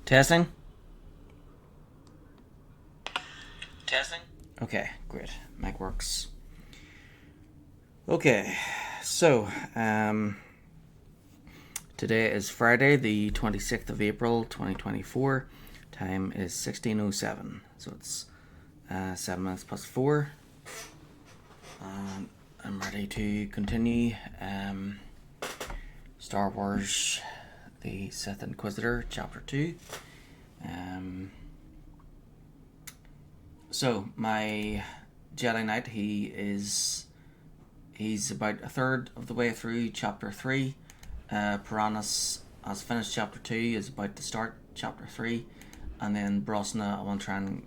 Testing? Testing? Okay, great. Mic works. Okay, so today is Friday, the 26th of April, 2024. Time is 16:07, so it's 7 minutes past 4. I'm ready to continue Star Wars The Sith Inquisitor, Chapter 2. So, my Jedi Knight, he's about a third of the way through Chapter 3. Piranhas has finished Chapter 2, is about to start Chapter 3. And then Brosna, I want to try and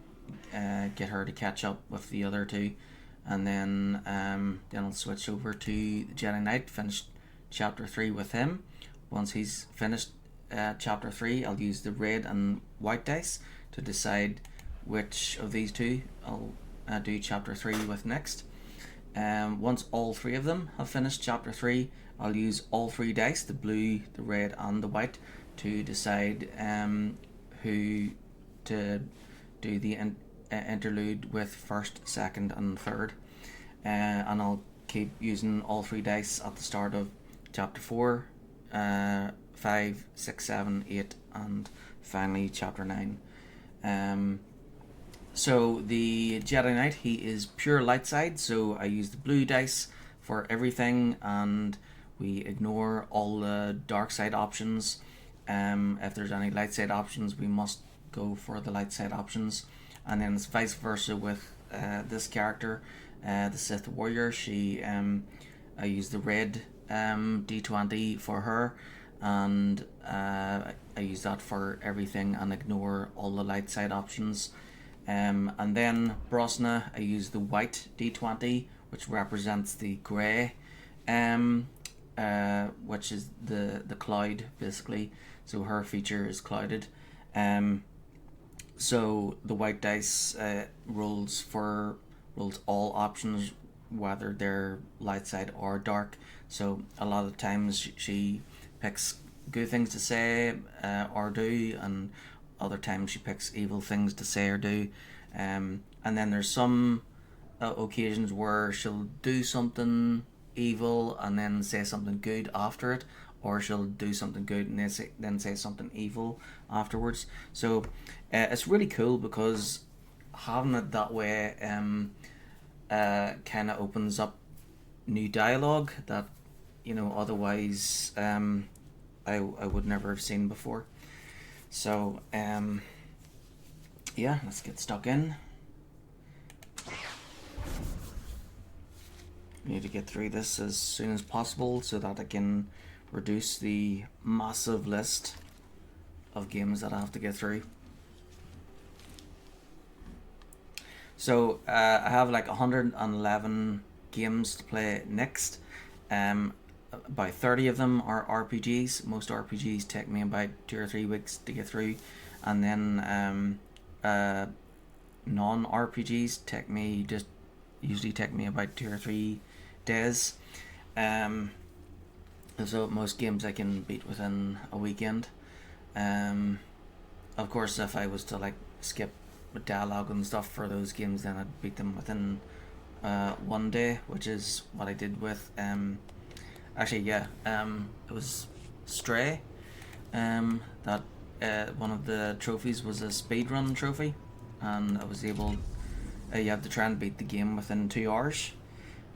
get her to catch up with the other two. And then I'll switch over to the Jedi Knight, finish Chapter 3 with him. Once he's finished Chapter 3, I'll use the red and white dice to decide which of these two I'll do Chapter 3 with next. Once all three of them have finished Chapter 3, I'll use all three dice, the blue, the red and the white, to decide who to do the interlude with first, second and third. And I'll keep using all three dice at the start of Chapter 4, 5, 6, 7, 8 and finally Chapter 9. So the Jedi Knight, he is pure light side, so I use the blue dice for everything and we ignore all the dark side options. If there's any light side options, we must go for the light side options. And then it's vice versa with this character, the Sith Warrior. I use the red D20 for her, and I use that for everything and ignore all the light side options. And then Brosna, I use the white D20, which represents the grey, which is the cloud basically. So her feature is clouded. So the white dice rolls all options, whether they're light side or dark. So a lot of times she picks good things to say or do, and other times she picks evil things to say or do. And then there's some occasions where she'll do something evil and then say something good after it, or she'll do something good and then say something evil afterwards. So it's really cool because having it that way kind of opens up new dialogue that otherwise I would never have seen before. So yeah, let's get stuck in. I need to get through this as soon as possible so that I can reduce the massive list of games that I have to get through. So I have like 111 games to play next. About 30 of them are RPGs. Most RPGs take me about 2 or 3 weeks to get through, and then non-RPGs usually take me about 2 or 3 days. So most games I can beat within a weekend. Of course, if I was to like skip dialogue and stuff for those games, then I'd beat them within 1 day, which is what I did with it was Stray. That one of the trophies was a speedrun trophy, and I was able. You have to try and beat the game within 2 hours,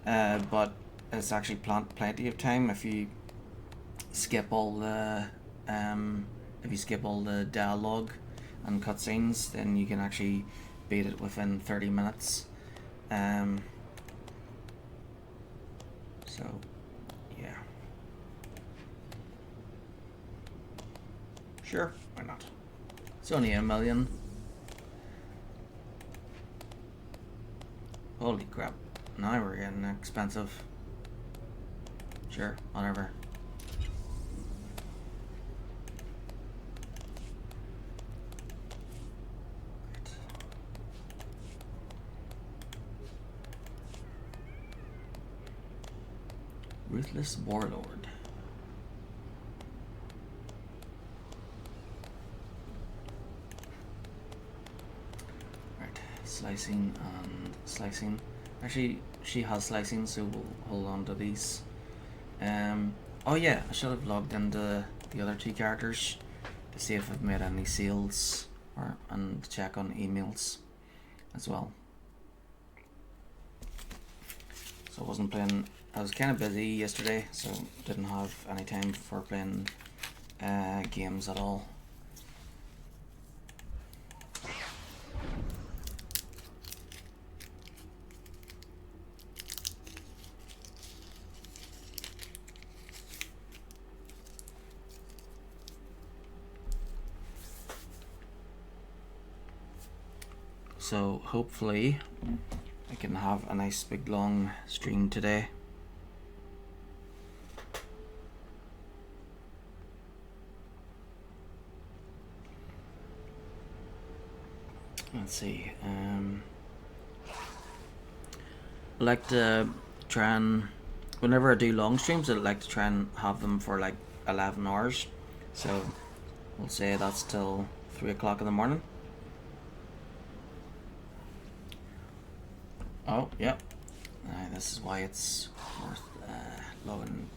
but it's actually plenty of time if you skip all the dialogue and cutscenes. Then you can actually beat it within 30 minutes. So yeah, sure, why not? It's only 1 million. Holy crap, now we're getting expensive. Sure, whatever. Ruthless Warlord. slicing and slicing. Actually, she has slicing, so we'll hold on to these. Oh yeah, I should have logged into the other two characters to see if I've made any sales and check on emails as well. So I wasn't playing. I was kind of busy yesterday, so didn't have any time for playing games at all. So hopefully I can have a nice big long stream today. Let's see. I like to try and, whenever I do long streams, I like to try and have them for like 11 hours. So we'll say that's till 3 o'clock in the morning. Oh, yep. This is why it's worth logging,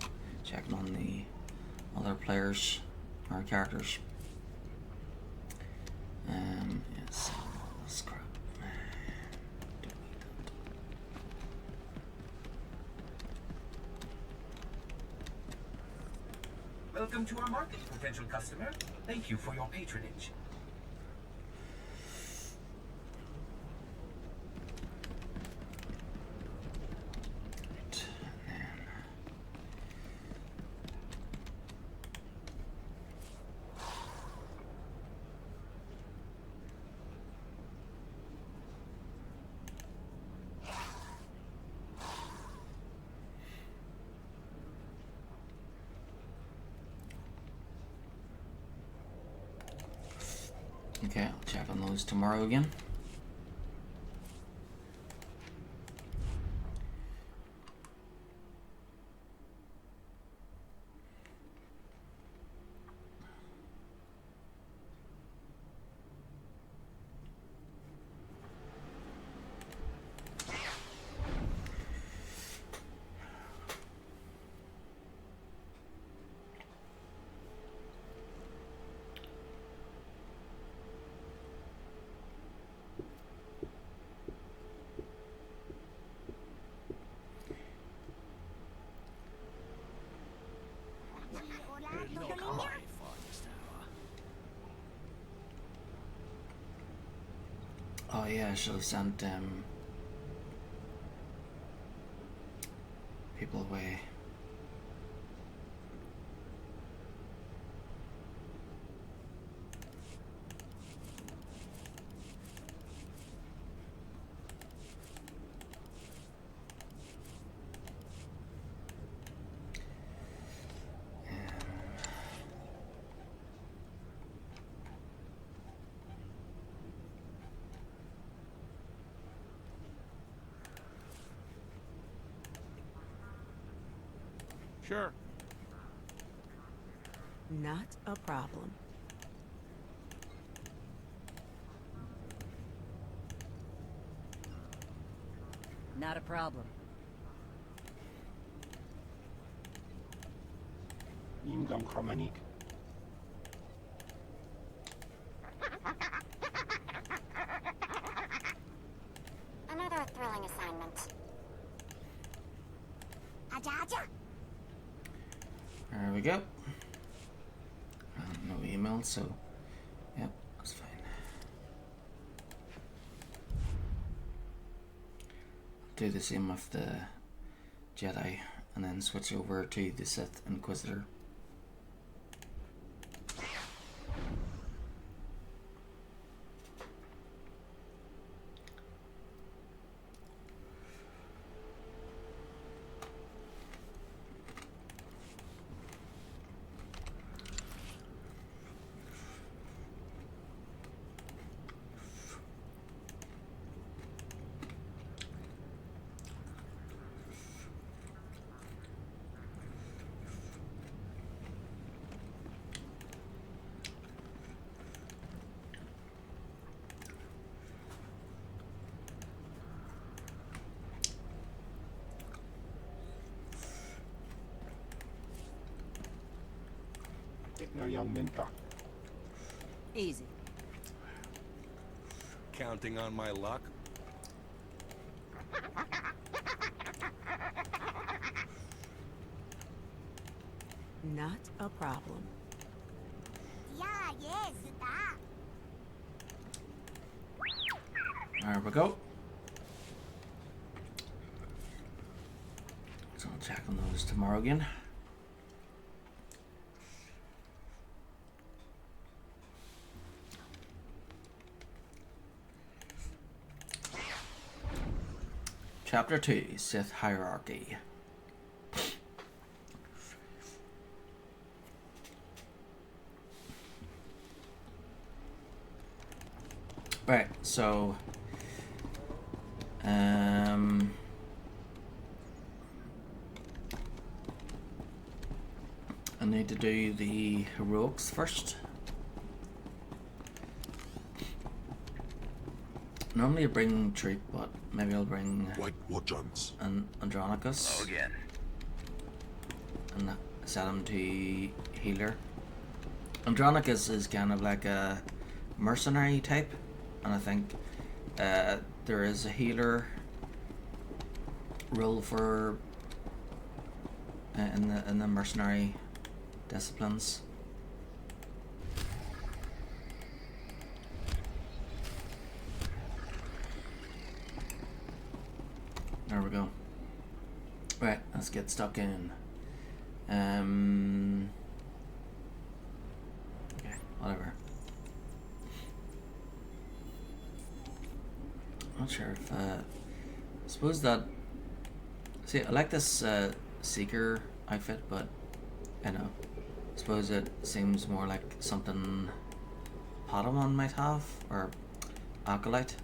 checking on the other players or characters. Yes, scrap. Don't need that. Welcome to our market, potential customer. Thank you for your patronage. Okay, I'll check on those tomorrow again. Oh yeah, I should have sent people away. Sure. Not a problem. Not a problem. Ingam Harmonic. Another thrilling assignment. Aja aja. There we go. No email, so yep, that's fine. Do the same with the Jedi and then switch over to the Sith Inquisitor. young Minka. Easy. Counting on my luck? Not a problem. Yeah, yes, that. There we go. So I'll check on those tomorrow again. Chapter 2, Sith Hierarchy. Right, so I need to do the heroics first. Normally I bring Troop, but maybe I'll bring What Johns? Andronicus again. and set him to healer. Andronicus is kind of like a mercenary type, and I think there is a healer role for in the mercenary disciplines. There we go. Right, let's get stuck in. Okay, whatever. Not sure if I suppose that. See, I like this Seeker outfit, but I know. I suppose it seems more like something Padawan might have, or Acolyte.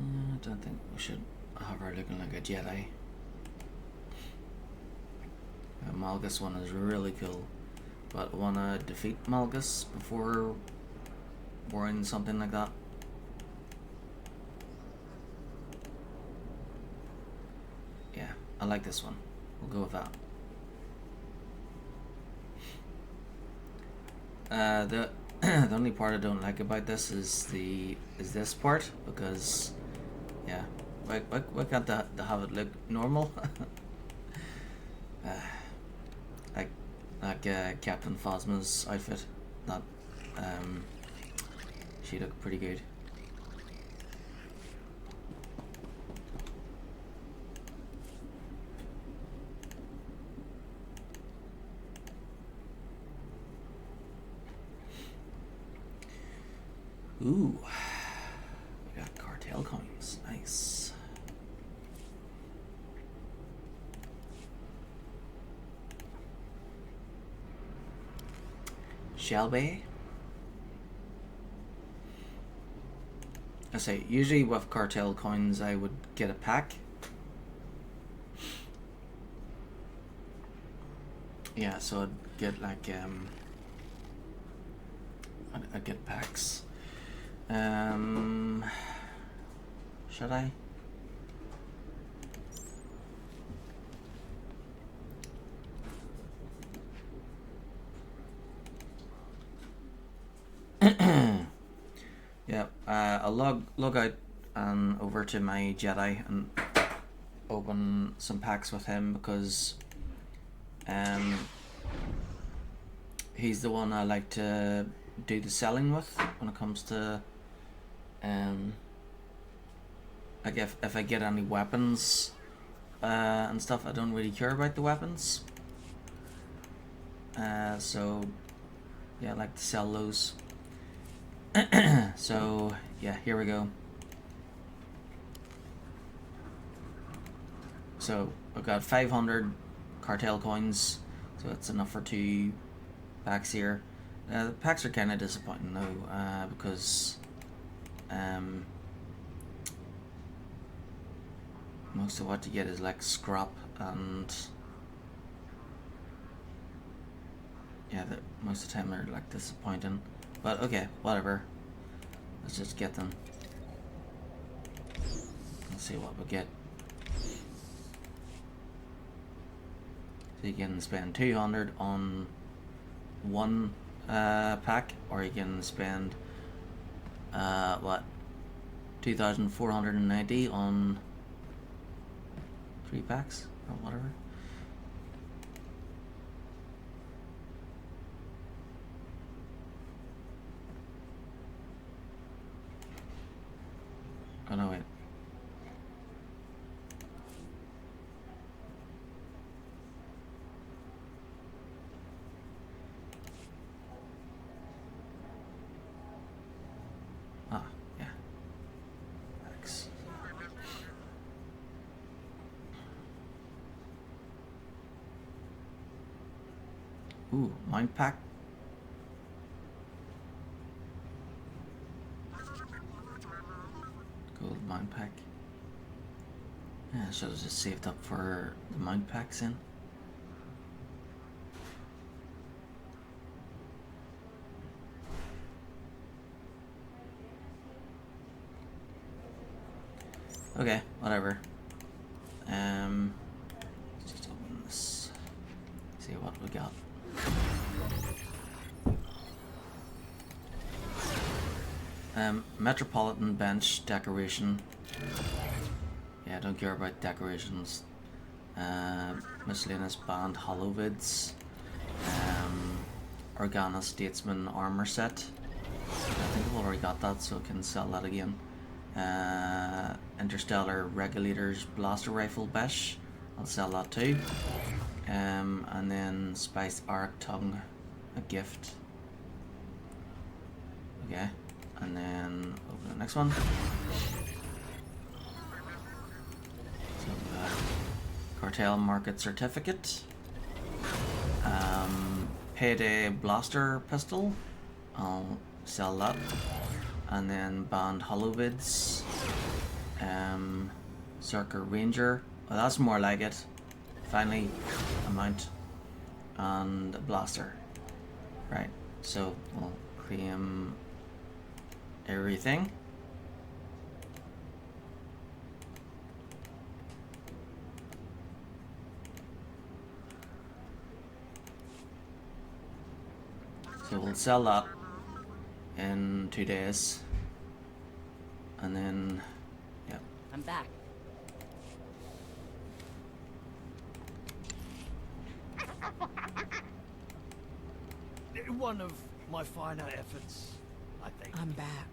I don't think we should have her looking like a Jedi. Malgus one is really cool, but I want to defeat Malgus before wearing something like that. Yeah, I like this one. We'll go with that. The the only part I don't like about this is this part, because yeah, why can't they have it look normal? like Captain Phasma's outfit, that she looked pretty good. Ooh, we got cartel coins. Nice. Shelby. I say, usually with cartel coins I would get a pack. Yeah, so I'd get like I'd get packs. Should I? Yeah, I'll log out and over to my Jedi and open some packs with him, because he's the one I like to do the selling with when it comes to like if I get any weapons and stuff. I don't really care about the weapons, so yeah, I like to sell those. So yeah, here we go. So I've got 500 cartel coins, so that's enough for 2 packs here. The packs are kind of disappointing though, because most of what you get is like scrap and yeah, most of the time they're like disappointing. But okay, whatever. Let's just get them. Let's see what we get. So you can spend 200 on one pack, or you can spend what, 2,490 on 3 packs or whatever. Oh no, wait. Ah, yeah. Thanks. Ooh, mind pack. Gold mind pack. Yeah, I should have just saved up for the mind packs in. Okay, whatever. Let's just open this. See what we got. Metropolitan bench decoration. Yeah, I don't care about decorations. Miscellaneous band holovids. Organa Statesman armor set. I think I've already got that, so I can sell that again. Interstellar Regulators Blaster Rifle Besh. I'll sell that too. And then Spiced Arc Tongue, a gift. Okay. And then open the next one. So, Cartel Market Certificate. Payday Blaster Pistol. I'll sell that. And then Band Holovids. Circa Ranger. Oh, that's more like it. Finally, a mount. And a blaster. Right, so we'll claim everything. So we'll sell that in 2 days. And then, yeah. I'm back. One of my finer efforts, I think. I'm back.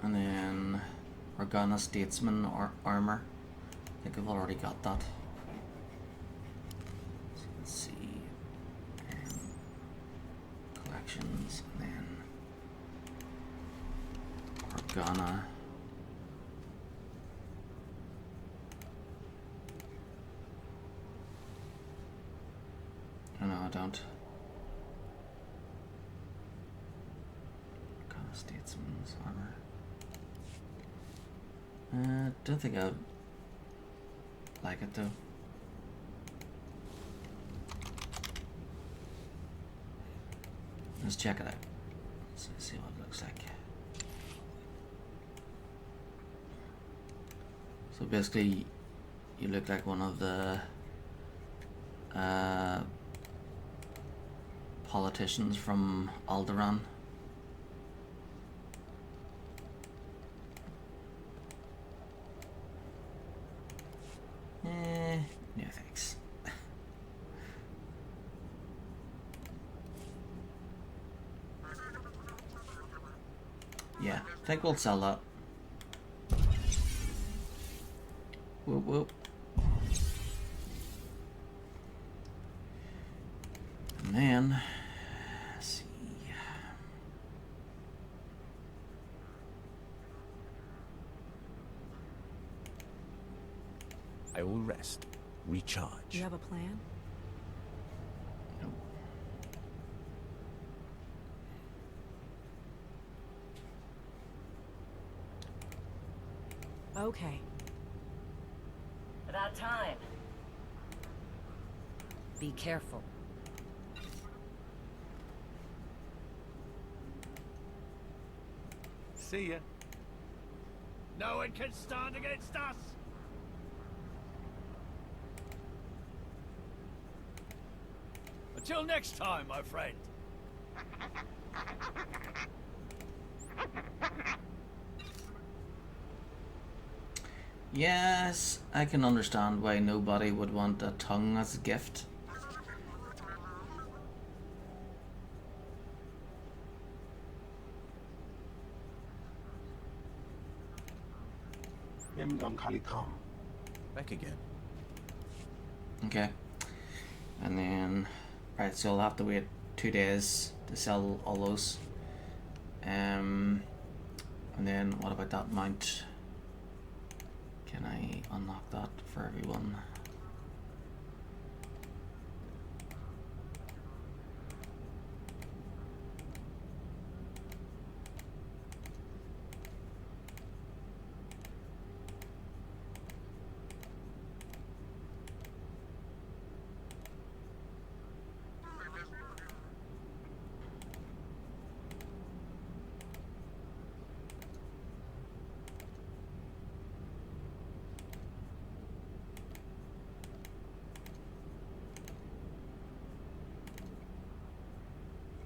And then Organa Statesman armor. I think I've already got that. So let's see. Collections, and then Organa. Oh no, I don't. Organa Statesman's armor. Don't think I like it though. Let's check it out. Let's see what it looks like. So basically, you look like one of the politicians from Alderaan. No thanks. Yeah, I think we'll sell that. Whoop whoop. And then, let's see. I will rest, recharge. You have a plan? Nope. Okay. About time. Be careful. See ya. No one can stand against us. Until next time, my friend. Yes, I can understand why nobody would want a tongue as a gift. نمیدونم خالیتام. Back again. Okay. And then, right, so I'll have to wait 2 days to sell all those. And then what about that mount? Can I unlock that for everyone?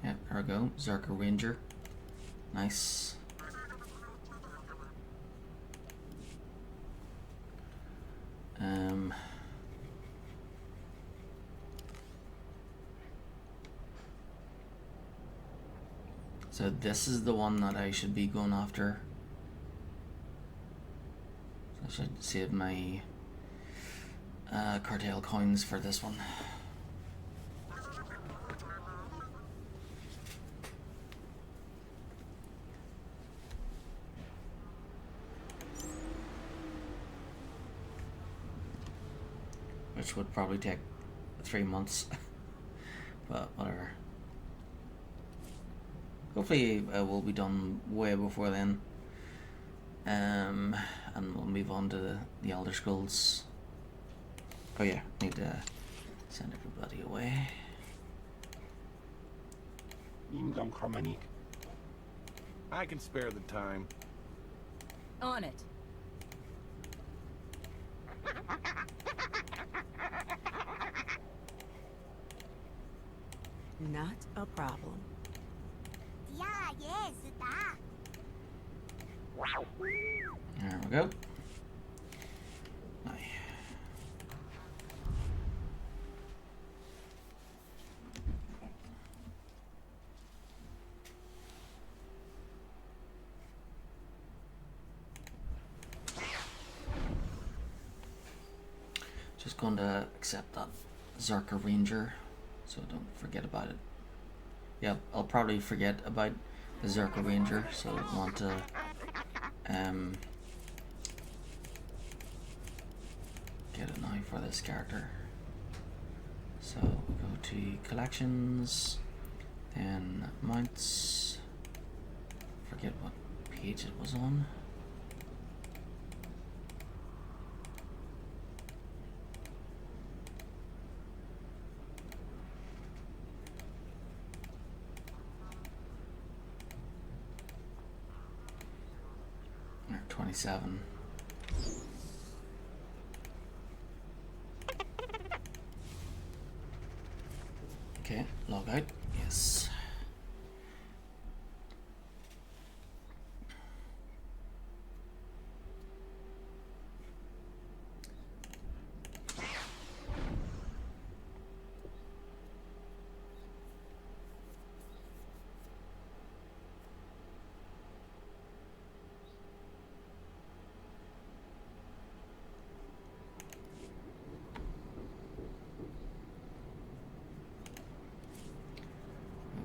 Yeah, there we go. Zerker Ranger. Nice. So this is the one that I should be going after. So I should save my cartel coins for this one. Which would probably take 3 months, but whatever. Hopefully we'll be done way before then, and we'll move on to the Elder Scrolls. Oh yeah, need to send everybody away. نمیدونم خامنی. I can spare the time. On it. Not a problem. Yeah, yes, da. There we go. Aye. Just going to accept that Zerker Ranger, so don't forget about it. Yeah, I'll probably forget about the Zerker Ranger, so I want to get it now for this character. So we go to collections, then mounts. Forget what page it was on. Or 27. Okay, log out. Yes.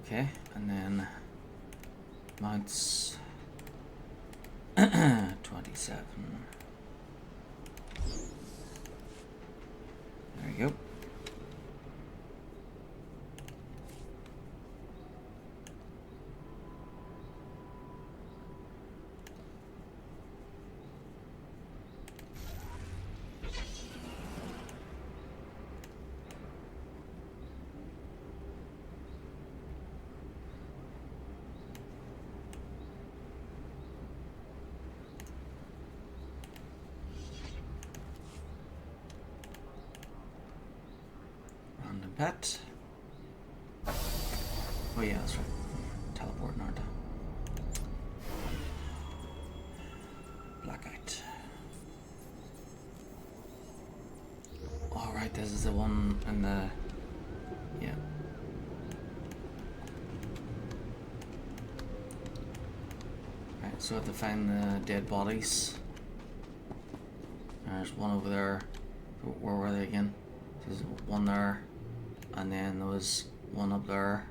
Okay, and then mounts 27. you go. Random pet. Oh yeah, that's right. Teleporting, aren't I? Blackout. Alright, this is the one in the... yeah. Right, so I have to find the dead bodies. There's one over there. Where were they again? There's one there, and then there was one up there,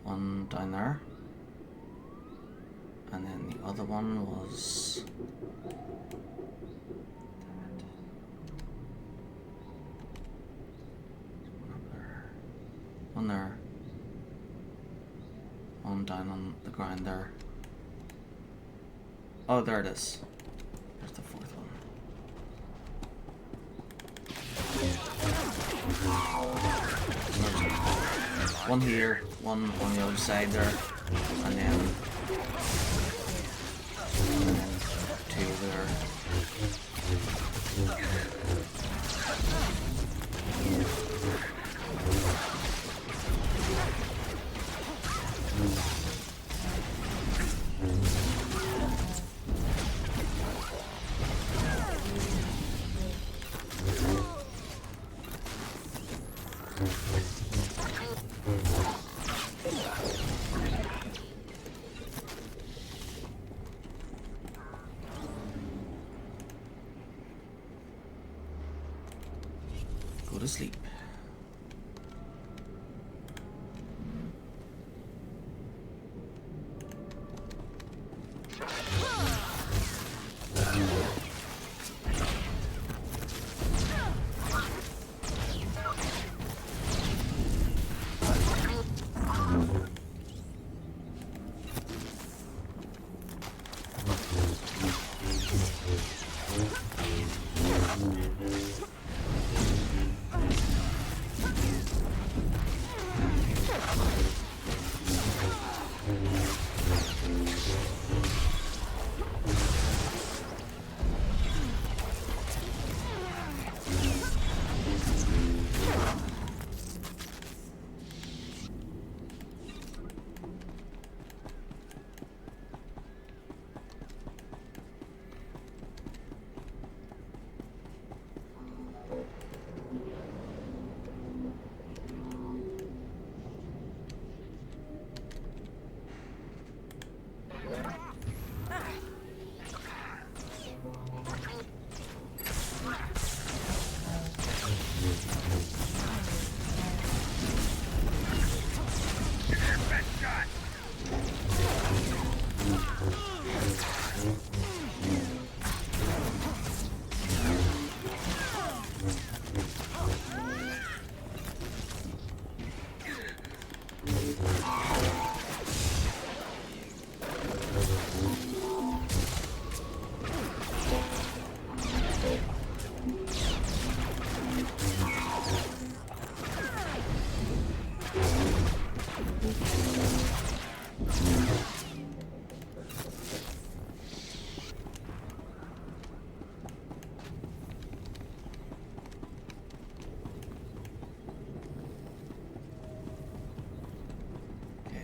one down there, and then the other one was... one up there, one there, one down on the ground there. Oh, there it is. There's the fourth one. One here, one on the other side there, and then two over there. Go to sleep.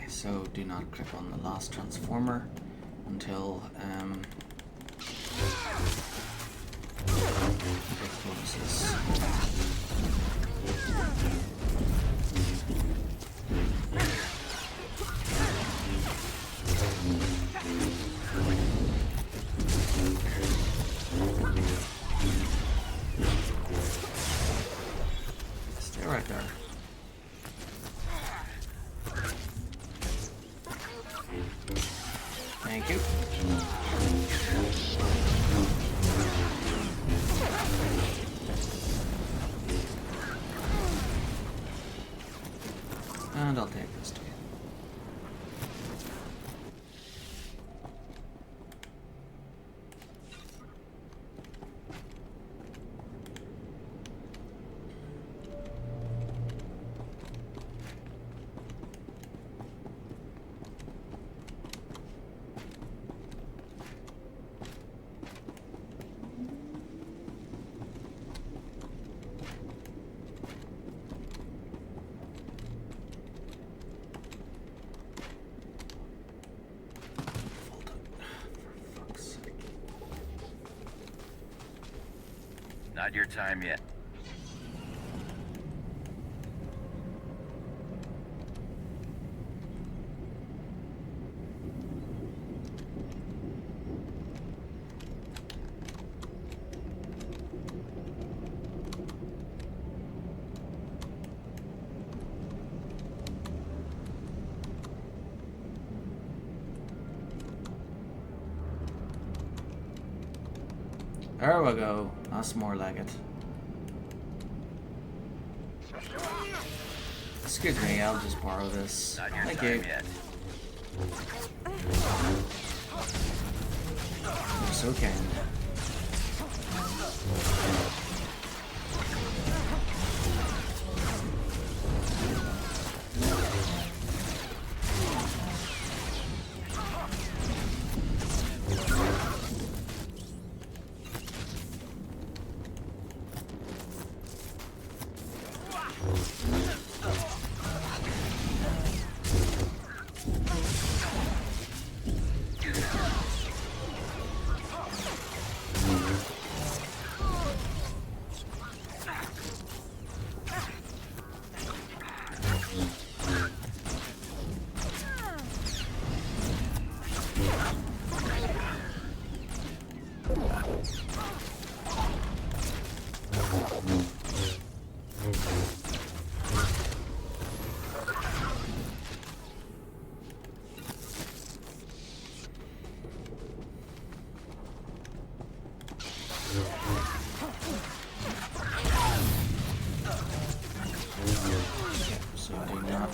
So do not click on the last transformer until get bonuses. Stay right there. Thank you. And I'll take this too. Not your time yet. There we go. That's more like it. Excuse me, I'll just borrow this. Not your Thank time you. yet. You're so kind. So I do not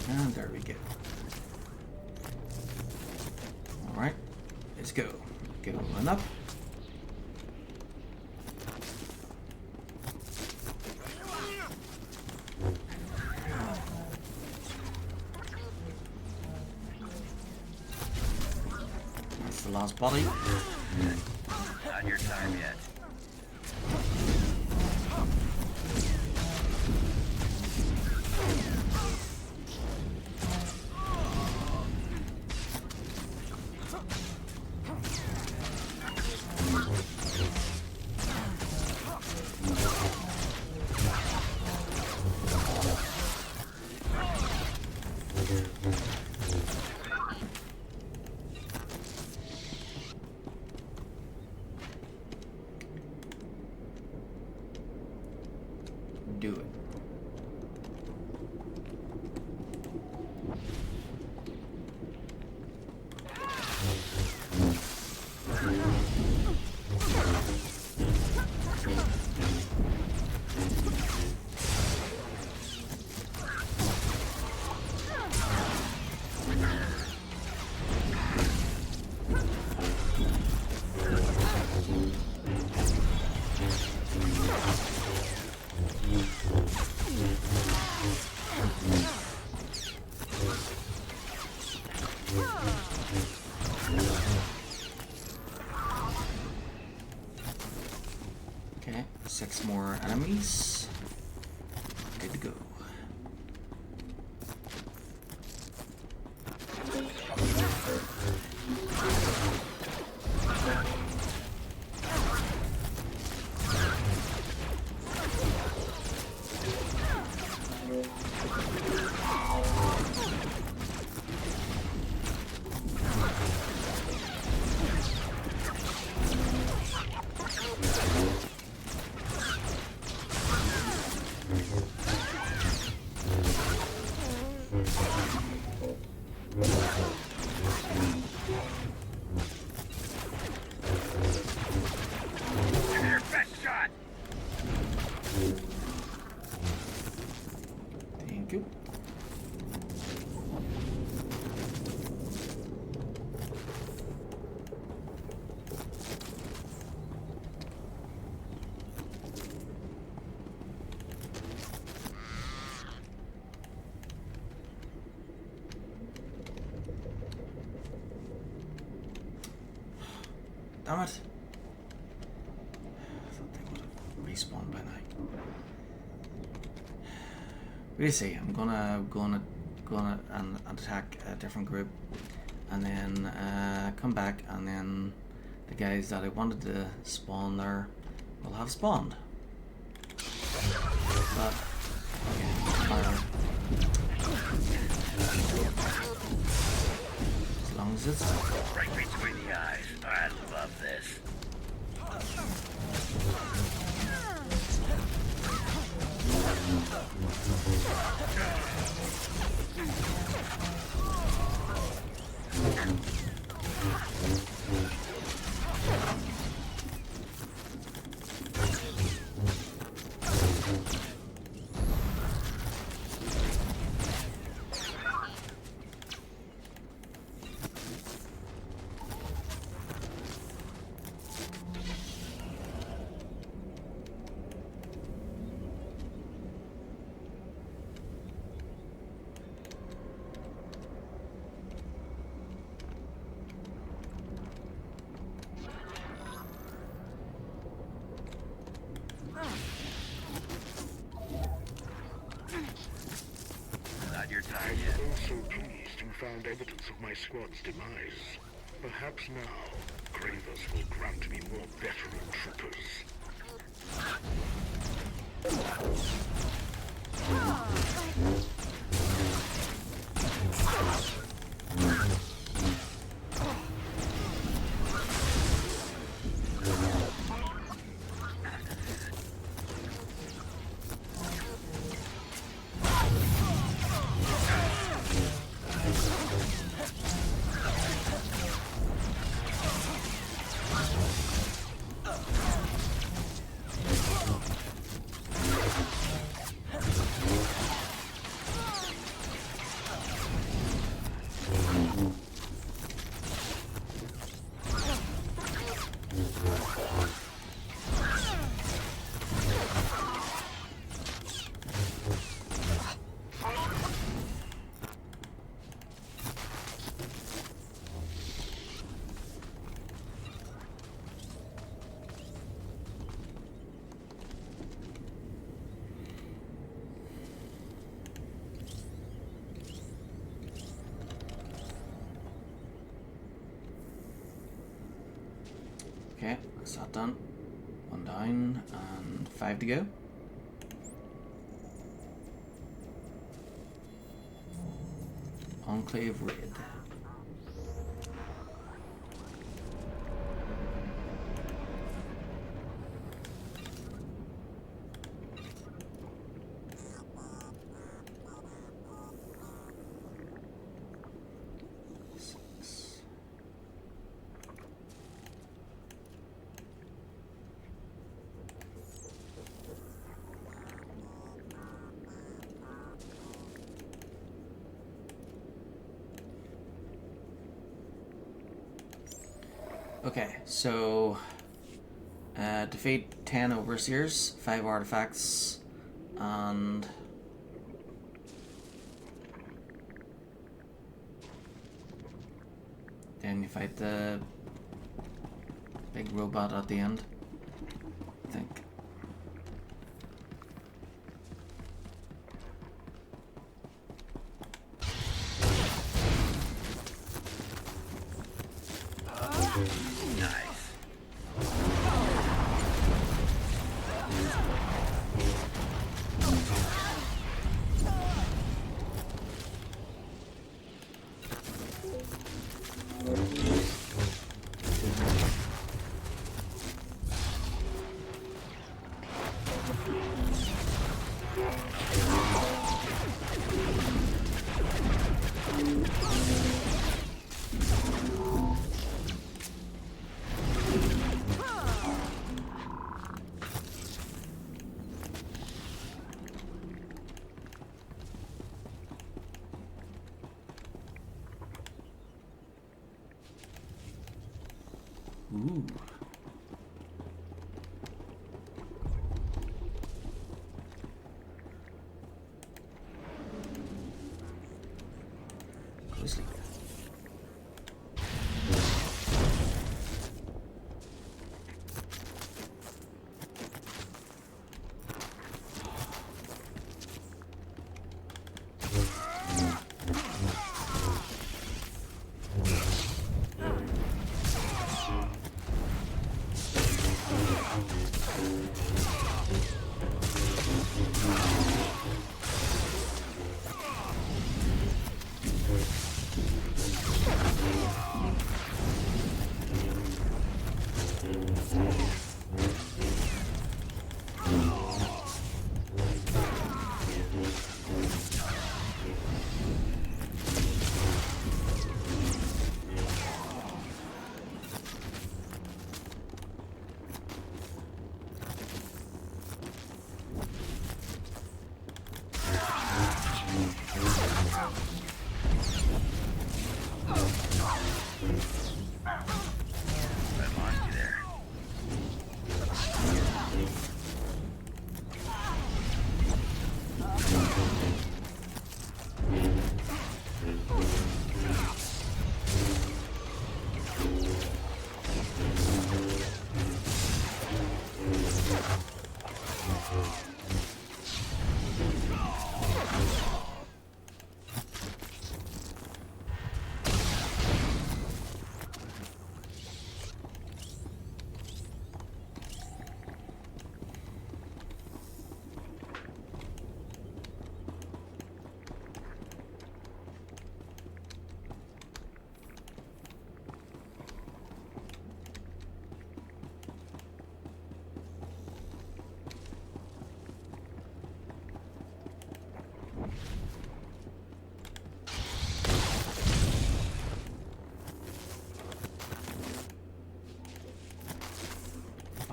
and there we go. Alright, let's go. Going up. That's the last body. Not your time yet. Do it. Okay, 6 more enemies. Good to go. Damn it. I thought they would have respawned by now. We'll see. I'm gonna and attack a different group, and then come back, and then the guys that I wanted to spawn there will have spawned. But okay, as long as it's Right between the eyes. I love this. Not your time yet. So pleased you found evidence of my squad's demise. Perhaps now, Gravers will grant me more veteran troopers. okay. That's that done. 1 down and 5 to go. Enclave raid. Okay, so defeat 10 overseers, 5 artifacts, and then you fight the big robot at the end, I think. Ooh. Go to sleep.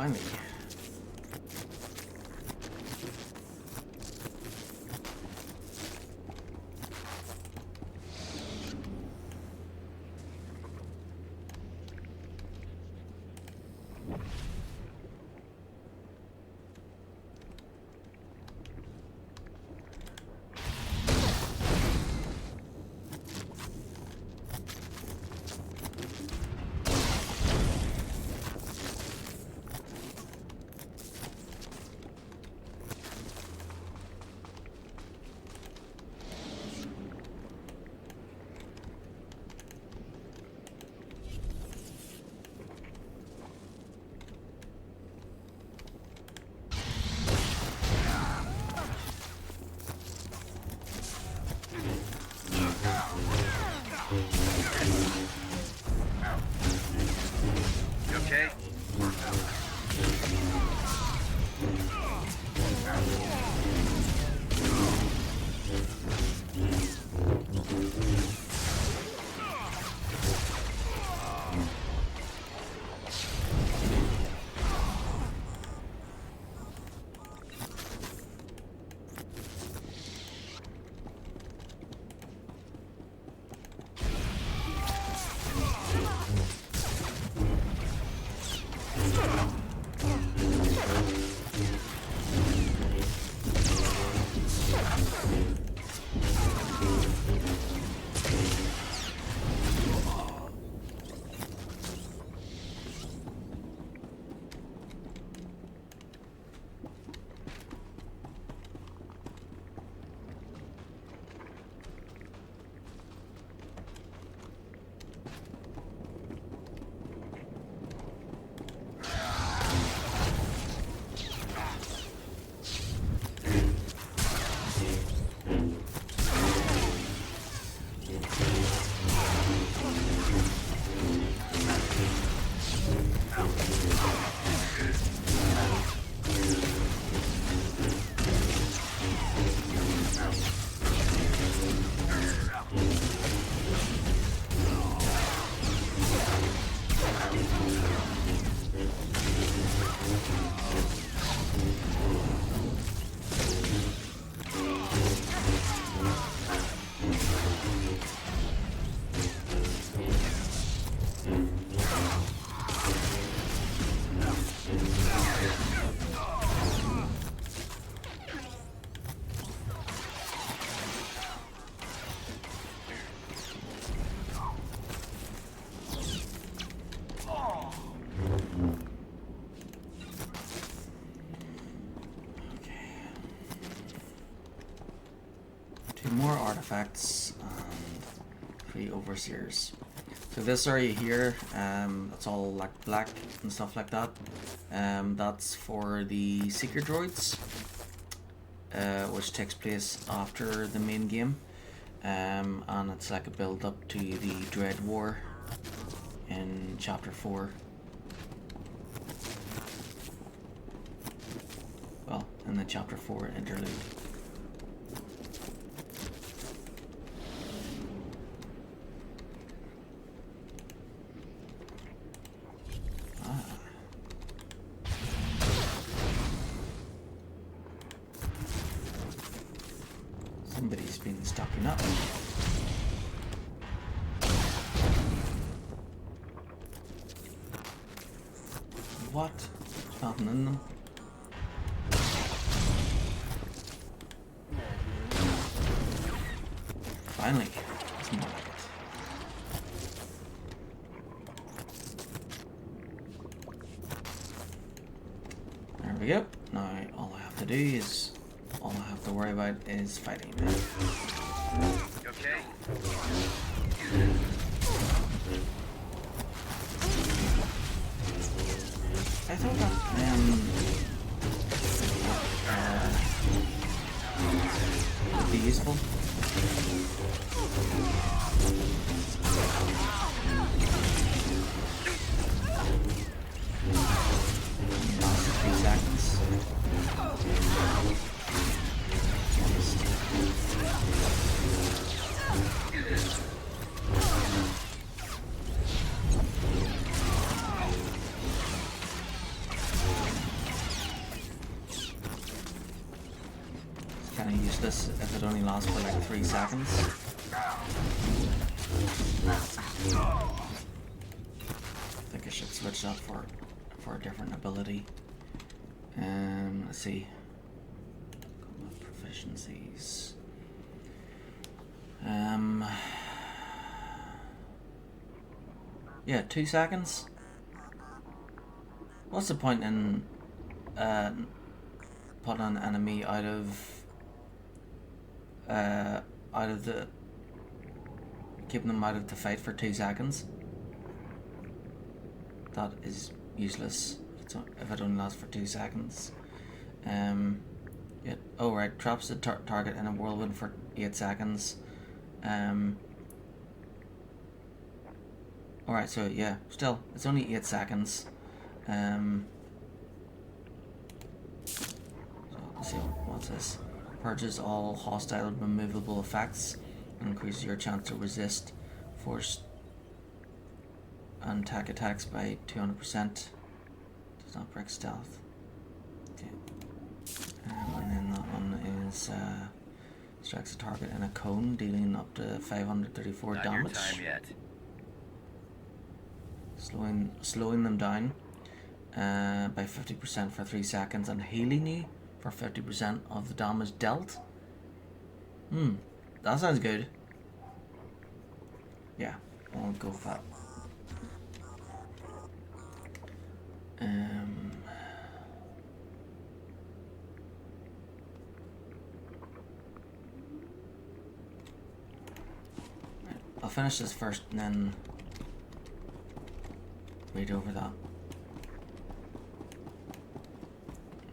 Finally. You okay? Two more artifacts and 3 overseers. So this area here, it's all like black and stuff like that. That's for the Seeker droids, which takes place after the main game. And it's like a build up to the Dread War in Chapter 4. Well, in the Chapter 4 interlude. Somebody's been stocking up. What? There's nothing in them. Finally. It's more like it. There we go. Now all I have to do is... all I have to worry about is fighting. Okay. I thought that would be useful. Last 3 seconds. It's kind of useless if it only lasts for like 3 seconds. I think I should switch that for a different ability. Let's see. Proficiencies. Yeah, 2 seconds. What's the point in putting an enemy out of the keeping them out of the fight for 2 seconds? That is useless if it only lasts for 2 seconds. Yeah. Oh right, traps the target in a whirlwind for 8 seconds. Alright, so yeah, still, it's only 8 seconds. So let's see, what's this? Purges all hostile removable effects. Increases your chance to resist force and attack attacks by 200%. Does not break stealth. Okay. And then that one is strikes a target in a cone, dealing up to 534 Not damage. your time yet. Slowing them down by 50% for 3 seconds and healing you for 50% of the damage dealt. That sounds good. Yeah, I'll go with that. I'll finish this first and then read over that.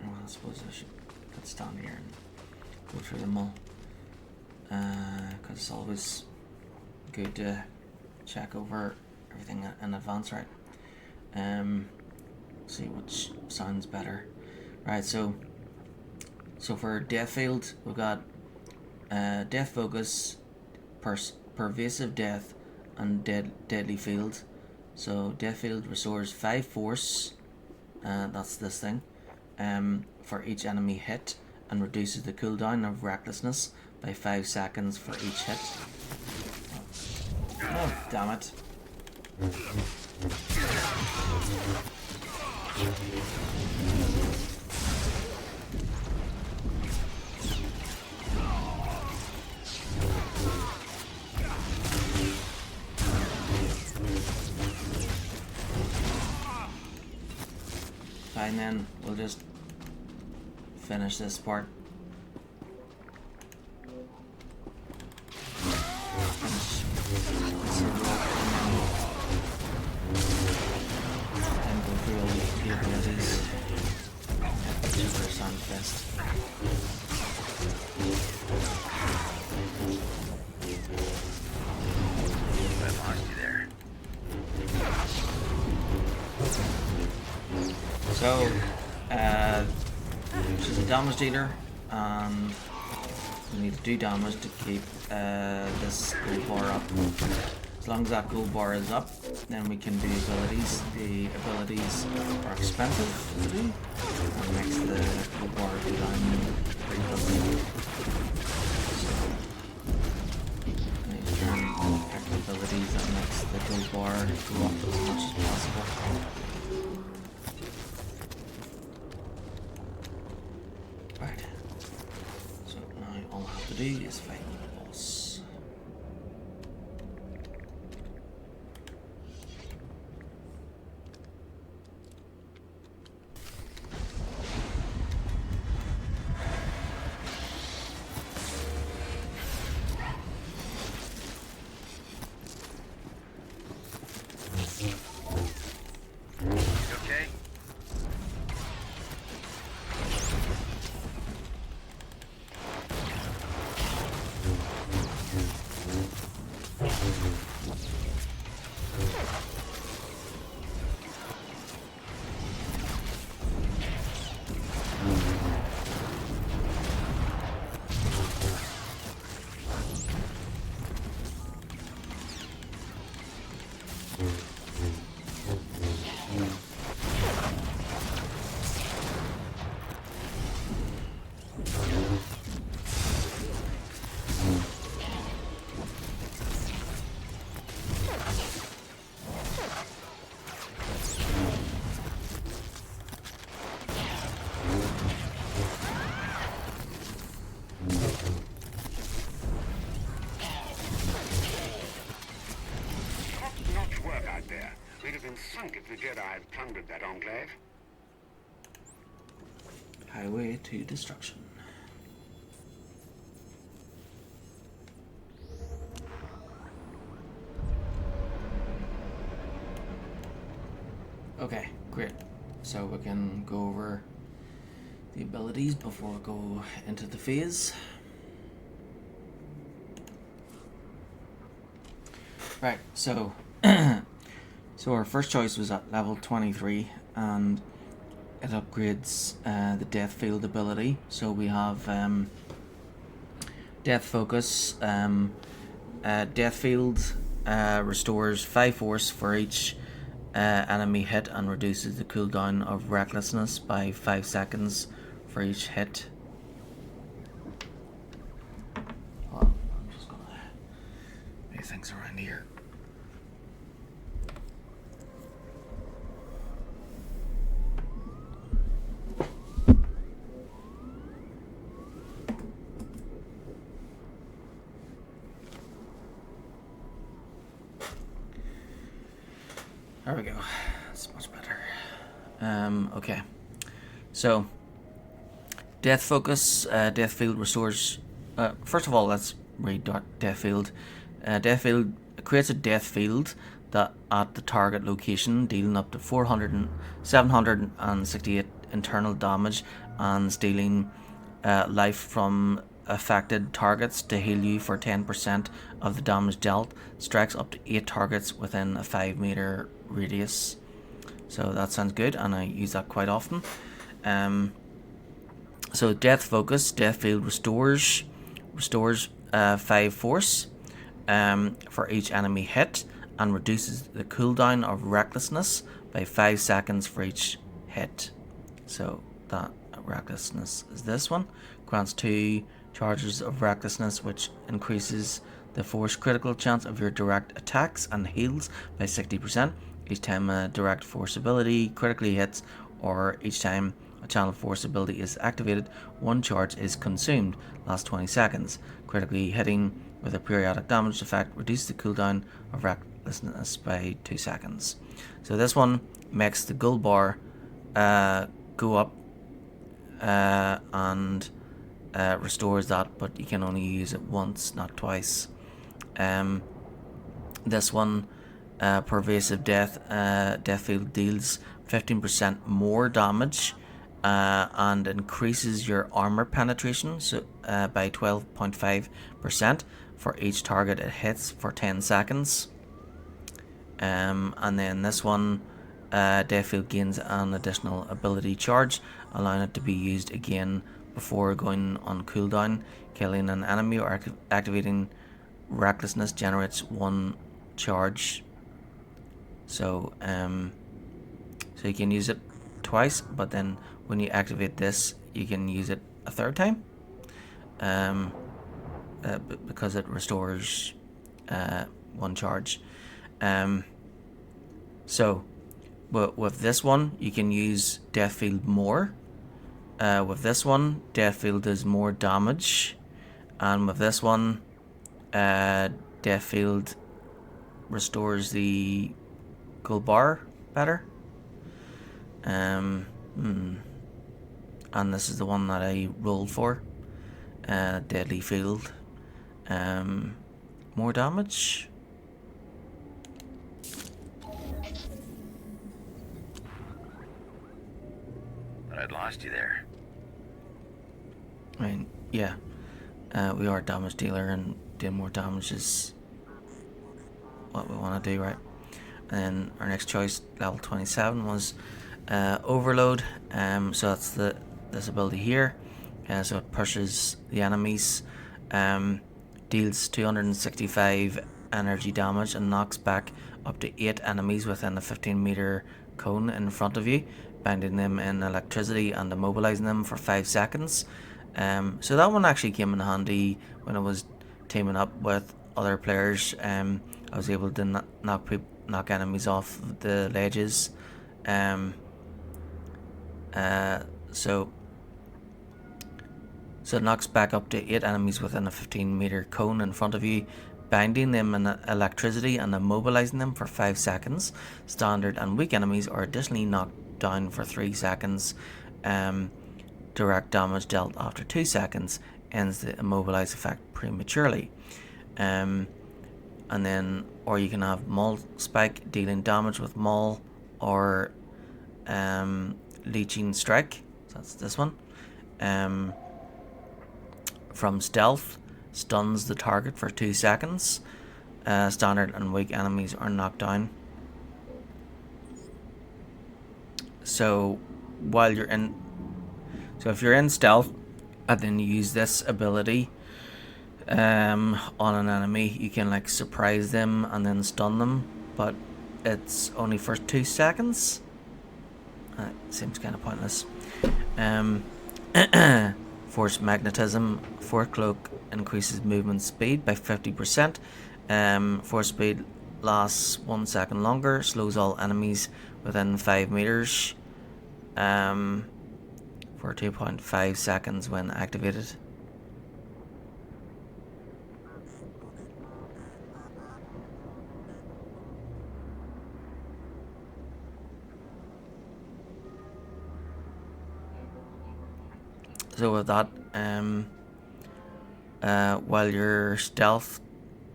Well, I suppose I should stand here and go through them all. Because it's always good to check over everything in advance, right? See which sounds better. Right, so for Death Field, we've got Death Focus, Pervasive Death, and Deadly Field. So Death Field restores 5 force, that's this thing, for each enemy hit, and reduces the cooldown of Recklessness by 5 seconds for each hit. Oh, damn it. Fine then, we'll just finish this part. Finish this roll and then the abilities. Super Sound Fest. I lost you there. So, she's a damage dealer, and we need to do damage to keep this gold bar up. As long as that gold bar is up, then we can do abilities. The abilities are expensive to do, and makes the gold bar go down pretty quickly. So, I need to try and pick the abilities that makes the gold bar go up as much as possible. Right. So now all I have to do is fight the boss. Okay? Top-notch work out there. We'd have been sunk if the Jedi had plundered that enclave. Highway to destruction. Okay, great. So we can go over the abilities before we go into the phase. Right, so so our first choice was at level 23, and it upgrades the death field ability. So we have death focus. Death field restores 5 force for each enemy hit and reduces the cooldown of recklessness by 5 seconds for each hit. Hold on, I'm just gonna move things around here. There we go. That's much better. Okay. So, death focus, death field restores. First of all, let's read death field. Death field creates a death field that at the target location, dealing up to 768 internal damage and stealing life from affected targets to heal you for 10% of the damage dealt. Strikes up to 8 targets within a 5-meter radius. So that sounds good, and I use that quite often. So death focus, death field restores 5 force for each enemy hit and reduces the cooldown of recklessness by 5 seconds for each hit. So that recklessness is this one. Grants 2 charges of recklessness, which increases the force critical chance of your direct attacks and heals by 60% each time a direct force ability critically hits, or each time a channel force ability is activated. 1 charge is consumed. Lasts 20 seconds. Critically hitting with a periodic damage effect reduces the cooldown of recklessness by 2 seconds. So this one makes the gold bar go up and restores that, but you can only use it once, not twice. This one, pervasive death field deals 15% more damage and increases your armor penetration by 12.5% for each target it hits for 10 seconds. And then this one, Death Field gains an additional ability charge, allowing it to be used again before going on cooldown. Killing an enemy or activating Recklessness generates 1 charge. So you can use it twice, but then when you activate this, you can use it a third time. Because it restores 1 charge. But with this one, you can use Death Field more. With this one, Death Field does more damage, and with this one, Death Field restores the gold bar better. And this is the one that I rolled for. Deadly Field. More damage. But I'd lost you there. I mean, yeah. We are a damage dealer, and doing more damage is what we want to do, right? And then our next choice, level 27, was Overload. So that's this ability here. So it pushes the enemies, deals 265 energy damage, and knocks back up to 8 enemies within a 15-meter cone in front of you, binding them in electricity and immobilizing them for 5 seconds. So that one actually came in handy when I was teaming up with other players. I was able to knock enemies off the ledges. So it knocks back up to 8 enemies within a 15-meter cone in front of you, binding them in electricity and immobilizing them for 5 seconds. Standard and weak enemies are additionally knocked down for 3 seconds. Direct damage dealt after 2 seconds ends the immobilize effect prematurely. And then, or you can have Maul Spike, dealing damage with Maul, or Leeching Strike. So that's this one. From Stealth, stuns the target for 2 seconds. Standard and weak enemies are knocked down. So while you're in, so if you're in stealth and then you use this ability on an enemy, you can like surprise them and then stun them, but it's only for 2 seconds. Seems kind of pointless. Force Magnetism. Force Cloak increases movement speed by 50%. Force speed lasts 1 second longer. Slows all enemies within 5 meters for 2.5 seconds when activated. So with that, while you're stealth,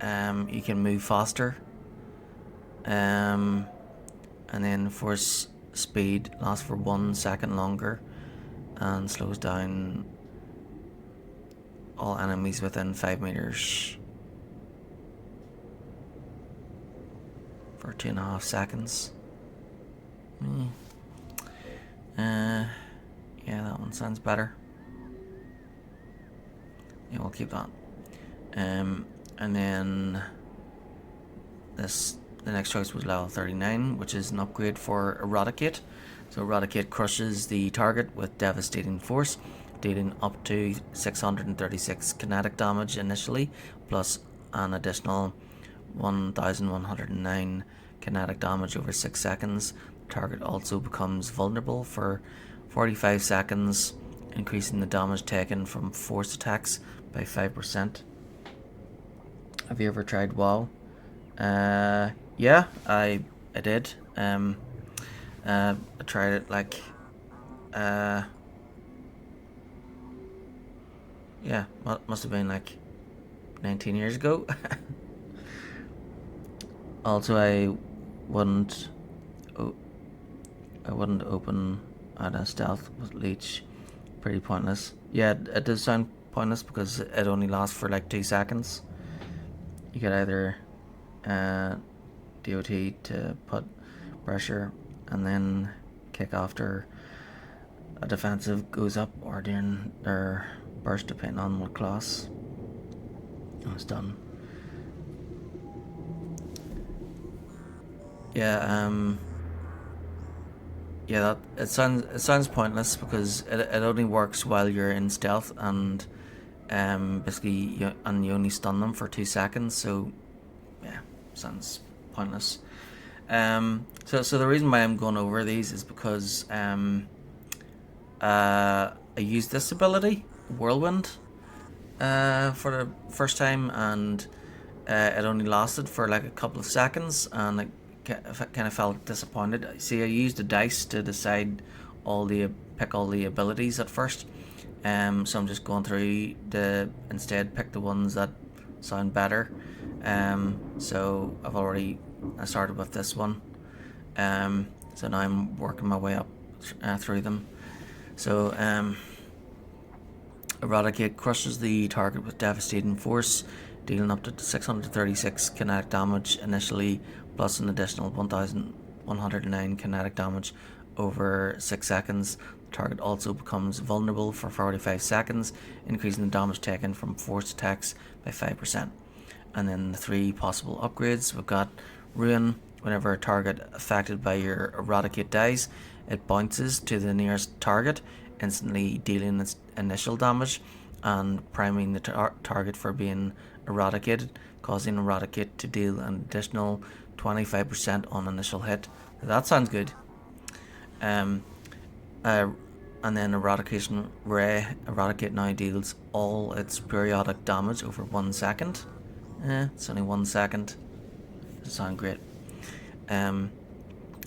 you can move faster, and then force speed lasts for 1 second longer and slows down all enemies within 5 meters for 2.5 seconds. Yeah, that one sounds better. Yeah, we'll keep that. And then the next choice was level 39, which is an upgrade for Eradicate. So Eradicate crushes the target with devastating force, dealing up to 636 kinetic damage initially, plus an additional 1109 kinetic damage over 6 seconds. The target also becomes vulnerable for 45 seconds, increasing the damage taken from force attacks by 5%. Have you ever tried WoW? Yeah, I did. I tried it like yeah, must have been like 19 years ago. Also, I wouldn't I wouldn't open at a stealth with leech. Pretty pointless. Yeah, it does sound pointless because it only lasts for like 2 seconds. You could either DOT to put pressure and then kick after a defensive goes up, or during their burst, depending on what class. And it's done. Yeah, yeah, that it sounds pointless because it only works while you're in stealth, and basically you only stun them for 2 seconds. So yeah, sounds pointless. So the reason why I'm going over these is because I used this ability, Whirlwind, for the first time, and it only lasted for like a couple of seconds, and I kind of felt disappointed. See, I used the dice to decide pick all the abilities at first, so I'm just going through instead pick the ones that sound better. So I started with this one, so now I'm working my way up through them. So Eradicate crushes the target with devastating force, dealing up to 636 kinetic damage initially, plus an additional 1109 kinetic damage over 6 seconds. The target also becomes vulnerable for 45 seconds, increasing the damage taken from force attacks by 5%. And then the 3 possible upgrades, we've got Ruin. Whenever a target affected by your Eradicate dies, it bounces to the nearest target, instantly dealing its initial damage and priming the target for being eradicated, causing Eradicate to deal an additional 25% on initial hit. That sounds good. And then Eradication Ray. Eradicate now deals all its periodic damage over 1 second. It's only 1 second. Doesn't sound great.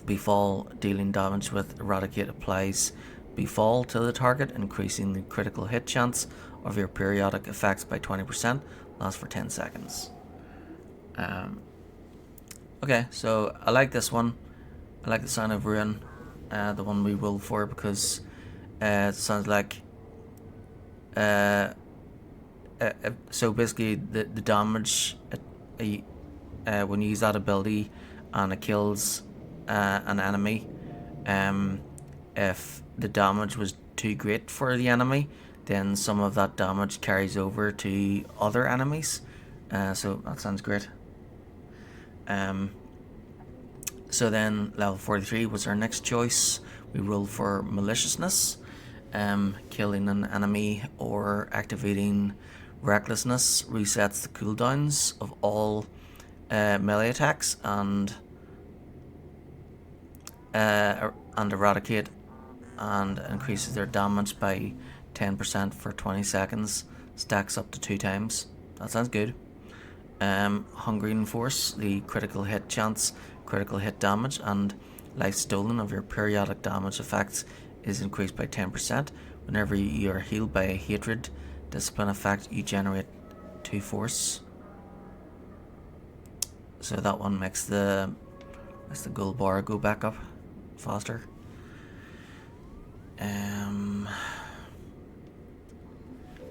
Befall, dealing damage with Eradicate applies Befall to the target, increasing the critical hit chance of your periodic effects by 20%. Lasts for 10 seconds. Okay, so I like this one. I like the sound of Ruin, the one we roll for, because it sounds like so basically the damage when you use that ability and it kills an enemy, if the damage was too great for the enemy, then some of that damage carries over to other enemies. So that sounds great. So then level 43 was our next choice. We rolled for Maliciousness. Killing an enemy or activating Recklessness resets the cooldowns of all melee attacks, and Eradicate, and increases their damage by 10% for 20 seconds. Stacks up to 2 times. That sounds good. Hungering Force, the critical hit chance, critical hit damage, and life stolen of your periodic damage effects is increased by 10%. Whenever you are healed by a hatred discipline effect, you generate 2 force. So that one makes the gold bar go back up faster.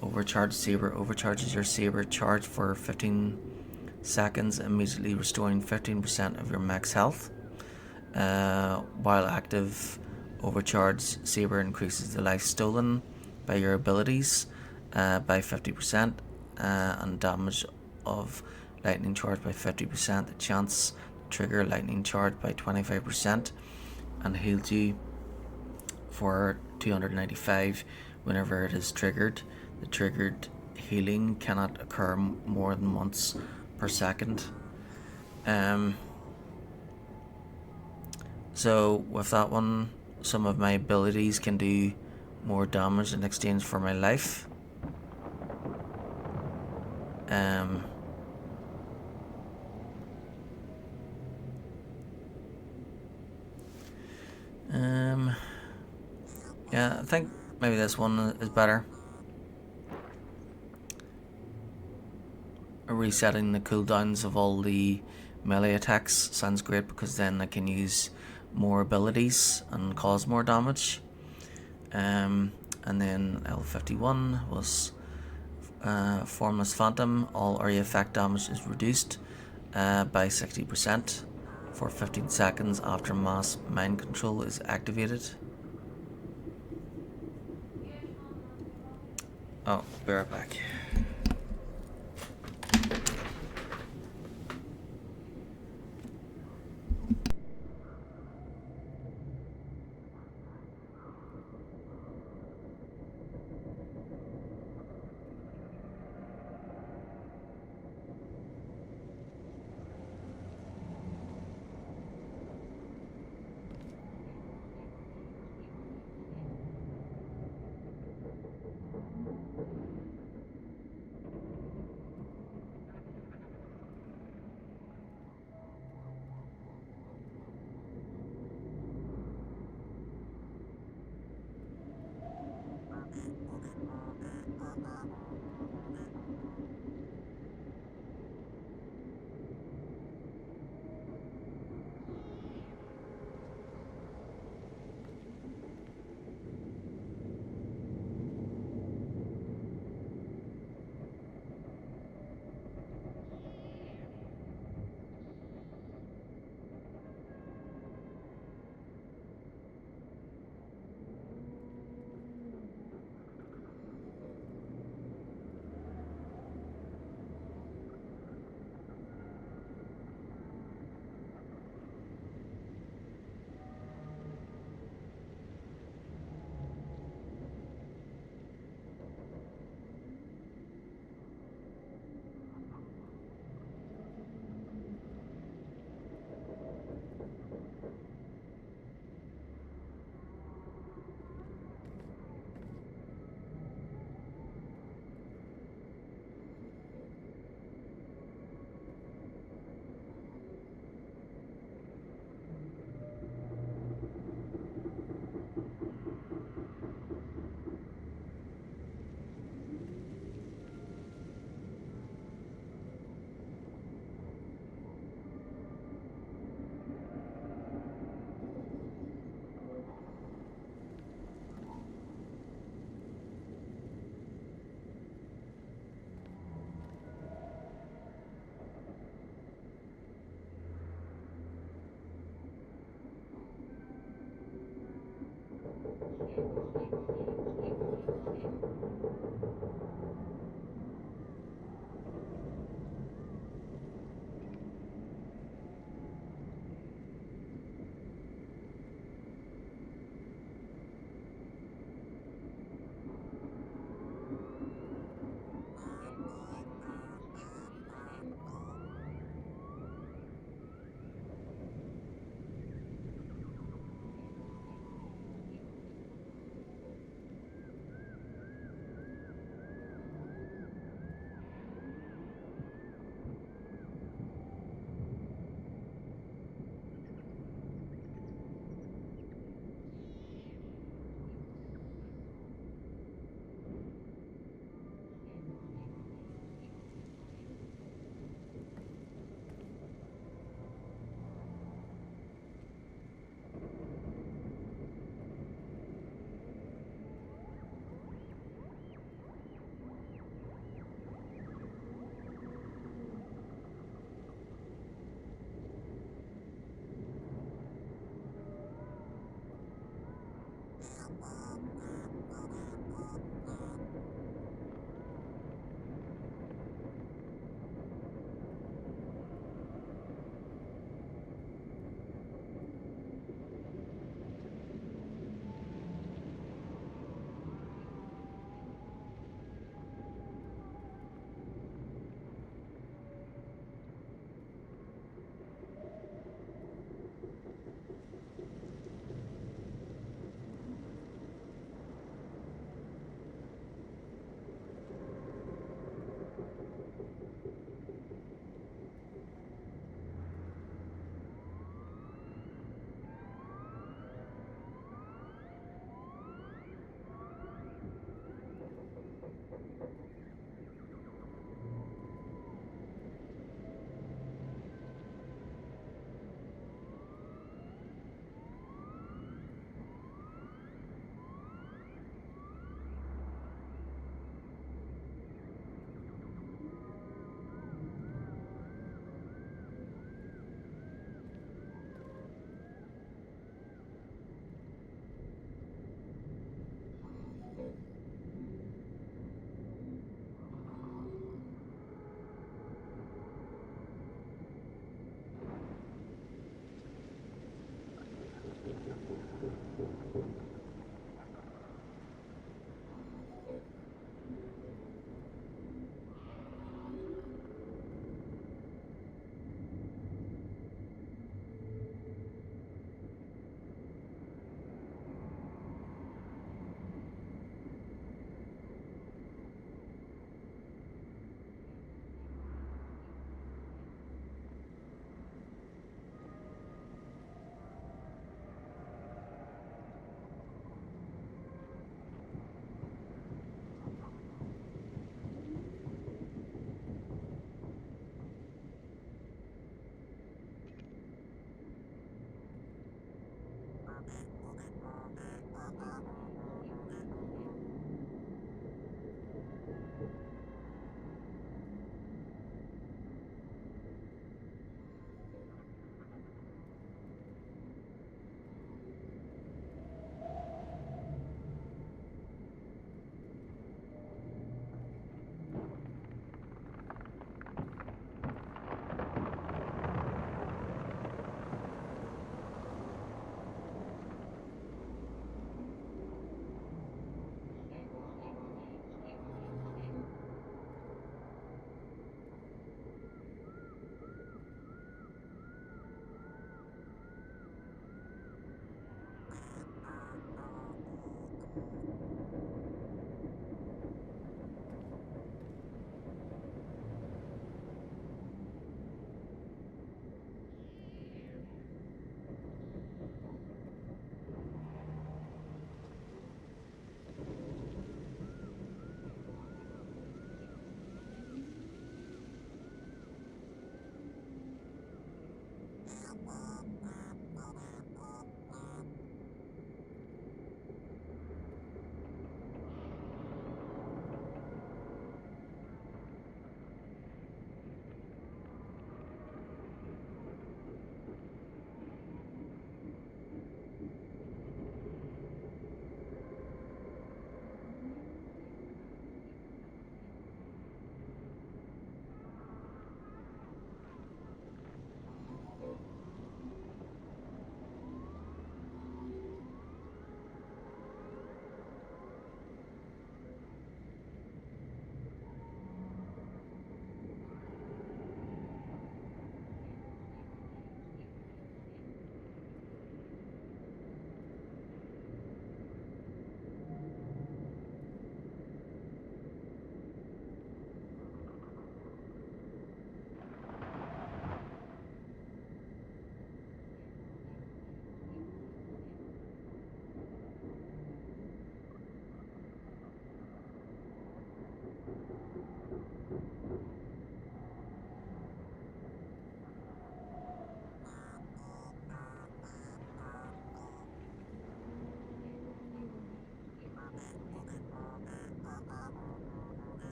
Overcharge Saber overcharges your Saber charge for 15 seconds, immediately restoring 15% of your max health. While active, Overcharge Saber increases the life stolen by your abilities by 50%, and damage of lightning charge by 50%. The chance to trigger lightning charge by 25%, and heals you for 295 whenever it is triggered. The triggered healing cannot occur more than once per second. So with that one, some of my abilities can do more damage in exchange for my life. Yeah, I think maybe this one is better. Resetting the cooldowns of all the melee attacks sounds great, because then I can use more abilities and cause more damage. And then L51 was Formless Phantom. All area effect damage is reduced by 60% for 15 seconds after mass mind control is activated. Oh, be right back.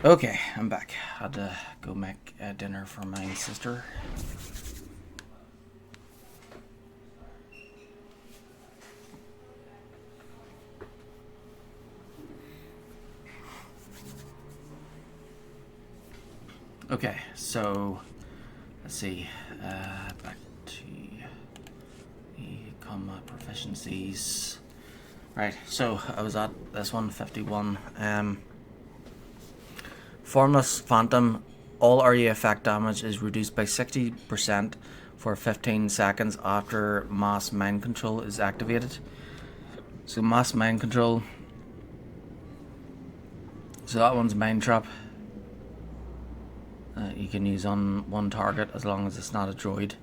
Okay, I'm back. Had to go make dinner for my sister. Okay, so let's see. Back to the combat proficiencies. Right, so I was at this one, 51. Formless Phantom, all area effect damage is reduced by 60% for 15 seconds after Mass Mind Control is activated. So Mass Mind Control, so that one's Mind Trap. You can use on one target as long as it's not a droid,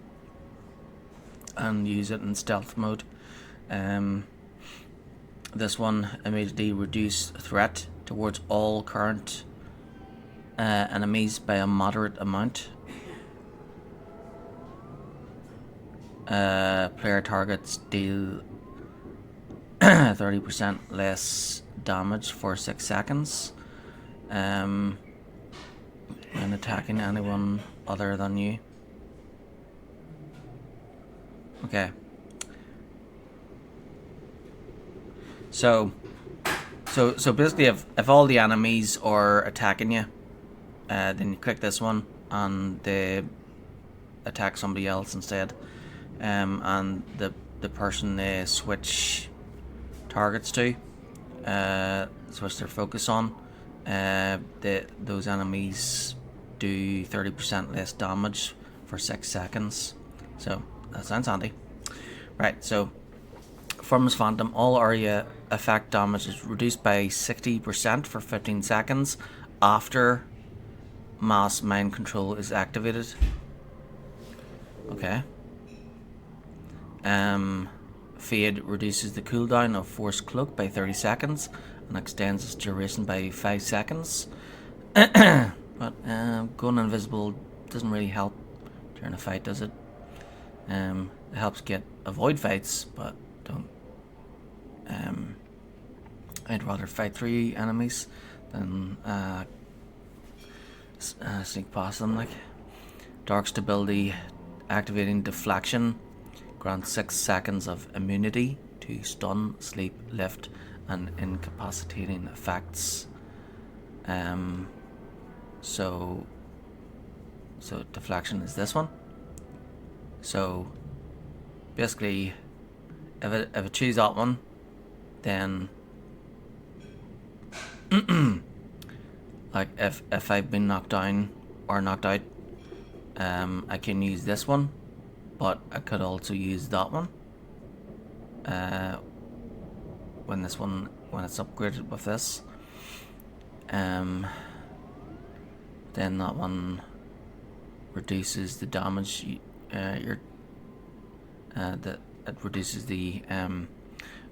and use it in stealth mode. This one immediately reduce threat towards all current enemies by a moderate amount. Player targets deal 30% less damage for 6 seconds when attacking anyone other than you. Okay. So basically, if all the enemies are attacking you, then you click this one and they attack somebody else instead, and the person they switch targets to, switch their focus on, those enemies do 30% less damage for 6 seconds. So that sounds handy. Right, so Formless Phantom, all area effect damage is reduced by 60% for 15 seconds after Mass Mind Control is activated. Okay. Fade reduces the cooldown of Force Cloak by 30 seconds and extends its duration by 5 seconds. But going invisible doesn't really help during a fight, does it? It helps avoid fights, but don't. I'd rather fight 3 enemies than sneak past them. Like Dark Stability, activating Deflection grants 6 seconds of immunity to stun, sleep, lift, and incapacitating effects. So Deflection is this one. So basically, if I choose that one, then like if I've been knocked down or knocked out, I can use this one, but I could also use that one when it's upgraded with this. Then that one reduces the damage it reduces the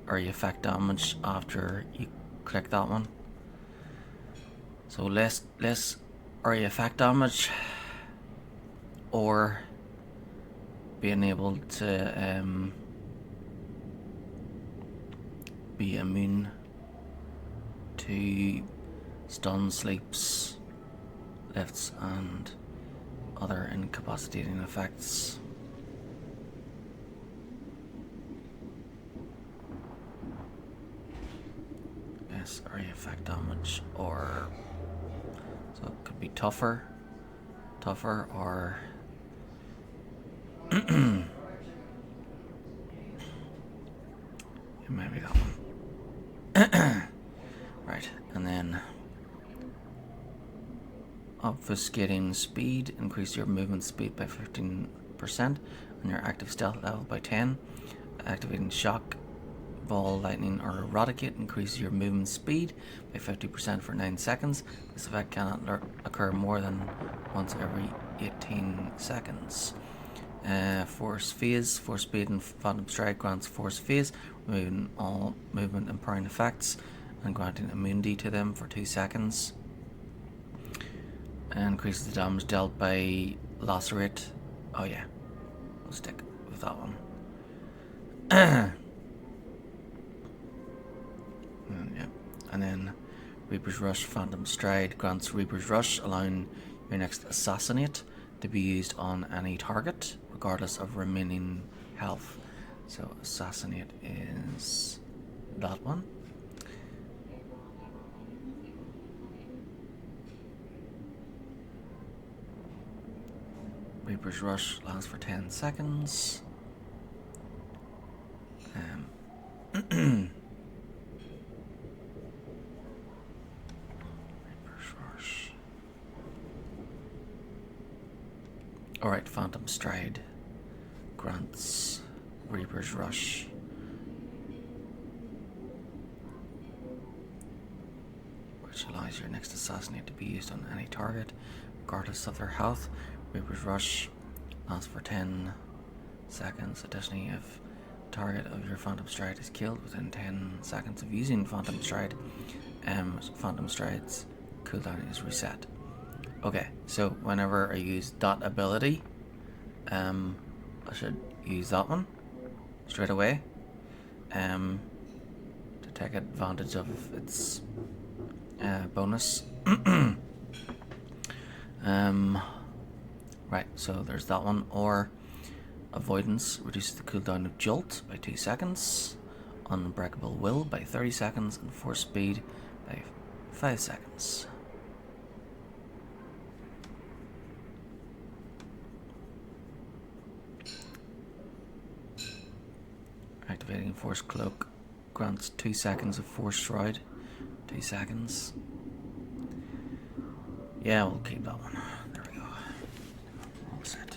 area effect damage after you click that one. So less area effect damage, or being able to be immune to stun, sleeps, lifts, and other incapacitating effects. Less area effect damage, or so it could be tougher, or maybe that one. Right, and then obfuscating speed, increase your movement speed by 15% and your active stealth level by 10. Activating shock, ball, lightning, or eradicate, increase your movement speed by 50% for 9 seconds. This effect cannot occur more than once every 18 seconds. Force phase, force speed and phantom strike grants force phase, removing all movement empowering effects and granting immunity to them for 2 seconds. And increases the damage dealt by lacerate. Oh yeah, we'll stick with that one. Yeah, and then Reaper's Rush, Phantom Stride grants Reaper's Rush, allowing your next Assassinate to be used on any target, regardless of remaining health. So Assassinate is that one. Reaper's Rush lasts for 10 seconds. Reaper's Rush. Alright, Phantom Stride grants Reaper's Rush. Which allows your next Assassinate to be used on any target, regardless of their health. Reaper's Rush lasts for 10 seconds. Additionally, if the target of your Phantom Stride is killed within 10 seconds of using Phantom Stride, Phantom Stride's cooldown is reset. Okay, so whenever I use that ability, I should use that one straight away to take advantage of its bonus. Right, so there's that one. Or Avoidance reduces the cooldown of Jolt by 2 seconds, Unbreakable Will by 30 seconds, and Force Speed by 5 seconds. Activating Force Cloak grants 2 seconds of Force Shroud. 2 seconds. Yeah, we'll keep that one. There we go. All set.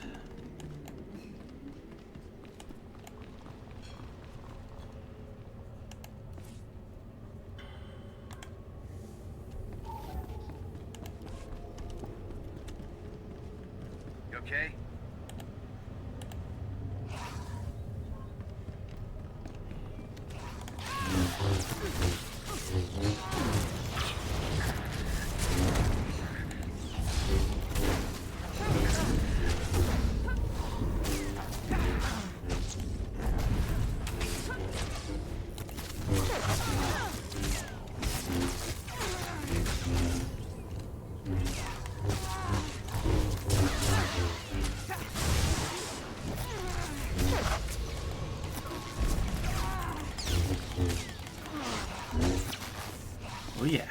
You okay? Oh yeah.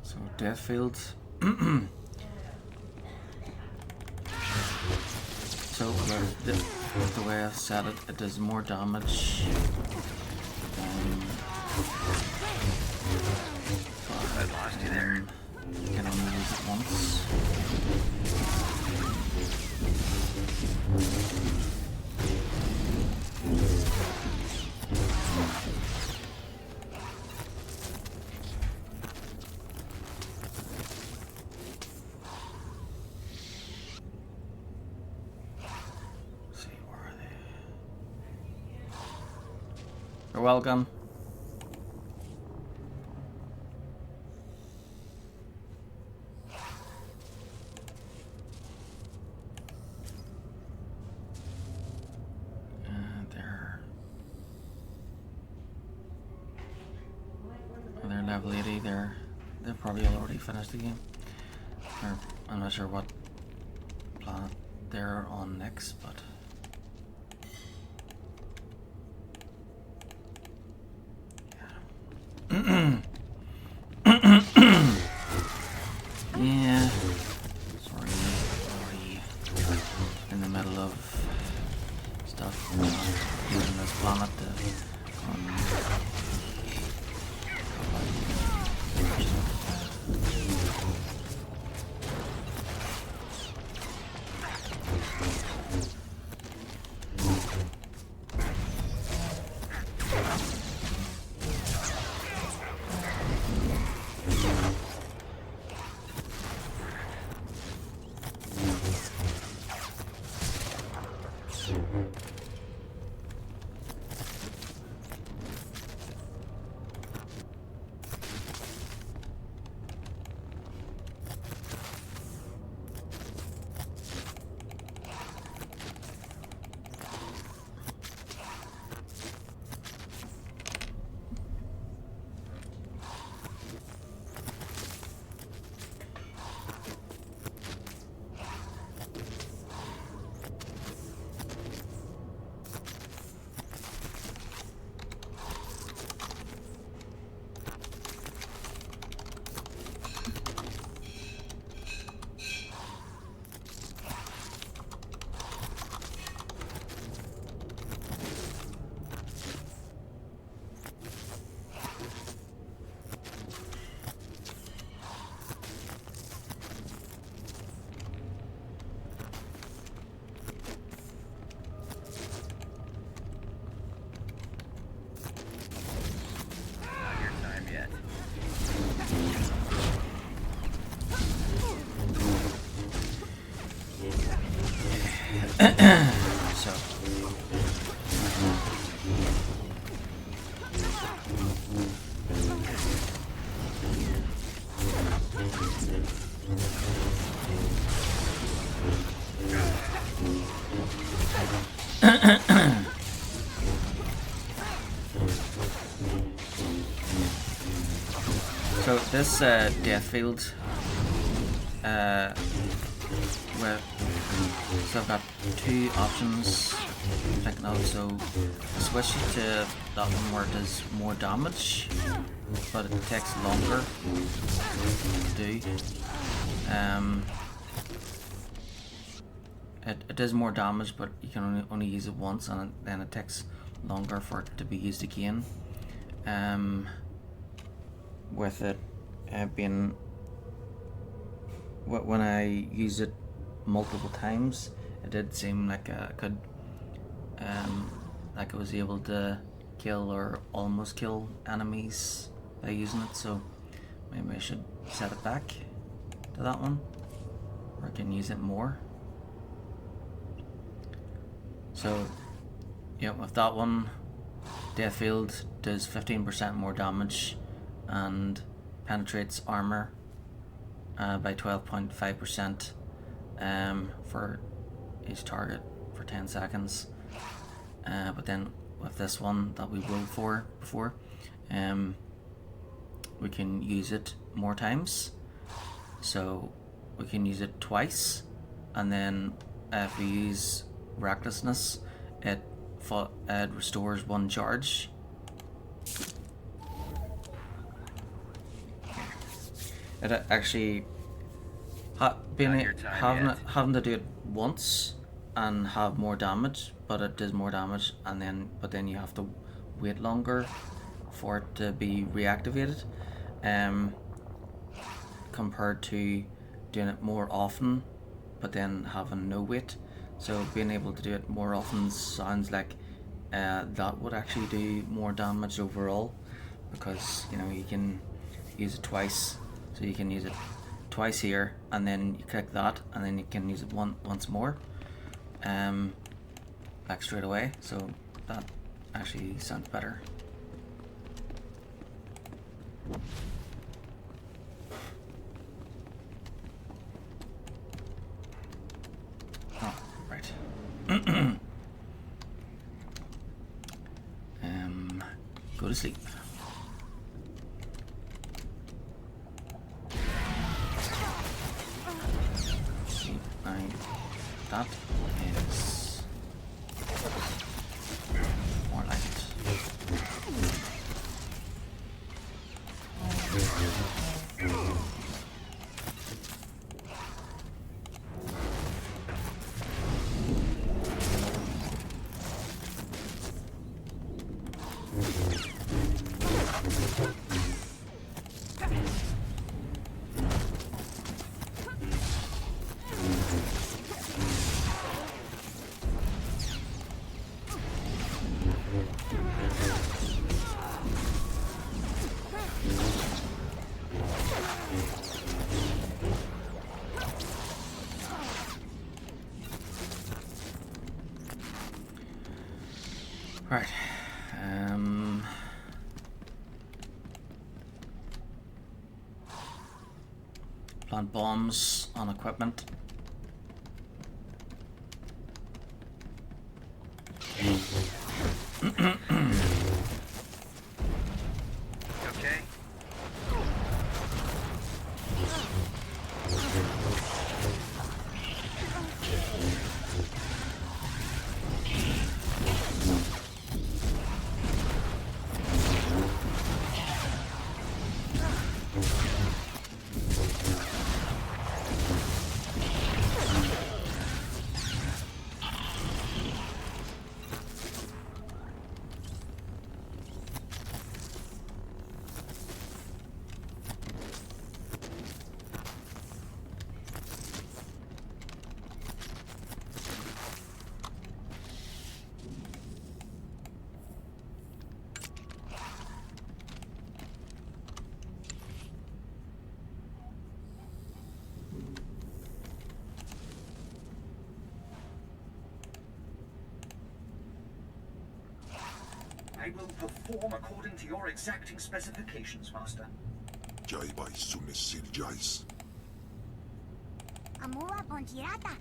So Deathfield. So with the way I've set it, it does more damage. I lost you there. You can only use it once. Let's see, where are they? You're welcome. They're level 80. They've probably already finished the game. Or I'm not sure what planet they're on next, but Yeah. Sorry. In the middle of stuff. Using this planet to so so this death field where so I've got two options I can also switch it to that one where it does more damage but it takes longer to do. It does more damage but you can only use it once and then it takes longer for it to be used again. With it being when I use it multiple times, it did seem like I could like I was able to kill or almost kill enemies by using it, so maybe I should set it back to that one where I can use it more. So yeah, with that one, Death Field does 15% more damage and penetrates armor by 12.5% for each target for 10 seconds. But then with this one that we rolled for before, we can use it more times. So we can use it twice, and then if we use Recklessness, it restores 1 charge. It actually having to do it once and have more damage, but it does more damage, and but then you have to wait longer for it to be reactivated, compared to doing it more often but then having no wait. So being able to do it more often sounds like that would actually do more damage overall, because you know you can use it twice. So you can use it twice here, and then you click that, and then you can use it once more, like straight away. So that actually sounds better. Oh, right. Go to sleep. That is more like it. Right. Plant bombs on equipment. Okay? I will perform according to your exacting specifications, Master. Jai by Sumisil Jais. Amua Pontirata.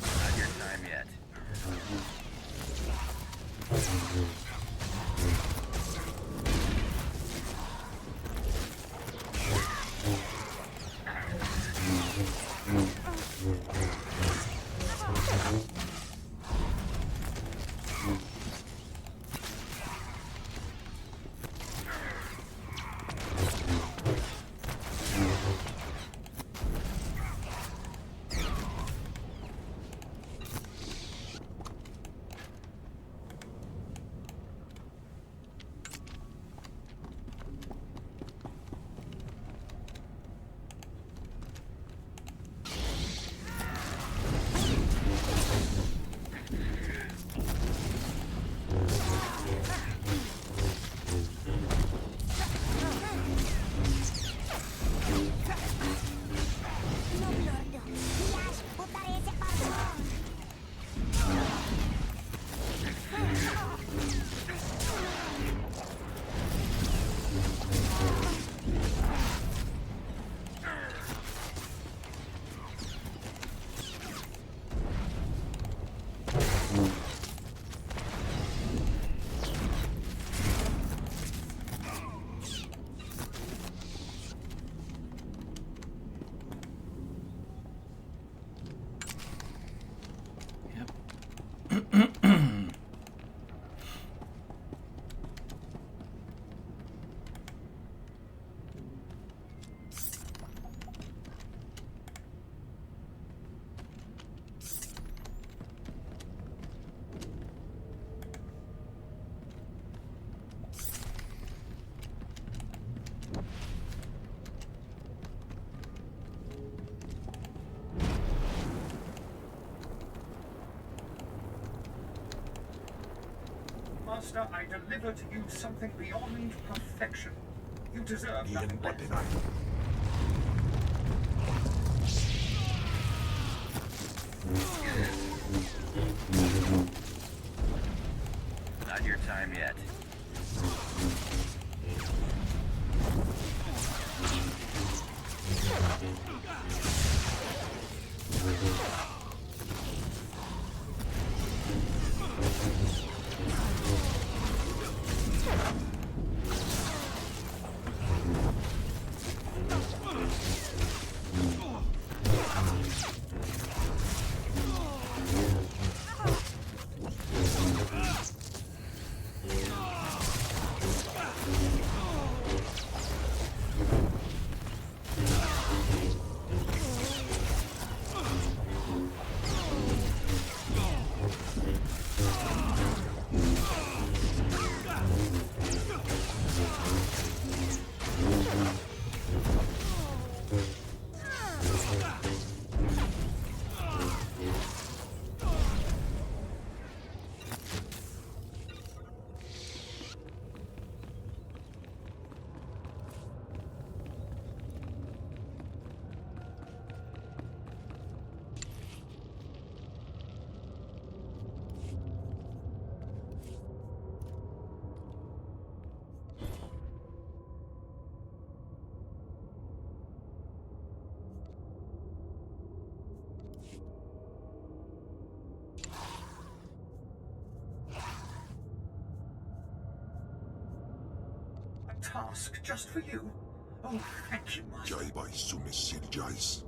Not your time yet. No, Lord. Flash, botare ese barbón. Yep. Master, I deliver to you something beyond perfection. You deserve Ian nothing less. Badenai. A task just for you? Oh, thank you, Master. Jaibai sumissin jais.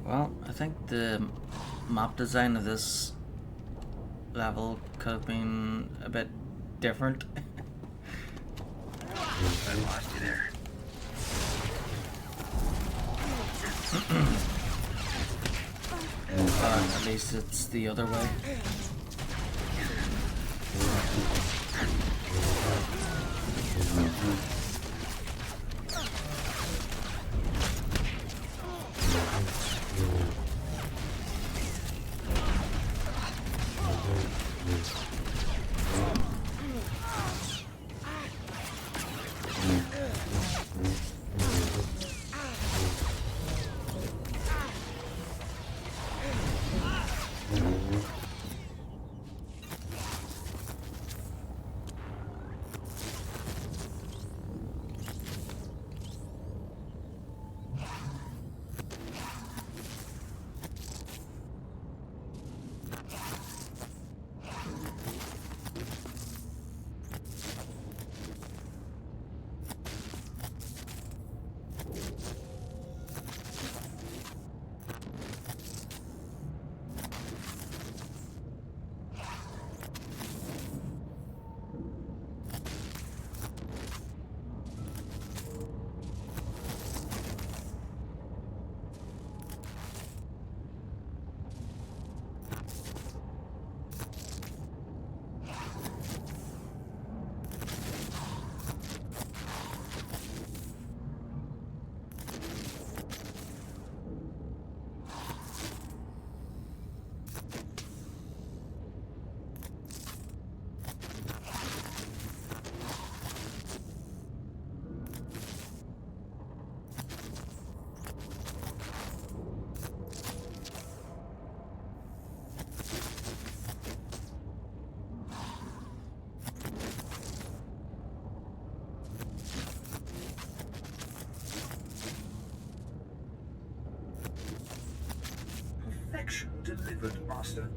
Well, I think the map design of this level could have been a bit different. I lost you there. Or at least it's the other way. Perfection delivered, Master.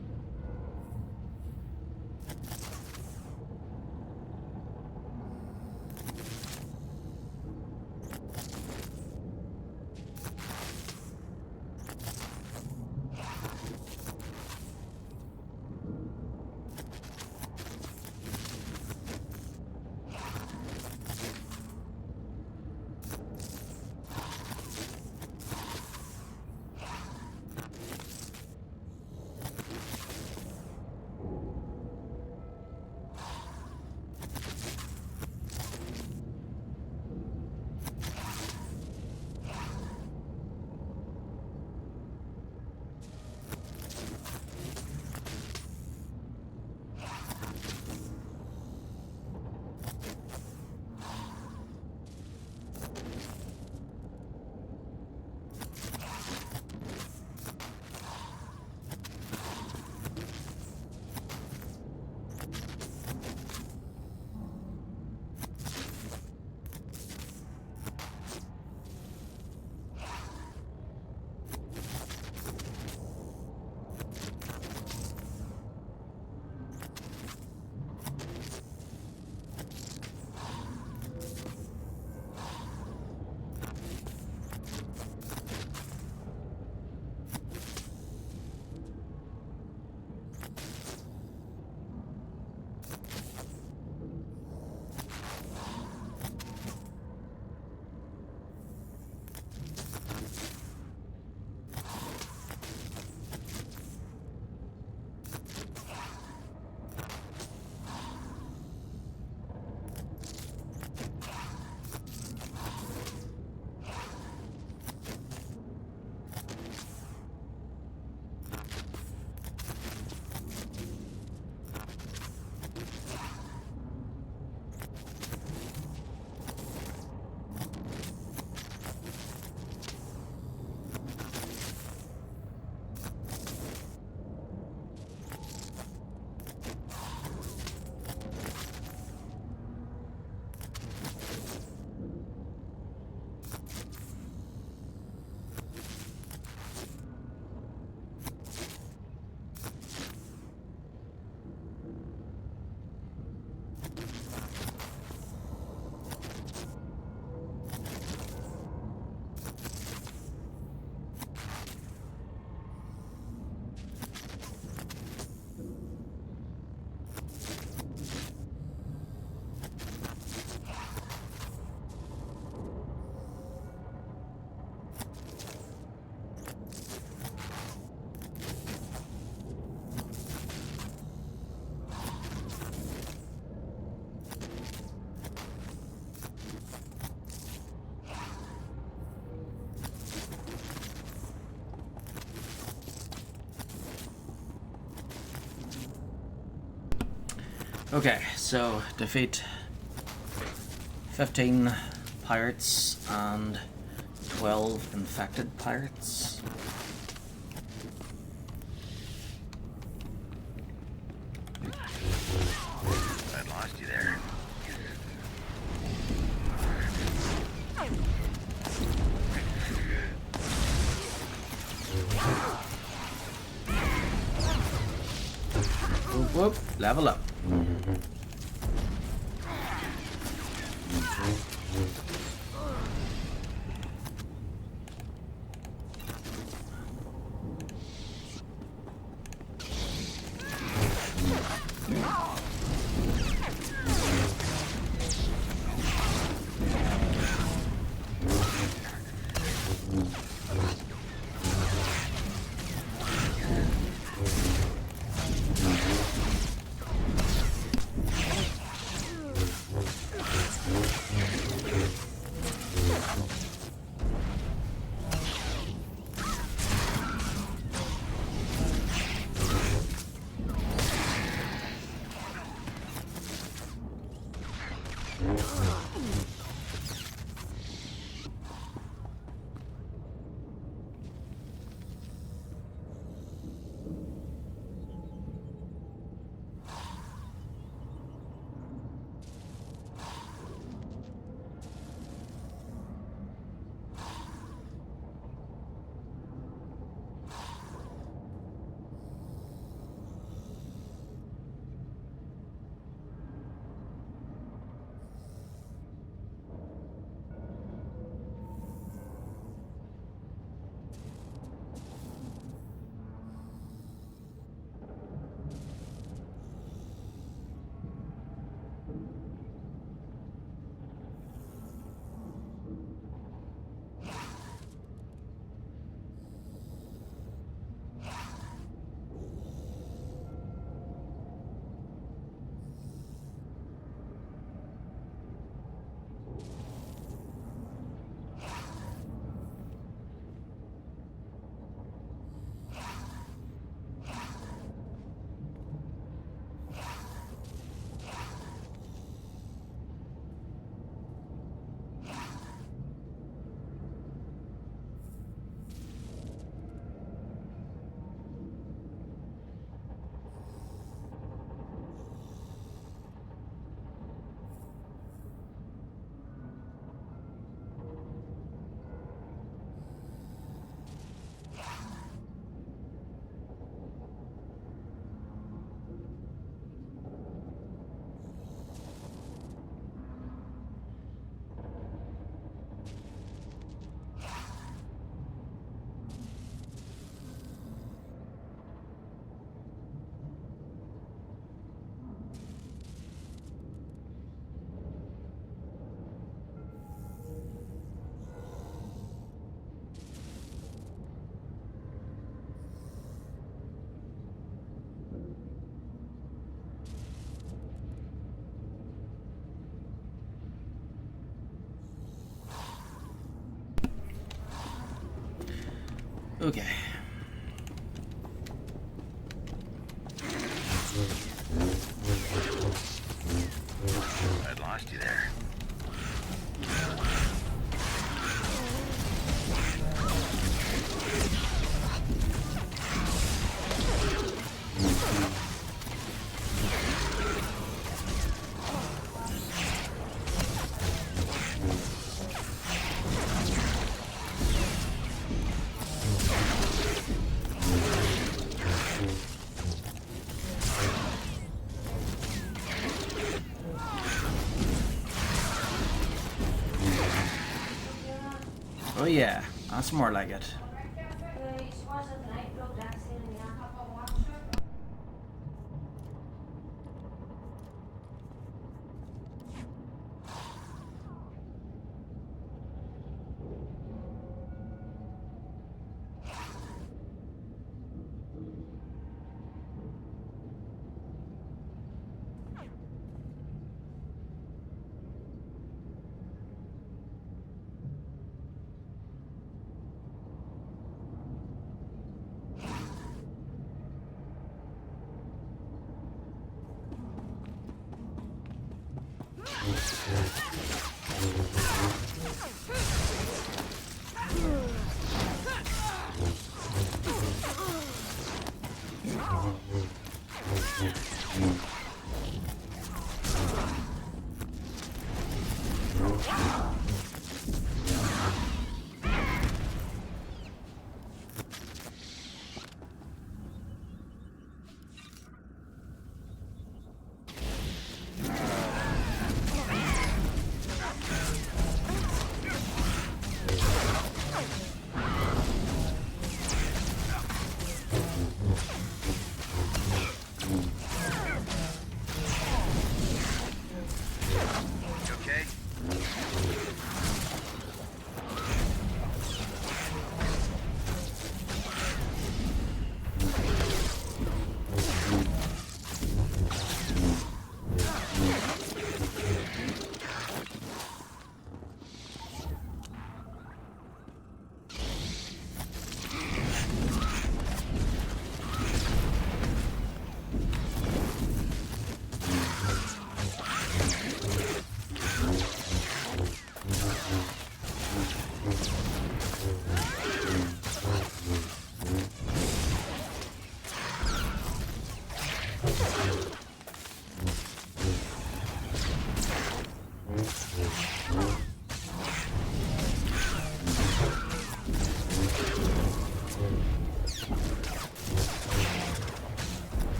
Okay, so defeat 15 pirates and 12 infected pirates. I lost you there. Whoop whoop, level up. Okay. I lost you there. Oh yeah, that's more like it.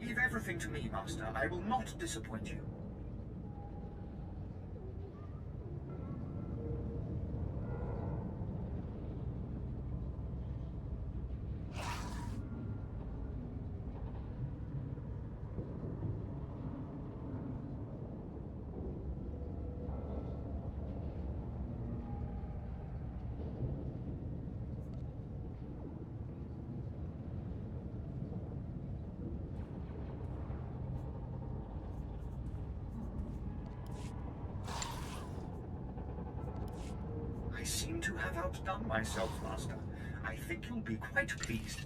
Leave everything to me, Master. I will not disappoint you. I seem to have outdone myself, Master. I think you'll be quite pleased.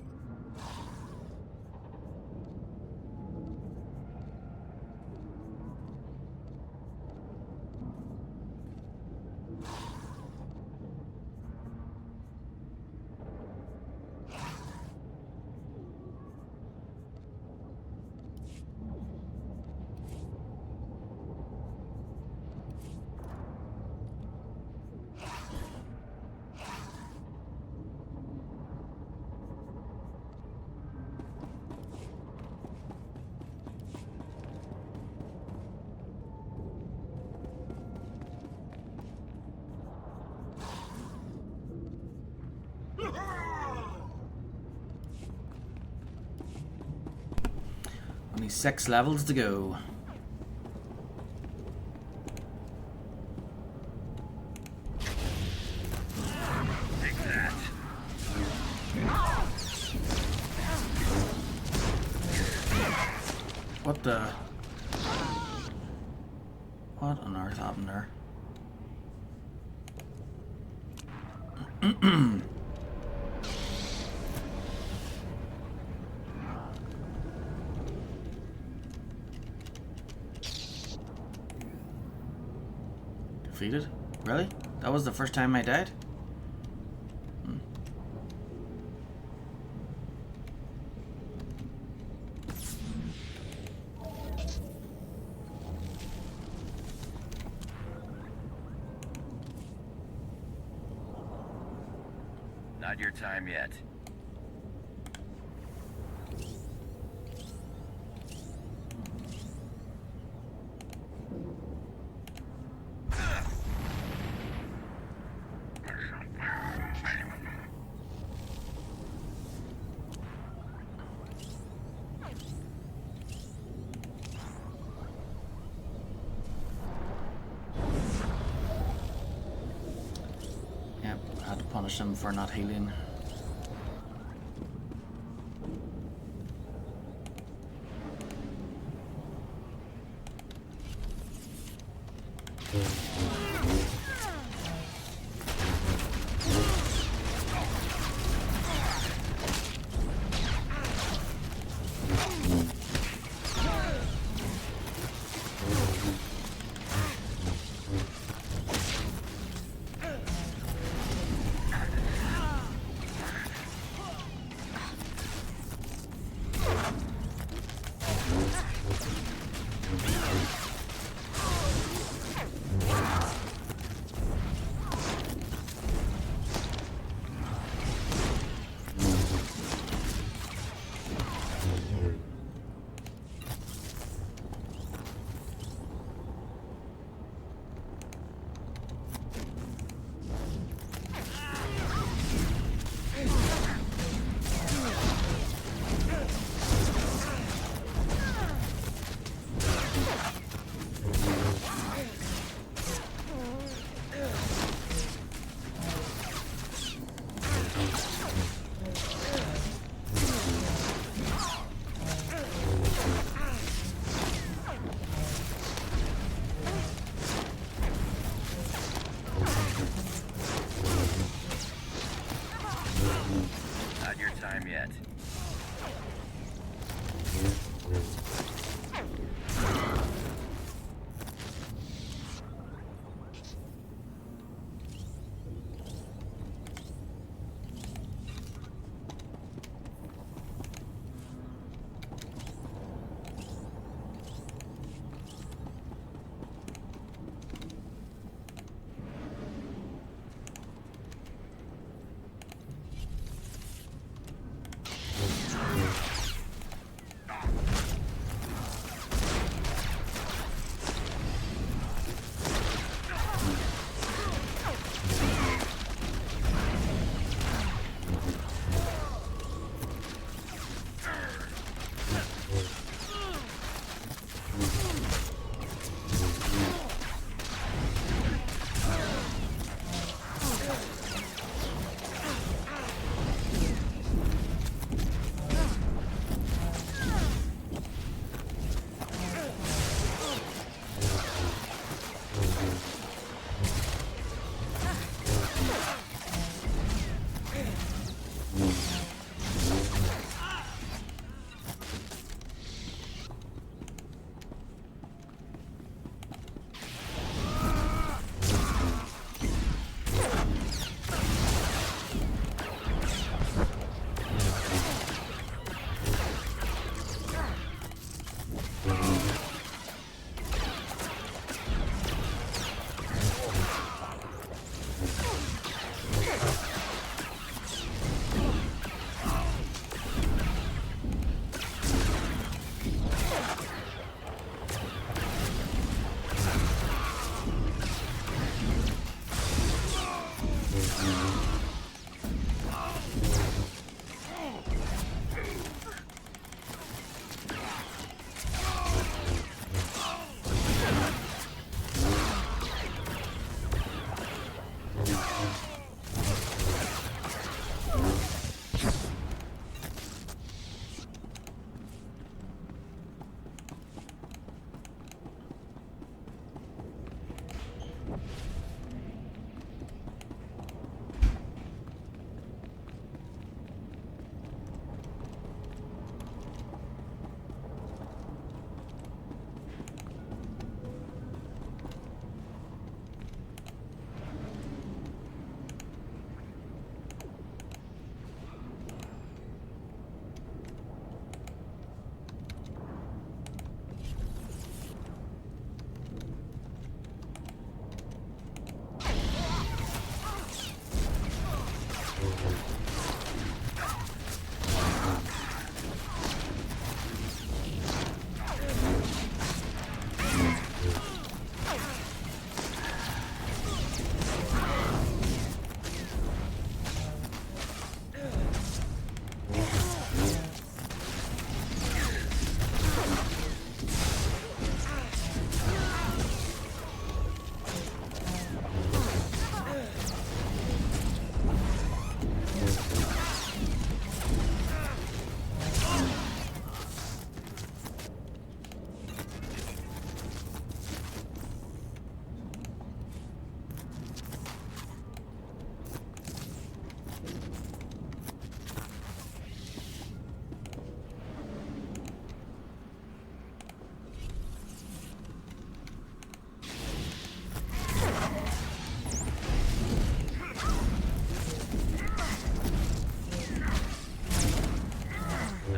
Only 6 levels to go. Take that. What the? What on earth happened there? Defeated? Really? That was the first time I died? Not your time yet. Yep, I had to punish him for not healing.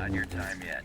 Not your time yet.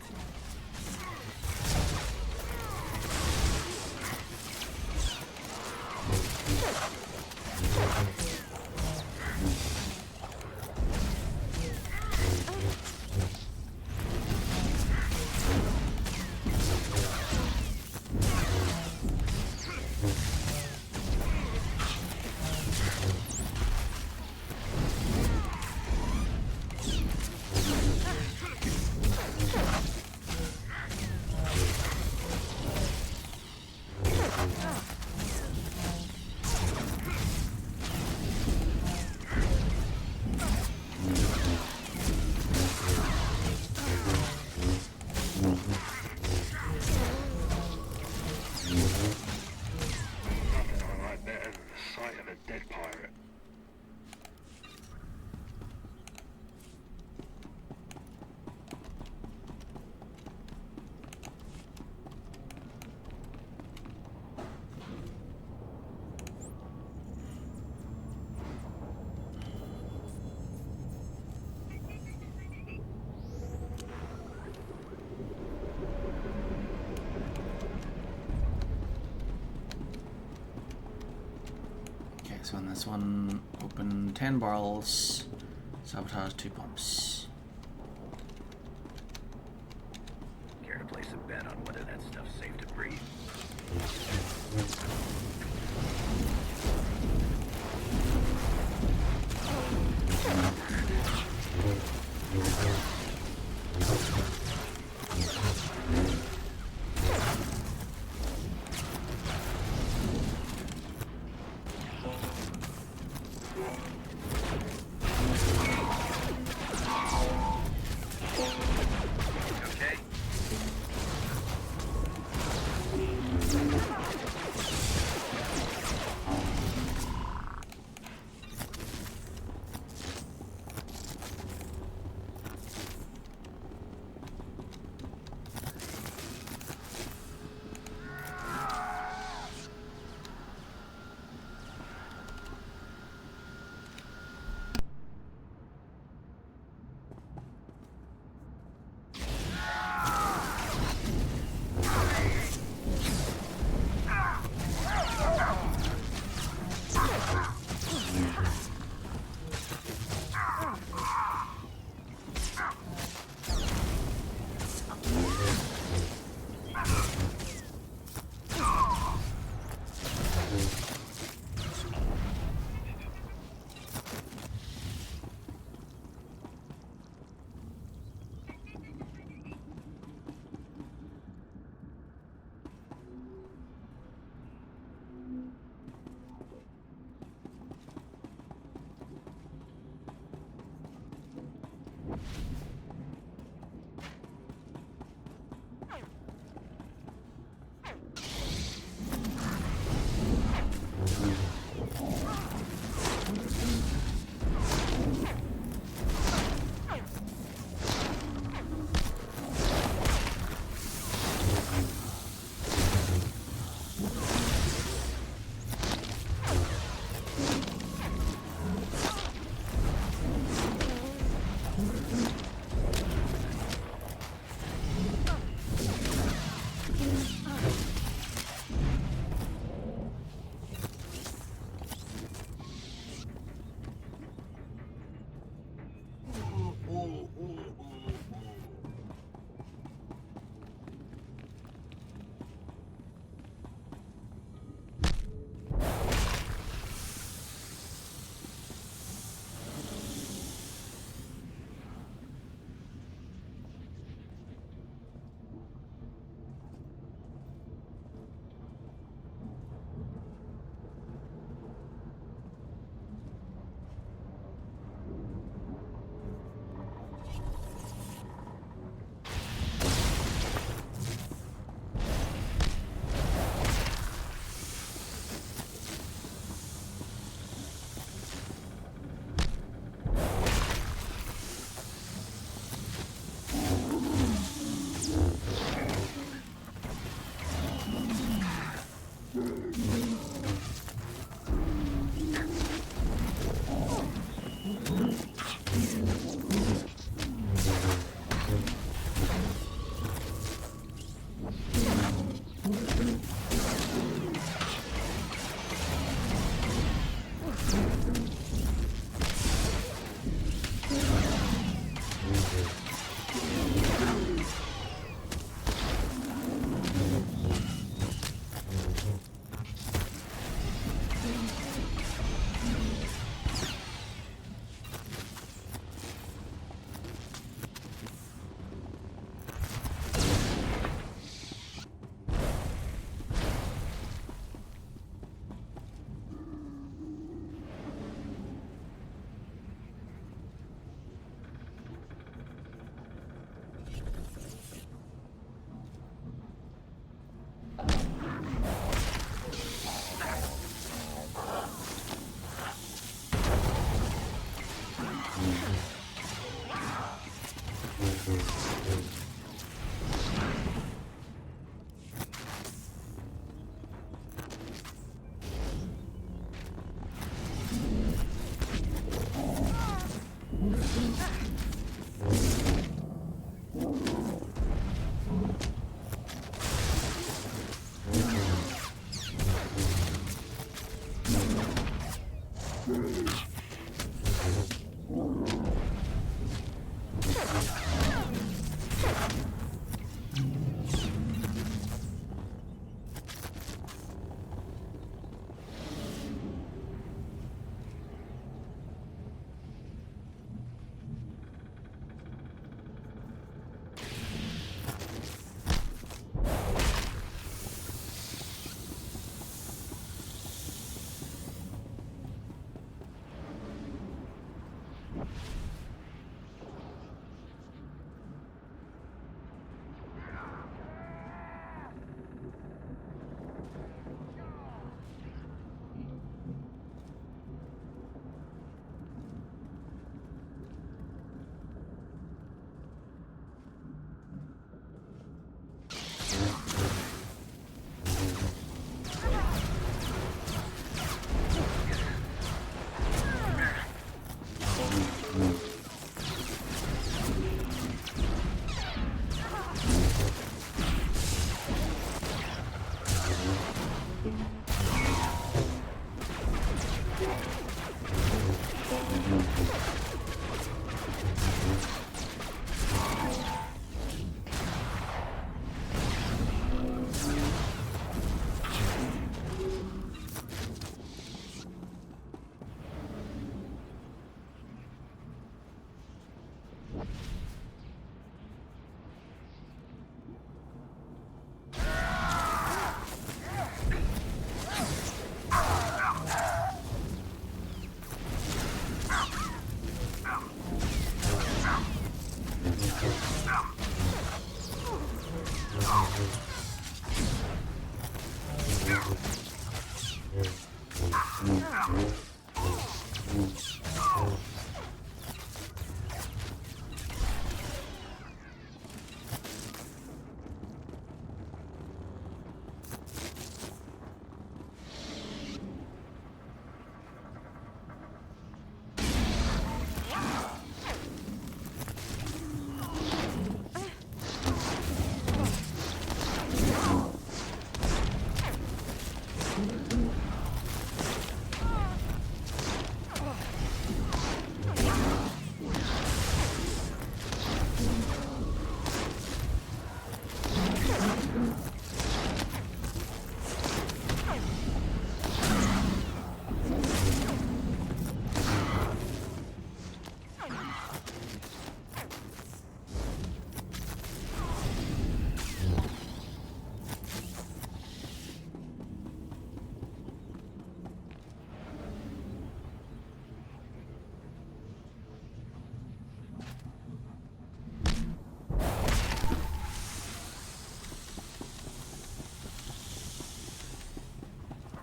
Nothing I like better than the sight of a dead pirate. Okay, so in this one, open 10 barrels, sabotage 2 pumps. Care to place a bet on whether that stuff's safe to breathe? Okay.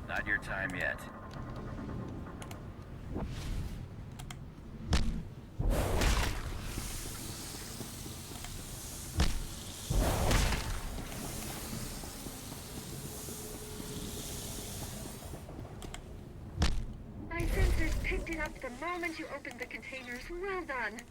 Not your time yet. My sensors picked it up the moment you opened the containers. Well done.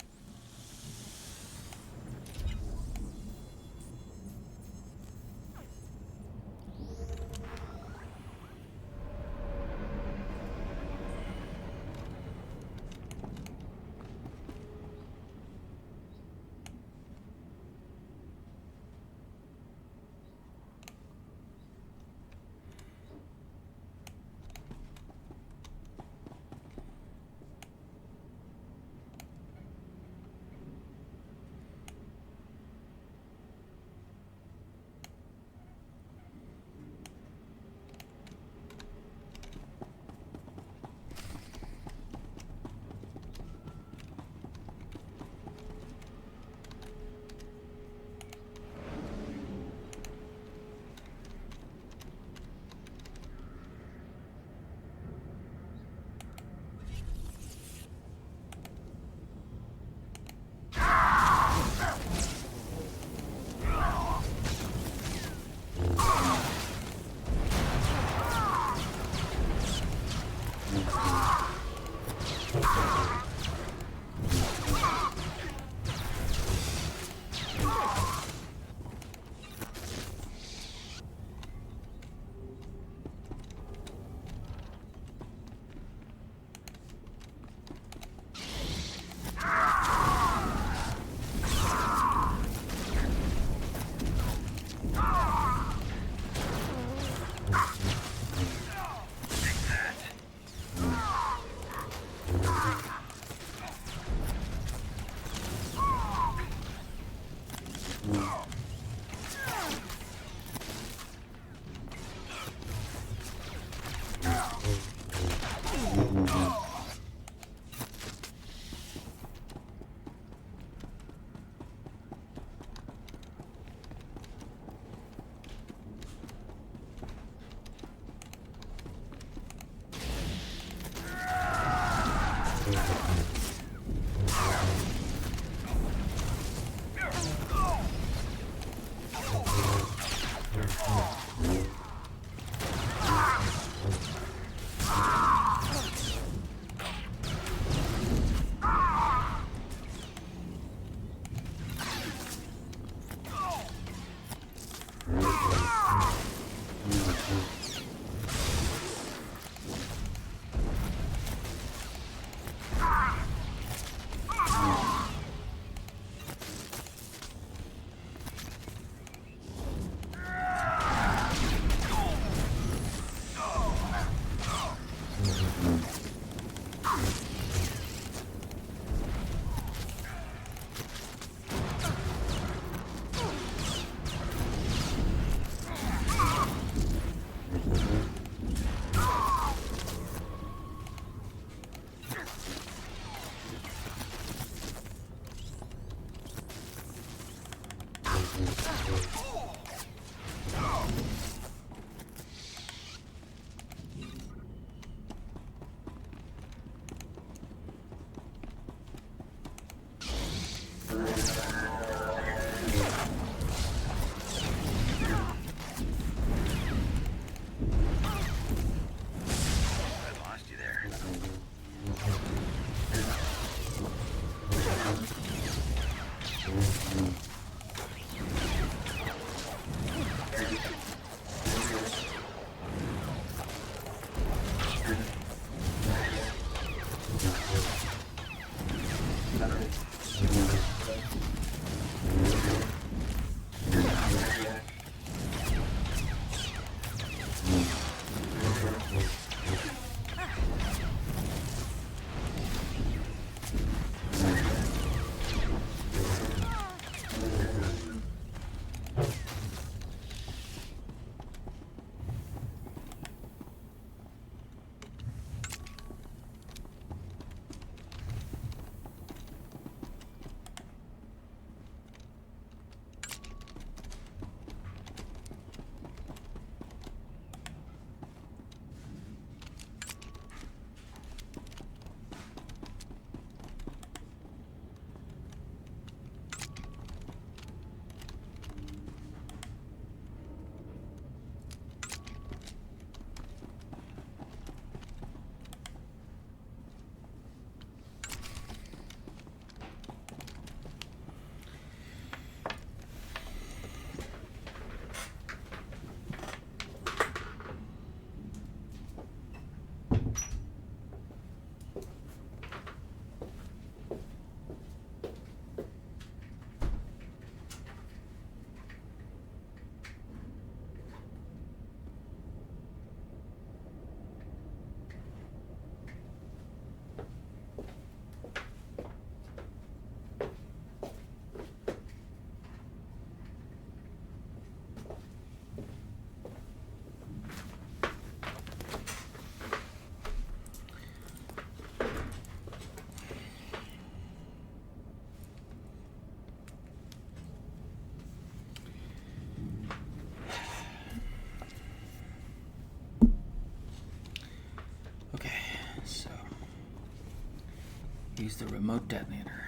use the remote detonator.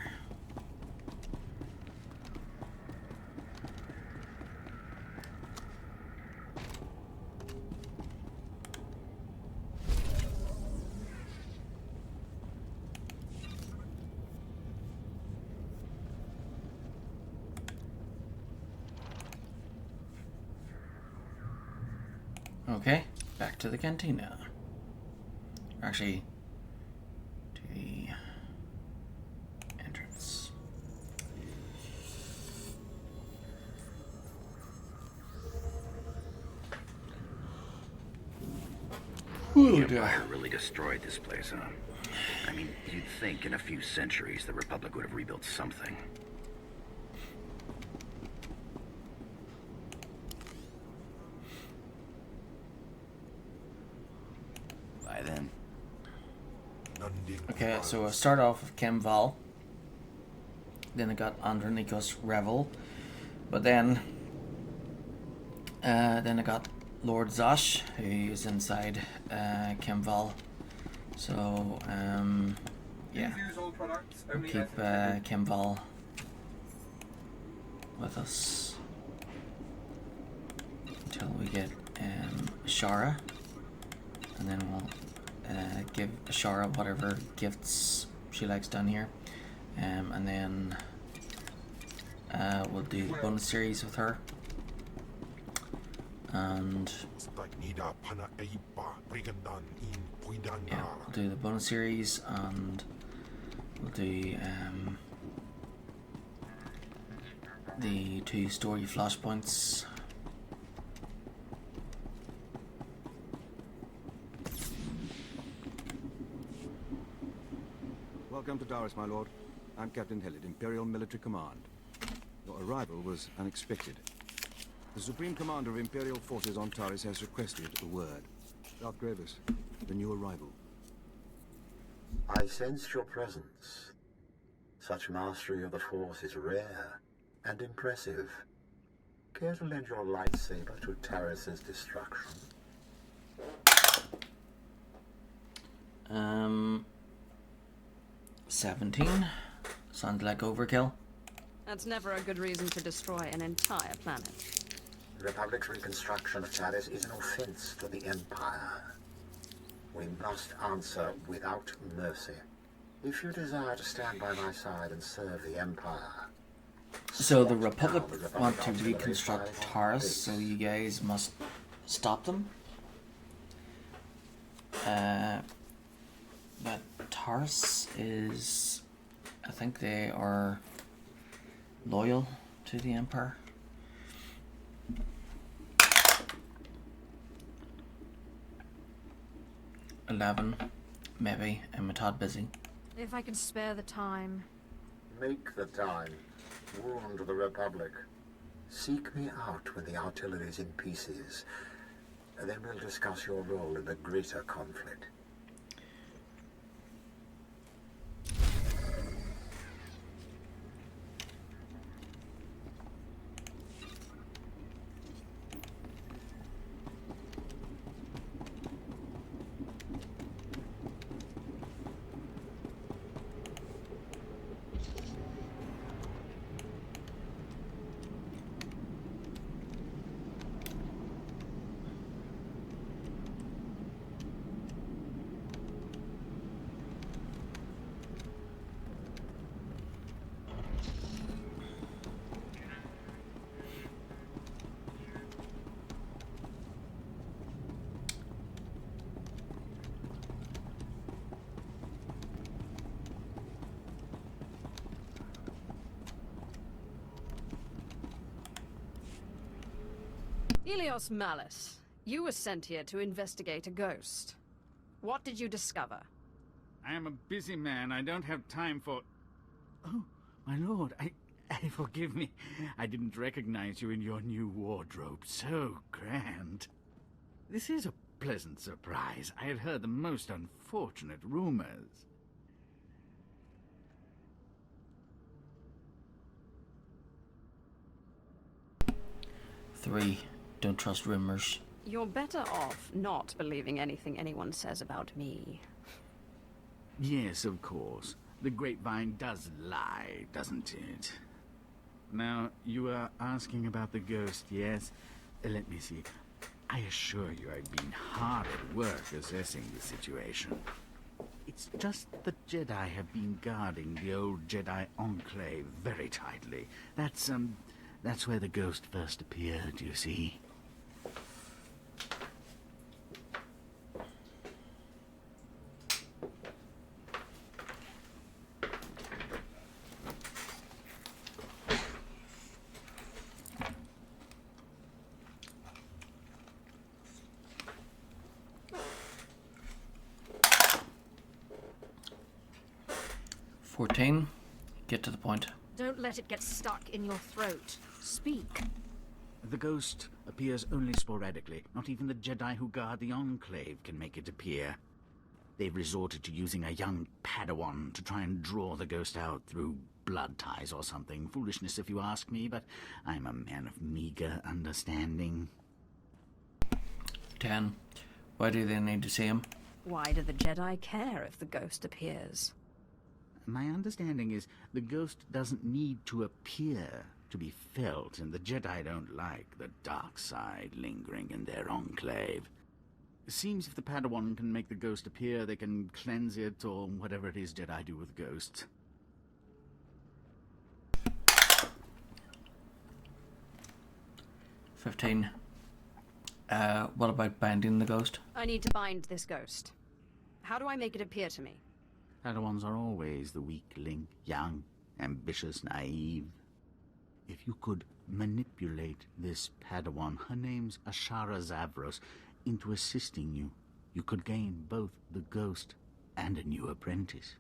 Okay, back to the cantina. Actually, to the entrance. The Empire really destroyed this place, huh? I mean, you'd think in a few centuries the Republic would have rebuilt something. By then. Okay, so I start off with Kemval. Then I got Andronikos Revel. But then I got Lord Zosh, who's inside Kemval. So, yeah. We'll keep Kemval with us until we get Shara. And then we'll give Shara whatever gifts she likes down here. And then we'll do the bonus series with her. And yeah, we'll do the bonus series, and we'll do the 2 story flashpoints. Welcome to Taris, my lord. I'm Captain Hellid, Imperial Military Command. Your arrival was unexpected. The Supreme Commander of Imperial Forces on Taris has requested a word. Darth Gravis, the new arrival. I sensed your presence. Such mastery of the Force is rare and impressive. Care to lend your lightsaber to Taris's destruction? 17. Sounds like overkill. That's never a good reason to destroy an entire planet. The Republic's reconstruction of Taris is an offense to the Empire. We must answer without mercy. If you desire to stand by my side and serve the Empire... So the Republic want to reconstruct Taris, so you guys must stop them. But Taris is... I think they are loyal to the Empire. $11, maybe. I'm a tad busy. If I could spare the time. Make the time. Wound the Republic. Seek me out when the artillery's in pieces. Then we'll discuss your role in the greater conflict. Helios Malice, you were sent here to investigate a ghost. What did you discover? I am a busy man. I don't have time for... Oh, my lord, I forgive me. I didn't recognize you in your new wardrobe. So grand. This is a pleasant surprise. I had heard the most unfortunate rumors. 3. Don't trust rumors. You're better off not believing anything anyone says about me. Yes, of course. The grapevine does lie, doesn't it? Now, you are asking about the ghost, yes? Let me see. I assure you I've been hard at work assessing the situation. It's just the Jedi have been guarding the old Jedi Enclave very tightly. That's where the ghost first appeared, you see. Get to the point. Don't let it get stuck in your throat. Speak. The ghost appears only sporadically. Not even the Jedi who guard the Enclave can make it appear. They've resorted to using a young Padawan to try and draw the ghost out through blood ties or something. Foolishness if you ask me, but I'm a man of meager understanding. 10. Why do they need to see him? Why do the Jedi care if the ghost appears? My understanding is the ghost doesn't need to appear to be felt, and the Jedi don't like the dark side lingering in their Enclave. It seems if the Padawan can make the ghost appear, they can cleanse it, or whatever it is Jedi do with ghosts. $15. What about binding the ghost? I need to bind this ghost. How do I make it appear to me? Padawans are always the weak link, young, ambitious, naive. If you could manipulate this Padawan, her name's Ashara Zavros, into assisting you, you could gain both the ghost and a new apprentice.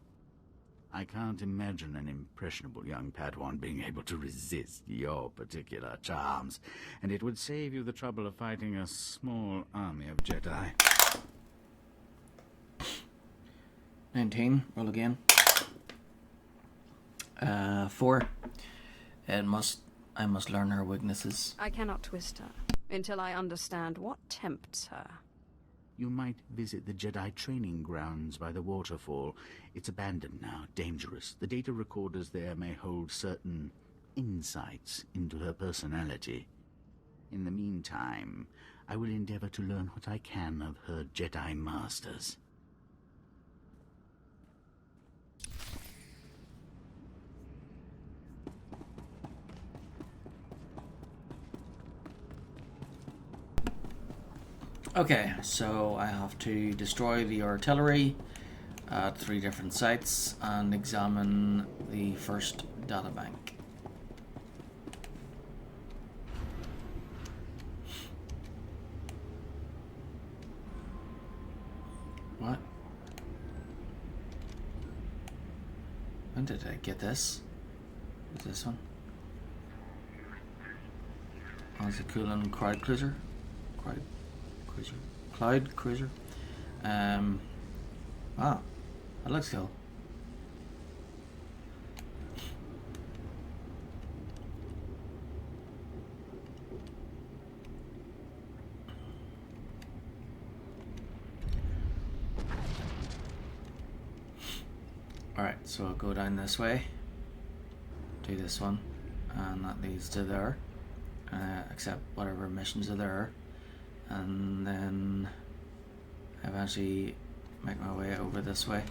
I can't imagine an impressionable young Padawan being able to resist your particular charms, and it would save you the trouble of fighting a small army of Jedi. 19. Roll again. 4. I must learn her weaknesses. I cannot twist her until I understand what tempts her. You might visit the Jedi training grounds by the waterfall. It's abandoned now, dangerous. The data recorders there may hold certain insights into her personality. In the meantime, I will endeavor to learn what I can of her Jedi masters. Okay, so I have to destroy the artillery at 3 different sites and examine the first data bank. What? When did I get this? What's this one? Oh, it's a Coolan Cloud Cruiser. Cloud Cruiser. Wow, that looks cool. Alright, so I'll go down this way, do this one, and that leads to there, except whatever missions are there. And then eventually make my way over this way.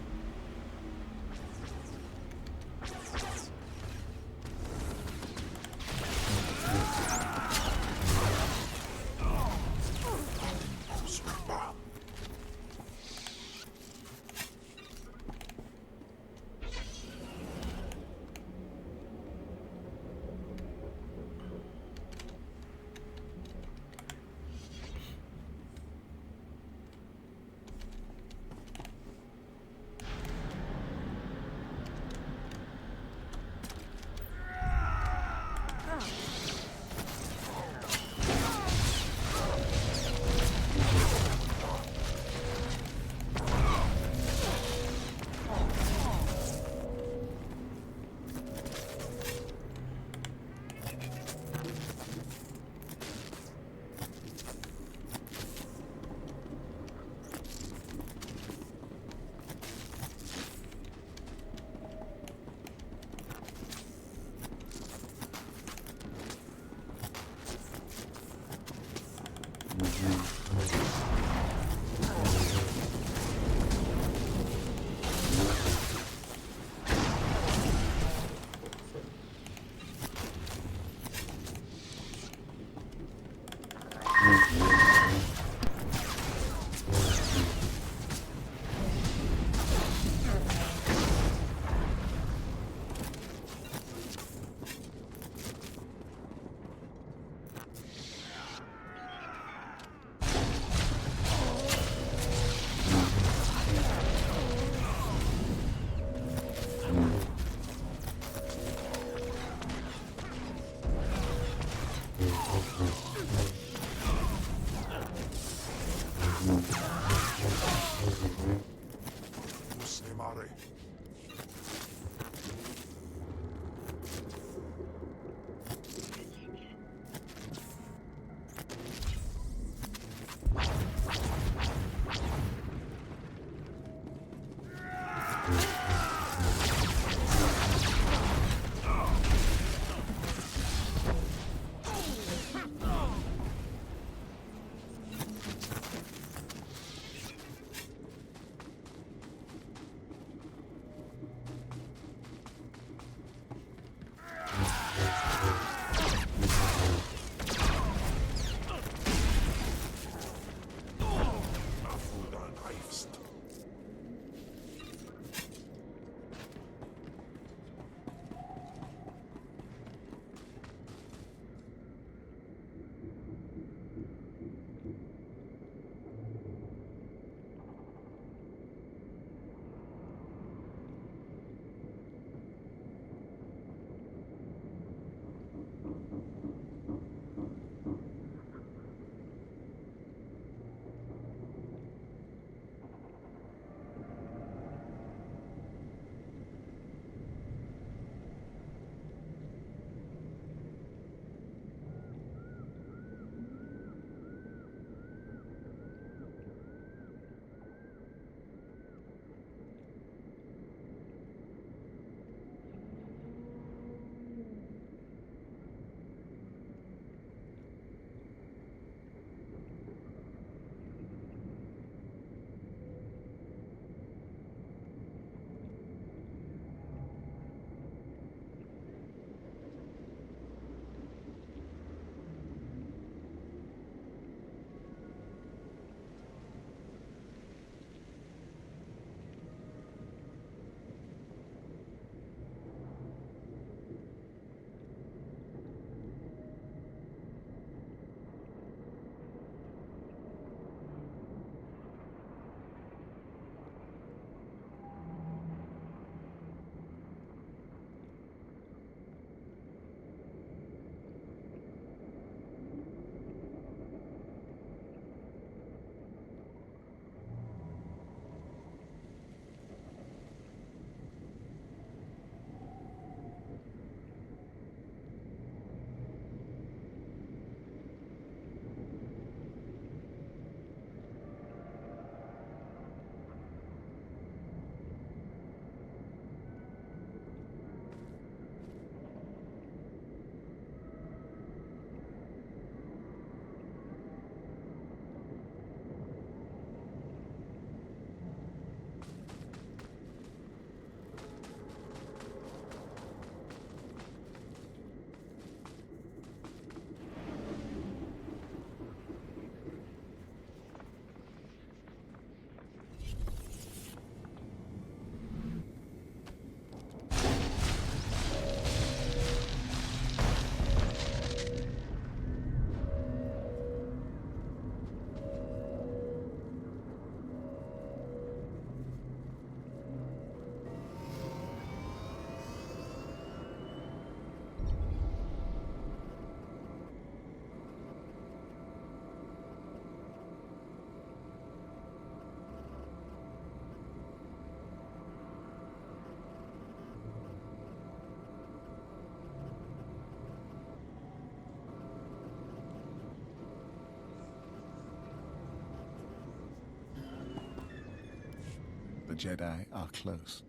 Jedi are close.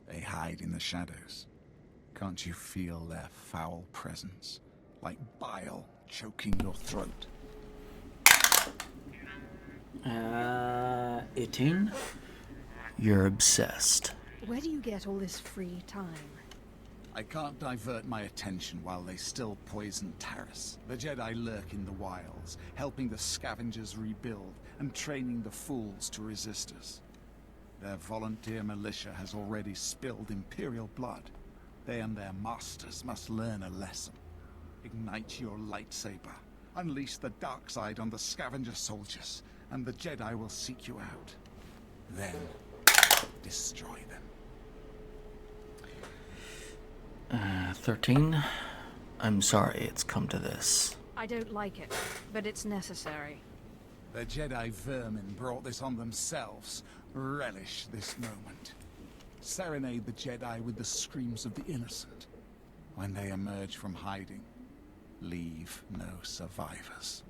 They hide in the shadows. Can't you feel their foul presence? Like bile choking your throat. 18. You're obsessed. Where do you get all this free time? I can't divert my attention while they still poison Taris. The Jedi lurk in the wilds, helping the scavengers rebuild and training the fools to resist us. Their volunteer militia has already spilled Imperial blood. They and their masters must learn a lesson. Ignite your lightsaber. Unleash the dark side on the scavenger soldiers, and the Jedi will seek you out. Then, destroy them. 13. I'm sorry it's come to this. I don't like it, but it's necessary. The Jedi vermin brought this on themselves. Relish this moment. Serenade the Jedi with the screams of the innocent. When they emerge from hiding, leave no survivors.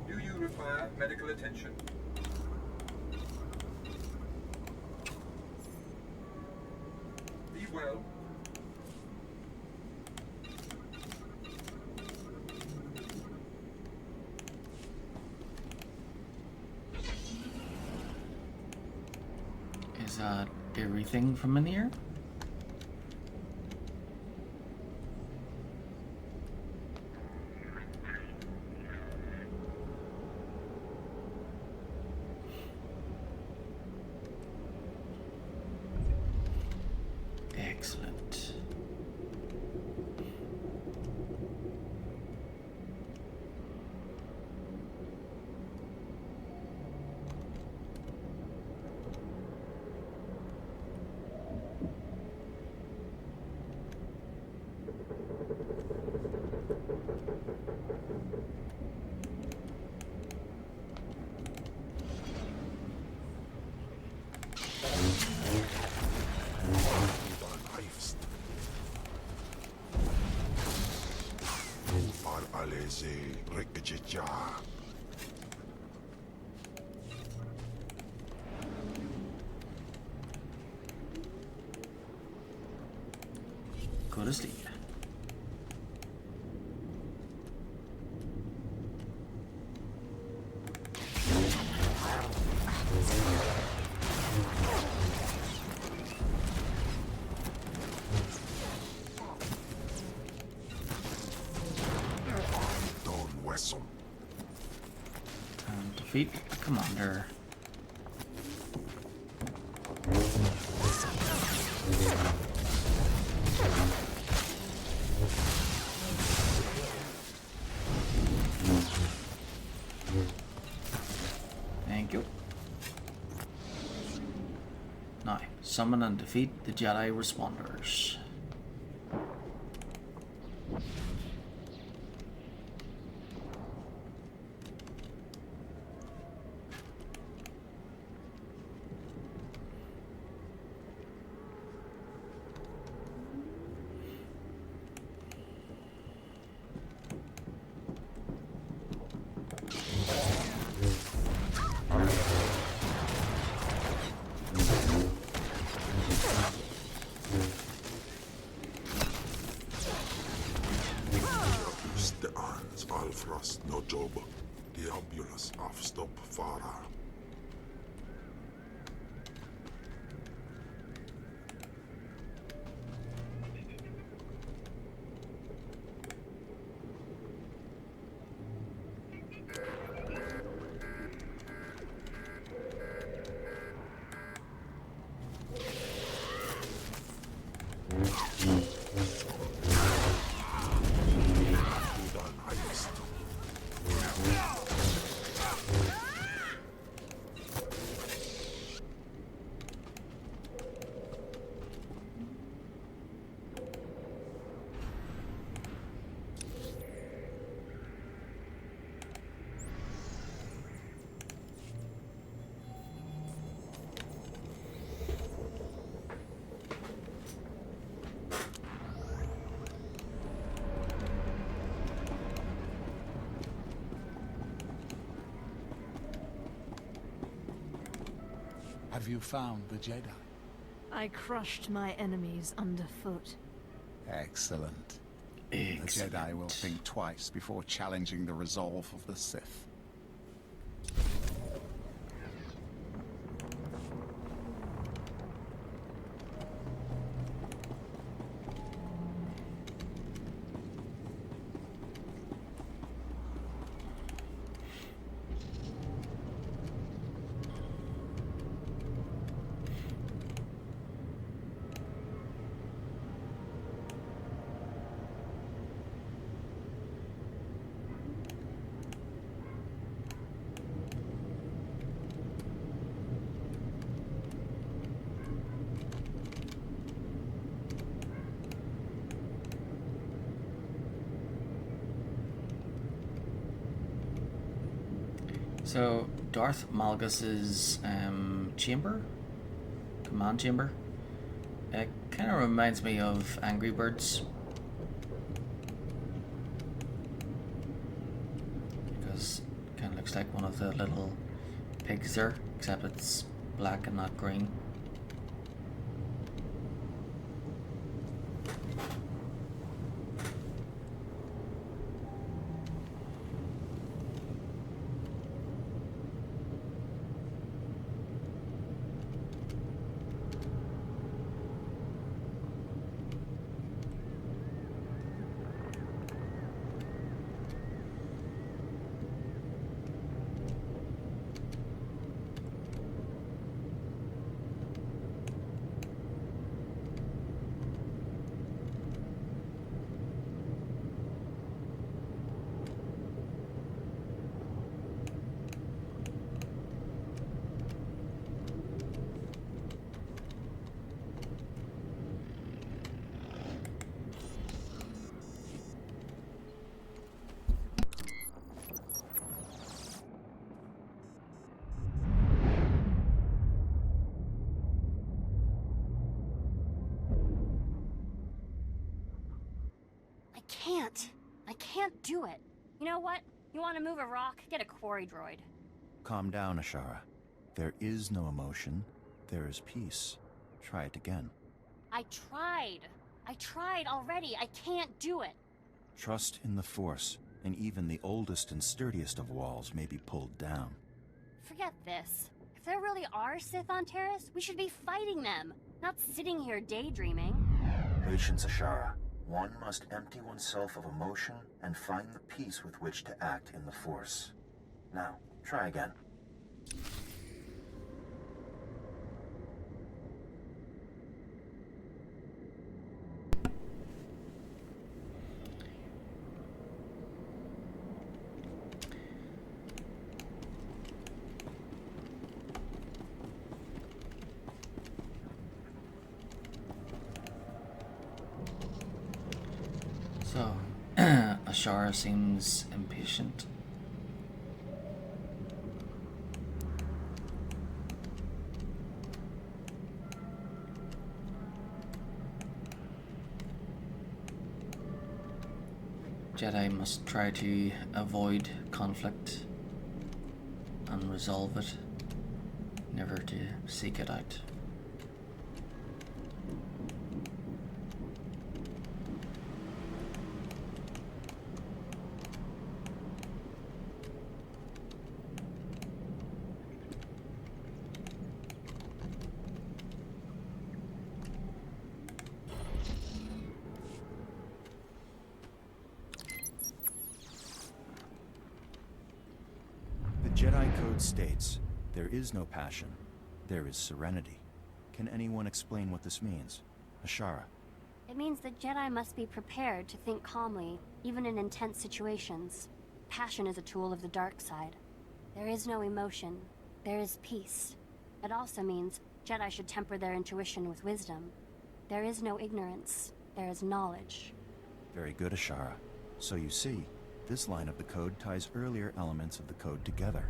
Do you require medical attention? Be well. Is everything from in here? Excellent. Go to sleep. Defeat the commander. Thank you. Now, summon and defeat the Jedi responders. No job. The ambulance of stop Farah. Have you found the Jedi? I crushed my enemies underfoot. Excellent. Excellent. The Jedi will think twice before challenging the resolve of the Sith. So, Darth Malgus's command chamber, it kind of reminds me of Angry Birds. Because it kind of looks like one of the little pigs there, except it's black and not green. I can't do it. You know what? You want to move a rock? Get a quarry droid. Calm down, Ashara. There is no emotion. There is peace. Try it again. I tried already. I can't do it. Trust in the Force, and even the oldest and sturdiest of walls may be pulled down. Forget this. If there really are Sith on Terrace, we should be fighting them, not sitting here daydreaming. Patience, Ashara. One must empty oneself of emotion and find the peace with which to act in the Force. Now, try again. So, Ashara seems impatient. Jedi must try to avoid conflict and resolve it, never to seek it out. Jedi Code states, there is no passion, there is serenity. Can anyone explain what this means? Ashara. It means the Jedi must be prepared to think calmly, even in intense situations. Passion is a tool of the dark side. There is no emotion, there is peace. It also means Jedi should temper their intuition with wisdom. There is no ignorance, there is knowledge. Very good, Ashara. So you see, this line of the code ties earlier elements of the code together.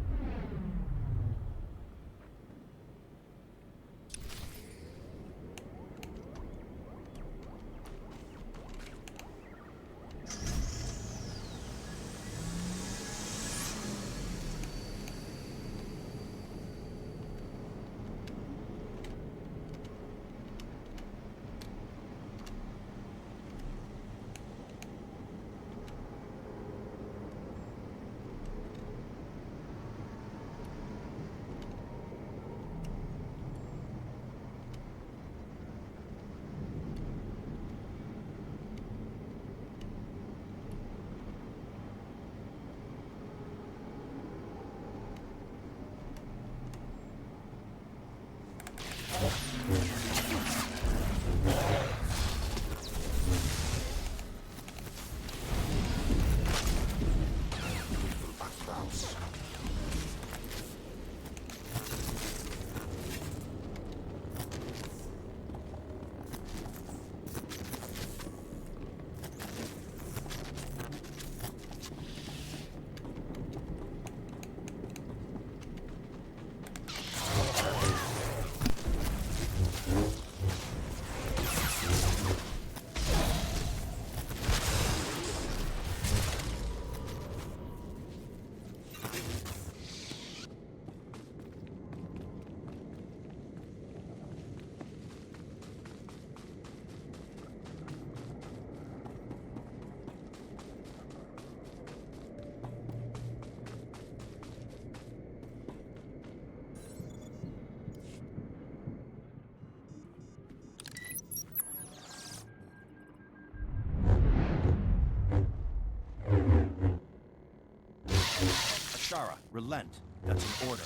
Ashara, relent. That's an order.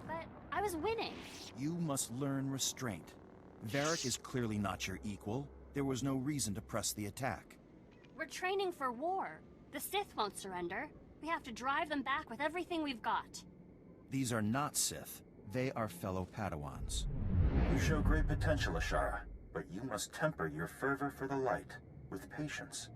But I was winning. You must learn restraint. Varric is clearly not your equal. There was no reason to press the attack. We're training for war. The Sith won't surrender. We have to drive them back with everything we've got. These are not Sith. They are fellow Padawans. You show great potential, Ashara, but you must temper your fervor for the light with patience.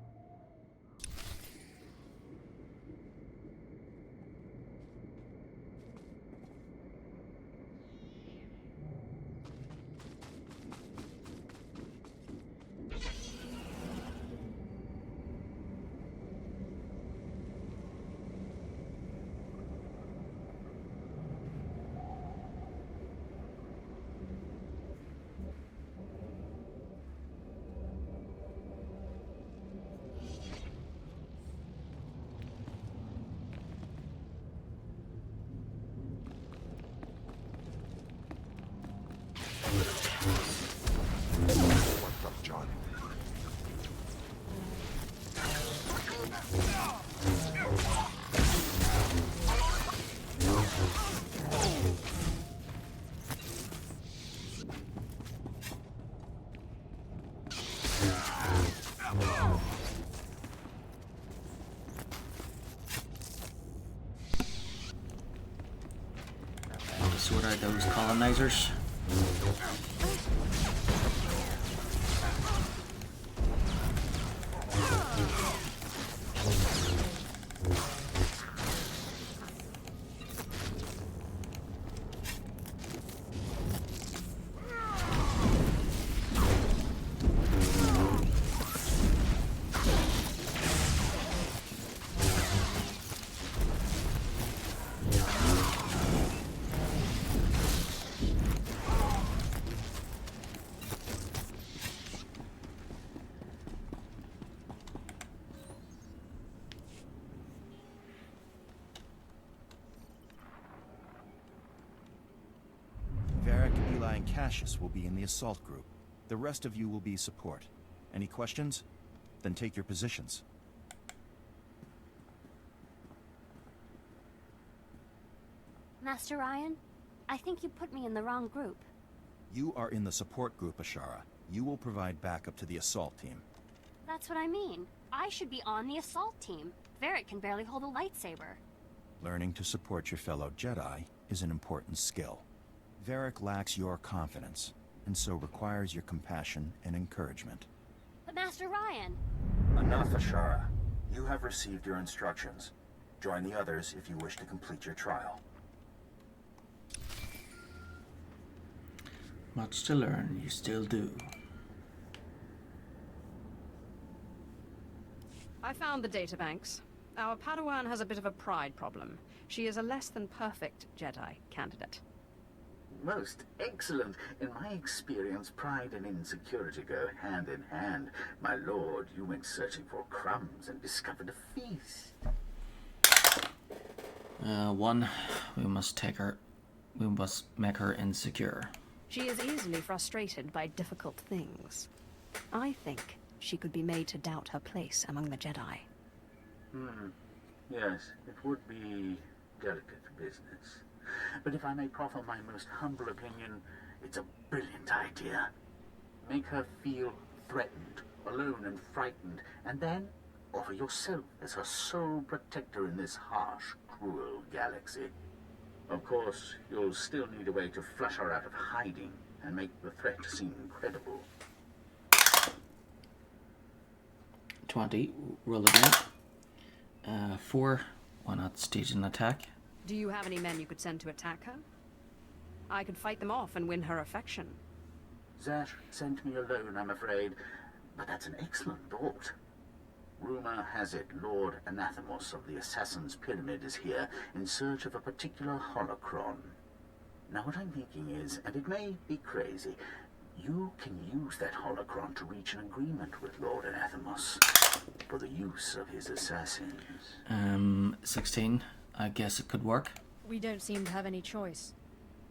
What's up, John? I'll sort out those colonizers. Varric, Eli, and Cassius will be in the assault group. The rest of you will be support. Any questions? Then take your positions. Master Ryan, I think you put me in the wrong group. You are in the support group, Ashara. You will provide backup to the assault team. That's what I mean. I should be on the assault team. Varric can barely hold a lightsaber. Learning to support your fellow Jedi is an important skill. Varric lacks your confidence, and so requires your compassion and encouragement. But Master Ryan... Enough, Ashara. You have received your instructions. Join the others if you wish to complete your trial. Much to learn, you still do. I found the databanks. Our Padawan has a bit of a pride problem. She is a less than perfect Jedi candidate. Most excellent. In my experience, pride and insecurity go hand in hand. My lord, you went searching for crumbs and discovered a feast. One, we must make her insecure. She is easily frustrated by difficult things. I think she could be made to doubt her place among the Jedi. Yes, it would be delicate business. But if I may proffer my most humble opinion, it's a brilliant idea. Make her feel threatened, alone and frightened, and then offer yourself as her sole protector in this harsh, cruel galaxy. Of course, you'll still need a way to flush her out of hiding and make the threat seem credible. 20, roll again. 4, why not stage an attack? Do you have any men you could send to attack her? I could fight them off and win her affection. Zash sent me alone, I'm afraid, but that's an excellent thought. Rumor has it Lord Anathemos of the Assassin's Pyramid is here in search of a particular holocron. Now what I'm thinking is, and it may be crazy, you can use that holocron to reach an agreement with Lord Anathemos for the use of his assassins. 16. I guess it could work. We don't seem to have any choice.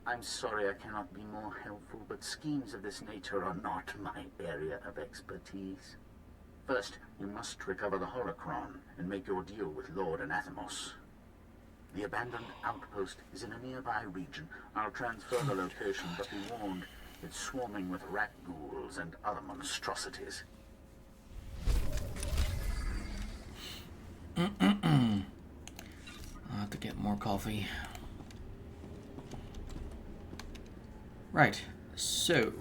I'm sorry I cannot be more helpful, but schemes of this nature are not my area of expertise. First, you must recover the Holocron and make your deal with Lord Anathemos. The abandoned outpost is in a nearby region. I'll transfer the location, but be warned, it's swarming with rat ghouls and other monstrosities. I'll have to get more coffee. Right, so...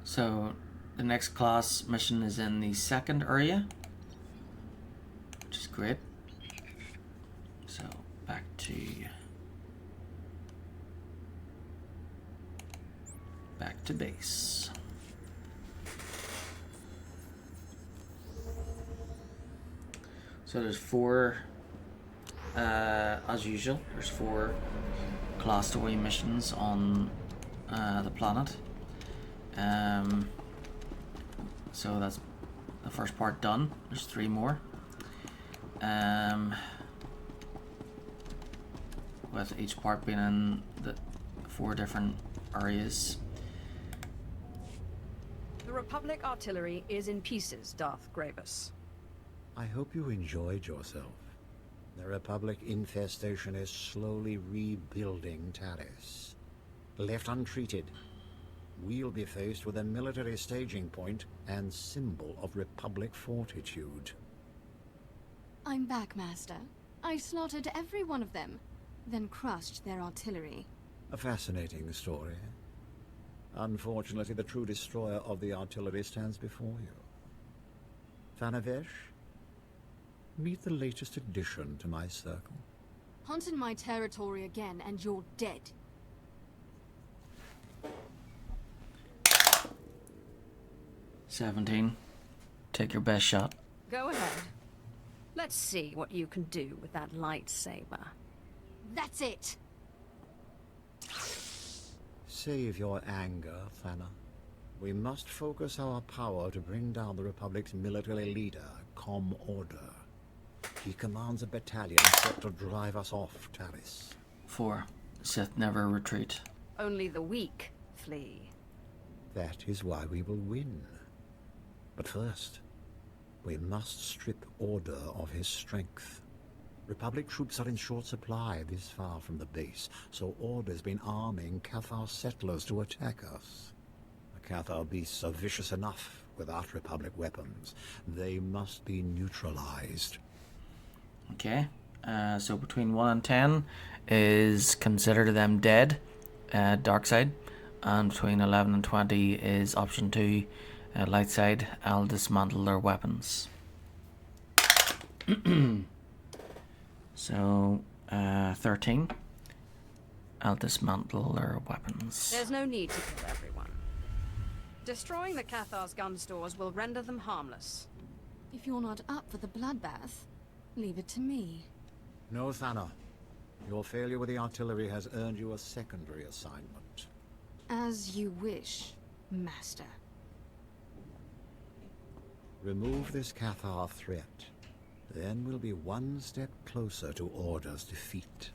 So, the next class mission is in the second area, which is great. So, back to base. So there's 4, as usual, there's 4 class story missions on the planet. So that's the first part done. There's 3 more. With each part being in the 4 different areas. The Republic artillery is in pieces, Darth Gravis. I hope you enjoyed yourself. The Republic infestation is slowly rebuilding Taris. Left untreated, we'll be faced with a military staging point and symbol of Republic fortitude. I'm back, Master. I slaughtered every one of them, then crushed their artillery. A fascinating story. Unfortunately, the true destroyer of the artillery stands before you. Thanavesh, meet the latest addition to my circle. Hunt in my territory again, and you're dead. "17. Take your best shot." Go ahead. Let's see what you can do with that lightsaber. That's it! Save your anger, Thana. We must focus our power to bring down the Republic's military leader, Com Order. He commands a battalion set to drive us off Taris. 4. Sith never retreat. Only the weak flee. That is why we will win. But first, we must strip Order of his strength. Republic troops are in short supply this far from the base, so Order's been arming Cathar settlers to attack us. The Cathar beasts are vicious enough without Republic weapons. They must be neutralized. Okay, so between 1 and 10 is consider them dead, dark side, and between 11 and 20 is option 2, light side. I'll dismantle their weapons. So, 13, I'll dismantle their weapons. There's no need to kill everyone. Destroying the Cathar's gun stores will render them harmless. If you're not up for the bloodbath, leave it to me. No, Thana. Your failure with the artillery has earned you a secondary assignment. As you wish, Master. Remove this Cathar threat. Then we'll be one step closer to Order's defeat.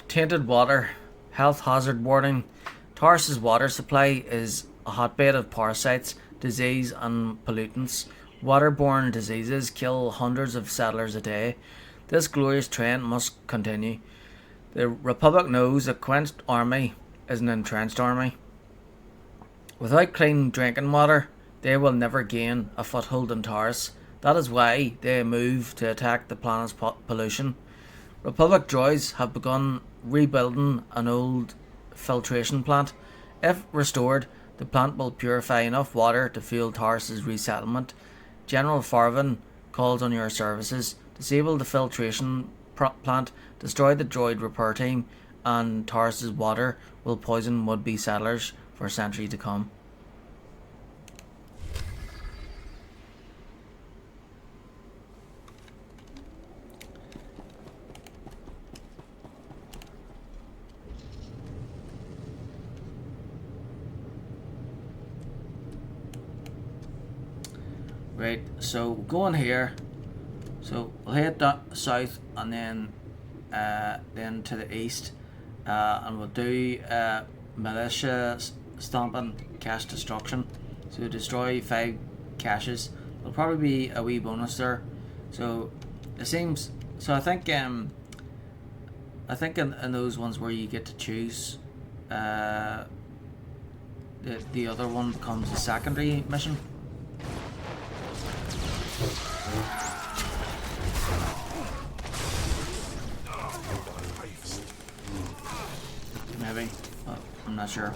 Tainted water, health hazard warning. Taris's water supply is a hotbed of parasites, disease and pollutants. Waterborne diseases kill hundreds of settlers a day. This glorious trend must continue. The Republic knows a quenched army is an entrenched army. Without clean drinking water, they will never gain a foothold in Taris. That is why they move to attack the planet's pollution. Republic droids have begun rebuilding an old filtration plant. If restored, the plant will purify enough water to fuel Taris' resettlement. General Farvin calls on your services. Disable the filtration plant, destroy the droid repair team, and Taurus's water will poison would-be settlers for a century to come. Right, so go on here. So we'll head south and then to the east, and we'll do militia stomping cache destruction. So destroy 5 caches. There'll probably be a wee bonus there. So it seems. So I think in those ones where you get to choose, the other one becomes a secondary mission. Maybe, well, I'm not sure.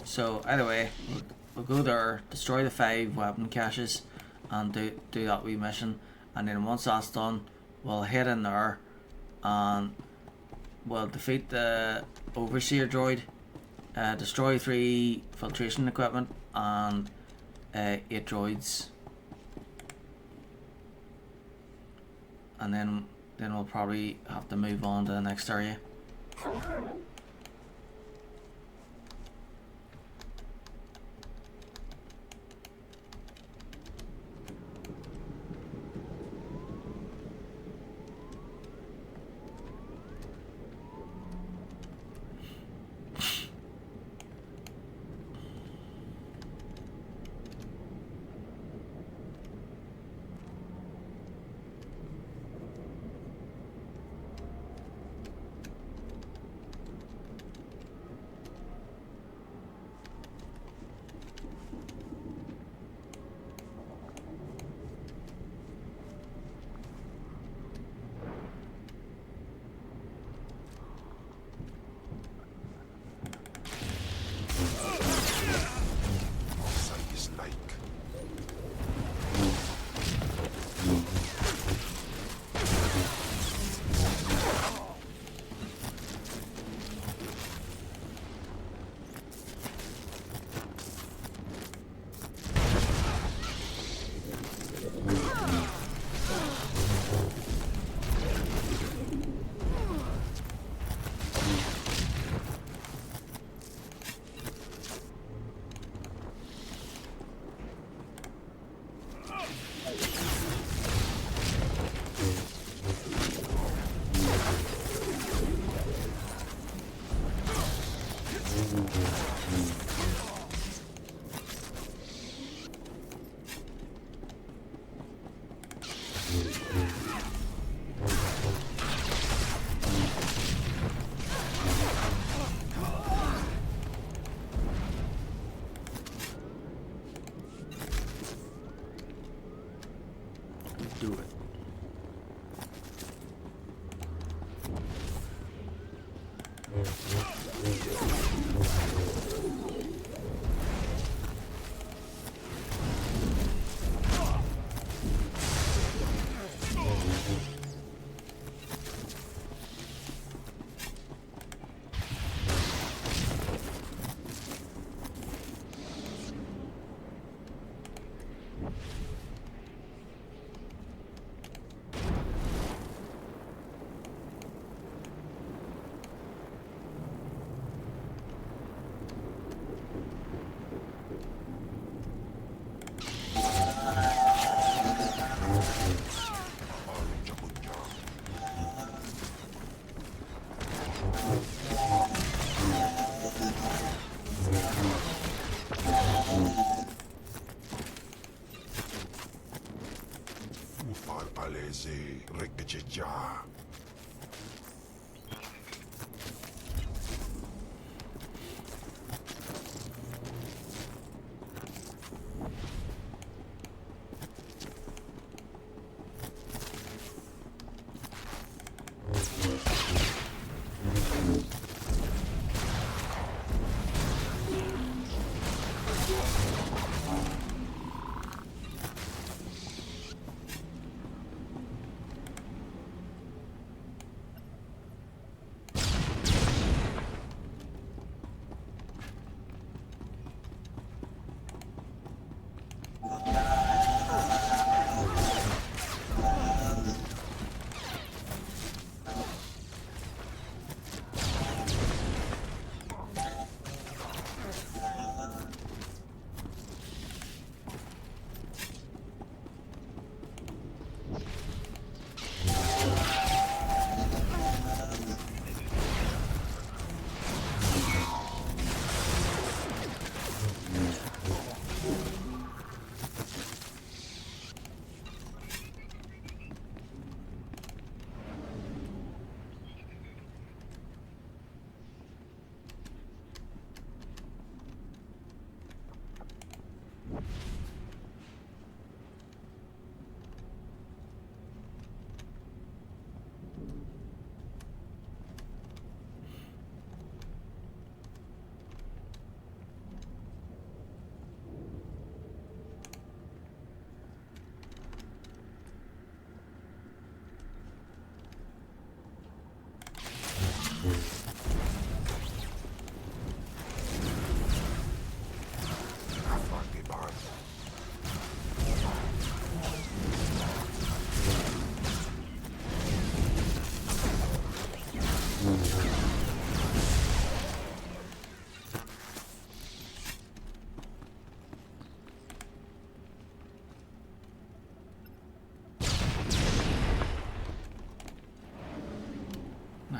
So either way, we'll go there, destroy the 5 weapon caches, and do that wee mission, and then once that's done, we'll head in there, and we'll defeat the overseer droid, destroy 3 filtration equipment, and 8 droids, and then we'll probably have to move on to the next area. Do it.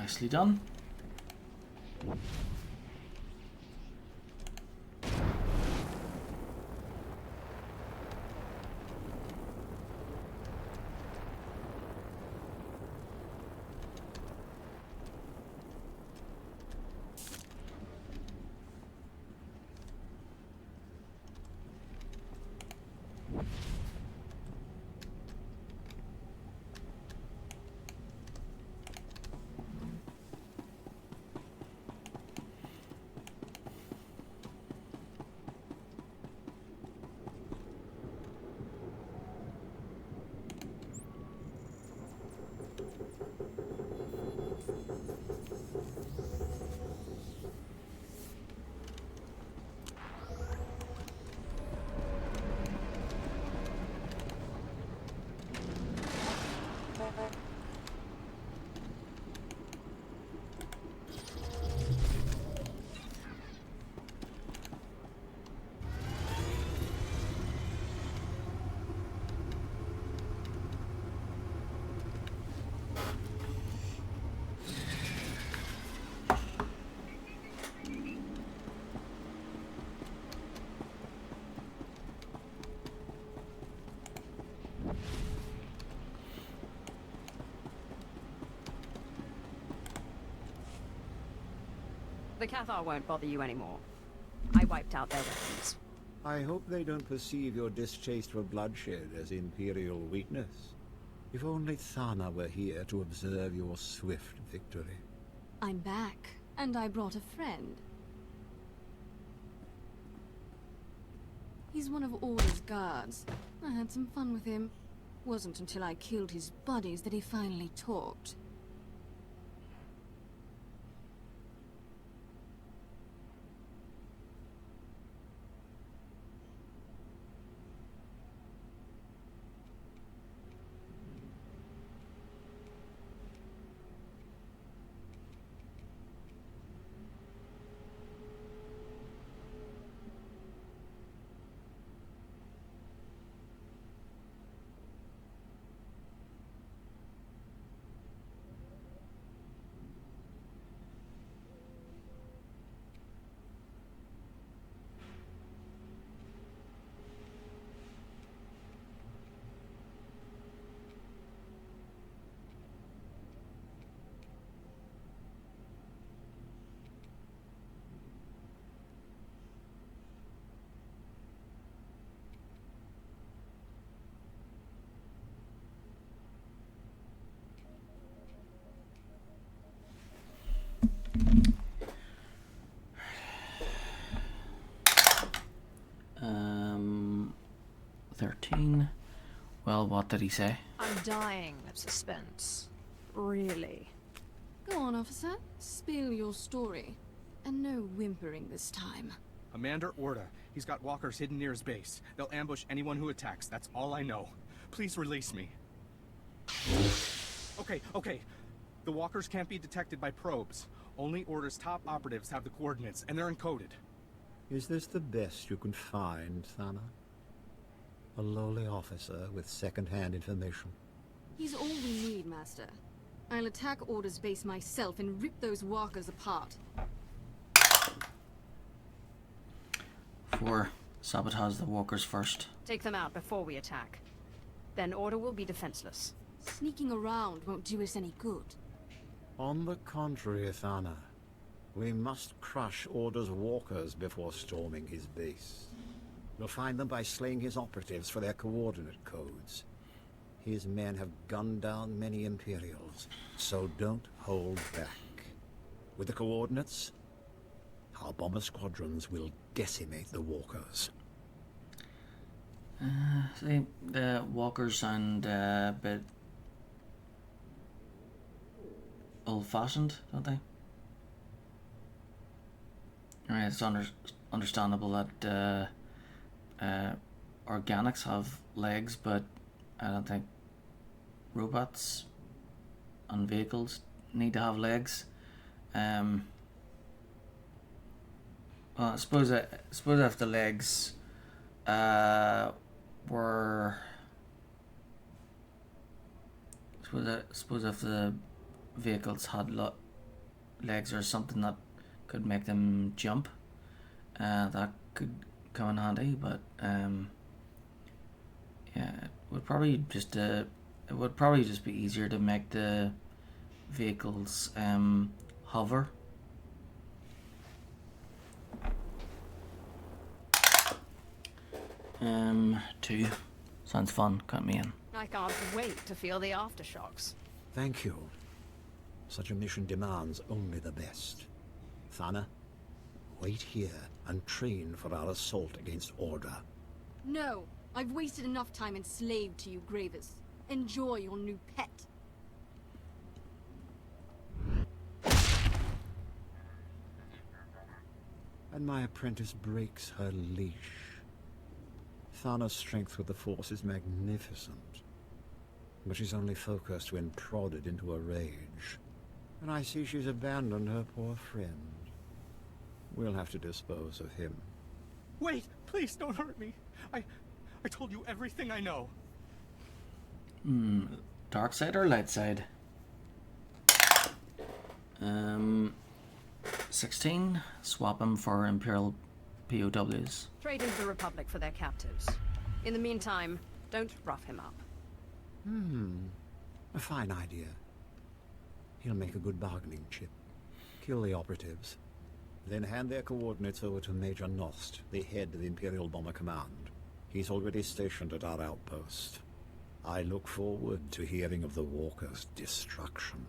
Nicely done. The Cathar won't bother you anymore. I wiped out their weapons. I hope they don't perceive your distaste for bloodshed as Imperial weakness. If only Thana were here to observe your swift victory. I'm back, and I brought a friend. He's one of Order's guards. I had some fun with him. Wasn't until I killed his buddies that he finally talked. Um, 13. Well, what did he say? I'm dying of suspense. Really. Go on, officer. Spill your story. And no whimpering this time. Commander Orda. He's got walkers hidden near his base. They'll ambush anyone who attacks. That's all I know. Please release me. Okay. The walkers can't be detected by probes. Only Order's top operatives have the coordinates, and they're encoded. Is this the best you can find, Thana? A lowly officer with second-hand information. He's all we need, Master. I'll attack Order's base myself and rip those walkers apart. 4. Sabotage the walkers first. Take them out before we attack. Then Order will be defenseless. Sneaking around won't do us any good. On the contrary, Thana. We must crush Order's walkers before storming his base. We'll find them by slaying his operatives for their coordinate codes. His men have gunned down many Imperials, so don't hold back. With the coordinates, our bomber squadrons will decimate the walkers. See, the walkers sound a bit old-fashioned, don't they? Right, it's understandable that organics have legs, but I don't think robots and vehicles need to have legs. Well, I suppose if the legs were, suppose if the vehicles had legs or something that could make them jump. That could come in handy, but yeah, it would probably just be easier to make the vehicles hover. Two. Sounds fun. Count me in. I can't wait to feel the aftershocks. Thank you. Such a mission demands only the best. Thana, wait here and train for our assault against Order. No, I've wasted enough time enslaved to you, Gravis. Enjoy your new pet. And my apprentice breaks her leash. Thana's strength with the Force is magnificent, but she's only focused when prodded into a rage. And I see she's abandoned her poor friend. We'll have to dispose of him. Wait, please don't hurt me. I told you everything I know. Dark side or light side? 16. Swap him for Imperial POWs. Trade into the Republic for their captives. In the meantime, don't rough him up. A fine idea. He'll make a good bargaining chip. Kill the operatives. Then hand their coordinates over to Major Nost, the head of Imperial Bomber Command. He's already stationed at our outpost. I look forward to hearing of the Walker's destruction.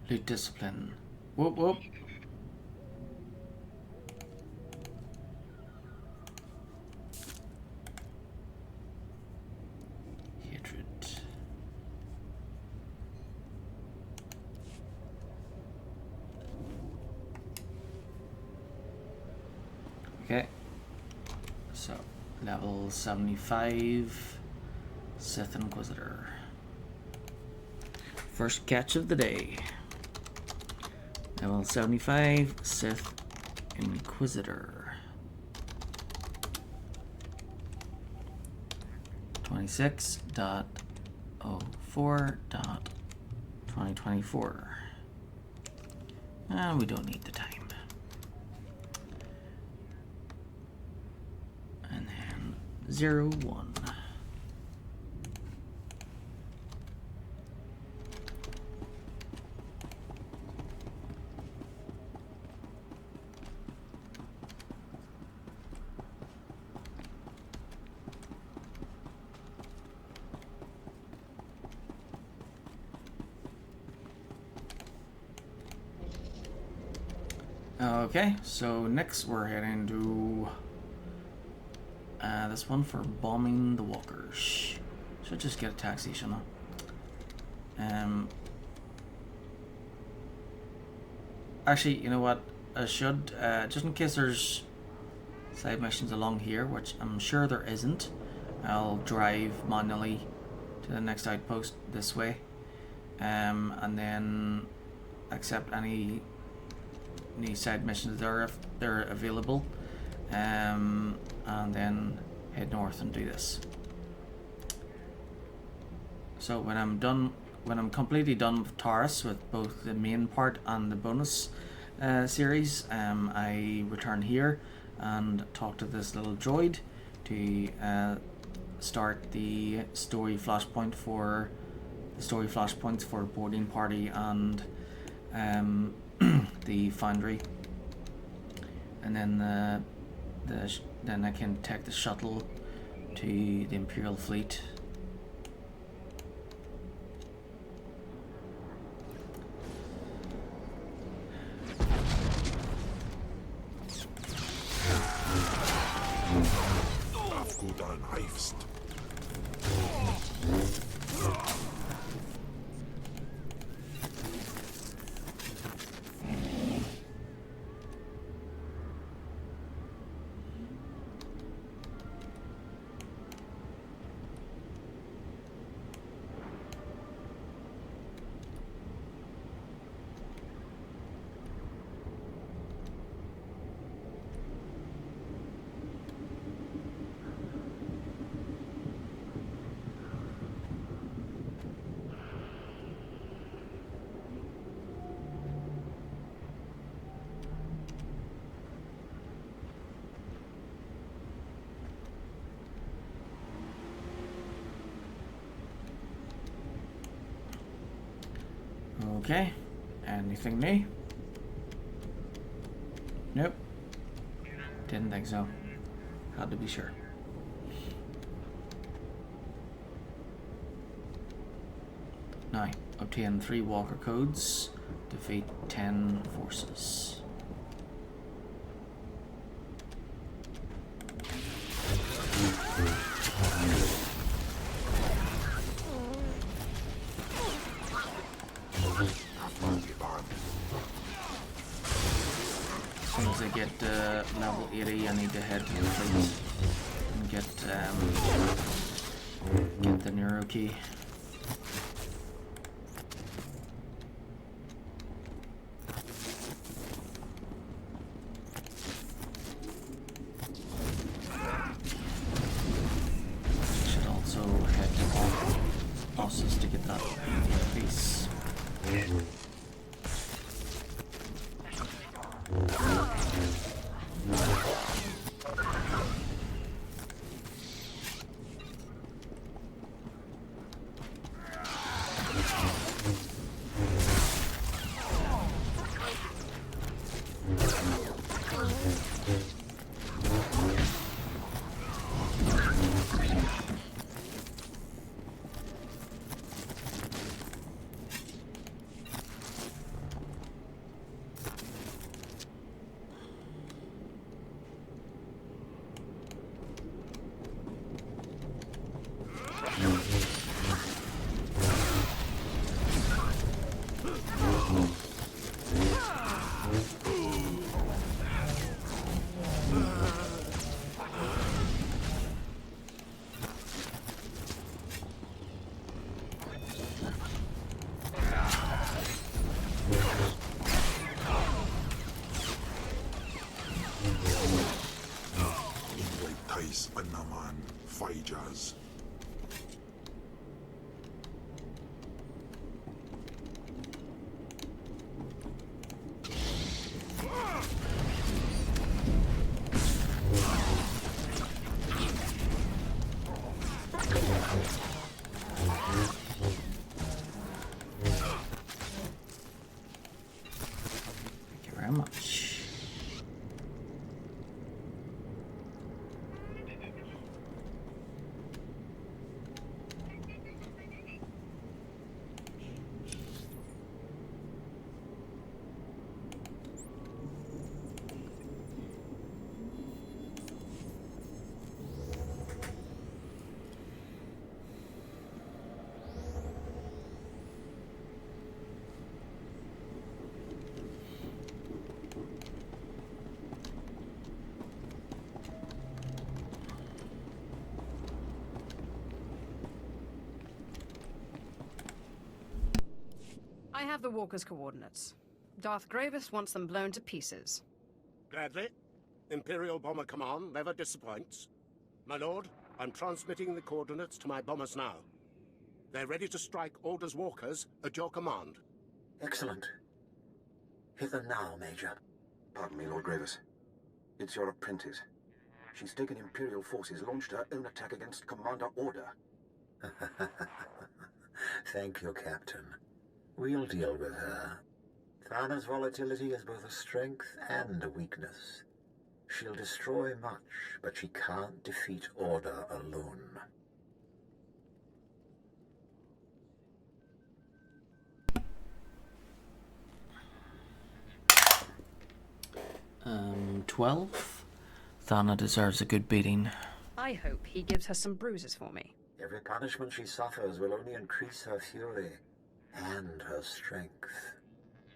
Loot discipline. Whoop whoop. Hatred. Okay. So, level 75. Sith Inquisitor. First catch of the day. Level 75, Sith Inquisitor. 26.04.2024. And we don't need the time. And then 01. Okay, so next we're heading to this one for bombing the walkers. Should just get a taxi, shouldn't I? Actually, you know what? I should, just in case there's side missions along here, which I'm sure there isn't, I'll drive manually to the next outpost this way, and then accept any side missions there if they're available, and then head north and do this. So when I'm completely done with Taurus, with both the main part and the bonus series, I return here and talk to this little droid to start the story flashpoints for boarding party and the foundry, and then then I can take the shuttle to the Imperial fleet. Okay. Anything new? Nope. Didn't think so. Had to be sure. Now, obtain 3 walker codes. Defeat 10 forces. As soon as I get level 80, I need to head to the fleet and get the Neuro key. Should also head to all bosses to get that piece. Fighters. Thank you very much. I have the walker's coordinates. Darth Gravis wants them blown to pieces. Gladly. Imperial Bomber Command never disappoints. My lord, I'm transmitting the coordinates to my bombers now. They're ready to strike Order's walkers at your command. Excellent. Hit them now, Major. Pardon me, Lord Gravis. It's your apprentice. She's taken Imperial forces, launched her own attack against Commander Order. Thank you, Captain. We'll deal with her. Thana's volatility is both a strength and a weakness. She'll destroy much, but she can't defeat Order alone. Um, 12. Thana deserves a good beating. I hope he gives her some bruises for me. Every punishment she suffers will only increase her fury and her strength.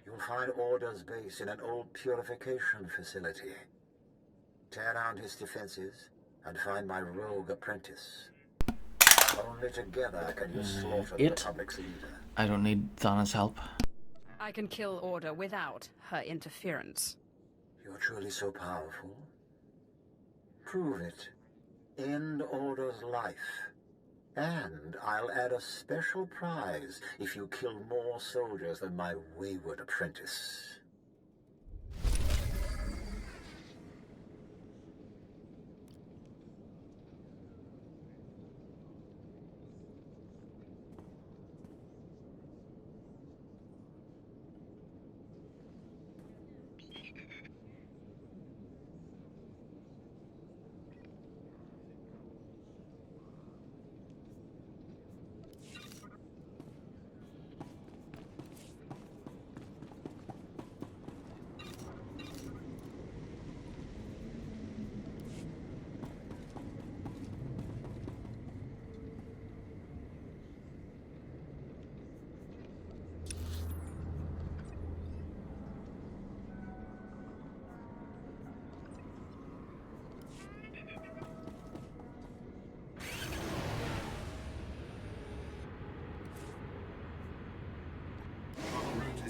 You'll find Order's base in an old purification facility. Tear down his defenses and find my rogue apprentice. Only together can you slaughter the Republic's leader. I don't need Thana's help. I can kill Order without her interference. You're truly so powerful. Prove it. End Order's life. And I'll add a special prize if you kill more soldiers than my wayward apprentice.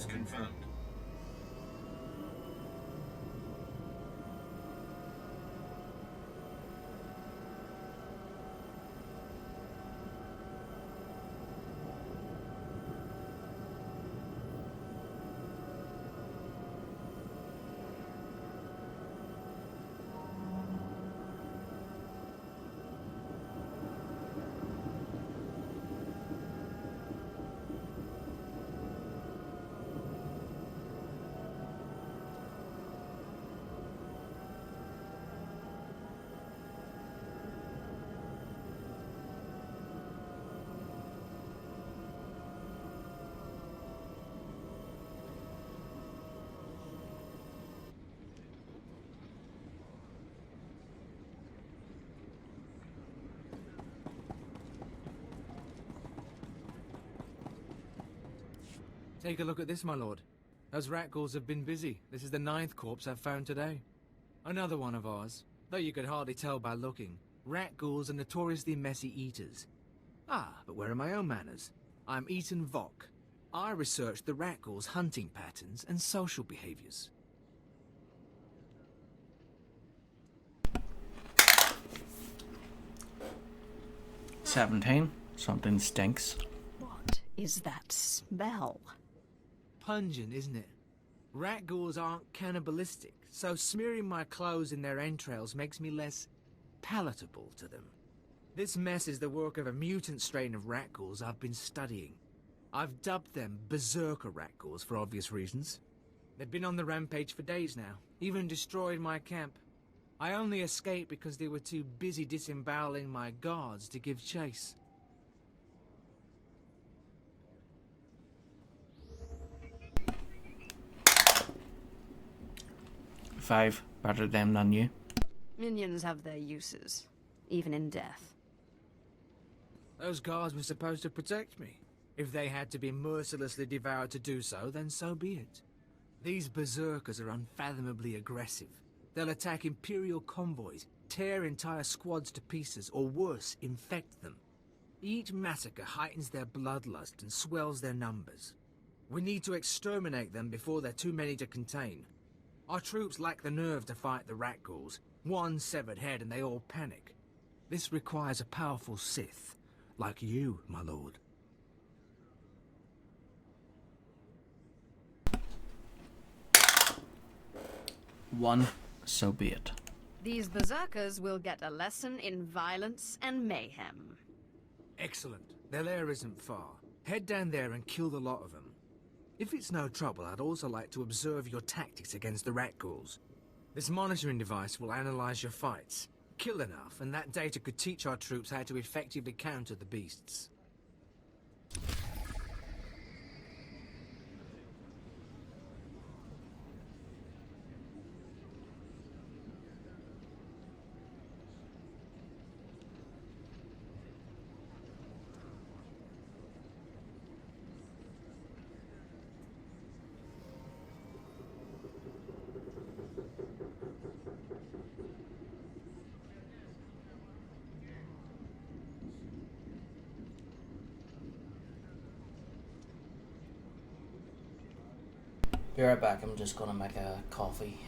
is confirmed. Take a look at this, my lord. Those rat ghouls have been busy. This is the 9th corpse I've found today. Another one of ours, though you could hardly tell by looking. Rat ghouls are notoriously messy eaters. Ah, but where are my own manners? I'm Ethan Vock. I researched the rat ghouls' hunting patterns and social behaviors. "17. Something stinks." What is that smell? Pungent, isn't it? Rat ghouls aren't cannibalistic, so smearing my clothes in their entrails makes me less palatable to them. This mess is the work of a mutant strain of rat ghouls I've been studying. I've dubbed them berserker rat ghouls for obvious reasons. They've been on the rampage for days now, even destroyed my camp. I only escaped because they were too busy disemboweling my guards to give chase. "5. Better them than you." Minions have their uses, even in death. Those guards were supposed to protect me. If they had to be mercilessly devoured to do so, then so be it. These berserkers are unfathomably aggressive. They'll attack Imperial convoys, tear entire squads to pieces, or worse, infect them. Each massacre heightens their bloodlust and swells their numbers. We need to exterminate them before they're too many to contain. Our troops lack the nerve to fight the rat ghouls. One severed head and they all panic. This requires a powerful Sith, like you, my lord. "1. So be it." These berserkers will get a lesson in violence and mayhem. Excellent. Their lair isn't far. Head down there and kill the lot of them. If it's no trouble, I'd also like to observe your tactics against the rat ghouls. This monitoring device will analyze your fights. Kill enough, and that data could teach our troops how to effectively counter the beasts. Be right back. I'm just gonna make a coffee.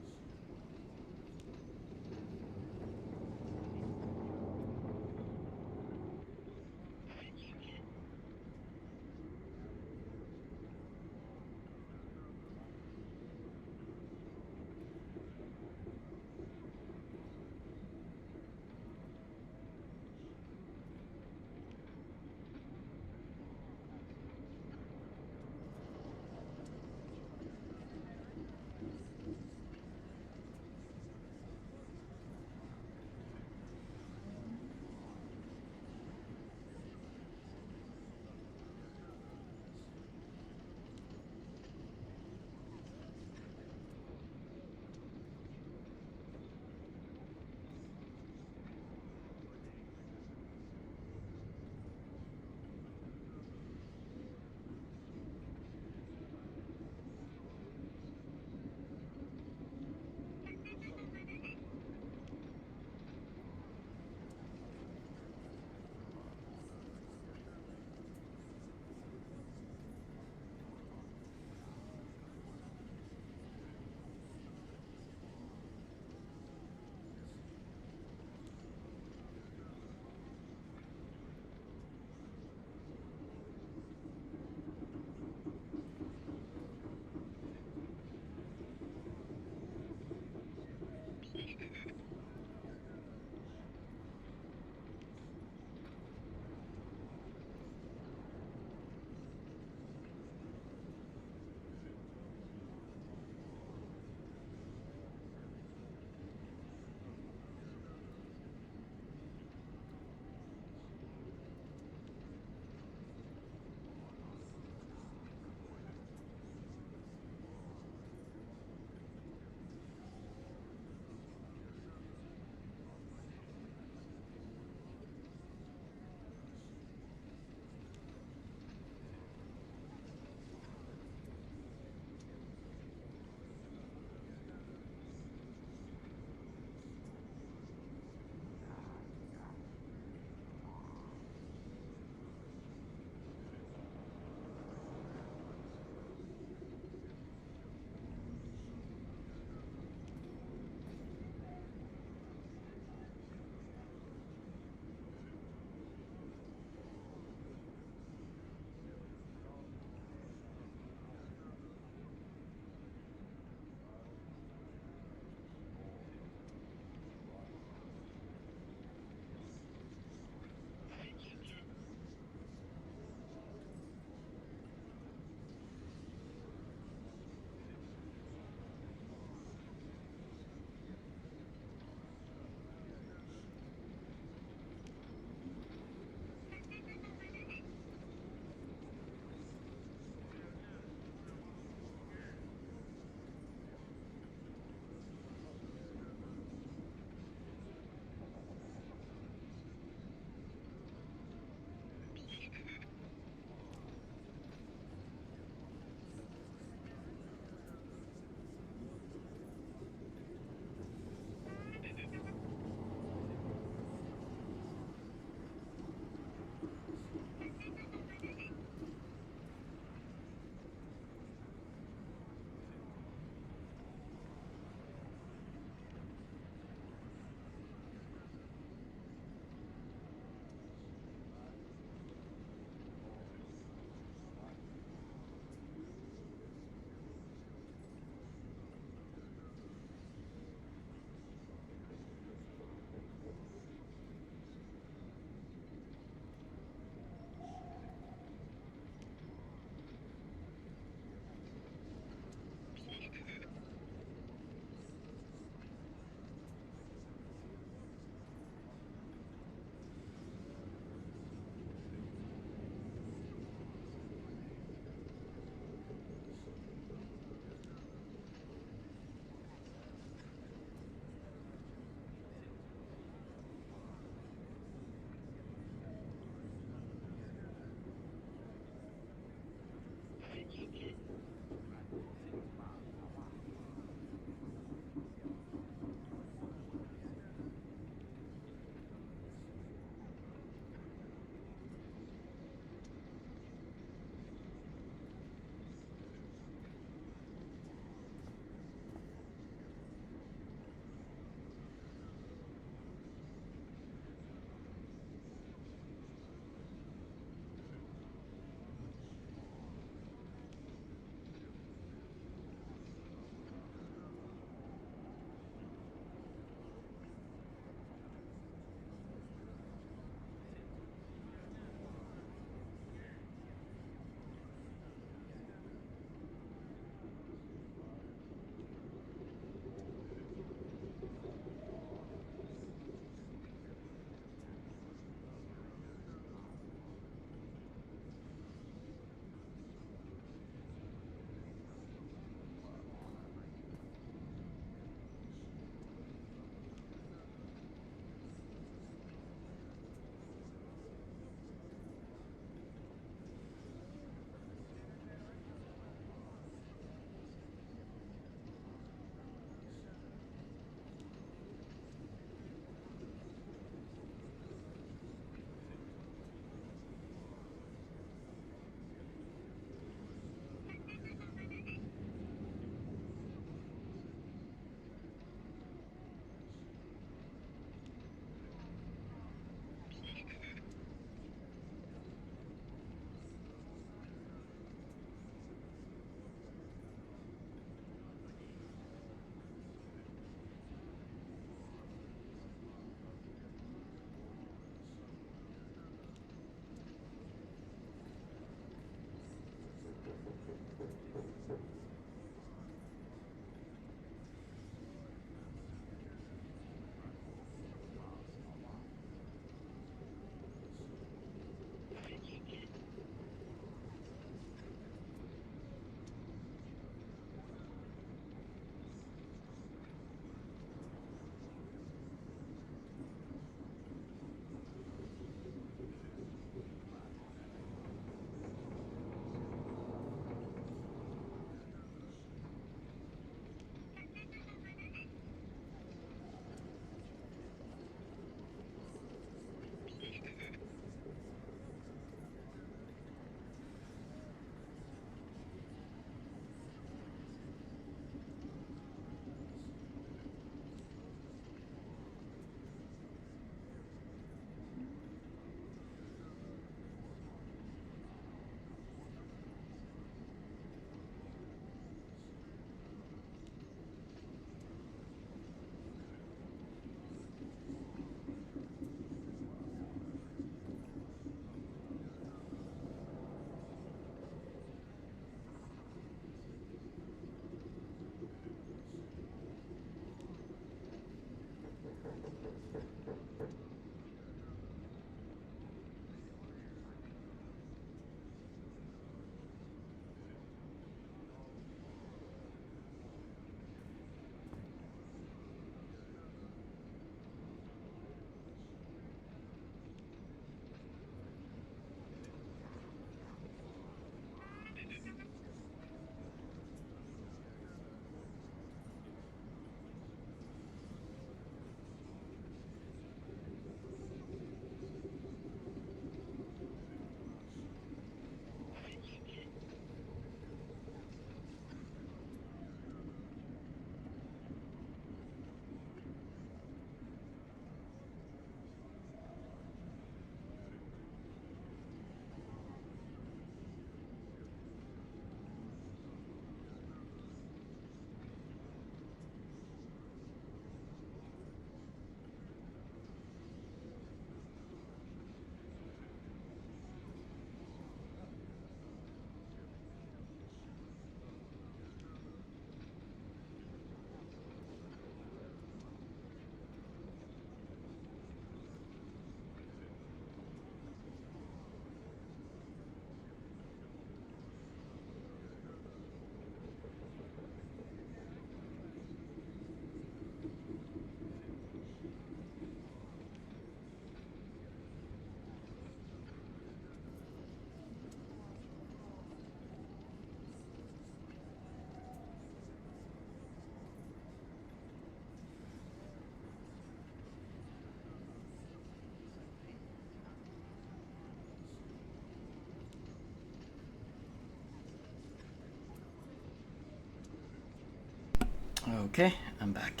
Okay, I'm back.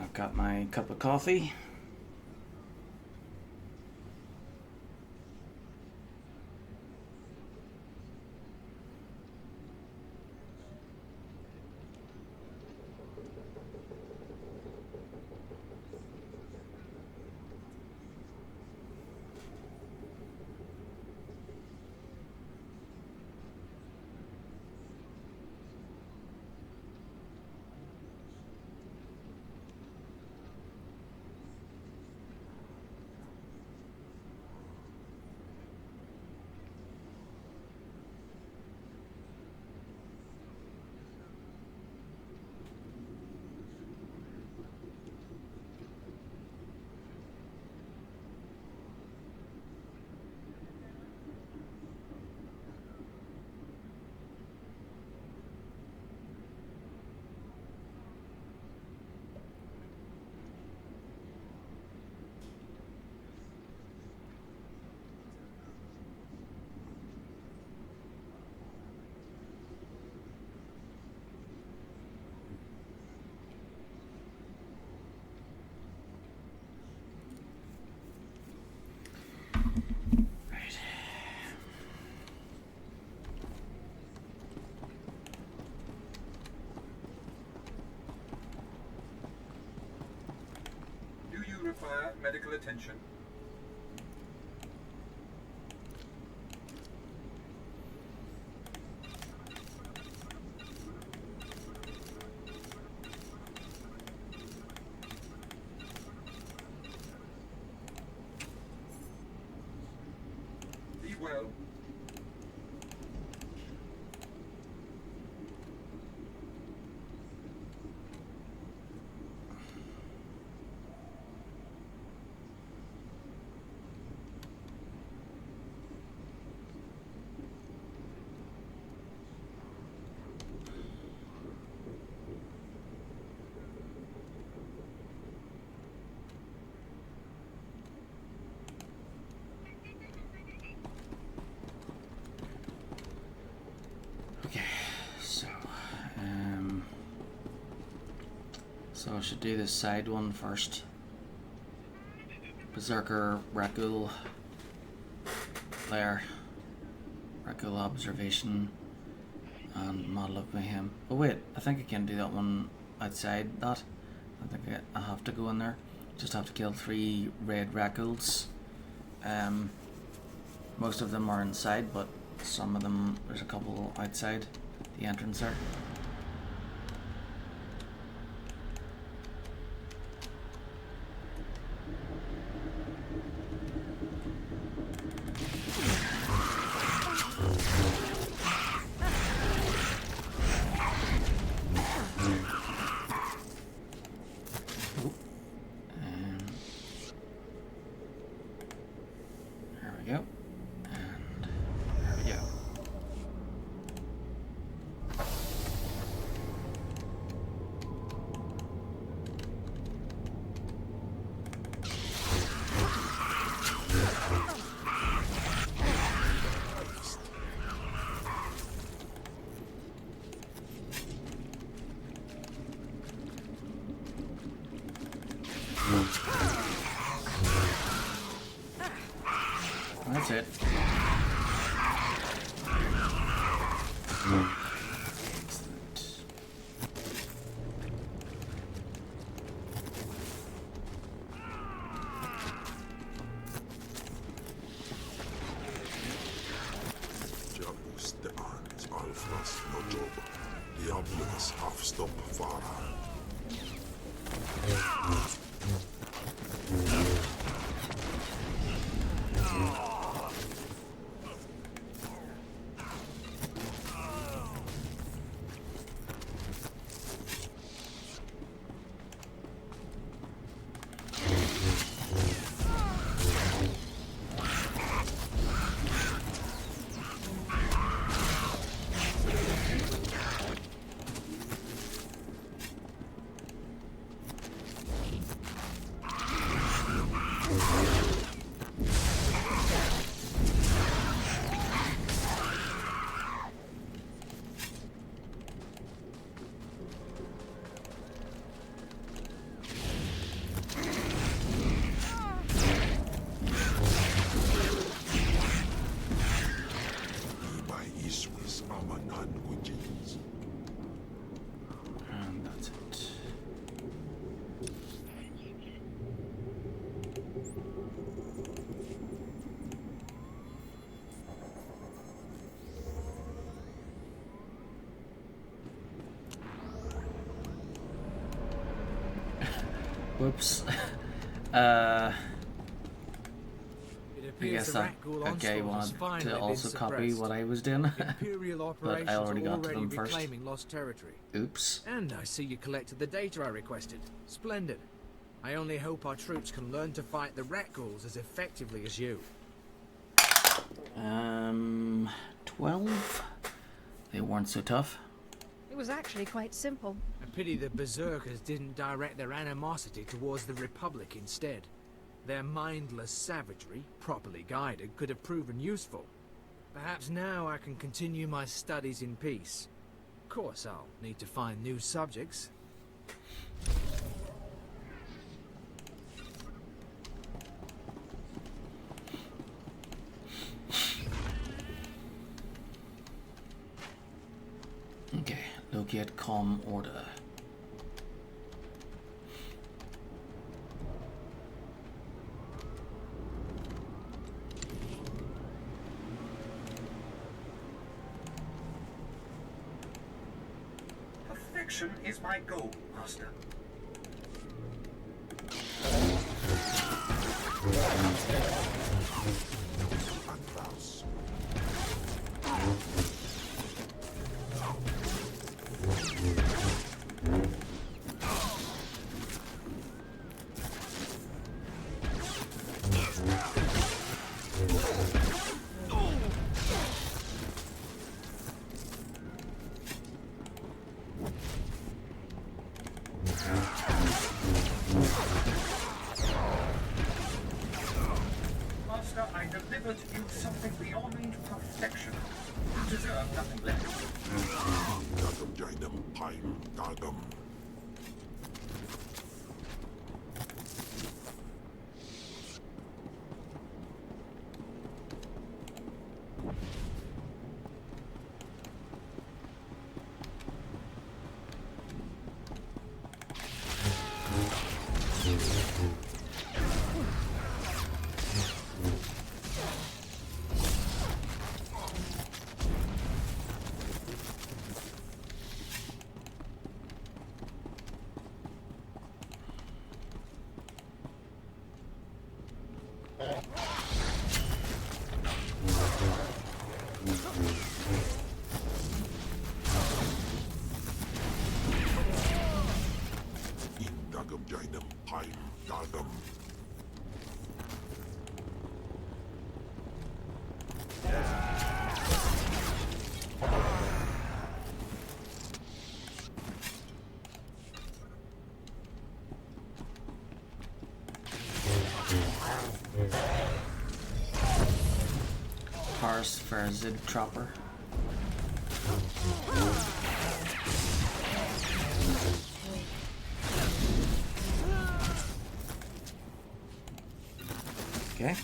I've got my cup of coffee. Require medical attention. Be well. So I should do this side one first. Berserker, Rakul, Lair, Rakul observation, and Model of Mayhem. Oh wait, I think I can do that one outside that. I think I have to go in there. Just have to kill 3 red Rakuls. Most of them are inside, but some of them, there's a couple outside the entrance there. That's it. Diabolus de Arns, Alfras, Nojoba, Diabolus Afstop Vara. Whoops. I guess that guy wanted to also copy what I was doing, but I already got to them first. Lost territory. Oops. And I see you collected the data I requested. Splendid. I only hope our troops can learn to fight the rat ghouls as effectively as you. 12? They weren't so tough. It was actually quite simple. A pity the berserkers didn't direct their animosity towards the Republic instead. Their mindless savagery, properly guided, could have proven useful. Perhaps now I can continue my studies in peace. Of course, I'll need to find new subjects. Okay, locate calm order. Perfection is my goal, Master. Master, I delivered you something beyond perfection. You deserve nothing less. Dagam Jainam Paim Dagam. Dagam Jainam Paim Dagam. Parse for a Zid Chopper. Okay.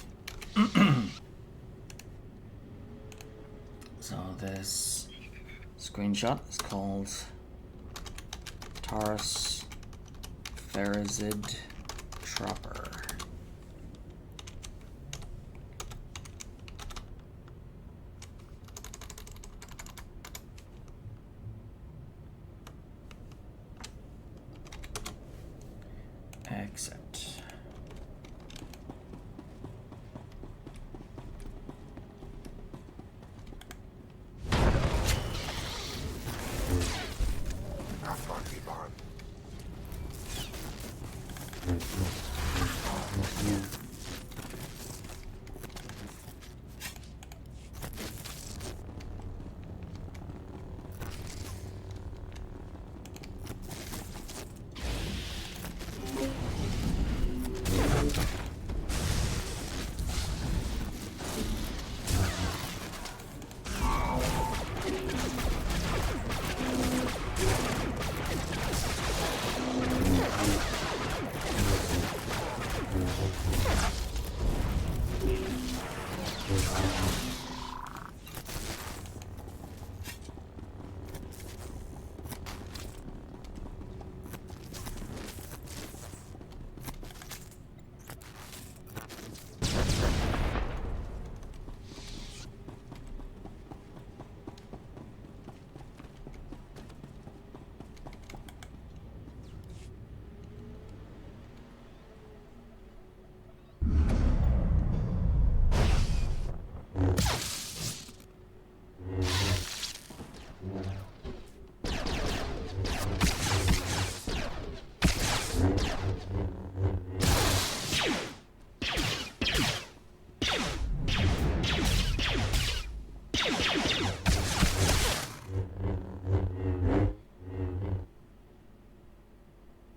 So this screenshot is called Taurus Pharazid Chopper. Exit.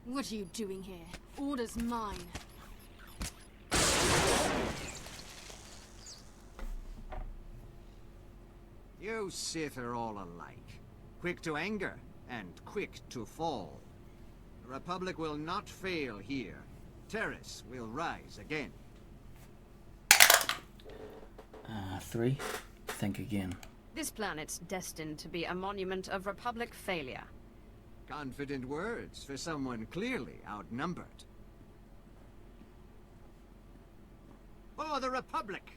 What are you doing here? Order's mine. You Sith are all alike. Quick to anger, and quick to fall. The Republic will not fail here. Terrace will rise again. 3. Think again. This planet's destined to be a monument of Republic failure. Confident words for someone clearly outnumbered. For the Republic!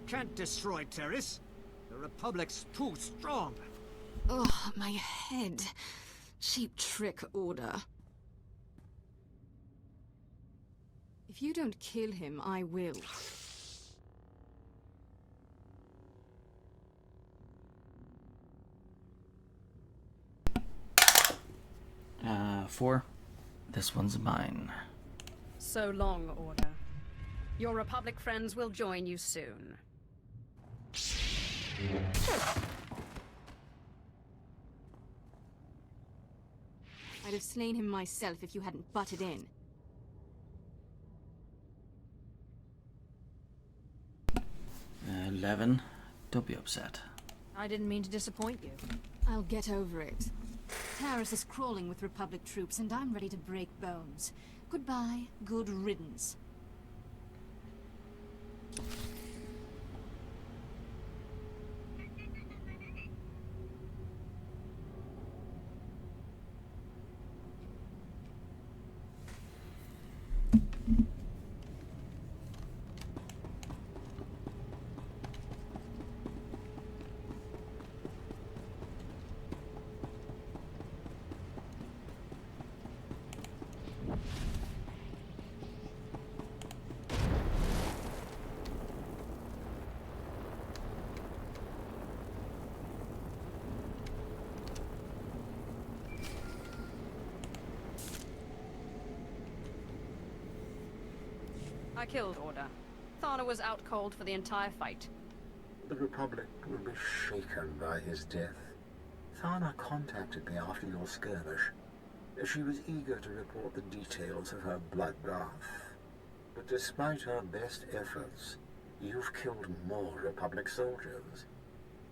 Can't destroy Terrace. The Republic's too strong. Ugh, my head. Cheap trick, Order. If you don't kill him, I will. Four. This one's mine. So long, Order. Your Republic friends will join you soon. I'd have slain him myself if you hadn't butted in. 11. Don't be upset. I didn't mean to disappoint you. I'll get over it. Taris is crawling with Republic troops, and I'm ready to break bones. Goodbye, good riddance. I killed Order. Thana was out cold for the entire fight. The Republic will be shaken by his death. Thana contacted me after your skirmish. She was eager to report the details of her bloodbath. But despite her best efforts, you've killed more Republic soldiers.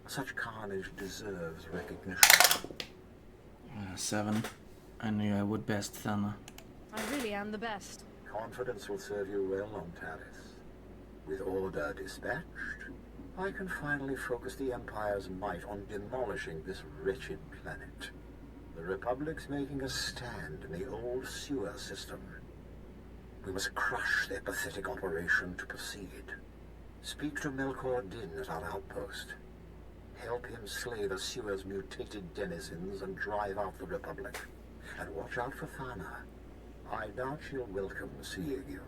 Such carnage deserves recognition. 7. I knew I would best Thana. I really am the best. Confidence will serve you well on Taris. With Order dispatched, I can finally focus the Empire's might on demolishing this wretched planet. The Republic's making a stand in the old sewer system. We must crush their pathetic operation to proceed. Speak to Melkor Din at our outpost. Help him slay the sewer's mutated denizens and drive out the Republic. And watch out for Thana. I doubt she'll welcome seeing you.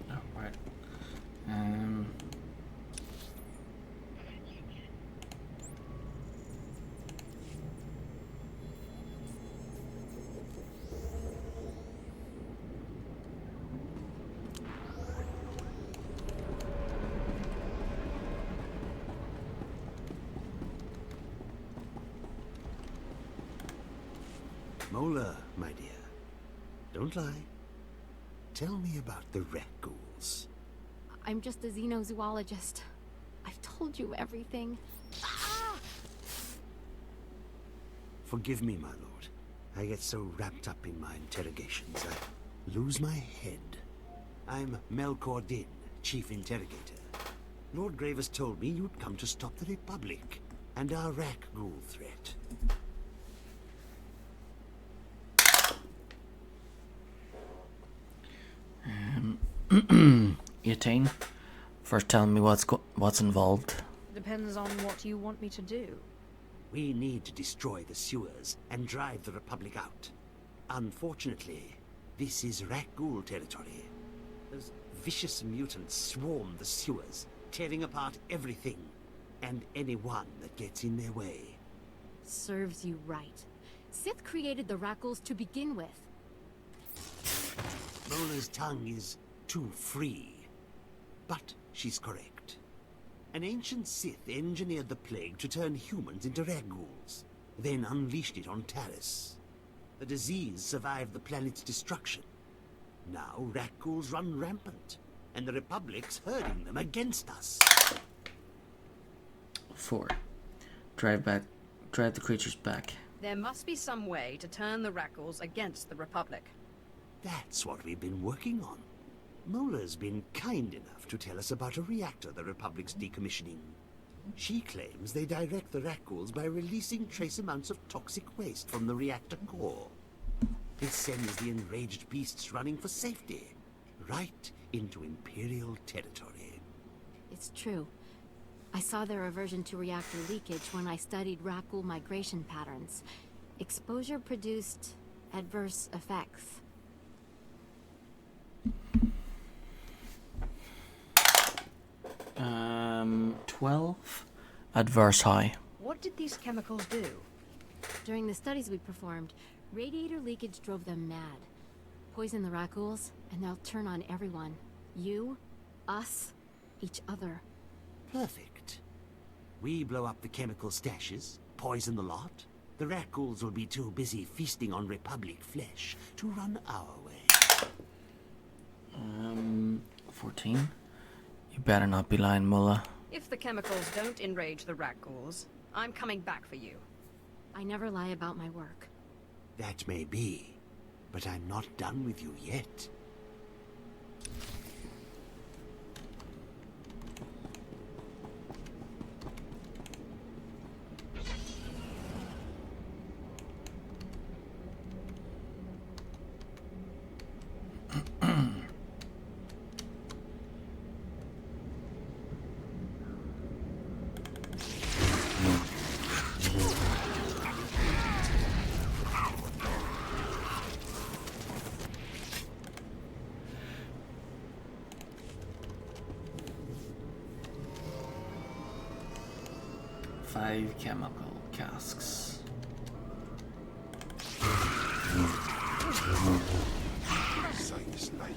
Oh, right. Mola, my dear. Don't lie. Tell me about the rat ghouls. I'm just a xenozoologist. I've told you everything. Forgive me, my lord. I get so wrapped up in my interrogations, I lose my head. I'm Melkor Din, Chief Interrogator. Lord Graves told me you'd come to stop the Republic and our rat ghoul threat. 18. First tell me what's involved. Depends on what you want me to do. We need to destroy the sewers and drive the Republic out. Unfortunately, this is rat ghoul territory. Those vicious mutants swarm the sewers, tearing apart everything and anyone that gets in their way. Serves you right. Sith created the Rackles to begin with. Mola's tongue is too free. But she's correct. An ancient Sith engineered the plague to turn humans into rat ghouls, then unleashed it on Taris. The disease survived the planet's destruction. Now rat ghouls run rampant, and the Republic's herding them against us. 4. Drive the creatures back. There must be some way to turn the Rackles against the Republic. That's what we've been working on. Mola's been kind enough to tell us about a reactor the Republic's decommissioning. She claims they direct the rat ghouls by releasing trace amounts of toxic waste from the reactor core. It sends the enraged beasts running for safety, right into Imperial territory. It's true. I saw their aversion to reactor leakage when I studied Rackle migration patterns. Exposure produced adverse effects. 12. Adverse high. What did these chemicals do? During the studies we performed, radiator leakage drove them mad. Poison the Rackles, and they'll turn on everyone. You, us, each other. Perfect. We blow up the chemical stashes, poison the lot. The rat ghouls will be too busy feasting on Republic flesh to run our way. 14. You better not be lying, Mullah. If the chemicals don't enrage the Rackles, I'm coming back for you. I never lie about my work. That may be, but I'm not done with you yet. Five chemical casks. Sight is like.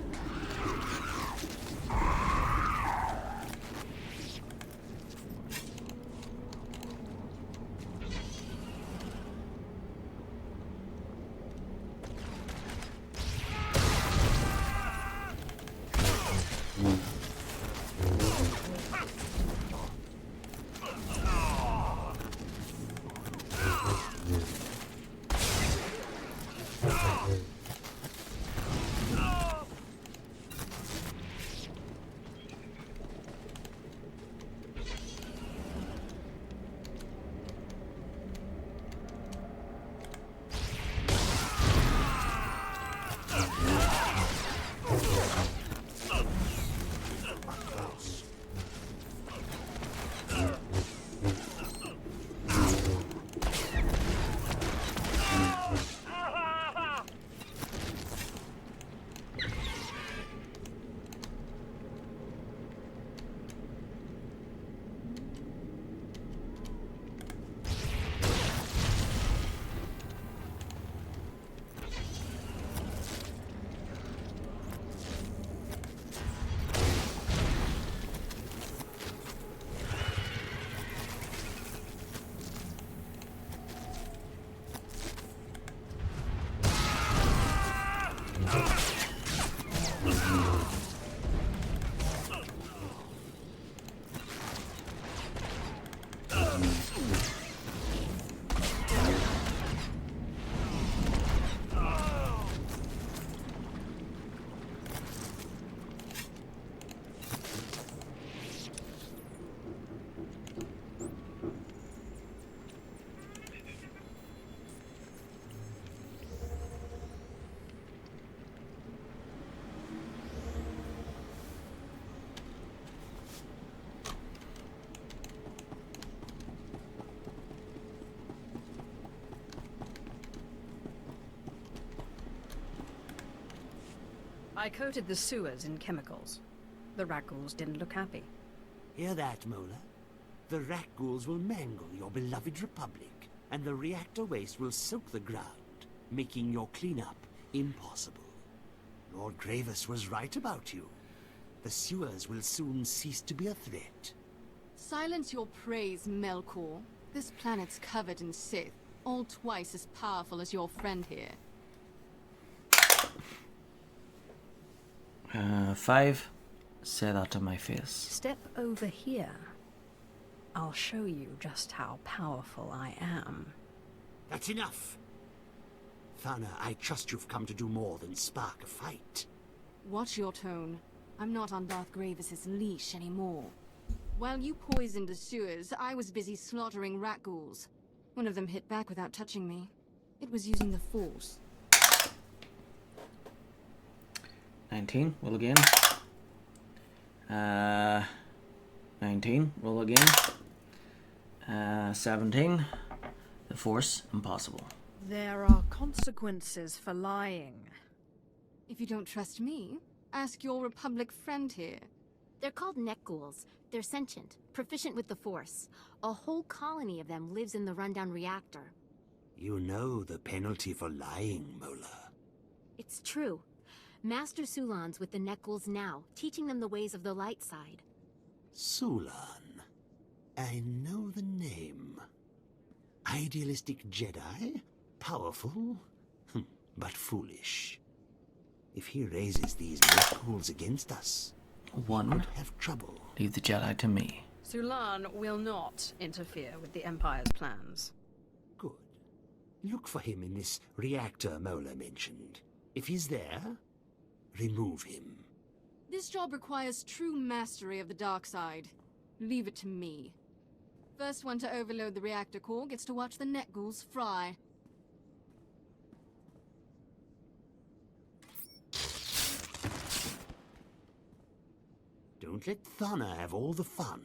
I coated the sewers in chemicals. The rat ghouls didn't look happy. Hear that, Mola? The rat ghouls will mangle your beloved Republic, and the reactor waste will soak the ground, making your cleanup impossible. Lord Gravis was right about you. The sewers will soon cease to be a threat. Silence your praise, Melkor. This planet's covered in Sith, all twice as powerful as your friend here. 5. Say that to my face. Step over here. I'll show you just how powerful I am. That's enough! Thana, I trust you've come to do more than spark a fight. Watch your tone. I'm not on Darth Gravis's leash anymore. While you poisoned the sewers, I was busy slaughtering rat ghouls. One of them hit back without touching me. It was using the Force. 19. Roll again. 19. Roll again. 17. The Force. Impossible. There are consequences for lying. If you don't trust me, ask your Republic friend here. They're called neck ghouls. They're sentient, proficient with the Force. A whole colony of them lives in the rundown reactor. You know the penalty for lying, Mola. It's true. Master Sulan's with the neck ghouls now, teaching them the ways of the light side. Sulan. I know the name. Idealistic Jedi? Powerful? But foolish. If he raises these neck ghouls against us, 1. we could have trouble. Leave the Jedi to me. Sulan will not interfere with the Empire's plans. Good. Look for him in this reactor Mola mentioned. If he's there, remove him. This job requires true mastery of the dark side. Leave it to me. First one to overload the reactor core gets to watch the neck ghouls fry. Don't let Thana have all the fun.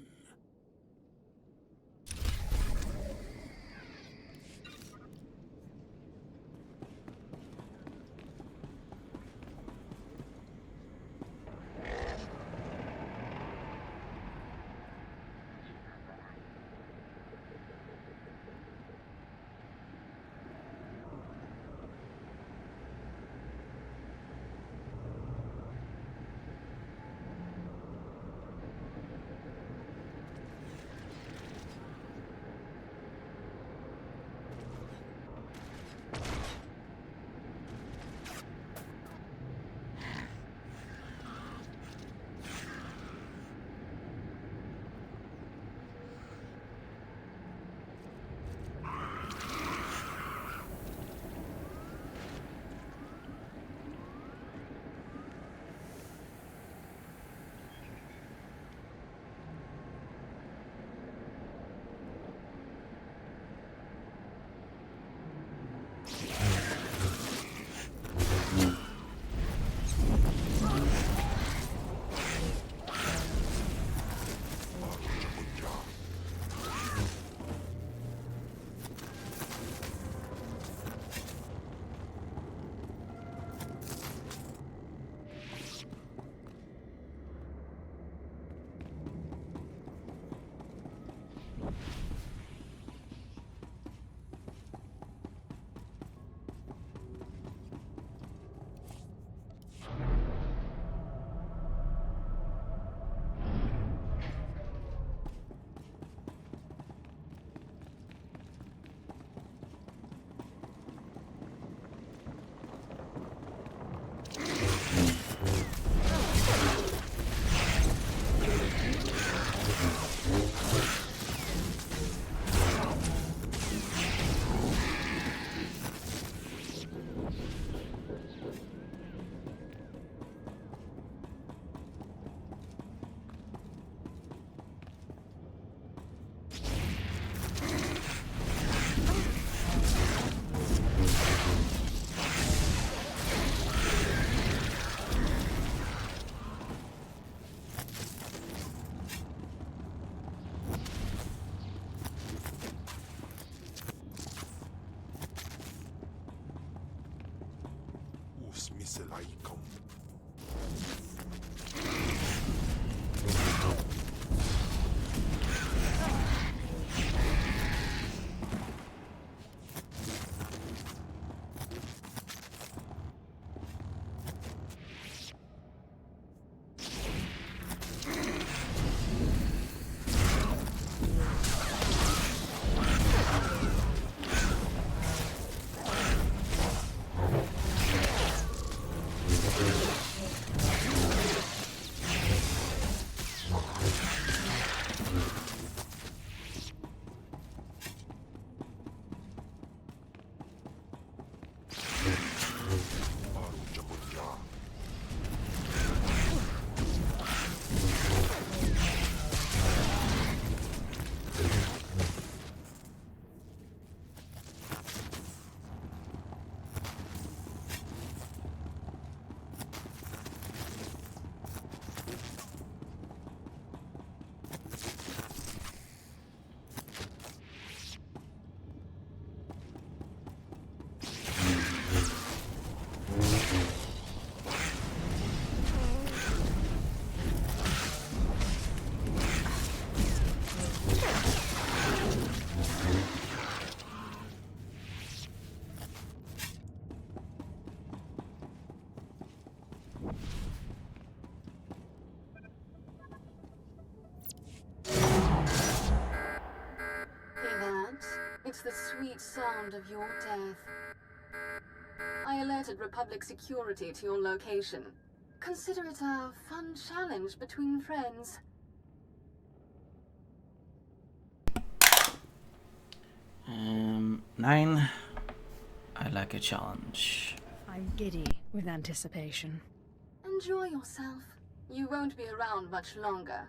It's the sweet sound of your death. I alerted Republic security to your location. Consider it a fun challenge between friends. Nine. I like a challenge. I'm giddy with anticipation. Enjoy yourself. You won't be around much longer.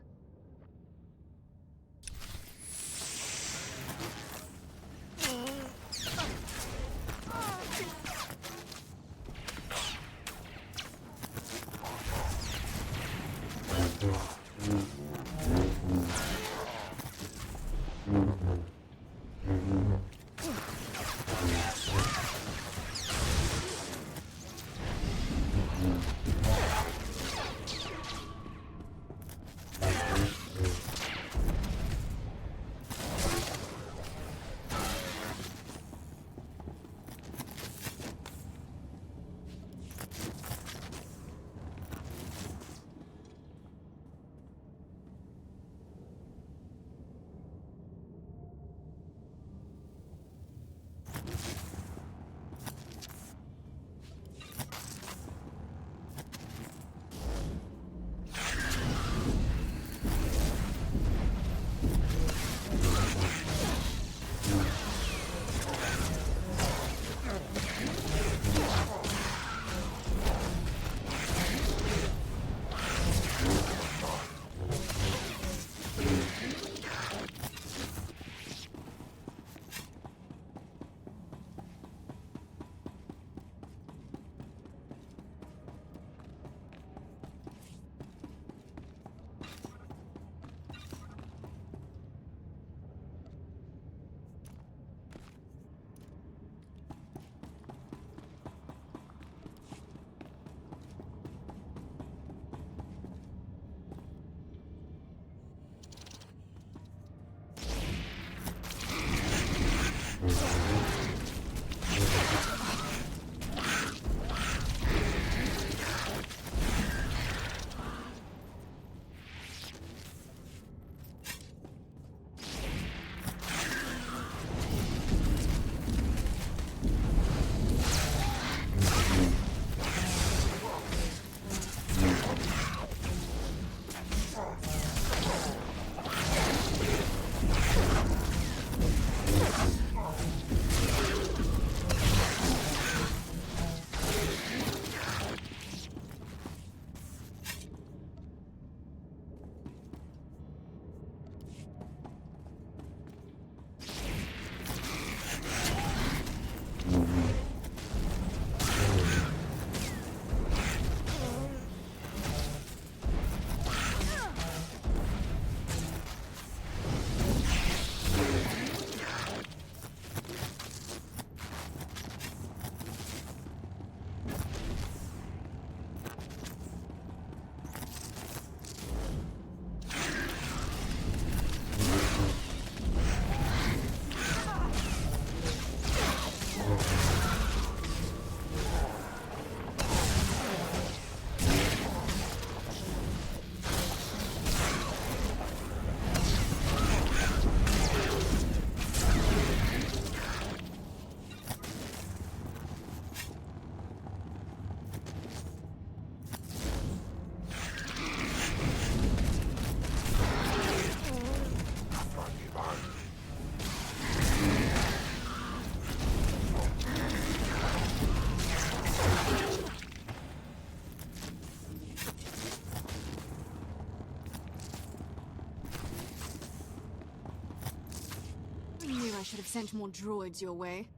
I should have sent more droids your way.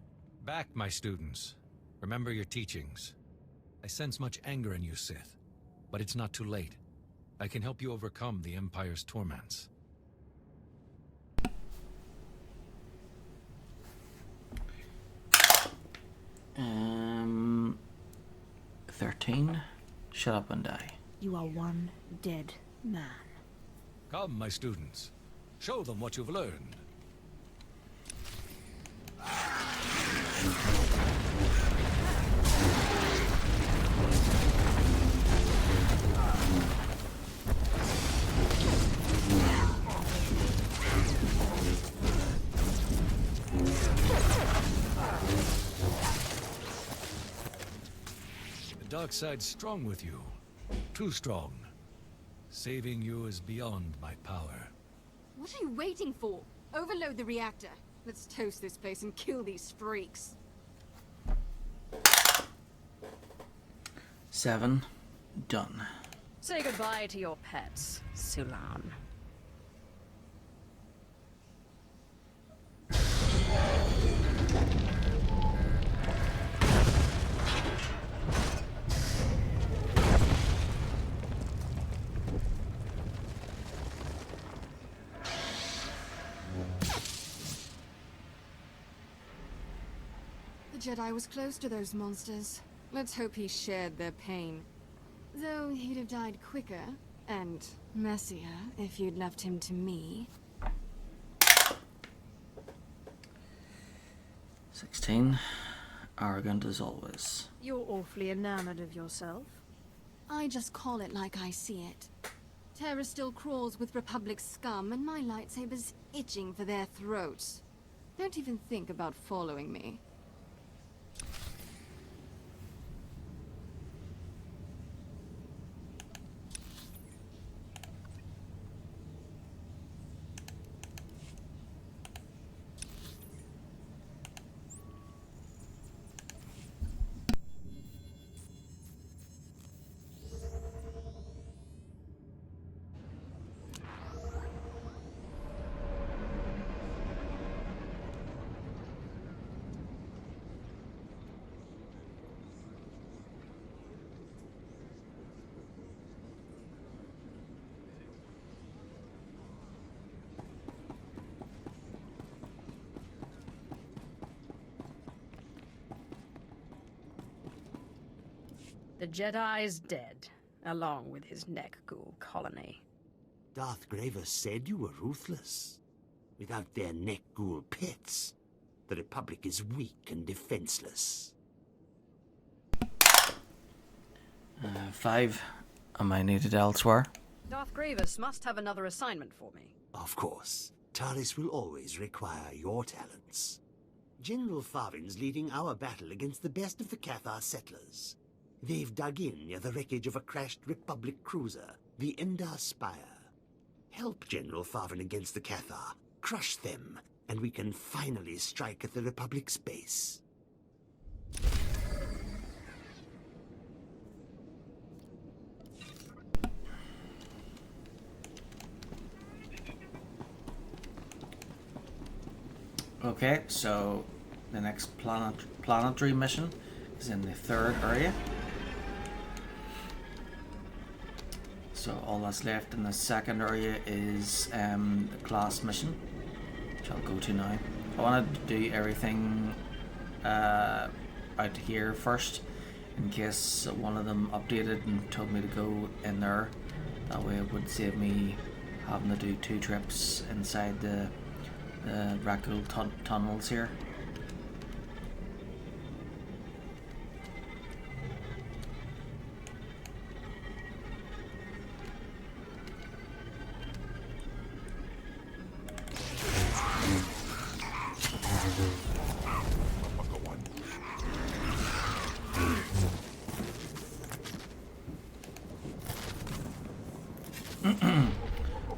Back, my students. Remember your teachings. I sense much anger in you, Sith. But it's not too late. I can help you overcome the Empire's torments. 13. Shut up and die. You are one dead man. Come, my students. Show them what you've learned. dark side's strong with you. Too strong. Saving you is beyond my power. What are you waiting for? Overload the reactor. Let's toast this place and kill these freaks. 7. Done. Say goodbye to your pets, Sulan. The Jedi was close to those monsters. Let's hope he shared their pain. Though he'd have died quicker and messier if you'd left him to me. 16. Arrogant as always. You're awfully enamored of yourself. I just call it like I see it. Terra still crawls with Republic scum, and my lightsaber's itching for their throats. Don't even think about following me. The Jedi's dead, along with his neck ghoul colony. Darth Graver said you were ruthless. Without their neck ghoul pets, the Republic is weak and defenseless. 5. Am I needed elsewhere? Darth Grievous must have another assignment for me. Of course. Taris will always require your talents. General Farvin's leading our battle against the best of the Cathar settlers. They've dug in near the wreckage of a crashed Republic cruiser, the Endar Spire. Help General Farvin against the Cathar, crush them, and we can finally strike at the Republic's base. Okay, so the next planetary mission is in the 3rd area. So all that's left in the 2nd area is the class mission, which I'll go to now. I wanted to do everything out here first, in case one of them updated and told me to go in there. That way it would save me having to do 2 trips inside the Rakul tunnels here.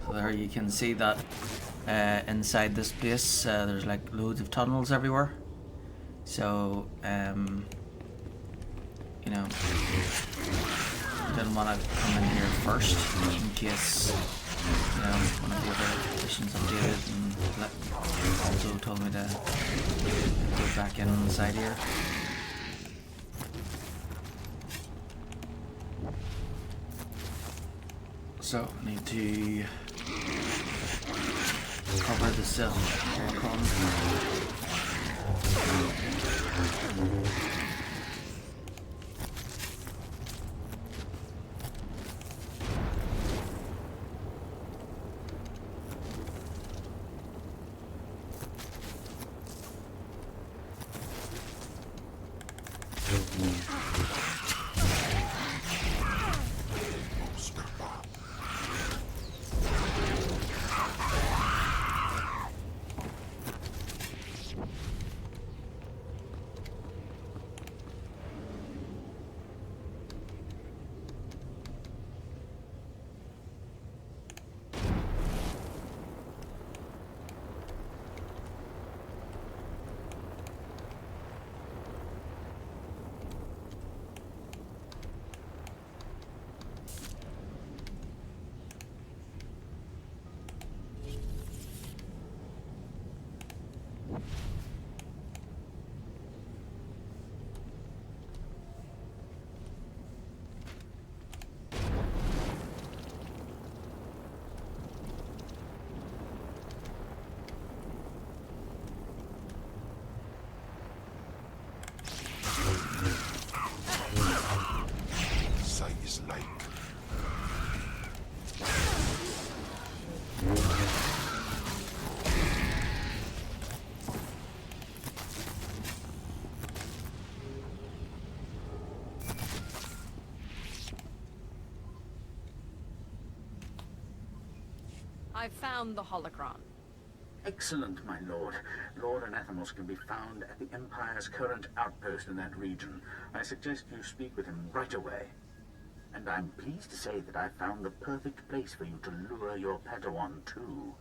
So there you can see that inside this place there's like loads of tunnels everywhere. So you know, didn't want to come in here first in case one of the other missions updated and also told me to go back in on the side here. So I need to cover the Sith icon. I've found the holocron. Excellent, my lord. Lord Anathemos can be found at the Empire's current outpost in that region. I suggest you speak with him right away. And I'm pleased to say that I found the perfect place for you to lure your Padawan to.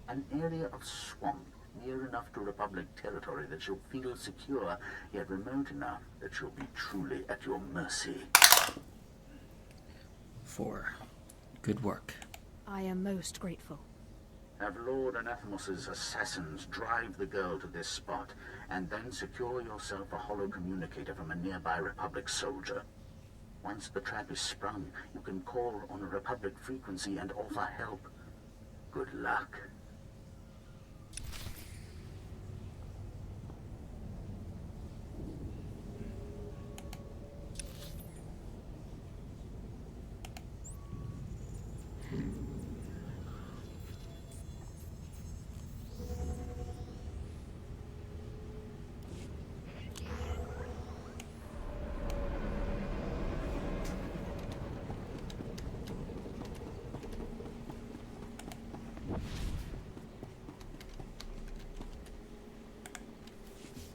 An area of swamp, near enough to Republic territory that she'll feel secure, yet remote enough that she'll be truly at your mercy. 4. Good work. I am most grateful. Have Lord Anathemos' assassins drive the girl to this spot, and then secure yourself a holo communicator from a nearby Republic soldier. Once the trap is sprung, you can call on a Republic frequency and offer help. Good luck.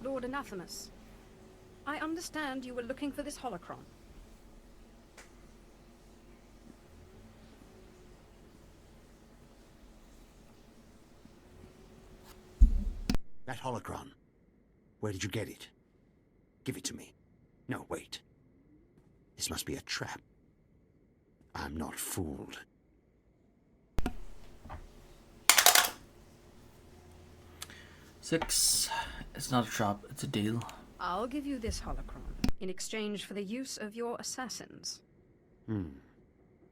Lord Anathemos, I understand you were looking for this holocron. That holocron. Where did you get it? Give it to me. No, wait. This must be a trap. I'm not fooled. Six. It's not a trap, it's a deal. I'll give you this holocron in exchange for the use of your assassins.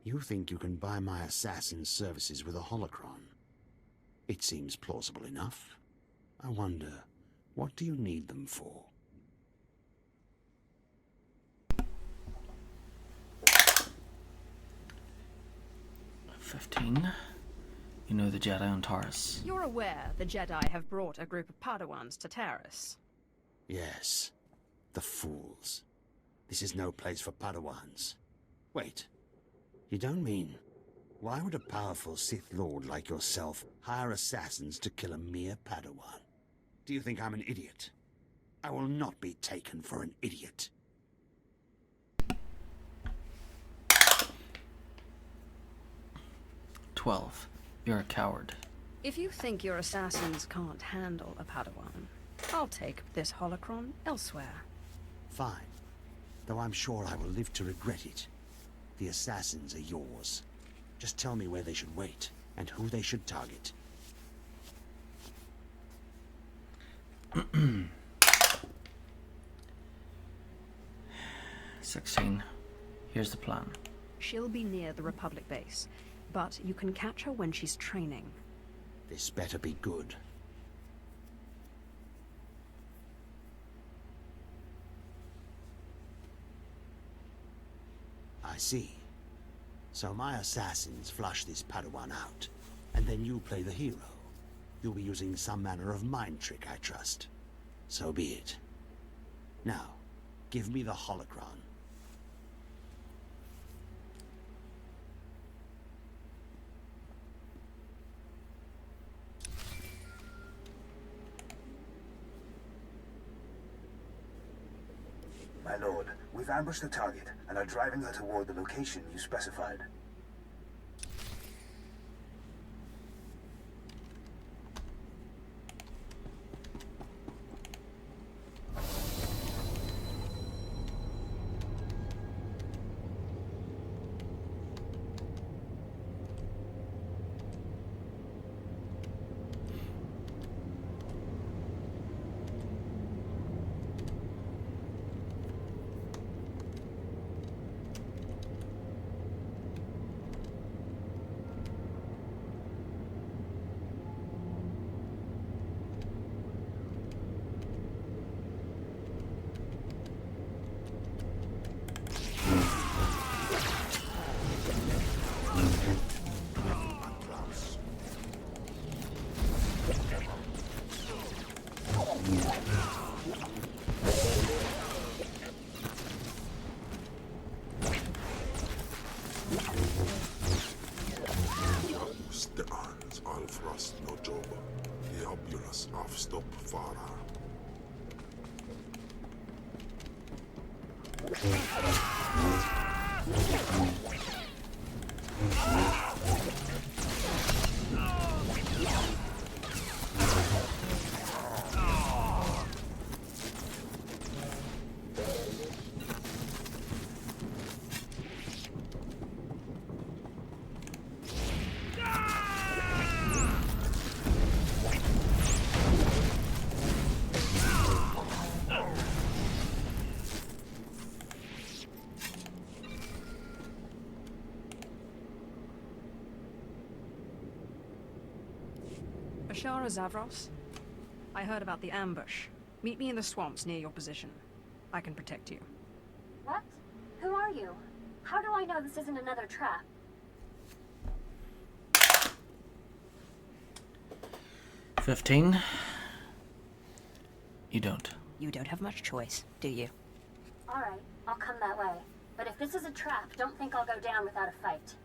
You think you can buy my assassin's services with a holocron? It seems plausible enough. I wonder, what do you need them for? $15. You know the Jedi on Taurus. You're aware the Jedi have brought a group of Padawans to Taris. Yes. The fools. This is no place for Padawans. Wait. You don't mean... Why would a powerful Sith Lord like yourself hire assassins to kill a mere Padawan? Do you think I'm an idiot? I will not be taken for an idiot. $12. You're a coward. If you think your assassins can't handle a Padawan, I'll take this holocron elsewhere. Fine. Though I'm sure I will live to regret it. The assassins are yours. Just tell me where they should wait, and who they should target. $16. Here's the plan. She'll be near the Republic base, but you can catch her when she's training. This better be good. I see. So my assassins flush this Padawan out, and then you play the hero. You'll be using some manner of mind trick, I trust. So be it. Now, give me the holocron. My lord, we've ambushed the target and are driving her toward the location you specified. Stay on. ambulance no job. The ambulance have stop fara. Ashara Zavros? I heard about the ambush. Meet me in the swamps near your position. I can protect you. What? Who are you? How do I know this isn't another trap? $15. You don't. You don't have much choice, do you? Alright, I'll come that way. But if this is a trap, don't think I'll go down without a fight.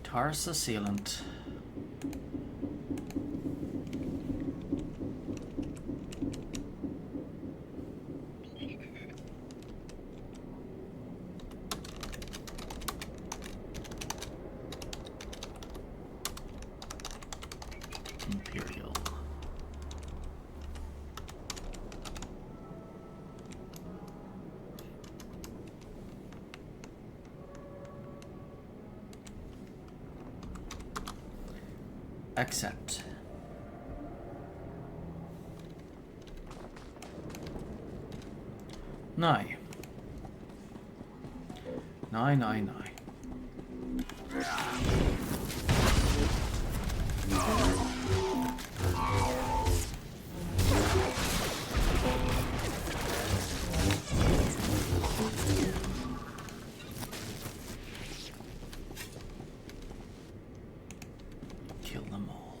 Taurus Assailant. Imperial. Accept. Now. Now. Kill them all.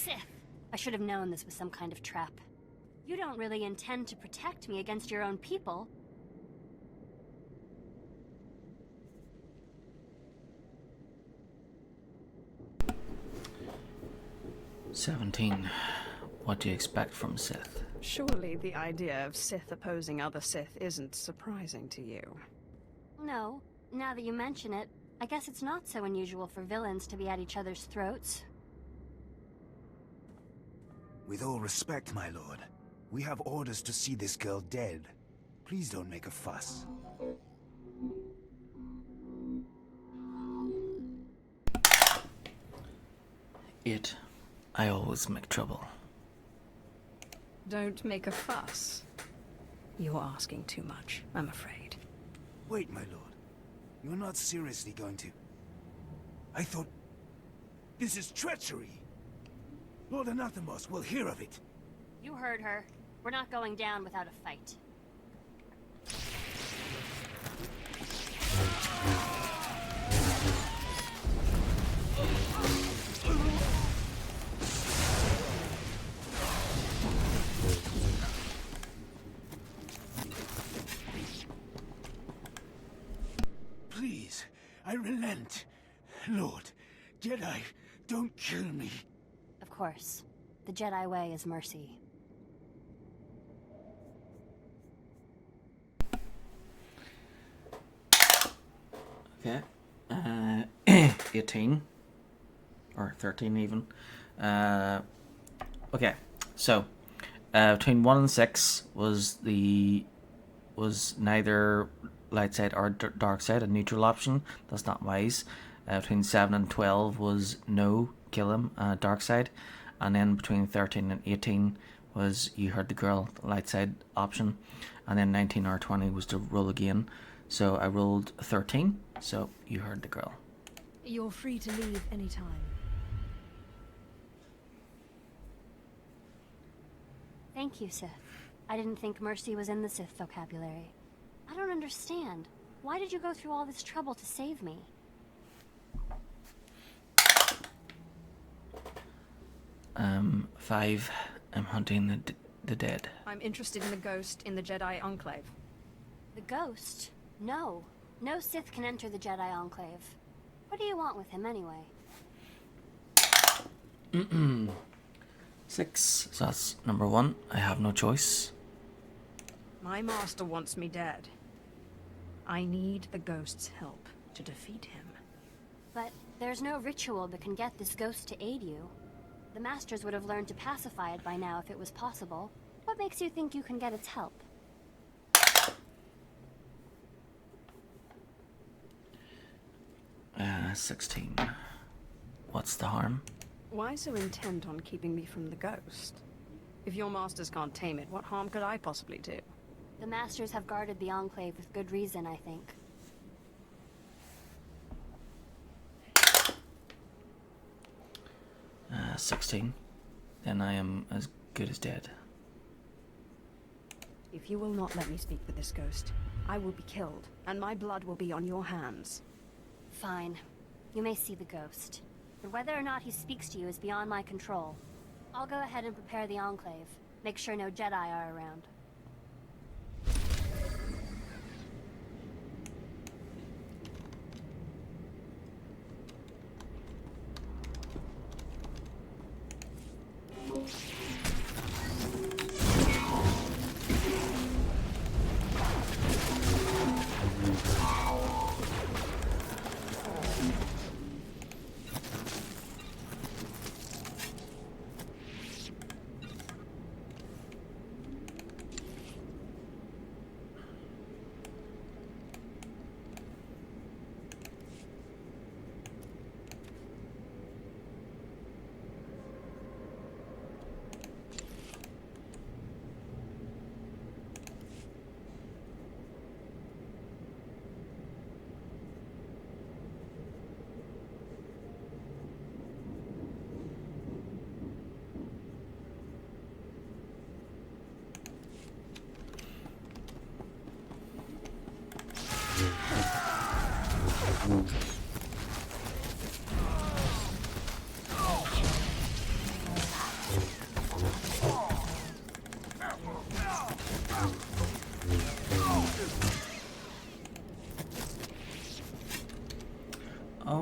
Sith! I should have known this was some kind of trap. You don't really intend to protect me against your own people. 17. What do you expect from Sith? Surely the idea of Sith opposing other Sith isn't surprising to you. No, now that you mention it, I guess it's not so unusual for villains to be at each other's throats. With all respect, my lord, we have orders to see this girl dead. Please don't make a fuss. I always make trouble. Don't make a fuss. You're asking too much, I'm afraid. Wait, my lord. You're not seriously going to... I thought... This is treachery! Lord Anathemos will hear of it. You heard her. We're not going down without a fight. Please, I relent. Lord, Jedi, don't kill me. Of course. The Jedi way is mercy. Okay. 18. Or 13 even. Okay. So, between 1 and 6 was neither light side or dark side, a neutral option. That's not wise. Between 7 and 12 was no, kill him, dark side. And then between 13 and 18 was you heard the girl, light side option. And then 19 or 20 was to roll again. So I rolled 13, so you heard the girl. You're free to leave anytime. Thank you, Sith. I didn't think mercy was in the Sith vocabulary. I don't understand. Why did you go through all this trouble to save me? Five. I'm hunting the dead. I'm interested in the ghost in the Jedi Enclave. The ghost? No. No Sith can enter the Jedi Enclave. What do you want with him anyway? 6. So that's number 1. I have no choice. My master wants me dead. I need the ghost's help to defeat him. But there's no ritual that can get this ghost to aid you. The Masters would have learned to pacify it by now if it was possible. What makes you think you can get its help? Uh, 16. What's the harm? Why so intent on keeping me from the ghost? If your masters can't tame it, what harm could I possibly do? The Masters have guarded the Enclave with good reason, I think. 16. Then I am as good as dead. If you will not let me speak with this ghost, I will be killed, and my blood will be on your hands. Fine. You may see the ghost. But whether or not he speaks to you is beyond my control. I'll go ahead and prepare the Enclave. Make sure no Jedi are around.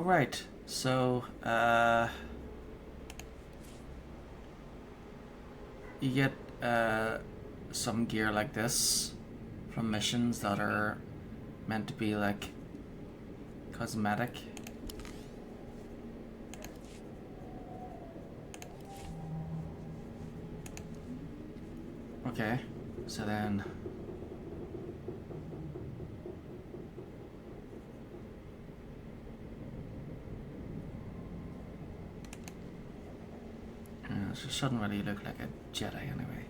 Alright, so you get some gear like this from missions that are meant to be like cosmetic. Okay, so then it shouldn't really look like a Jedi anyway.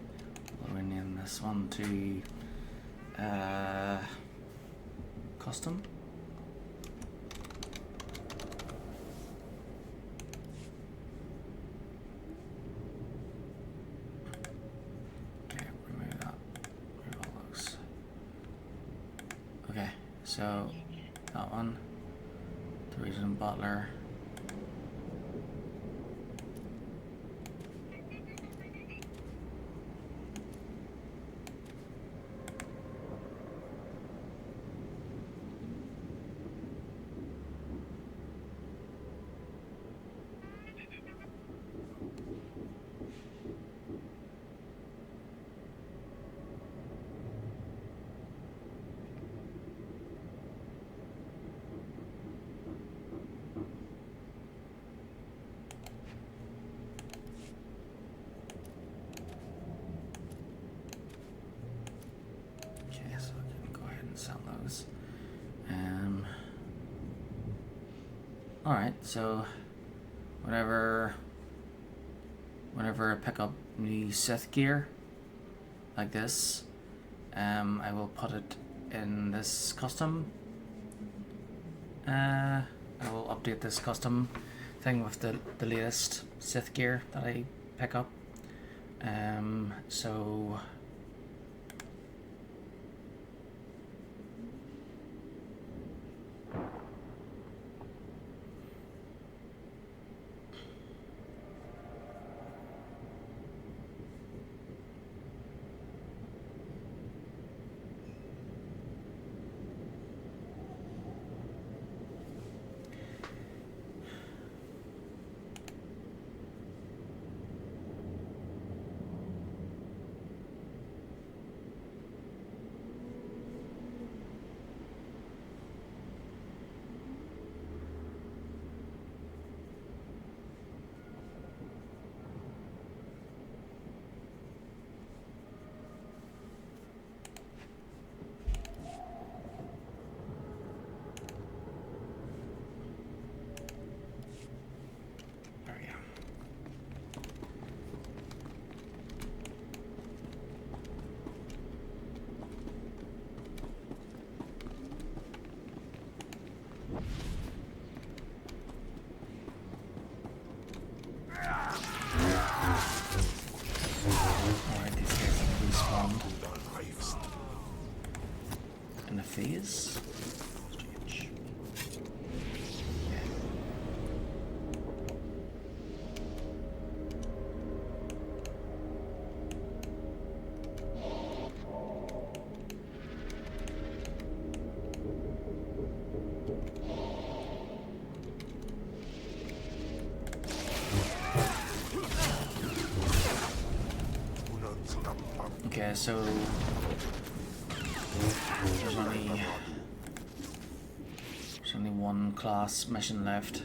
We'll rename this one to custom. Okay, remove that. Remove all those. Okay, so that one, the Regent Butler. Sell those. Alright, so whenever I pick up new Sith gear like this, I will put it in this custom. I will update this custom thing with the latest Sith gear that I pick up. So in a phase. Strange. Okay, so there's only one class mission left.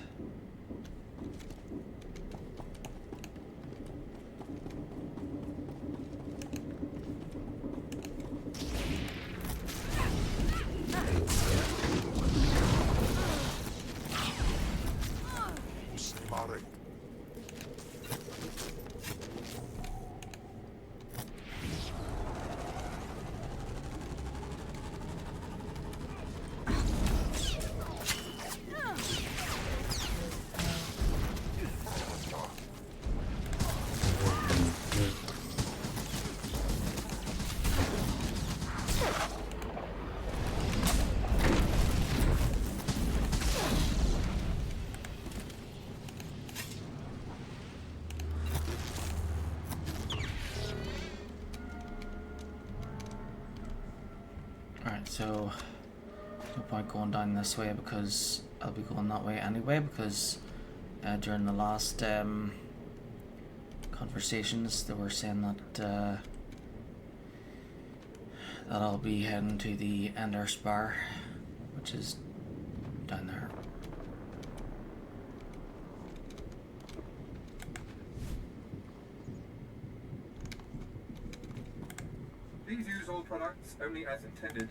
So no point going down this way because I'll be going that way anyway, because during the last conversations they were saying that that I'll be heading to the Ender Spar, which is down there. Please use all products only as intended.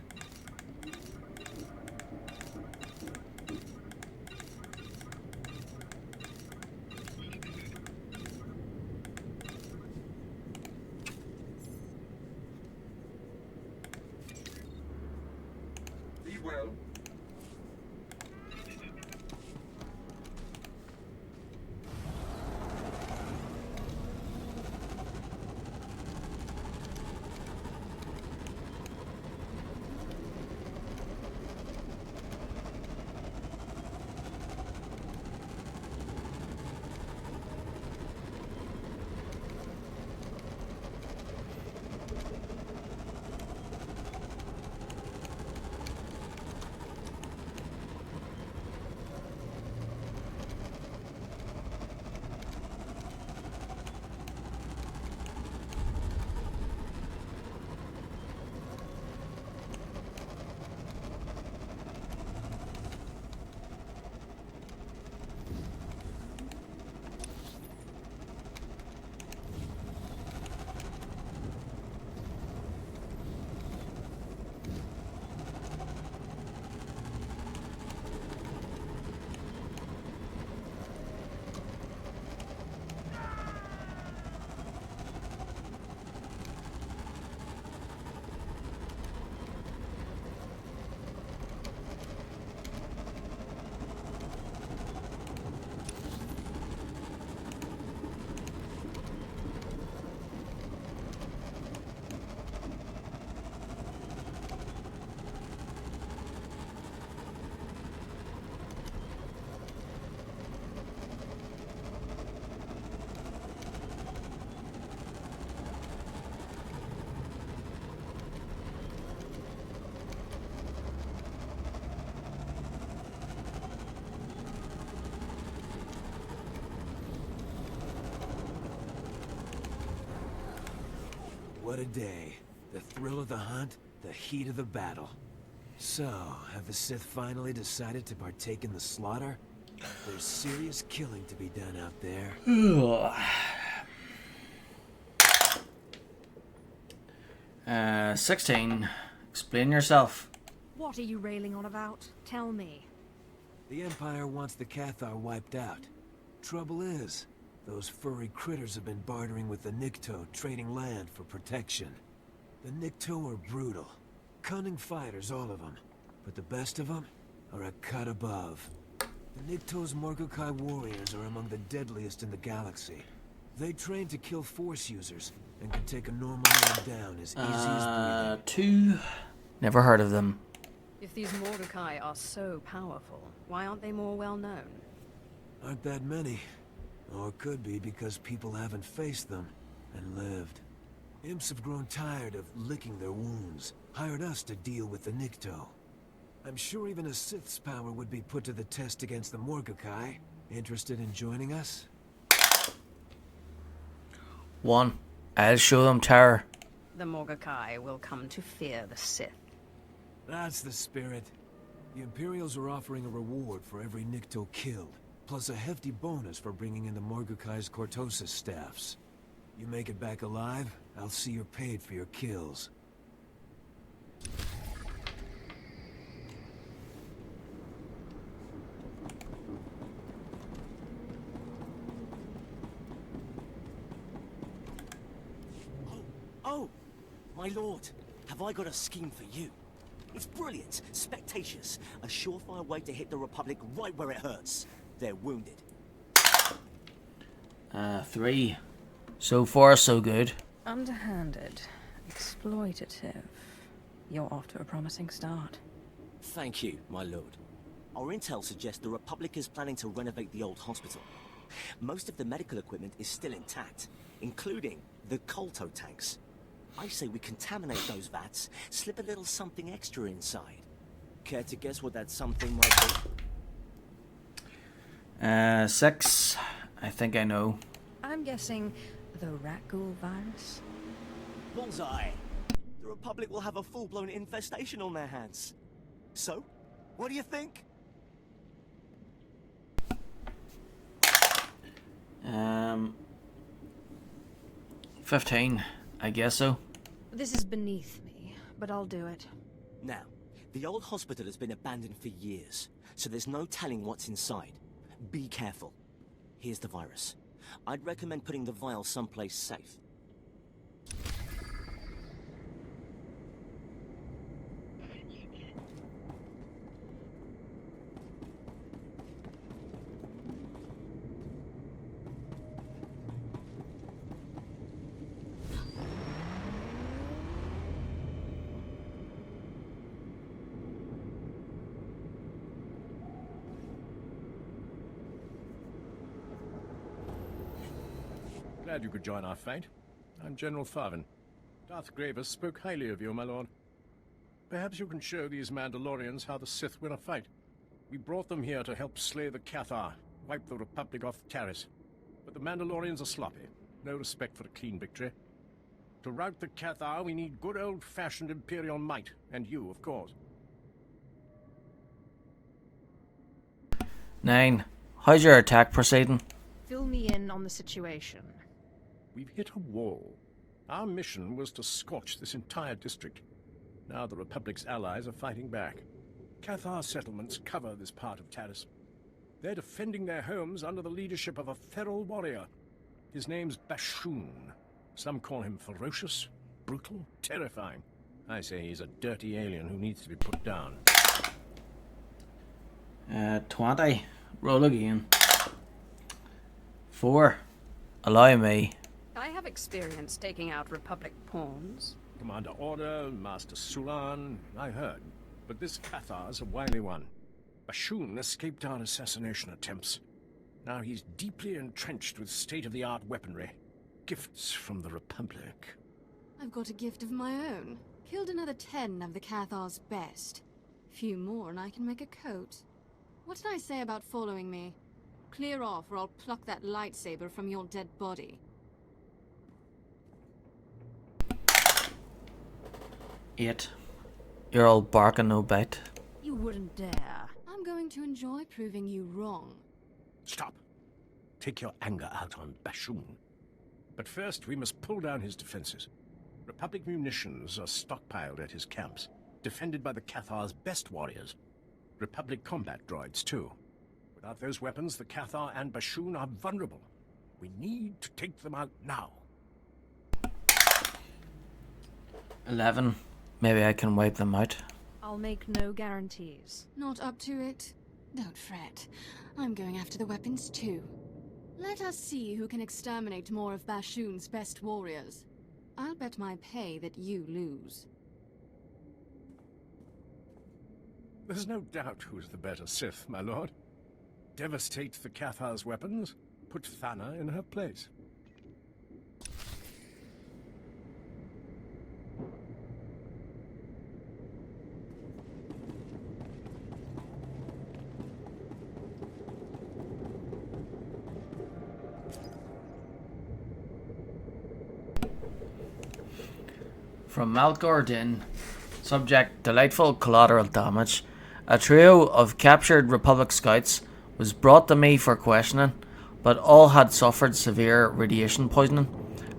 Be well. What a day. The thrill of the hunt, the heat of the battle. So, have the Sith finally decided to partake in the slaughter? There's serious killing to be done out there. 16. Explain yourself. What are you railing on about? Tell me. The Empire wants the Cathar wiped out. Trouble is, those furry critters have been bartering with the Nikto, trading land for protection. The Nikto are brutal. Cunning fighters, all of them. But the best of them are a cut above. The Nikto's Morgokai warriors are among the deadliest in the galaxy. They train to kill Force users and can take a normal man down as easy as breathing. 2. Never heard of them. If these Morgokai are so powerful, why aren't they more well known? Aren't that many. Or it could be because people haven't faced them and lived. Imps have grown tired of licking their wounds, hired us to deal with the Nikto. I'm sure even a Sith's power would be put to the test against the Morgokai. Interested in joining us? 1. I'll show them terror. The Morgokai will come to fear the Sith. That's the spirit. The Imperials are offering a reward for every Nikto killed, plus a hefty bonus for bringing in the Morgokai's Cortosis staffs. You make it back alive, I'll see you're paid for your kills. Oh, my lord, have I got a scheme for you? It's brilliant, spectaceous, a surefire way to hit the Republic right where it hurts. They're wounded. 3. So far, so good. Underhanded. Exploitative. You're off to a promising start. Thank you, my lord. Our intel suggests the Republic is planning to renovate the old hospital. Most of the medical equipment is still intact, including the Kolto tanks. I say we contaminate those vats, slip a little something extra inside. Care to guess what that something might be? 6. I think I know. I'm guessing the rat ghoul virus. Bullseye! The Republic will have a full-blown infestation on their hands. So, what do you think? 15. I guess so. This is beneath me, but I'll do it. Now, the old hospital has been abandoned for years, so there's no telling what's inside. Be careful. Here's the virus. I'd recommend putting the vial someplace safe. Glad you could join our fight. I'm General Farvin. Darth Gravis spoke highly of you, my lord. Perhaps you can show these Mandalorians how the Sith win a fight. We brought them here to help slay the Cathar, wipe the Republic off Taris. But the Mandalorians are sloppy. No respect for a clean victory. To rout the Cathar, we need good old-fashioned Imperial might, and you, of course. 9. How's your attack proceeding? Fill me in on the situation. We've hit a wall. Our mission was to scorch this entire district. Now the Republic's allies are fighting back. Cathar settlements cover this part of Taris. They're defending their homes under the leadership of a feral warrior. His name's Bashoon. Some call him ferocious, brutal, terrifying. I say he's a dirty alien who needs to be put down. 20. Roll again. 4. Allow me. I have experience taking out Republic pawns. Commander Order, Master Sulan, I heard. But this Cathar's a wily one. Bashoon escaped our assassination attempts. Now he's deeply entrenched with state-of-the-art weaponry. Gifts from the Republic. I've got a gift of my own. Killed another 10 of the Cathar's best. Few more and I can make a coat. What did I say about following me? Clear off or I'll pluck that lightsaber from your dead body. 8. You're all bark and no bite. You wouldn't dare. I'm going to enjoy proving you wrong. Stop. Take your anger out on Bashoon. But first, we must pull down his defenses. Republic munitions are stockpiled at his camps, defended by the Cathar's best warriors. Republic combat droids, too. Without those weapons, the Cathar and Bashoon are vulnerable. We need to take them out now. 11. Maybe I can wipe them out. I'll make no guarantees. Not up to it? Don't fret. I'm going after the weapons too. Let us see who can exterminate more of Bashoon's best warriors. I'll bet my pay that you lose. There's no doubt who's the better Sith, my lord. Devastate the Cathar's weapons, put Thana in her place. From Malcor Din, subject delightful collateral damage, a trio of captured Republic scouts was brought to me for questioning, but all had suffered severe radiation poisoning.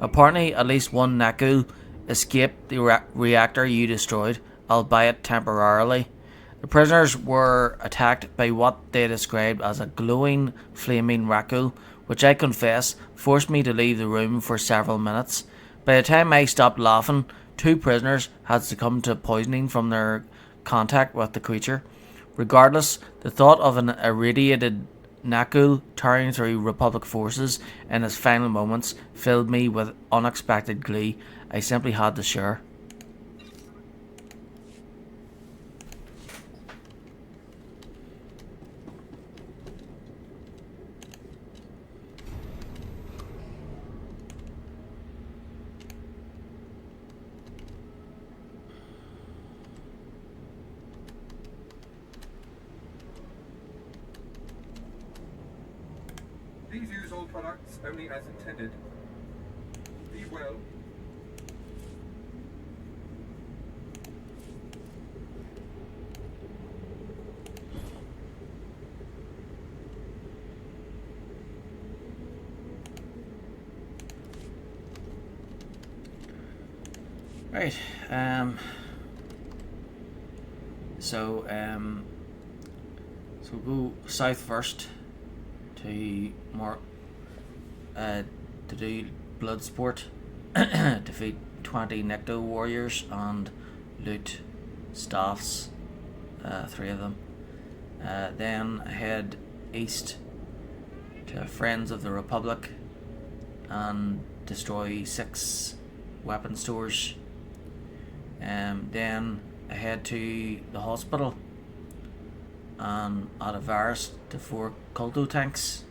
Apparently, at least one Nakul escaped the reactor you destroyed, albeit temporarily. The prisoners were attacked by what they described as a glowing, flaming Rakul, which I confess forced me to leave the room for several minutes. By the time I stopped laughing, 2 prisoners had succumbed to poisoning from their contact with the creature. Regardless, the thought of an irradiated Nakul tearing through Republic forces in its final moments filled me with unexpected glee. I simply had to share. products only as intended. Be well. Right. So we'll go south first to more to do blood sport, defeat 20 Nikto warriors and loot staffs, 3 of them. Then head east to Friends of the Republic and destroy 6 weapon stores. Then I head to the hospital and add a virus to 4 Culto tanks,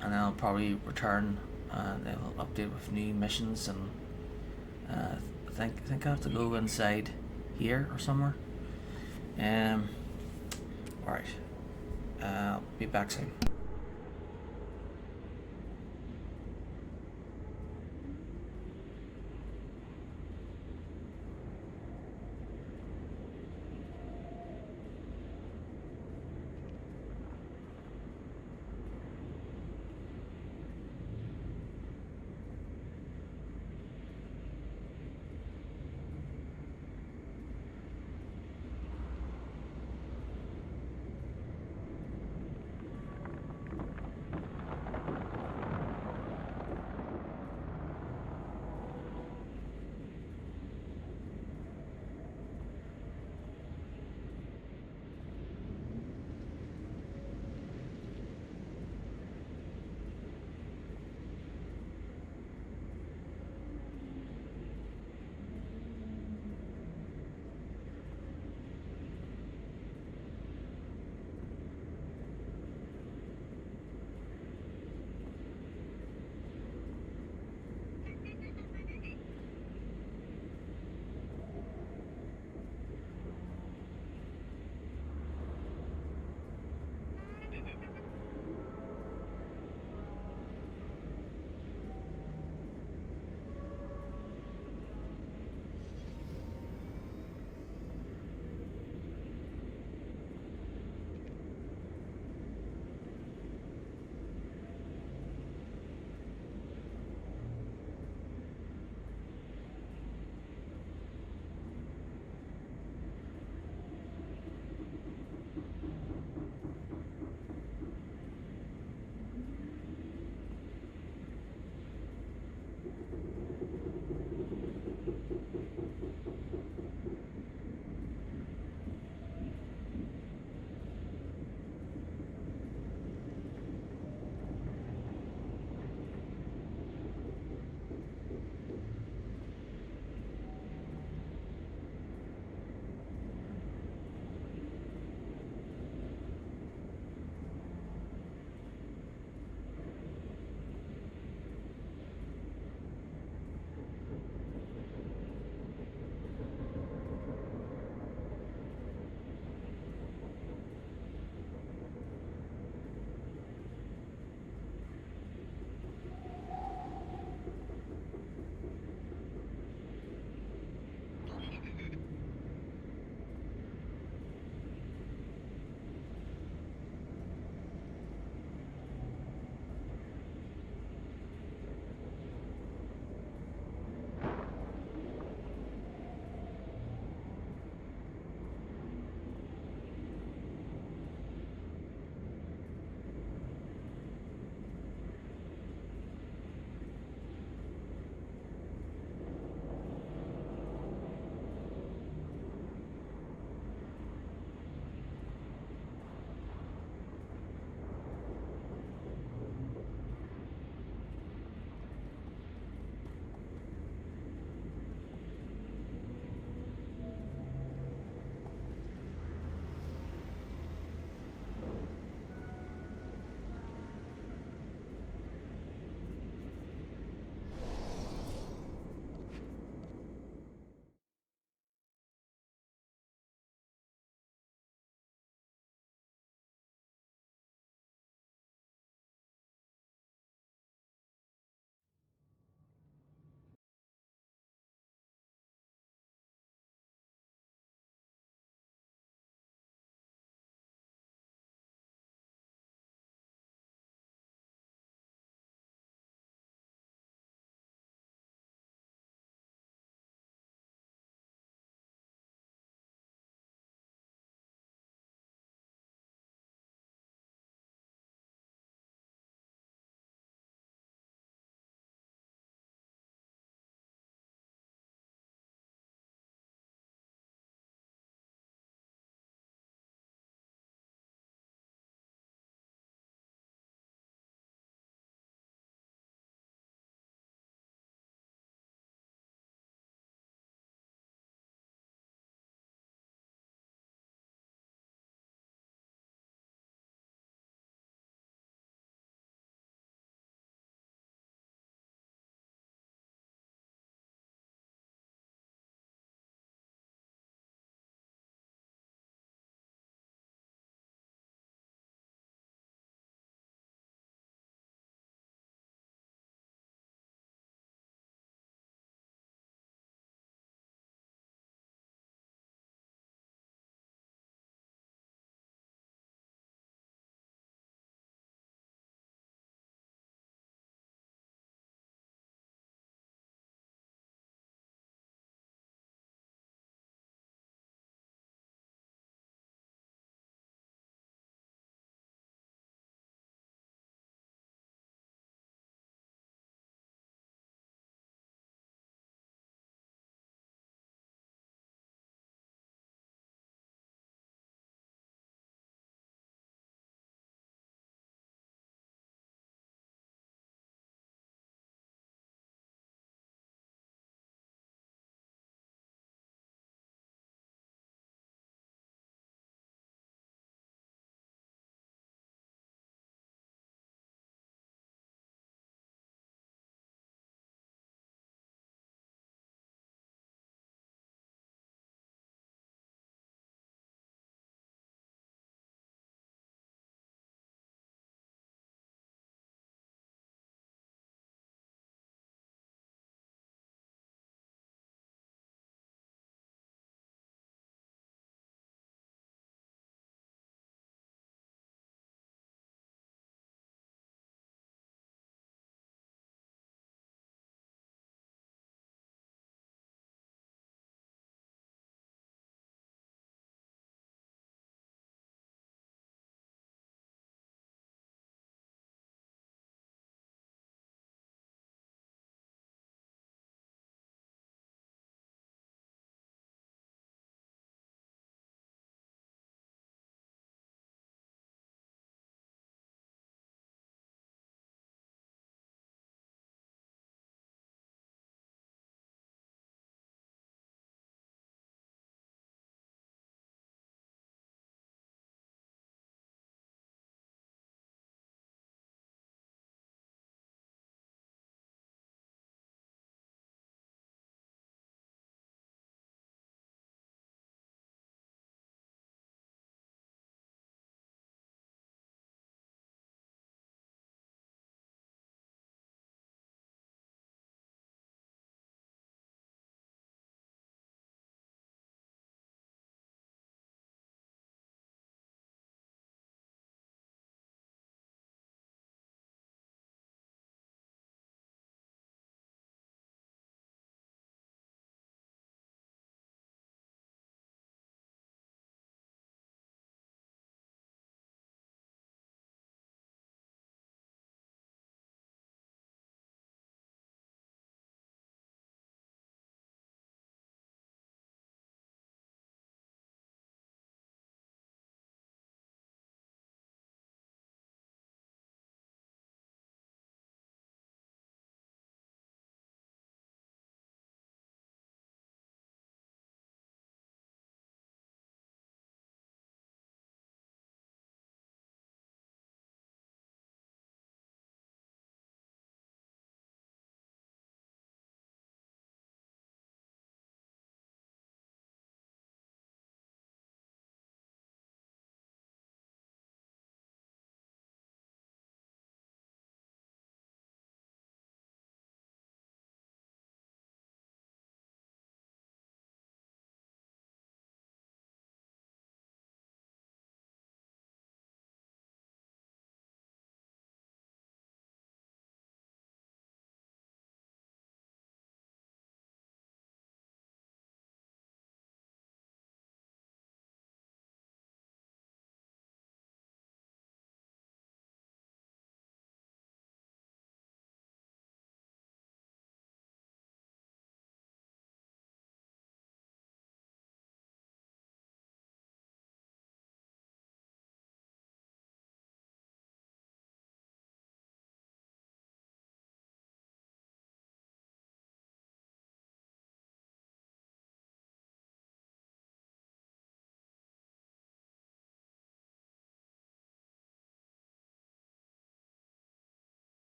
and then I'll probably return and they'll update with new missions, and I think I have to go inside here or somewhere. Alright, I'll be back soon.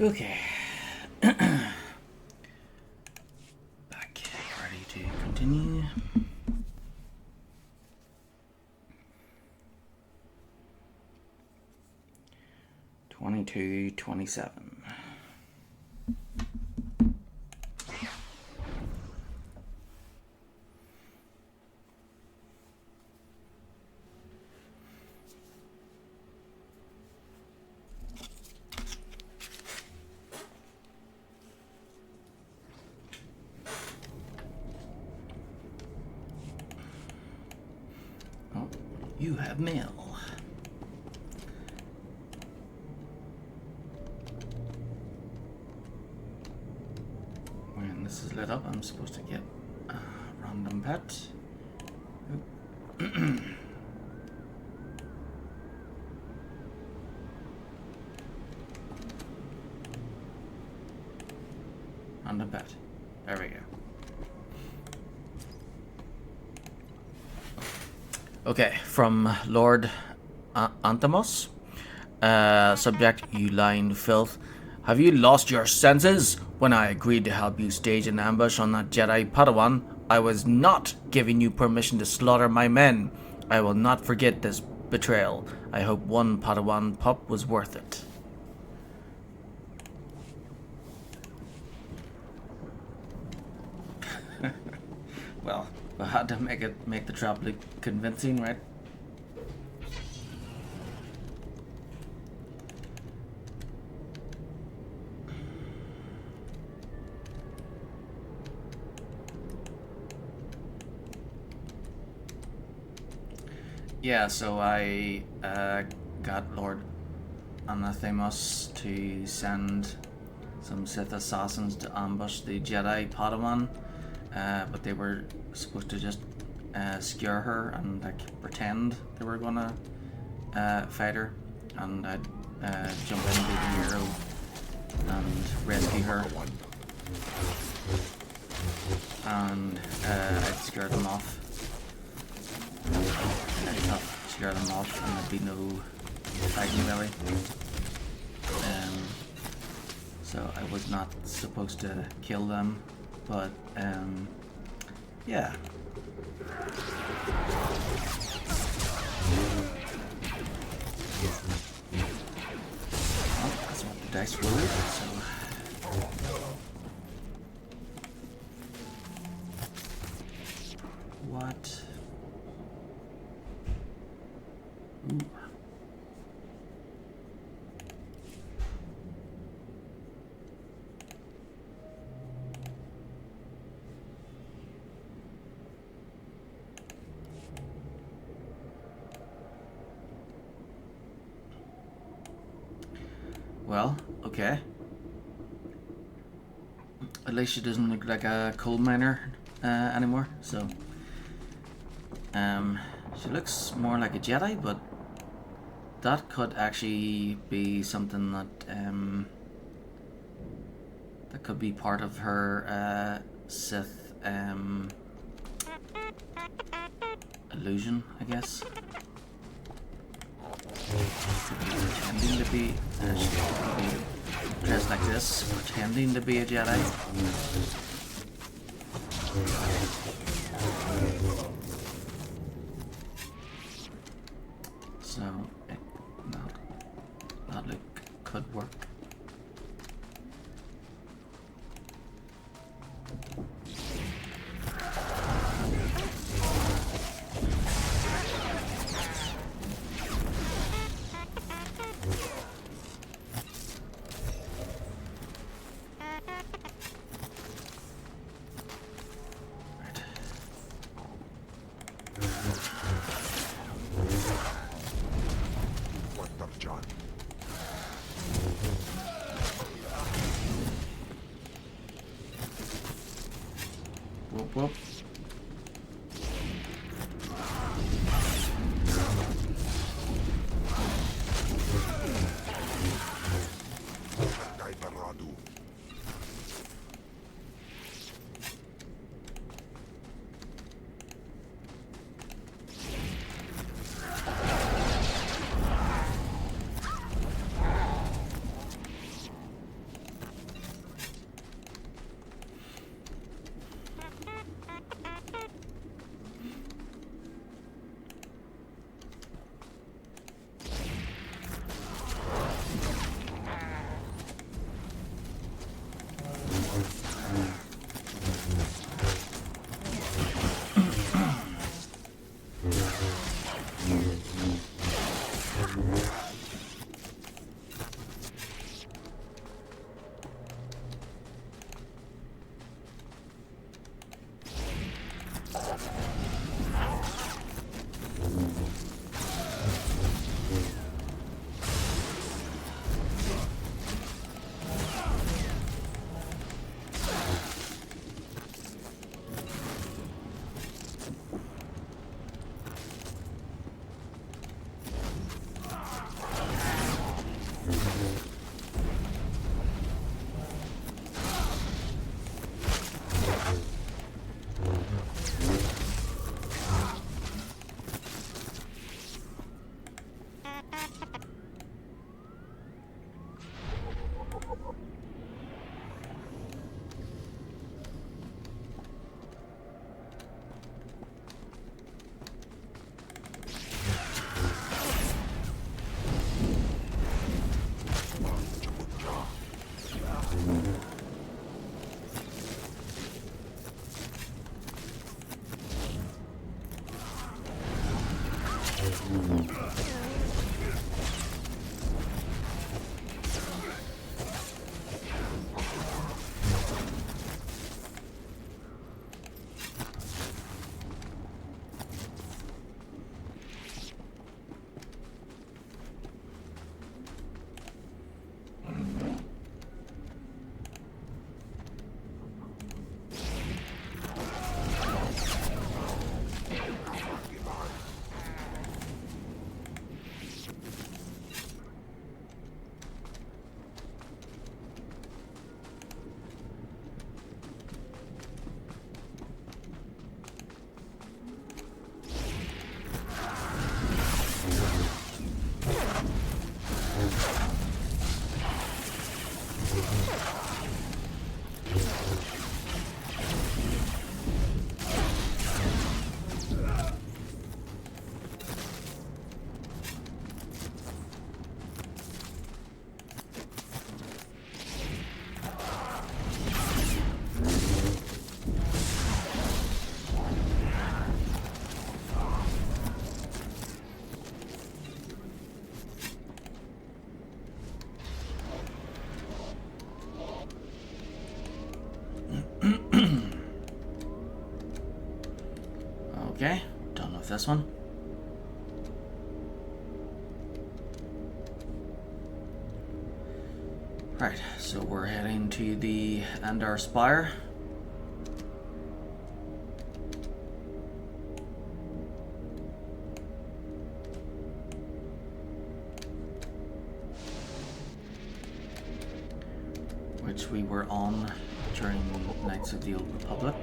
Okay. Back, ready to continue. $22.27. Oh, you have mail. When this is lit up, I'm supposed to get a random pet. Random pet. There we go. Okay, from Lord Anthemos. Subject, you lying filth. Have you lost your senses? When I agreed to help you stage an ambush on that Jedi Padawan, I was not giving you permission to slaughter my men. I will not forget this betrayal. I hope one Padawan pup was worth it. Well, I had to make the trap look convincing, right? Yeah, so I got Lord Anathemos to send some Sith assassins to ambush the Jedi Padawan, but they were supposed to just scare her and like pretend they were gonna fight her, and I'd jump into the hero and rescue her, and I'd scare them off. I'd not scare them off, and there'd be no fighting really. So I was not supposed to kill them, but yeah. Well, that's what the dice rolled, so. What? Ooh. Well, okay. At least she doesn't look like a coal miner anymore, so she looks more like a Jedi, but that could actually be something that that could be part of her Sith illusion, I guess. Pretending to be, she could be dressed like this, pretending to be a Jedi. So that look could work. Whoop whoop. Okay, done with this one. Right, so we're heading to the Andar Spire. Which we were on during Knights of the Old Republic.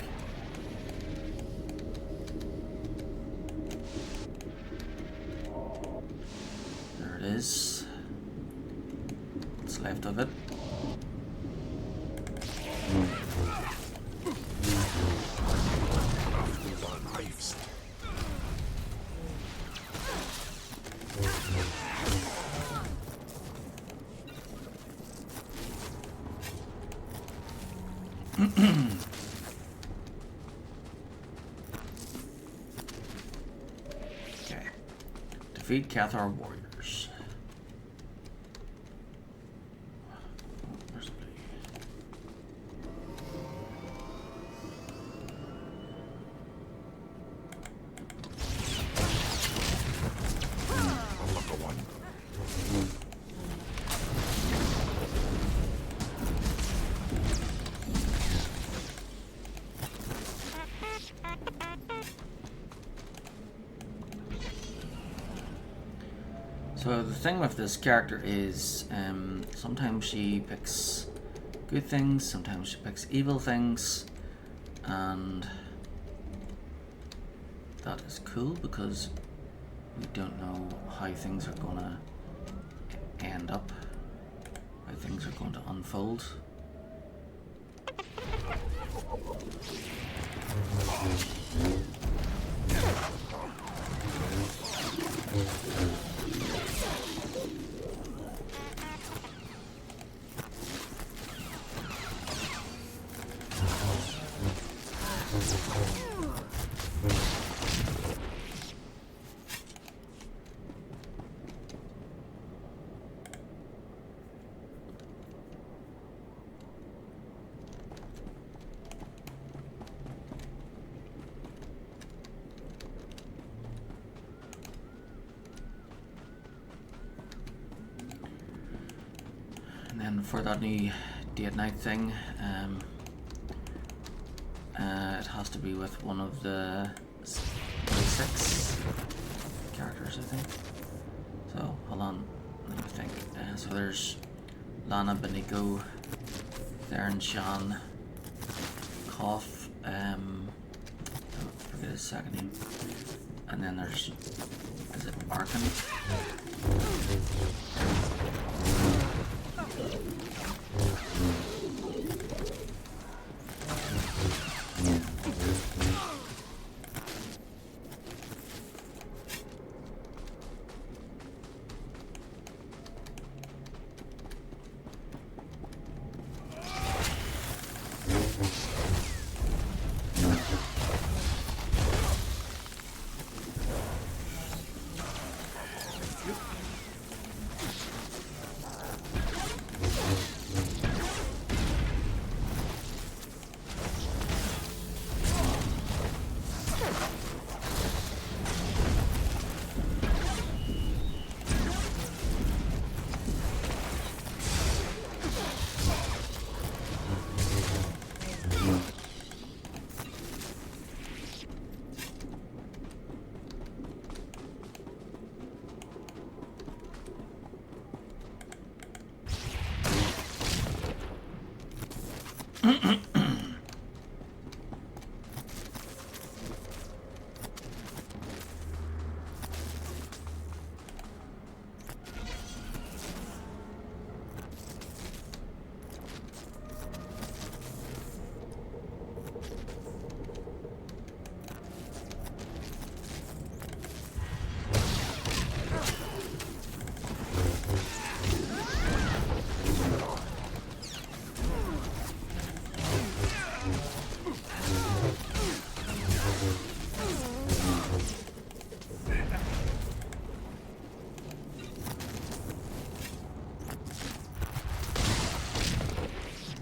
There it is. What's left of it. Okay. Defeat Cathar warriors. Where's the So the thing with this character is sometimes she picks good things, sometimes she picks evil things, and that is cool because we don't know how things are gonna end up, how things are going to unfold. then for that new date night thing, it has to be with one of the 6 characters, I think. So hold on, let me think. So there's Lana, Beniko, Theron, Shan, Koff, I forget his second name, and then there's, is it Arkin?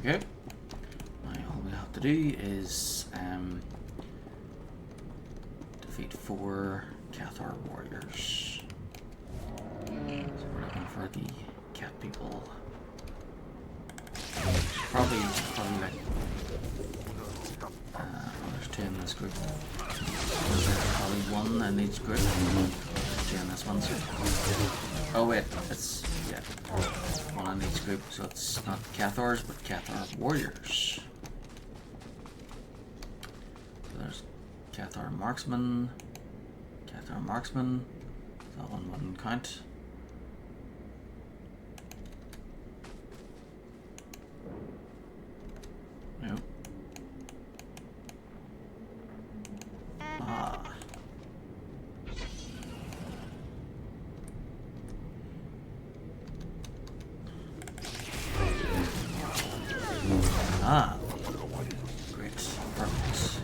Okay. All we have to do is defeat 4 Cathar warriors. So we're looking for the cat people. Probably like there's 2 in this group. There's probably 1 in each group. 2 in this one. So. Oh wait, it's yeah. 1 in each group, so it's not Cathars, but Cathar warriors. So there's Cathar marksman, Cathar marksman. That one wouldn't count. Nope. Ah. Ah, great, perfect.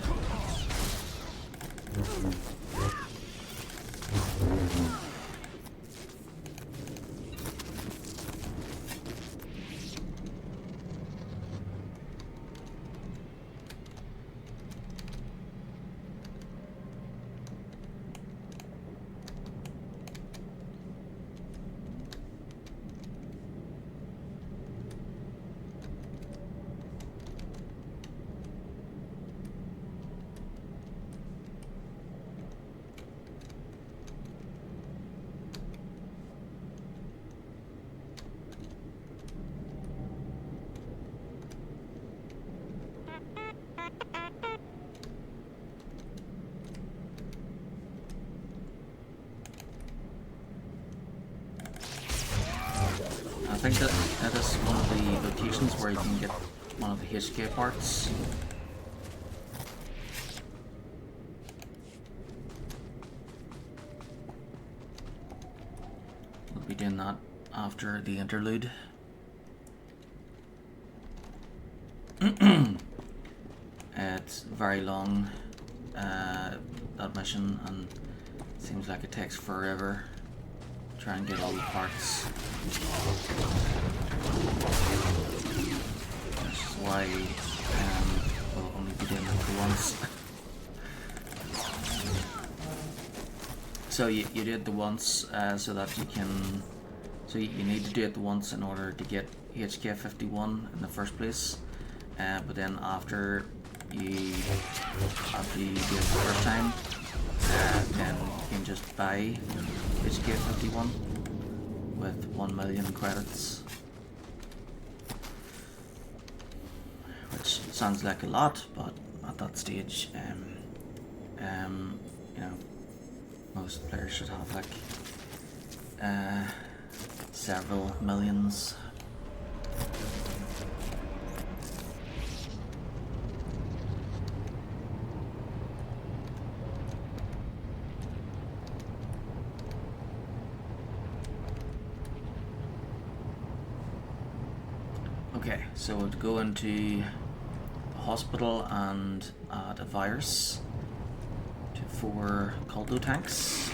I think that is one of the locations where you can get one of the HK parts. We'll be doing that after the interlude. It's very long, that mission, and it seems like it takes forever. Try and get all the parts. Which is why we'll only be doing it for once. So you did the once so that you can So you need to do it once in order to get HK 51 in the first place. But then after you do it the first time, then you can just buy HK 51 with 1 million credits. Which sounds like a lot, but at that stage, you know, most players should have like several millions. Okay, so we'll go into the hospital and add a virus to 4 Coldo tanks.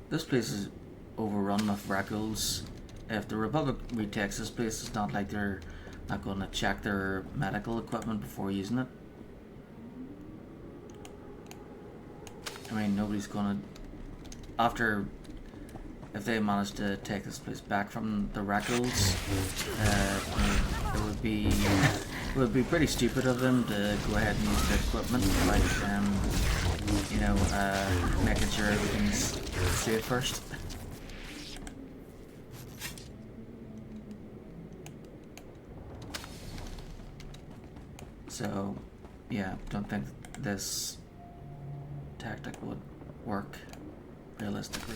This place is overrun with Rackles. If the Republic retakes this place, it's not like they're not going to check their medical equipment before using it. I mean, nobody's going to... After... If they manage to take this place back from the Rackles, it would be pretty stupid of them to go ahead and use the equipment, like, you know, making sure everything's safe first. So, yeah, don't think this tactic would work realistically.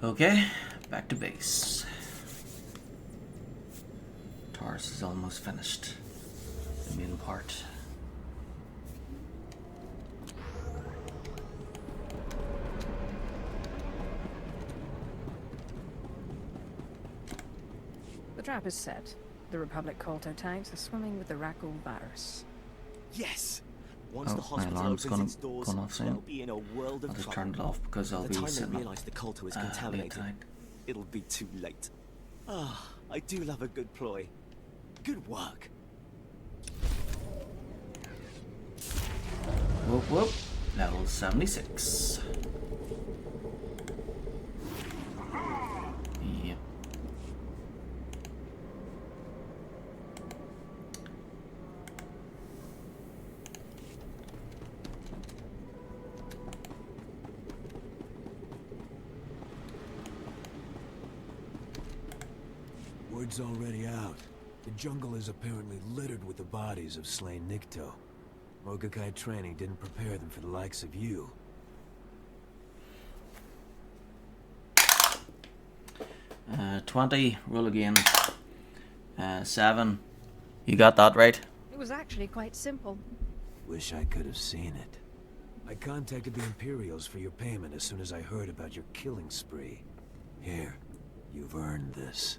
Okay, back to base. Taurus is almost finished. The main part. The trap is set. The Republic Colto tanks are swimming with the Rackle virus. Yes! Once Oh, the my hospital alarm's opens its doors, gone off soon. they'll be in a world of I'll just trouble. turn it off because I'll By be the time sitting they up realise the Colto is late contaminated, tonight. it'll be too late. Ah, I do love a good ploy. Good work. Whoop whoop. Level 76. Yep. Word's already out. The jungle is apparently littered with the bodies of slain Nikto. Mogakai training didn't prepare them for the likes of you. 20, roll again. 7. You got that right? It was actually quite simple. Wish I could have seen it. I contacted the Imperials for your payment as soon as I heard about your killing spree. Here, you've earned this.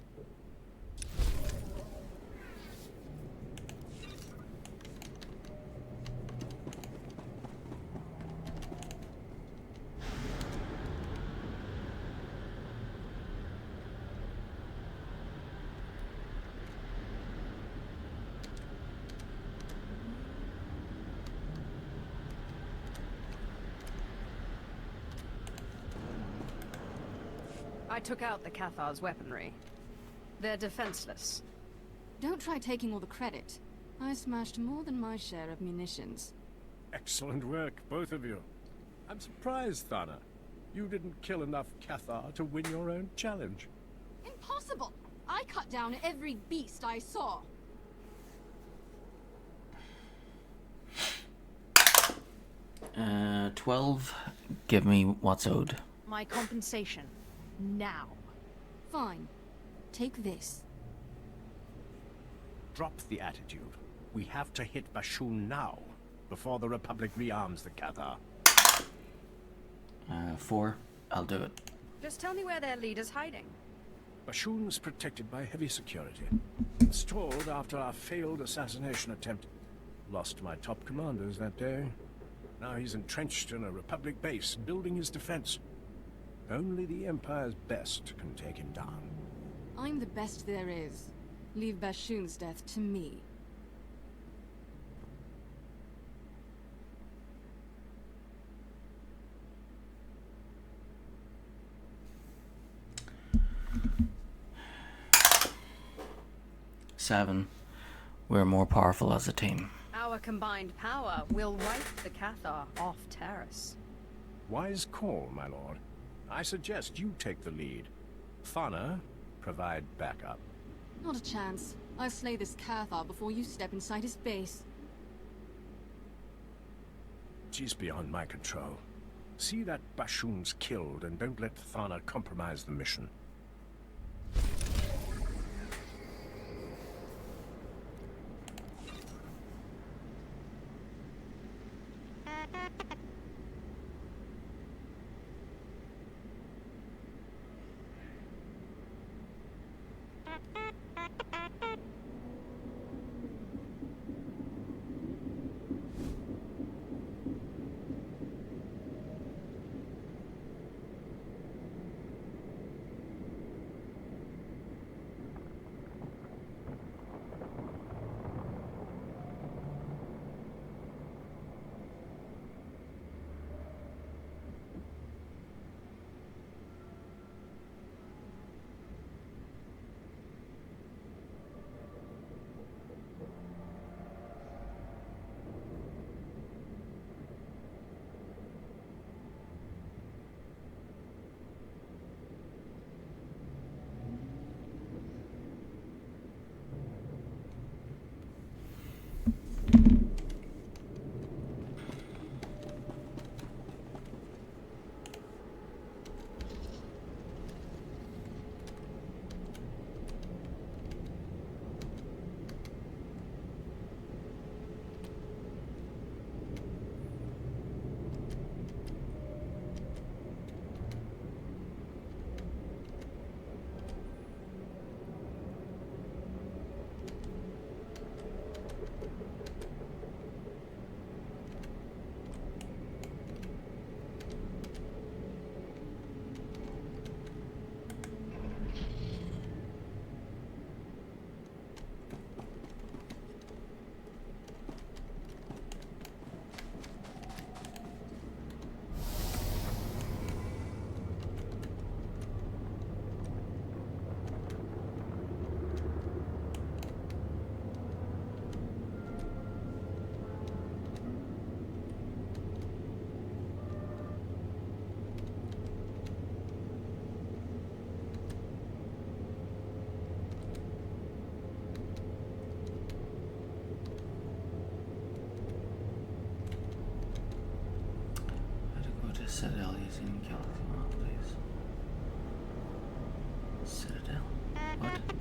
I took out the Cathar's weaponry. They're defenseless. Don't try taking all the credit. I smashed more than my share of munitions. Excellent work, both of you. I'm surprised, Thana. You didn't kill enough Cathar to win your own challenge. Impossible! I cut down every beast I saw. Uh, 12. Give me what's owed. My compensation. Now. Fine. Take this. Drop the attitude. We have to hit Bashoon now, before the Republic rearms the Cathar. 4. I'll do it. Just tell me where their leader's hiding. Bashoon's protected by heavy security. Installed after our failed assassination attempt. Lost my top commanders that day. Now he's entrenched in a Republic base, building his defense. Only the Empire's best can take him down. I'm the best there is. Leave Bashoon's death to me. Seven. We're more powerful as a team. Our combined power will wipe the Cathar off Terrace. Wise call, my lord. I suggest you take the lead. Thana, provide backup. Not a chance. I'll slay this Cathar before you step inside his base. She's beyond my control. See that Bashoon's killed, and don't let Thana compromise the mission. Citadel using Galaxy Map, please. Citadel? What?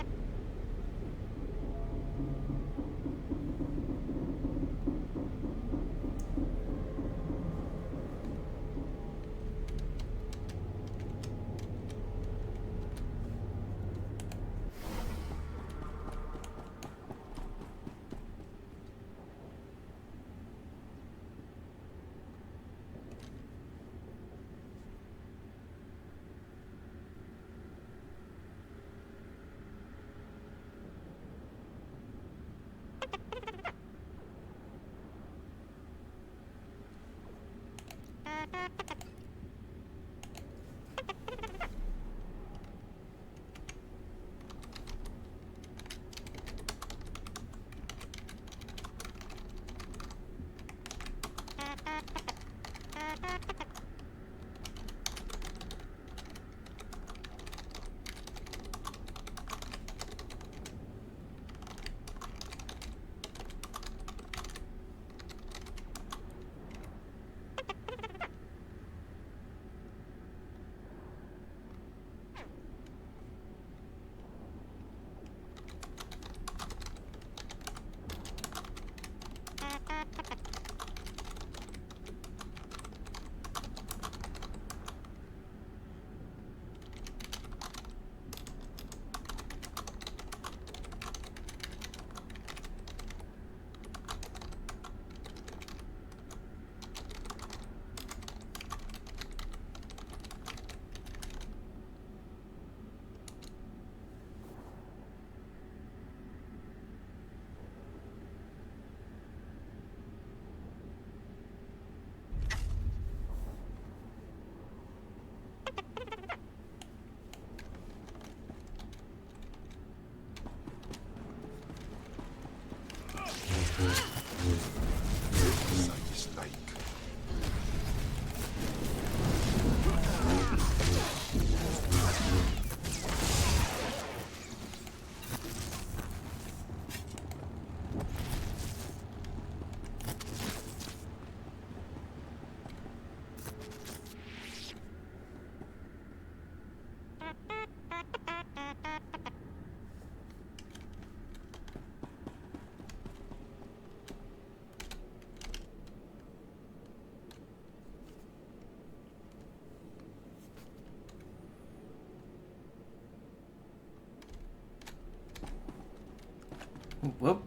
Whoop.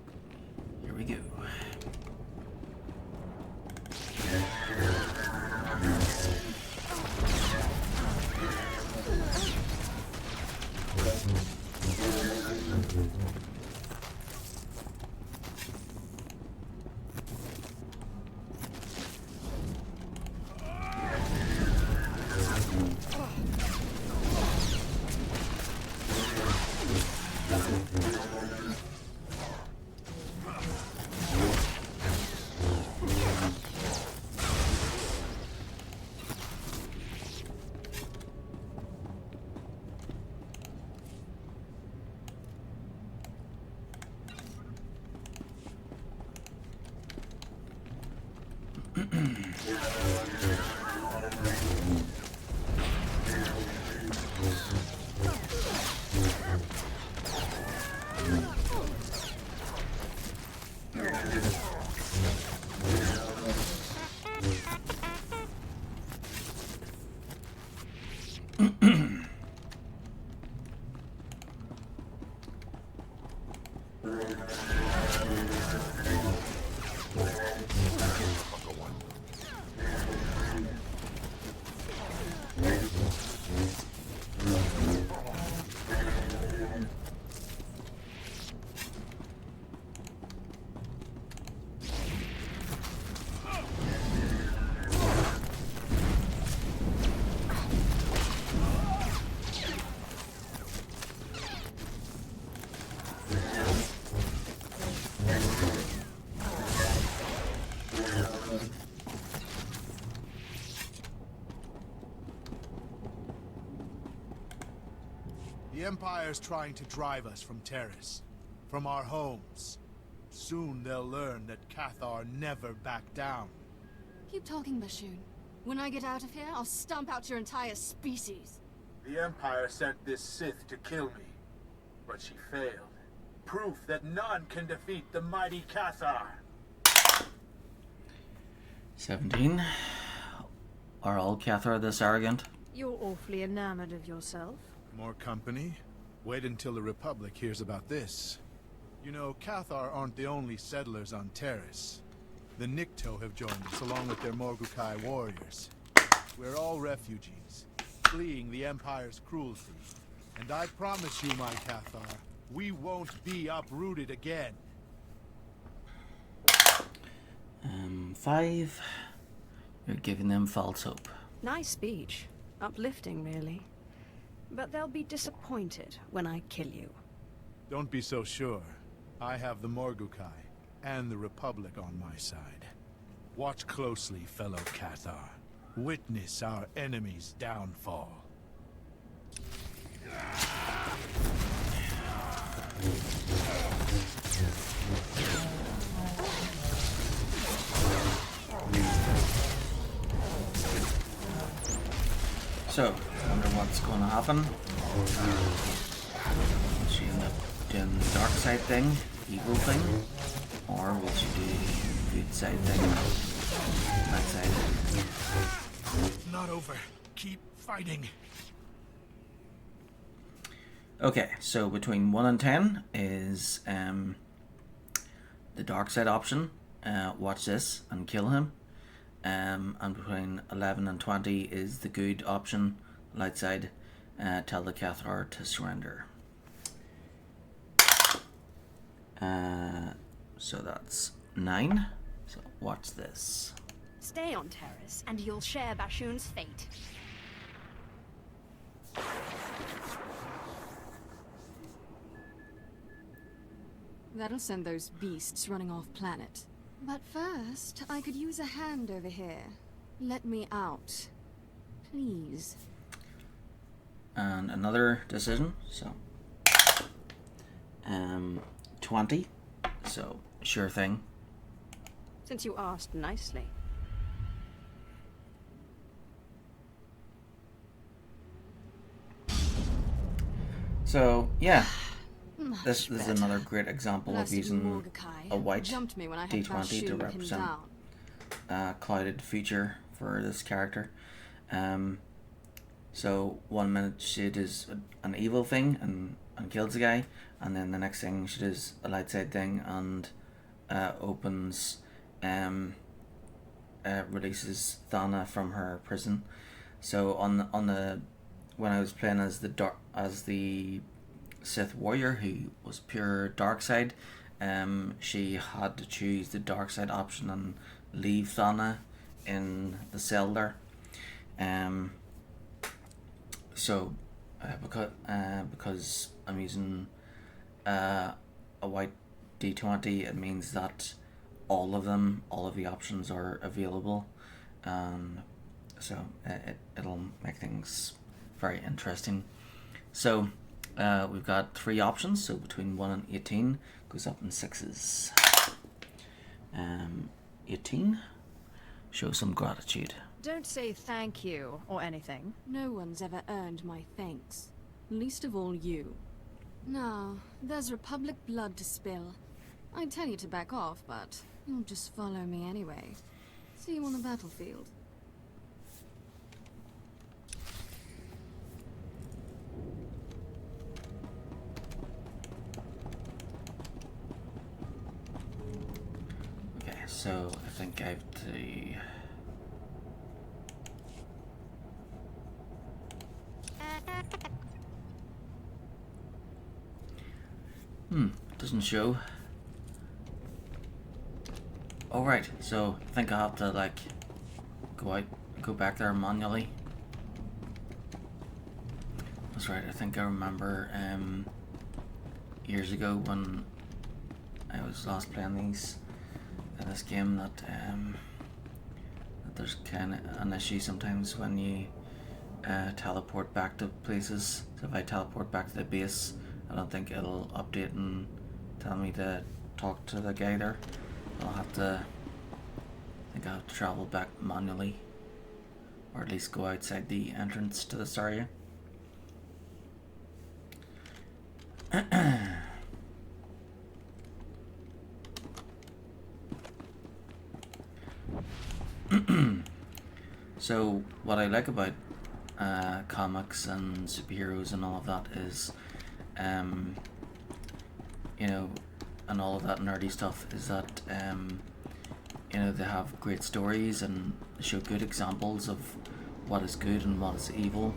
Here we go. The Empire's trying to drive us from Terrace, from our homes. Soon they'll learn that Cathar never backed down. Keep talking, Bashoon. When I get out of here, I'll stomp out your entire species. The Empire sent this Sith to kill me, but she failed. Proof that none can defeat the mighty Cathar. 17. Are all Cathar this arrogant? You're awfully enamored of yourself. More company? Wait until the Republic hears about this. You know, Cathar aren't the only settlers on Terrace. The Nikto have joined us along with their Morgukai warriors. We're all refugees, fleeing the Empire's cruelty. And I promise you, my Cathar, we won't be uprooted again. 5. You're giving them false hope. Nice speech. Uplifting, really. But they'll be disappointed when I kill you. Don't be so sure. I have the Morgukai and the Republic on my side. Watch closely, fellow Cathar. Witness our enemy's downfall. So, I wonder what's going to happen. Will she end up doing the dark side thing, evil thing, or will she do the good side thing, that side? Not over. Keep fighting. Okay, so between 1 and 10 is the dark side option, watch this and kill him. And between 11 and 20 is the good option, light side, tell the Cathar to surrender. So that's 9. So watch this. Stay on Terrace, and you'll share Bashoon's fate. That'll send those beasts running off planet. But first, I could use a hand over here. Let me out. Please. And another decision, so 20, so sure thing. Since you asked nicely. So yeah, this is another great example of using a white D20 to represent a clouded future for this character. So 1 minute she does an evil thing and kills the guy, and then the next thing she does a light side thing and opens, releases Thana from her prison. So on the when I was playing as the Sith warrior who was pure dark side, she had to choose the dark side option and leave Thana in the cell there. So because I'm using a white D20, it means that all of the options are available. So it'll make things very interesting. So we've got 3 options, so between 1 and 18 goes up in 6s. 18, show some gratitude. Don't say thank you or anything. No one's ever earned my thanks. Least of all you. Now, there's Republic blood to spill. I'd tell you to back off, but you'll just follow me anyway. See you on the battlefield. Okay, so I think I have to... doesn't show. Alright, so I think I have to like go back there manually. That's right, I think I remember years ago when I was last playing this game that there's kind of an issue sometimes when you teleport back to places. So if I teleport back to the base, I don't think it'll update and tell me to talk to the guy there. I think I'll have to travel back manually, or at least go outside the entrance to this area. So what I like about comics and superheroes and all of that is, you know, and all of that nerdy stuff is that, you know, they have great stories and show good examples of what is good and what is evil.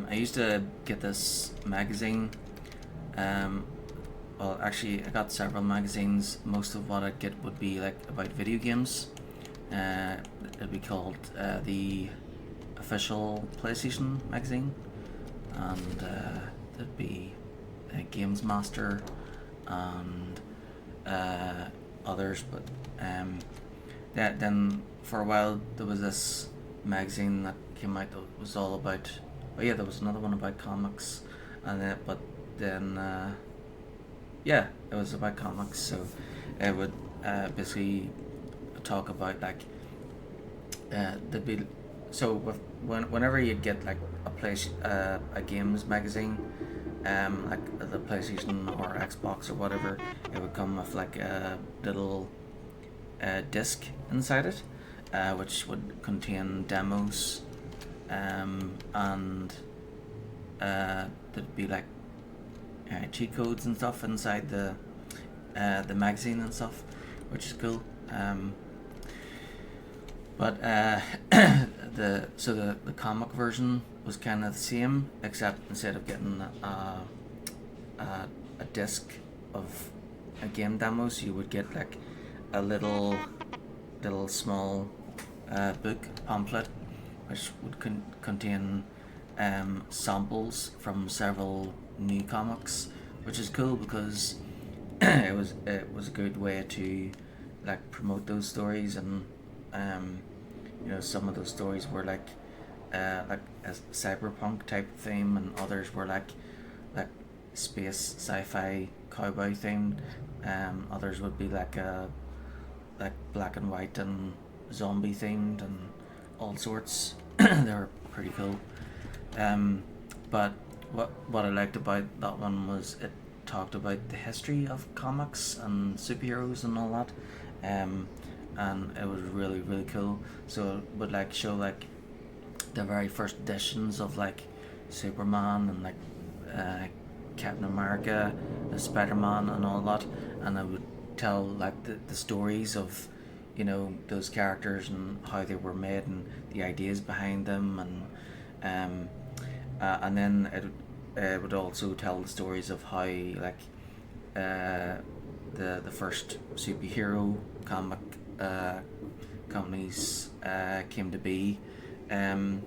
I used to get this magazine. Well, actually, I got several magazines. Most of what I'd get would be like about video games. It'd be called the official PlayStation magazine, and there'd be Games Master and others. But then for a while there was this magazine that came out that was all about. Oh yeah, there was another one about comics, and yeah, it was about comics. So it would basically talk about like there'd be whenever you get like a games magazine, like the PlayStation or Xbox or whatever, it would come with like a little disc inside it, which would contain demos. And there'd be like cheat codes and stuff inside the magazine and stuff, which is cool. But the comic version was kind of the same, except instead of getting a disc of a game demos, you would get like a little small book pamphlet, which would contain samples from several new comics, which is cool because it was a good way to like promote those stories. And you know, some of those stories were like a cyberpunk type theme, and others were like space sci-fi cowboy themed. Others would be like black and white and zombie themed and all sorts. They were pretty cool. But what I liked about that one was it talked about the history of comics and superheroes and all that. And it was really, really cool. So it would like show like the very first editions of like Superman and like Captain America, the Spider-Man and all that, and I would tell like the stories of, you know, those characters and how they were made and the ideas behind them, and then it would also tell the stories of how like the first superhero comic companies came to be in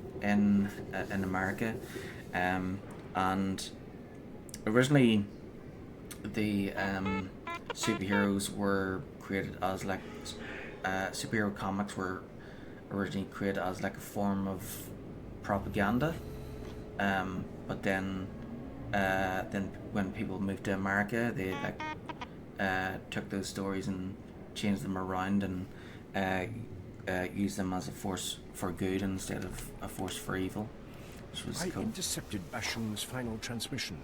America, and originally the superheroes were created as like superhero comics were originally created as like a form of propaganda, but then when people moved to America, they like took those stories and changed them around and used them as a force for good instead of a force for evil, which was cool. I intercepted Bashung's final transmission.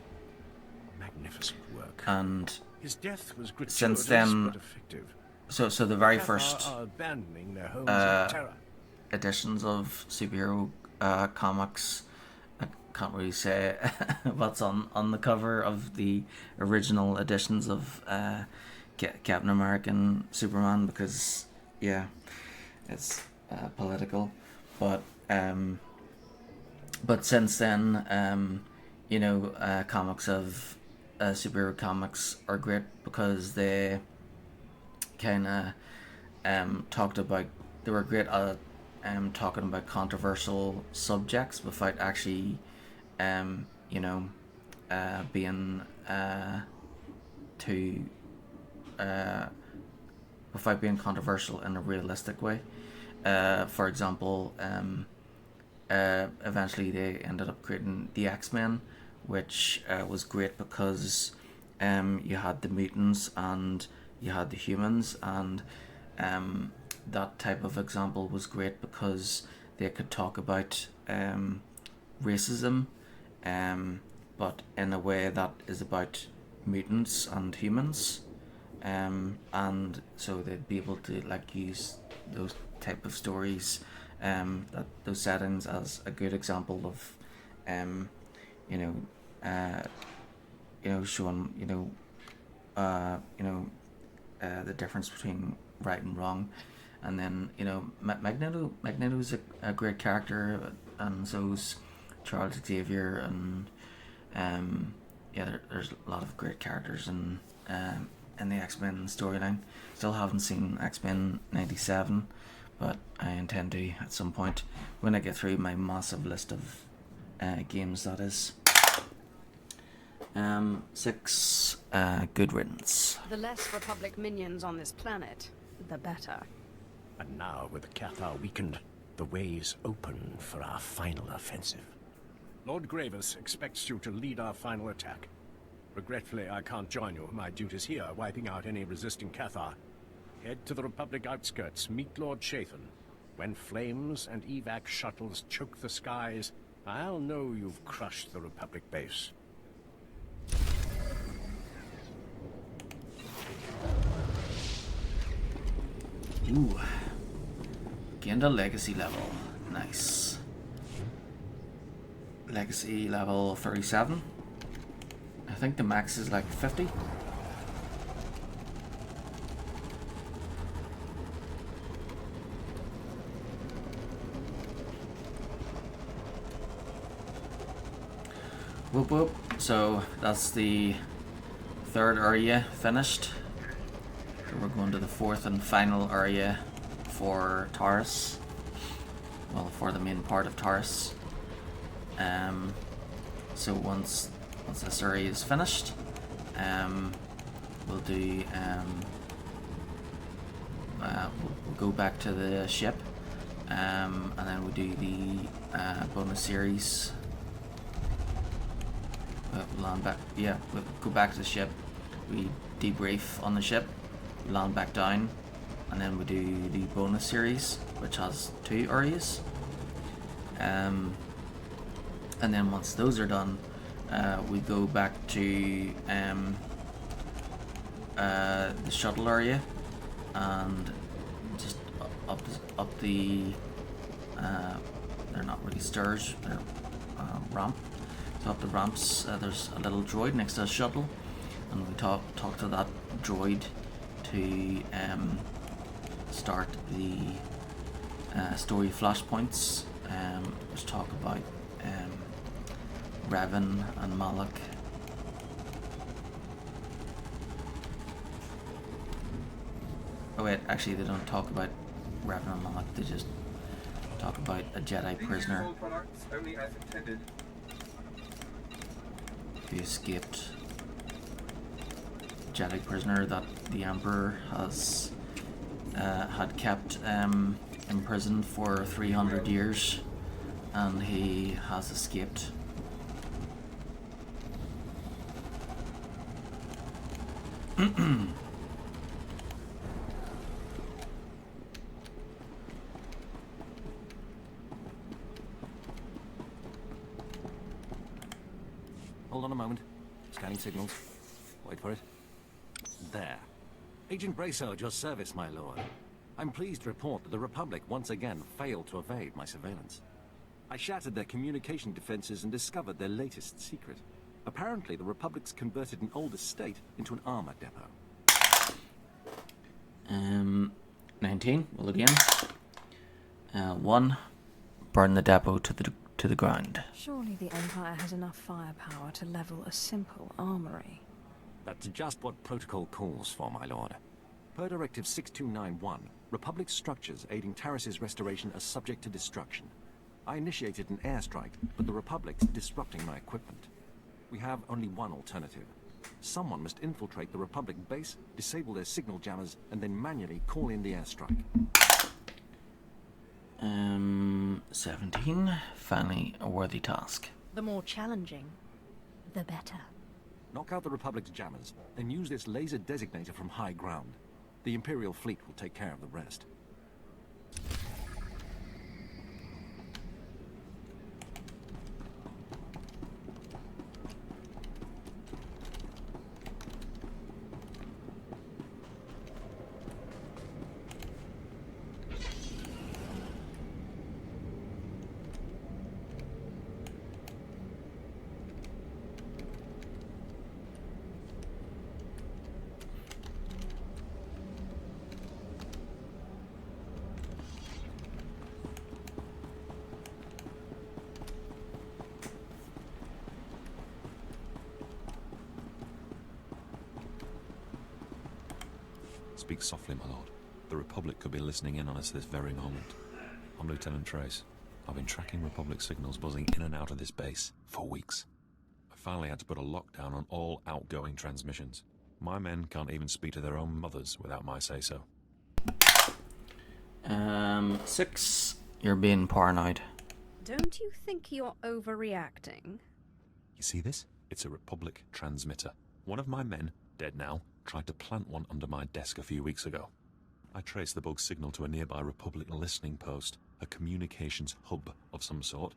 Magnificent work. And his death was gratuitous since then, but effective. so the very Cathar first are abandoning their homes in terror. editions of superhero comics, I can't really say what's on the cover of the original editions of Captain America and Superman, because yeah, it's political, but since then, you know, comics of superhero comics are great because they kind of talked about, they were great at talking about controversial subjects without actually you know, being too without being controversial in a realistic way. For example, eventually they ended up creating the X-Men, which was great because you had the mutants and you had the humans, and that type of example was great because they could talk about racism, but in a way that is about mutants and humans, and so they'd be able to like use those type of stories, that those settings as a good example of you know, showing the difference between right and wrong. And then, you know, Magneto's a great character, and so's Charles Xavier, and yeah, there's a lot of great characters in the X-Men storyline. Still haven't seen X-Men 97, but I intend to at some point when I get through my massive list of games, that is. 6, good riddance. The less Republic minions on this planet, the better. And now, with the Cathar weakened, the way's open for our final offensive. Lord Gravis expects you to lead our final attack. Regretfully, I can't join you. My duties here, wiping out any resisting Cathar. Head to the Republic outskirts, meet Lord Chathan. When flames and evac shuttles choke the skies, I'll know you've crushed the Republic base. Ooh. Gained a legacy level. Nice. Legacy level 37. I think the max is like 50. Whoop whoop. So that's the third area finished. So we're going to the fourth and final area for Taurus. Well, for the main part of Taurus. So once this area is finished, we'll do we'll go back to the ship, and then we'll do the bonus series. Land back. Yeah, we'll go back to the ship. We debrief on the ship. We land back down, and then we do the bonus series, which has 2 areas. And then once those are done, we go back to the shuttle area, and just up the they're not really stairs, they're ramp. So up the ramps, there's a little droid next to the shuttle, and we talk to that droid to start the story flashpoints, which talk about Revan and Malak. Oh wait, actually they don't talk about Revan and Malak, they just talk about a Jedi prisoner who escaped. Jedi prisoner that the Emperor has had kept imprisoned for 300 years, and he has escaped. Hold on a moment. Scanning signals. Wait for it. There. Agent Brasso at your service, my lord. I'm pleased to report that the Republic once again failed to evade my surveillance. I shattered their communication defenses and discovered their latest secret. Apparently, the Republic's converted an old estate into an armor depot. 19. Well, again. 1. Burn the depot to the ground. Surely the Empire has enough firepower to level a simple armory. That's just what protocol calls for, my lord. Per Directive 6291, Republic structures aiding Taris's restoration are subject to destruction. I initiated an airstrike, but the Republic's disrupting my equipment. We have only one alternative. Someone must infiltrate the Republic base, disable their signal jammers, and then manually call in the airstrike. 17. Finally, a worthy task. The more challenging, the better. Knock out the Republic's jammers, then use this laser designator from high ground. The Imperial fleet will take care of the rest. Speak softly, my lord. The Republic could be listening in on us this very moment. I'm Lieutenant Trace. I've been tracking Republic signals buzzing in and out of this base for weeks. I finally had to put a lockdown on all outgoing transmissions. My men can't even speak to their own mothers without my say-so. 6. You're being paranoid. Don't you think you're overreacting? You see this? It's a Republic transmitter. One of my men, dead now, tried to plant one under my desk a few weeks ago. I traced the bug signal to a nearby Republic listening post, a communications hub of some sort.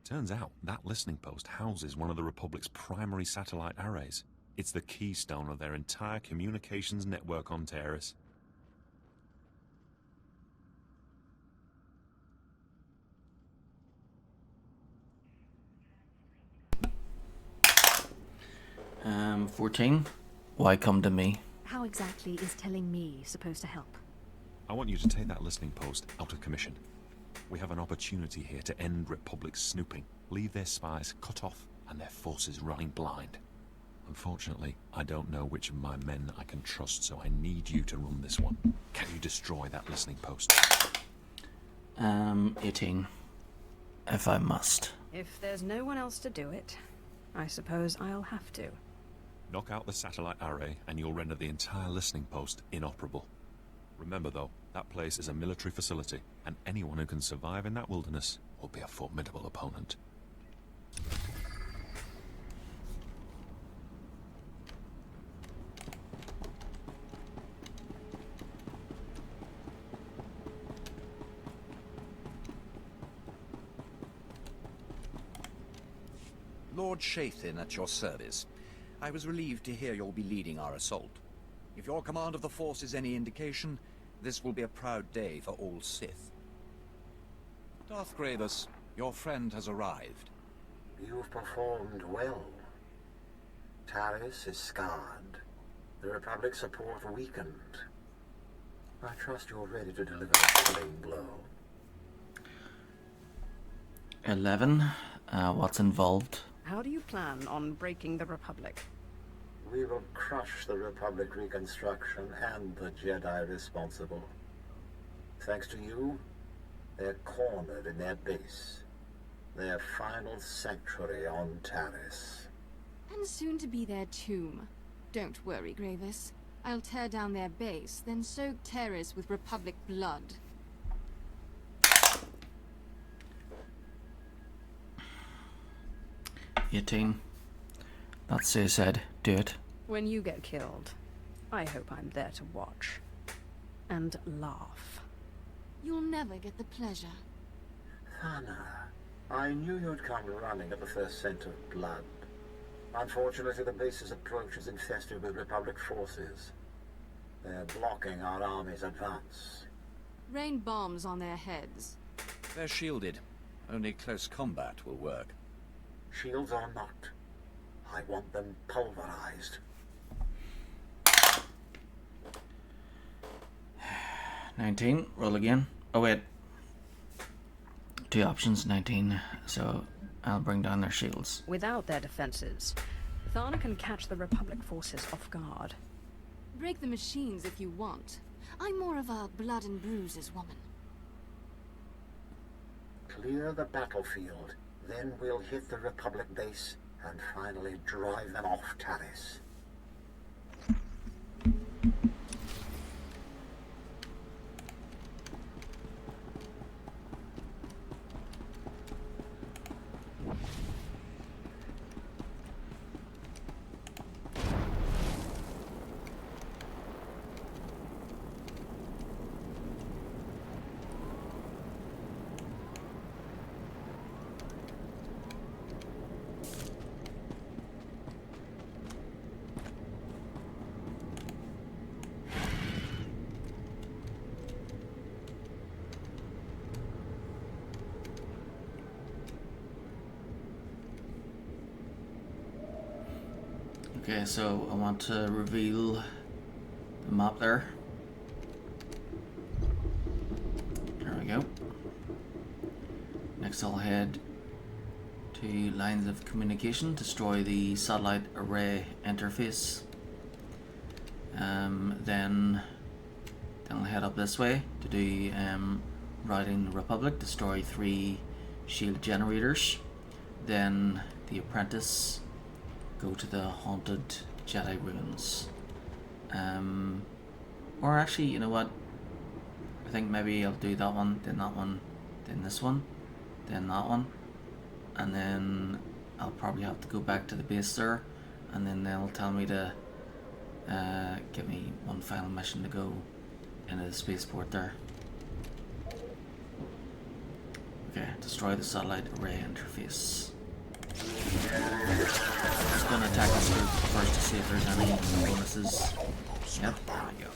Turns out that listening post houses one of the Republic's primary satellite arrays. It's the keystone of their entire communications network on Taris. Um, 14. Why come to me? How exactly is telling me supposed to help? I want you to take that listening post out of commission. We have an opportunity here to end Republic snooping, leave their spies cut off and their forces running blind. Unfortunately, I don't know which of my men I can trust, so I need you to run this one. Can you destroy that listening post? 18. If I must. If there's no one else to do it, I suppose I'll have to. Knock out the satellite array, and you'll render the entire listening post inoperable. Remember, though, that place is a military facility, and anyone who can survive in that wilderness will be a formidable opponent. Lord Shathin at your service. I was relieved to hear you'll be leading our assault. If your command of the Force is any indication, this will be a proud day for all Sith. Darth Gravis, your friend has arrived. You've performed well. Taris is scarred. The Republic's support weakened. I trust you're ready to deliver a killing blow. 11. What's involved? How do you plan on breaking the Republic? We will crush the Republic reconstruction and the Jedi responsible. Thanks to you, they're cornered in their base. Their final sanctuary on Taris. And soon to be their tomb. Don't worry, Gravis. I'll tear down their base, then soak Taris with Republic blood. That's suicide. Do it. When you get killed, I hope I'm there to watch. And laugh. You'll never get the pleasure. Thana, I knew you'd come running at the first scent of blood. Unfortunately, the base's approach is infested with Republic forces. They're blocking our army's advance. Rain bombs on their heads. They're shielded. Only close combat will work. Shields or not, I want them pulverized. 19. Roll again. Oh wait. 2 options. 19. So I'll bring down their shields. Without their defenses, Thana can catch the Republic forces off guard. Break the machines if you want. I'm more of a blood and bruises woman. Clear the battlefield. Then we'll hit the Republic base and finally drive them off Taris. Okay, so I want to reveal the map there. There we go. Next I'll head to lines of communication, destroy the satellite array interface. Then I'll head up this way to do routing the Republic, destroy 3 shield generators. Then the apprentice, go to the haunted Jedi ruins. Or actually, you know what? I think maybe I'll do that one, then this one, then that one. And then I'll probably have to go back to the base there, and then they'll tell me to give me one final mission to go into the spaceport there. Okay, destroy the satellite array interface. I'm just going to attack this group first to see if there's any bonuses. Yep, there we go.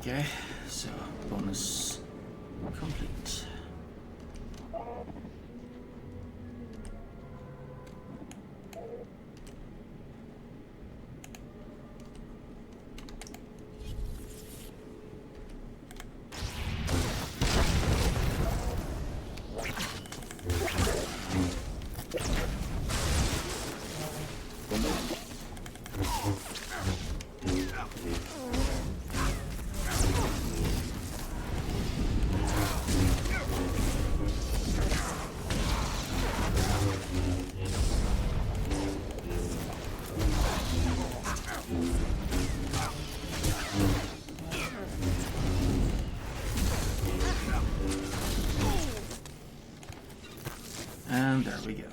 Okay, so bonus complete. And there we go.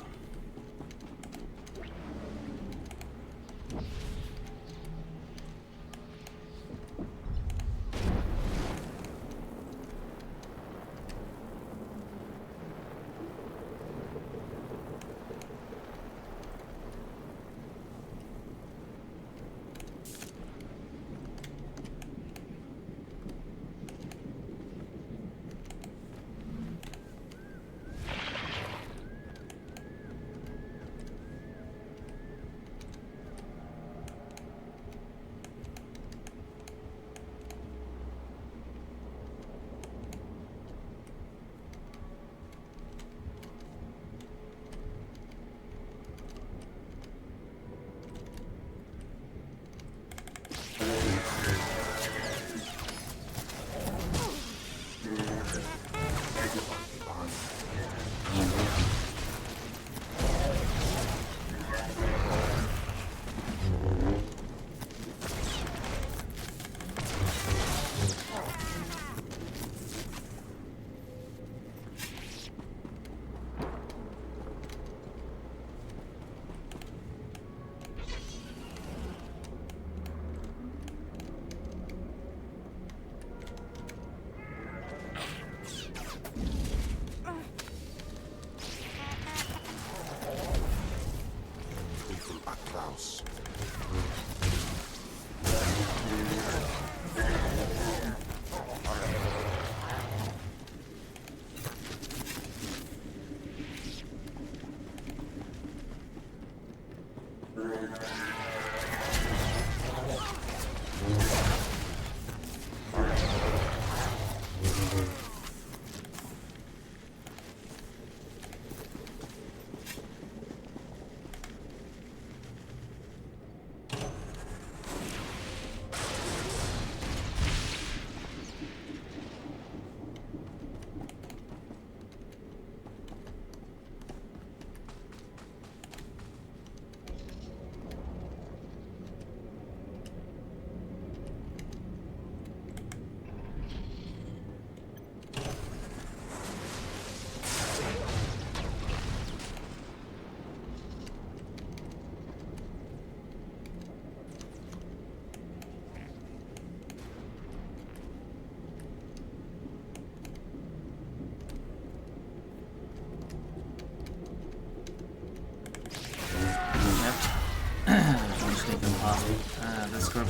Let's go.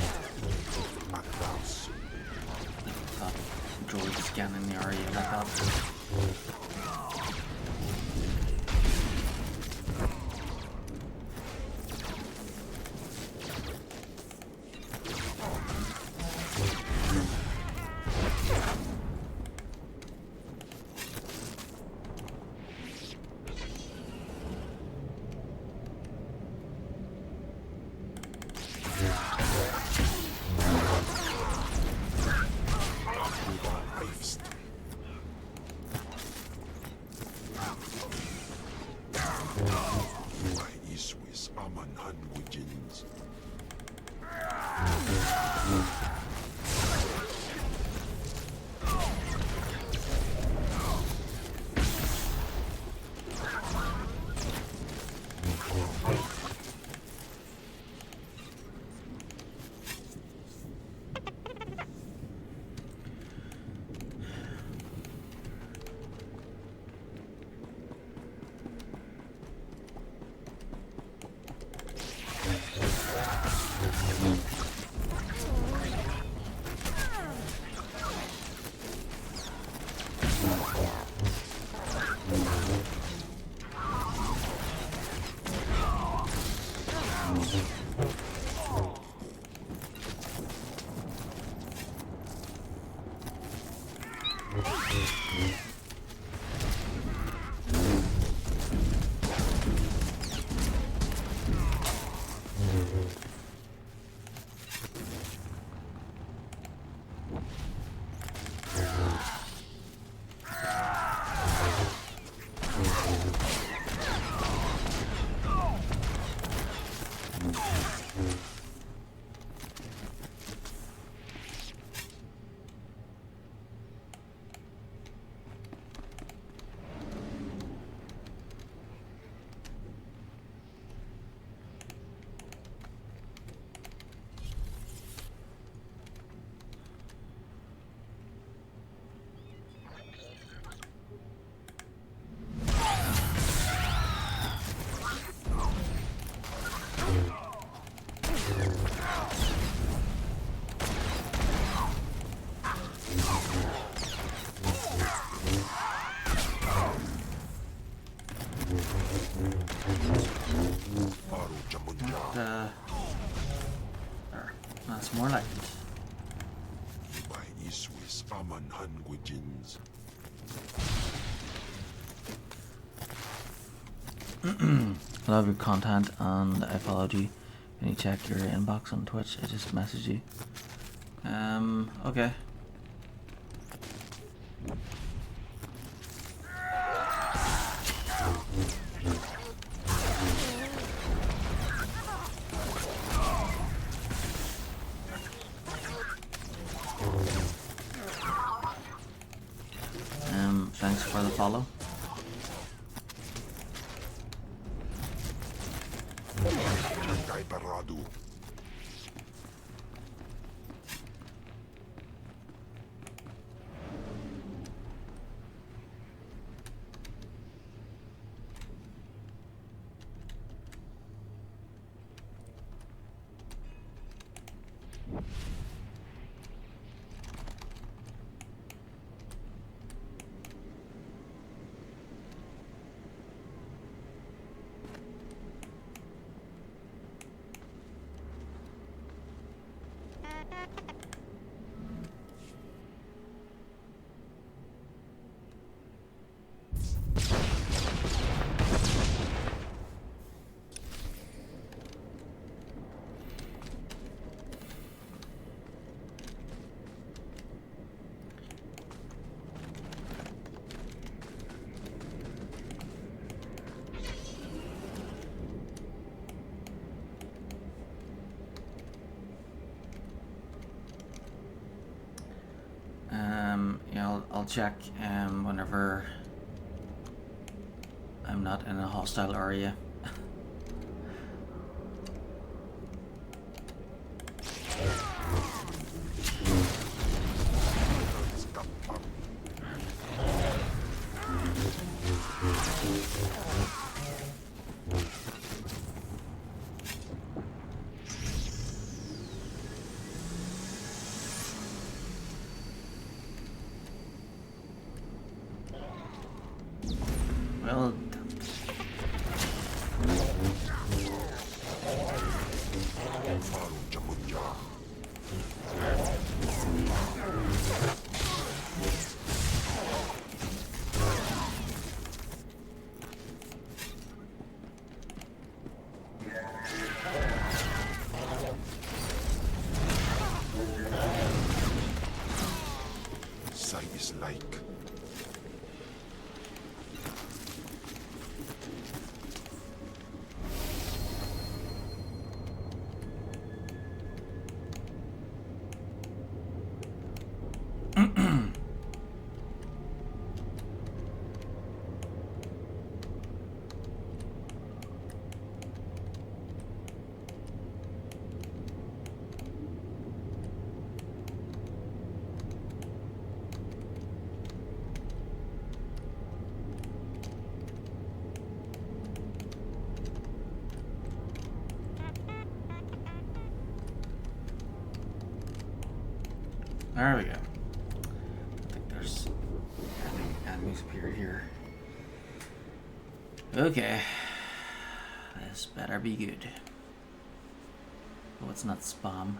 Droid scanning the area like that. That's more like it. I love your content and I followed you. Can you check your inbox on Twitch? I just messaged you. Okay. Thanks for the follow. Yeah, I'll check whenever I'm not in a hostile area. Well done. Sight is like. There we go. I think there's enemies appear here. Okay. This better be good. it's not spam.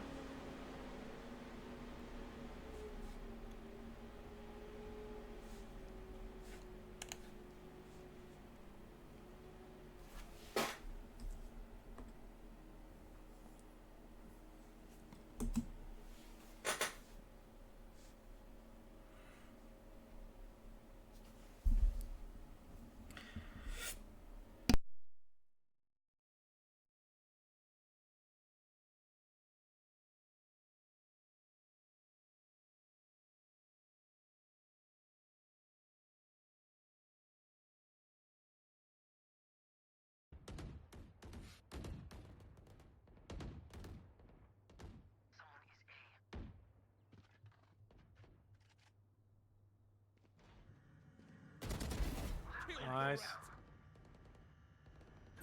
Nice.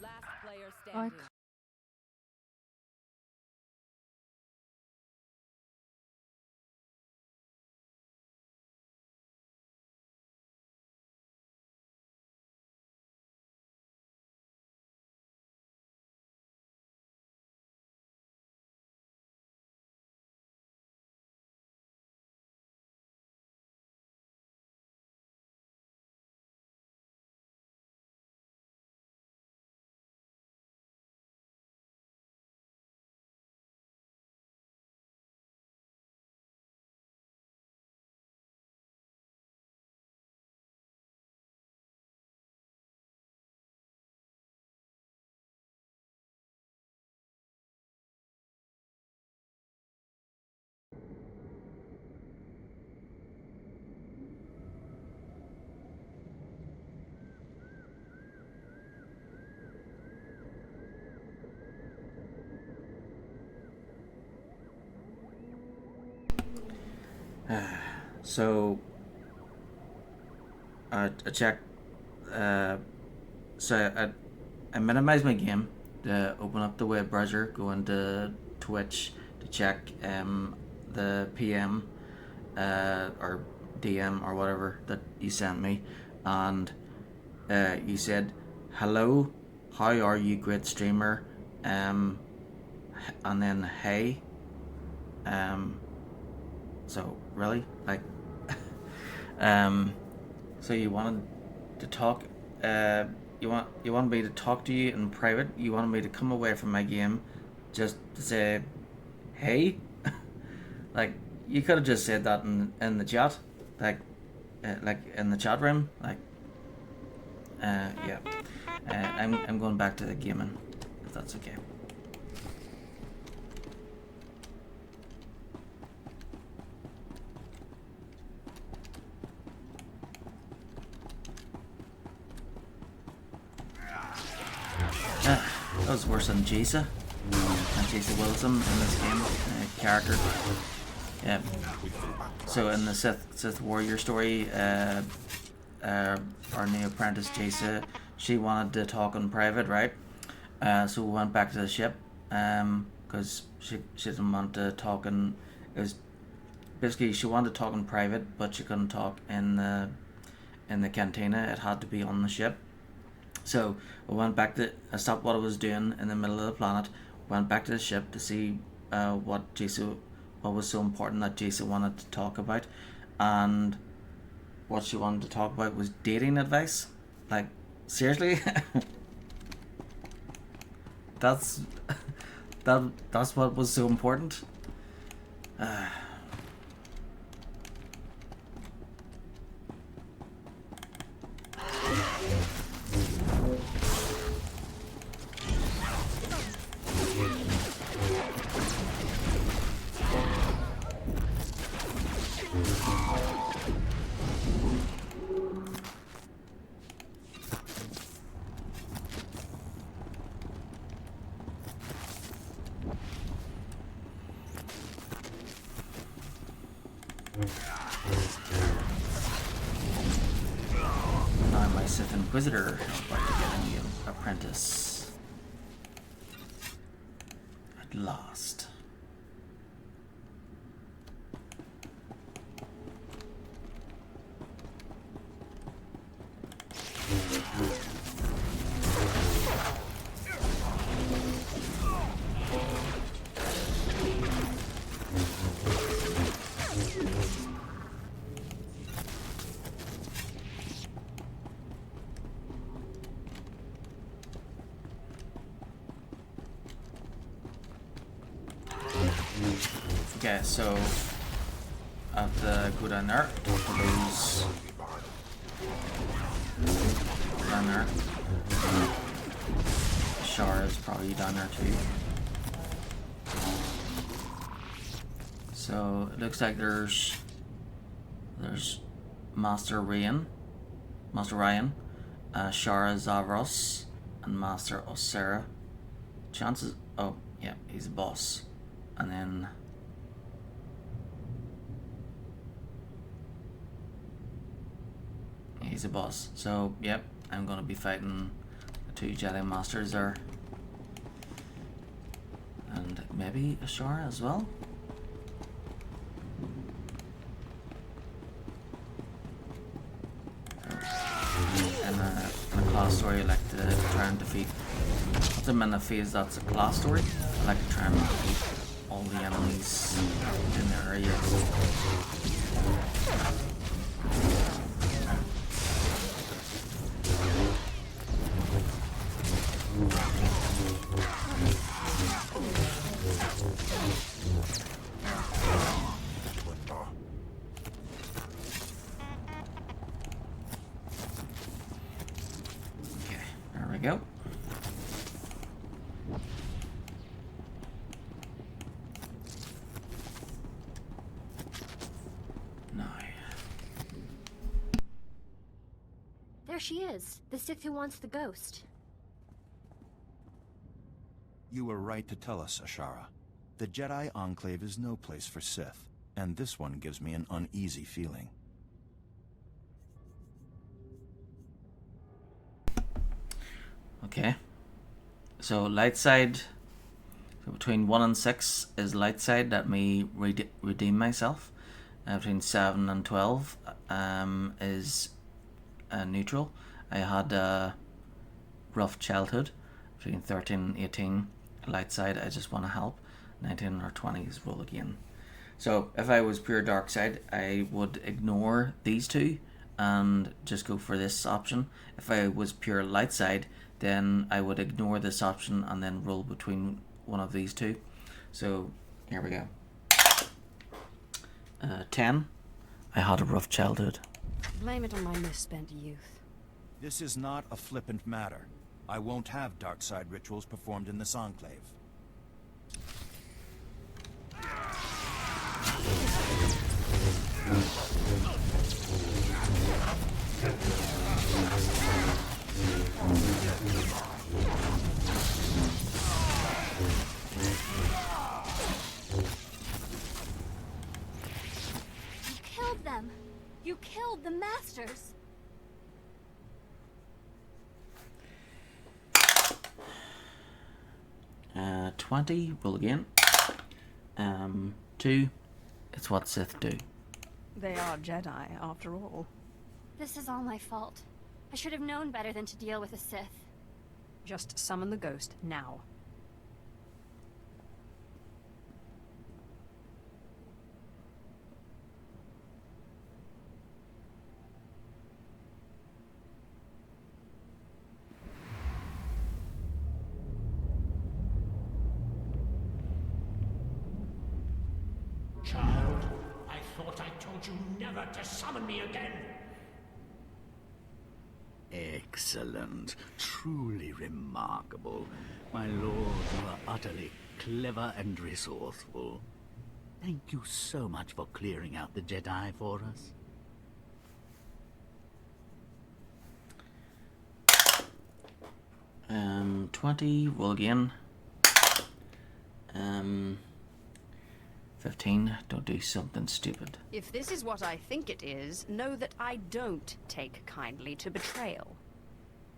Last player standing. So I checked. So I minimized my game to open up the web browser, go into Twitch to check the PM or DM or whatever that you sent me, and you said, "Hello, how are you, great streamer?" And then hey. So really, like, so you wanted to talk. You want me to talk to you in private. You wanted me to come away from my game, just to say, hey. Like, you could have just said that in the chat, like in the chat room, like. Yeah. I'm going back to the gaming, if that's okay. That was worse than Jace. Jace Wilson in this game, character. Yeah. So in the Sith warrior story, our new apprentice Jace, she wanted to talk in private, right? So we went back to the ship, because she didn't want to talk in. It was basically she wanted to talk in private, but she couldn't talk in the cantina. It had to be on the ship. So we went back to. I stopped what I was doing in the middle of the planet. Went back to the ship to see what was so important that Jason wanted to talk about, and what she wanted to talk about was dating advice. Like, seriously, that's what was so important. Now my Sith Inquisitor is about to get a new apprentice. At last. Okay, so I have to go down there, talk to those down there. Shara's probably down there too. So it looks like there's Master Ryan, Shara Zavros, and Master Osera. Chances, oh yeah, he's a boss. And then he's a boss. So yep, I'm gonna be fighting the 2 Jedi Masters there. And maybe Ashara as well. In a class story, I like to try and defeat. Once I'm in a phase that's a class story, I like to try and defeat all the enemies in the area. Okay, there we go. There she is, the Sith who wants the ghost. You were right to tell us, Ashara. The Jedi Enclave is no place for Sith, and this one gives me an uneasy feeling. Okay. So light side, so between 1 and 6 is light side. Let me redeem myself. Between 7 and 12 is neutral. I had a rough childhood. Between 13 and 18 light side, I just want to help. 19 or 20 is roll again. So if I was pure dark side, I would ignore these two and just go for this option. If I was pure light side, then I would ignore this option and then roll between one of these two. So here we go. 10. I had a rough childhood. Blame it on my misspent youth. This is not a flippant matter. I won't have dark side rituals performed in this enclave. You killed them! You killed the Masters! 20, roll again. 2, it's what Sith do. They are Jedi, after all. This is all my fault. I should have known better than to deal with a Sith. Just summon the ghost, now. Child, I thought I told you never to summon me again. Excellent. Truly remarkable. My lord, you are utterly clever and resourceful. Thank you so much for clearing out the Jedi for us. Um, 20, roll again. 15, don't do something stupid. If this is what I think it is, know that I don't take kindly to betrayal.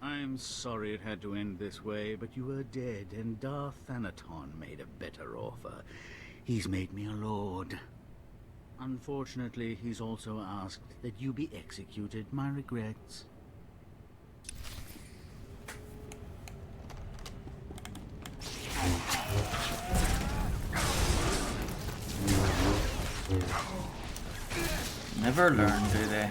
I'm sorry it had to end this way, but you were dead, and Darth Thanaton made a better offer. He's made me a lord. Unfortunately, he's also asked that you be executed. My regrets. Never learn, do they?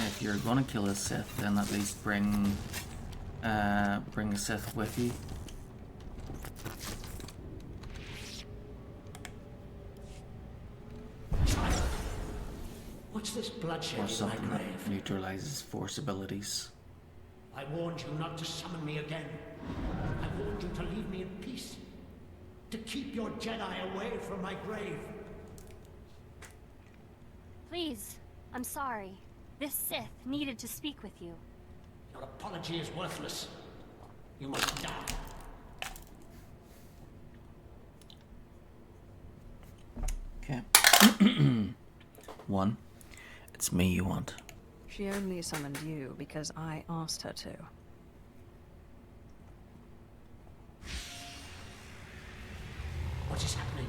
If you're gonna kill a Sith, then at least bring bring a Sith with you. What's this bloodshed Or in my something grave? that neutralizes Force abilities. I warned you not to summon me again. I warned you to leave me in peace. To keep your Jedi away from my grave. Please, I'm sorry. This Sith needed to speak with you. Your apology is worthless. You must die. Okay. 1. It's me you want. She only summoned you because I asked her to. What is happening?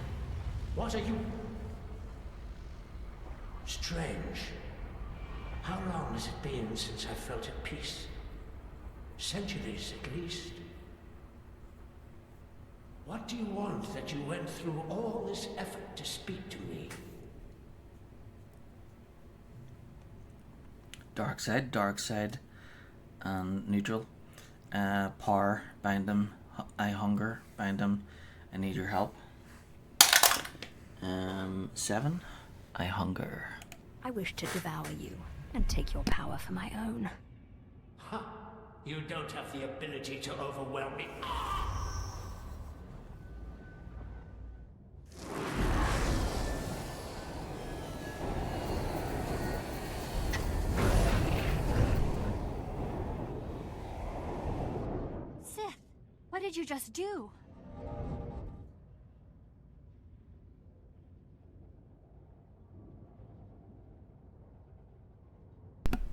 What are you... Strange. How long has it been since I felt at peace? Centuries, at least. What do you want that you went through all this effort to speak to me? Dark side, and neutral. Power, bind him. I hunger, bind him. I need your help. 7. I hunger. I wish to devour you and take your power for my own. Ha! You don't have the ability to overwhelm me. Sith, what did you just do?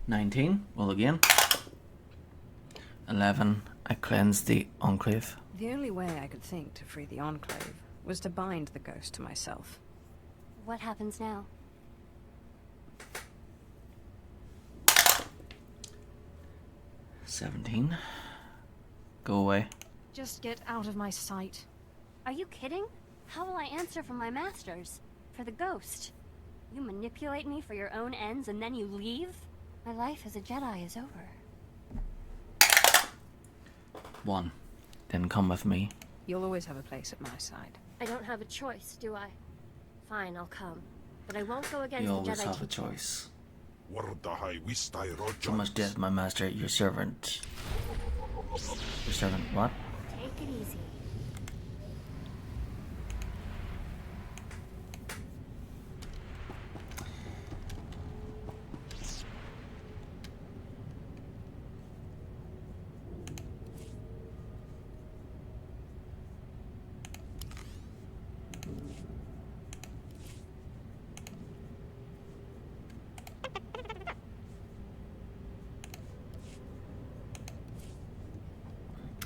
$19. Well, again. 11. I cleanse the Enclave. The only way I could think to free the Enclave was to bind the ghost to myself. What happens now? 17. Go away. Just get out of my sight. Are you kidding? How will I answer for my masters? For the ghost? You manipulate me for your own ends and then you leave? My life as a Jedi is over. 1. Then come with me. You'll always have a place at my side. I don't have a choice, do I? Fine, I'll come. But I won't go against You the always Jedi have a teaching. choice. So much death, my master, your servant. Your servant, what? Take it easy.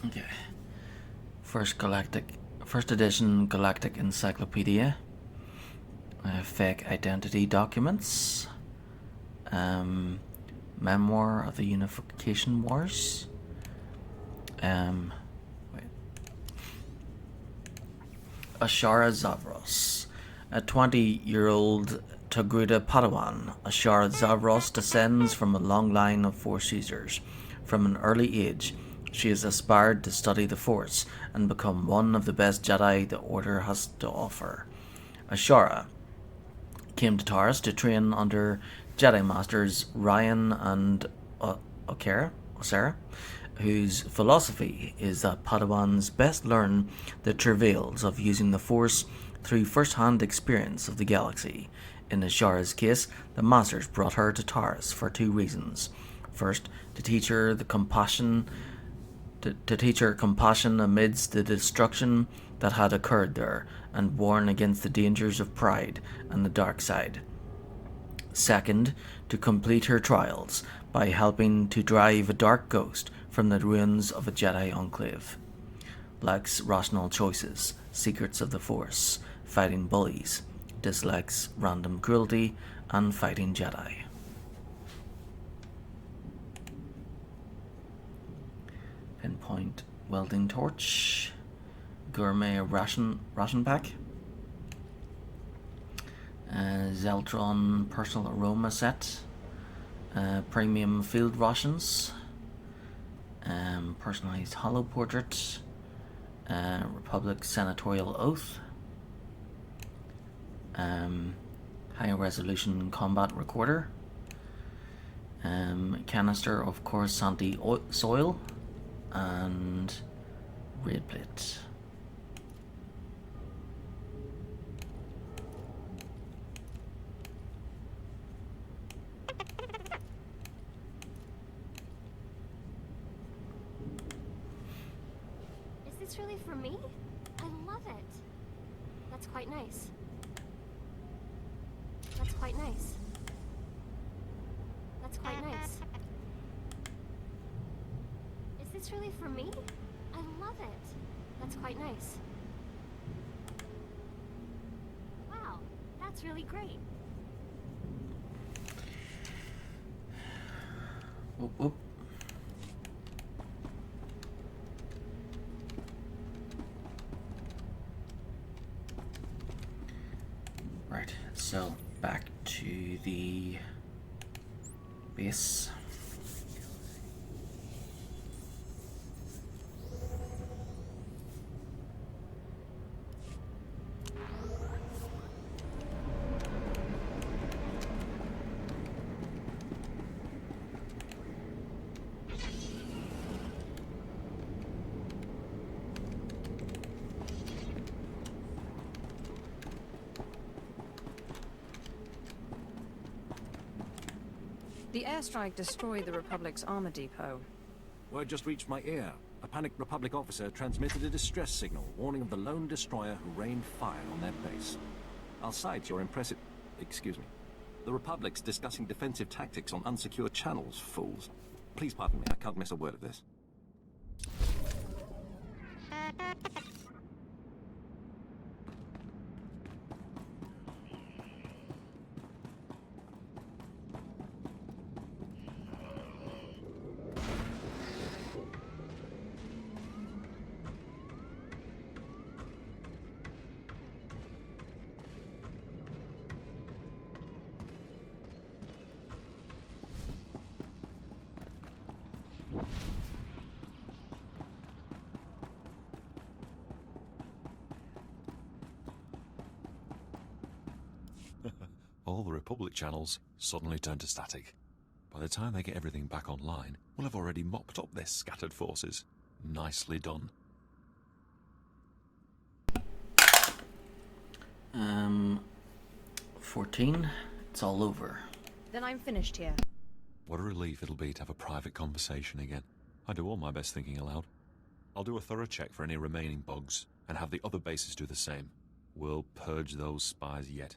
Okay. First edition Galactic Encyclopedia. Fake identity documents. Memoir of the Unification Wars. Ashara Zavros. A 20-year-old Togruta Padawan, Ashara Zavros descends from a long line of Force users. From an early age, she has aspired to study the Force and become one of the best Jedi the Order has to offer. Ashara came to Taris to train under Jedi Masters Ryan and Osera, whose philosophy is that Padawans best learn the travails of using the Force through first-hand experience of the galaxy. In Ashara's case, the Masters brought her to Taris for 2 reasons. First, to teach her compassion amidst the destruction that had occurred there, and warn against the dangers of pride and the dark side. Second, to complete her trials by helping to drive a dark ghost from the ruins of a Jedi enclave. Lacks rational choices, secrets of the Force, fighting bullies, dislikes random cruelty, and fighting Jedi. Pinpoint welding torch, gourmet ration pack, Zeltron personal aroma set, premium field rations, personalized hollow portrait, Republic senatorial oath, high resolution combat recorder, canister of Coruscanti soil, and raid plate. Is this really for me? I love it. That's quite nice. That's quite nice. That's quite nice. Is this really for me? I love it. That's quite nice. Wow, that's really great. Whoop, whoop. Right, so back to the base. The airstrike destroyed the Republic's armor depot. Word just reached my ear. A panicked Republic officer transmitted a distress signal warning of the lone destroyer who rained fire on their base. I'll cite your impressive... Excuse me. The Republic's discussing defensive tactics on unsecured channels, fools. Please pardon me, I can't miss a word of this. All the Republic channels suddenly turn to static. By the time they get everything back online, we'll have already mopped up their scattered forces. Nicely done. 14. It's all over. Then I'm finished here. What a relief it'll be to have a private conversation again. I do all my best thinking aloud. I'll do a thorough check for any remaining bugs, and have the other bases do the same. We'll purge those spies yet.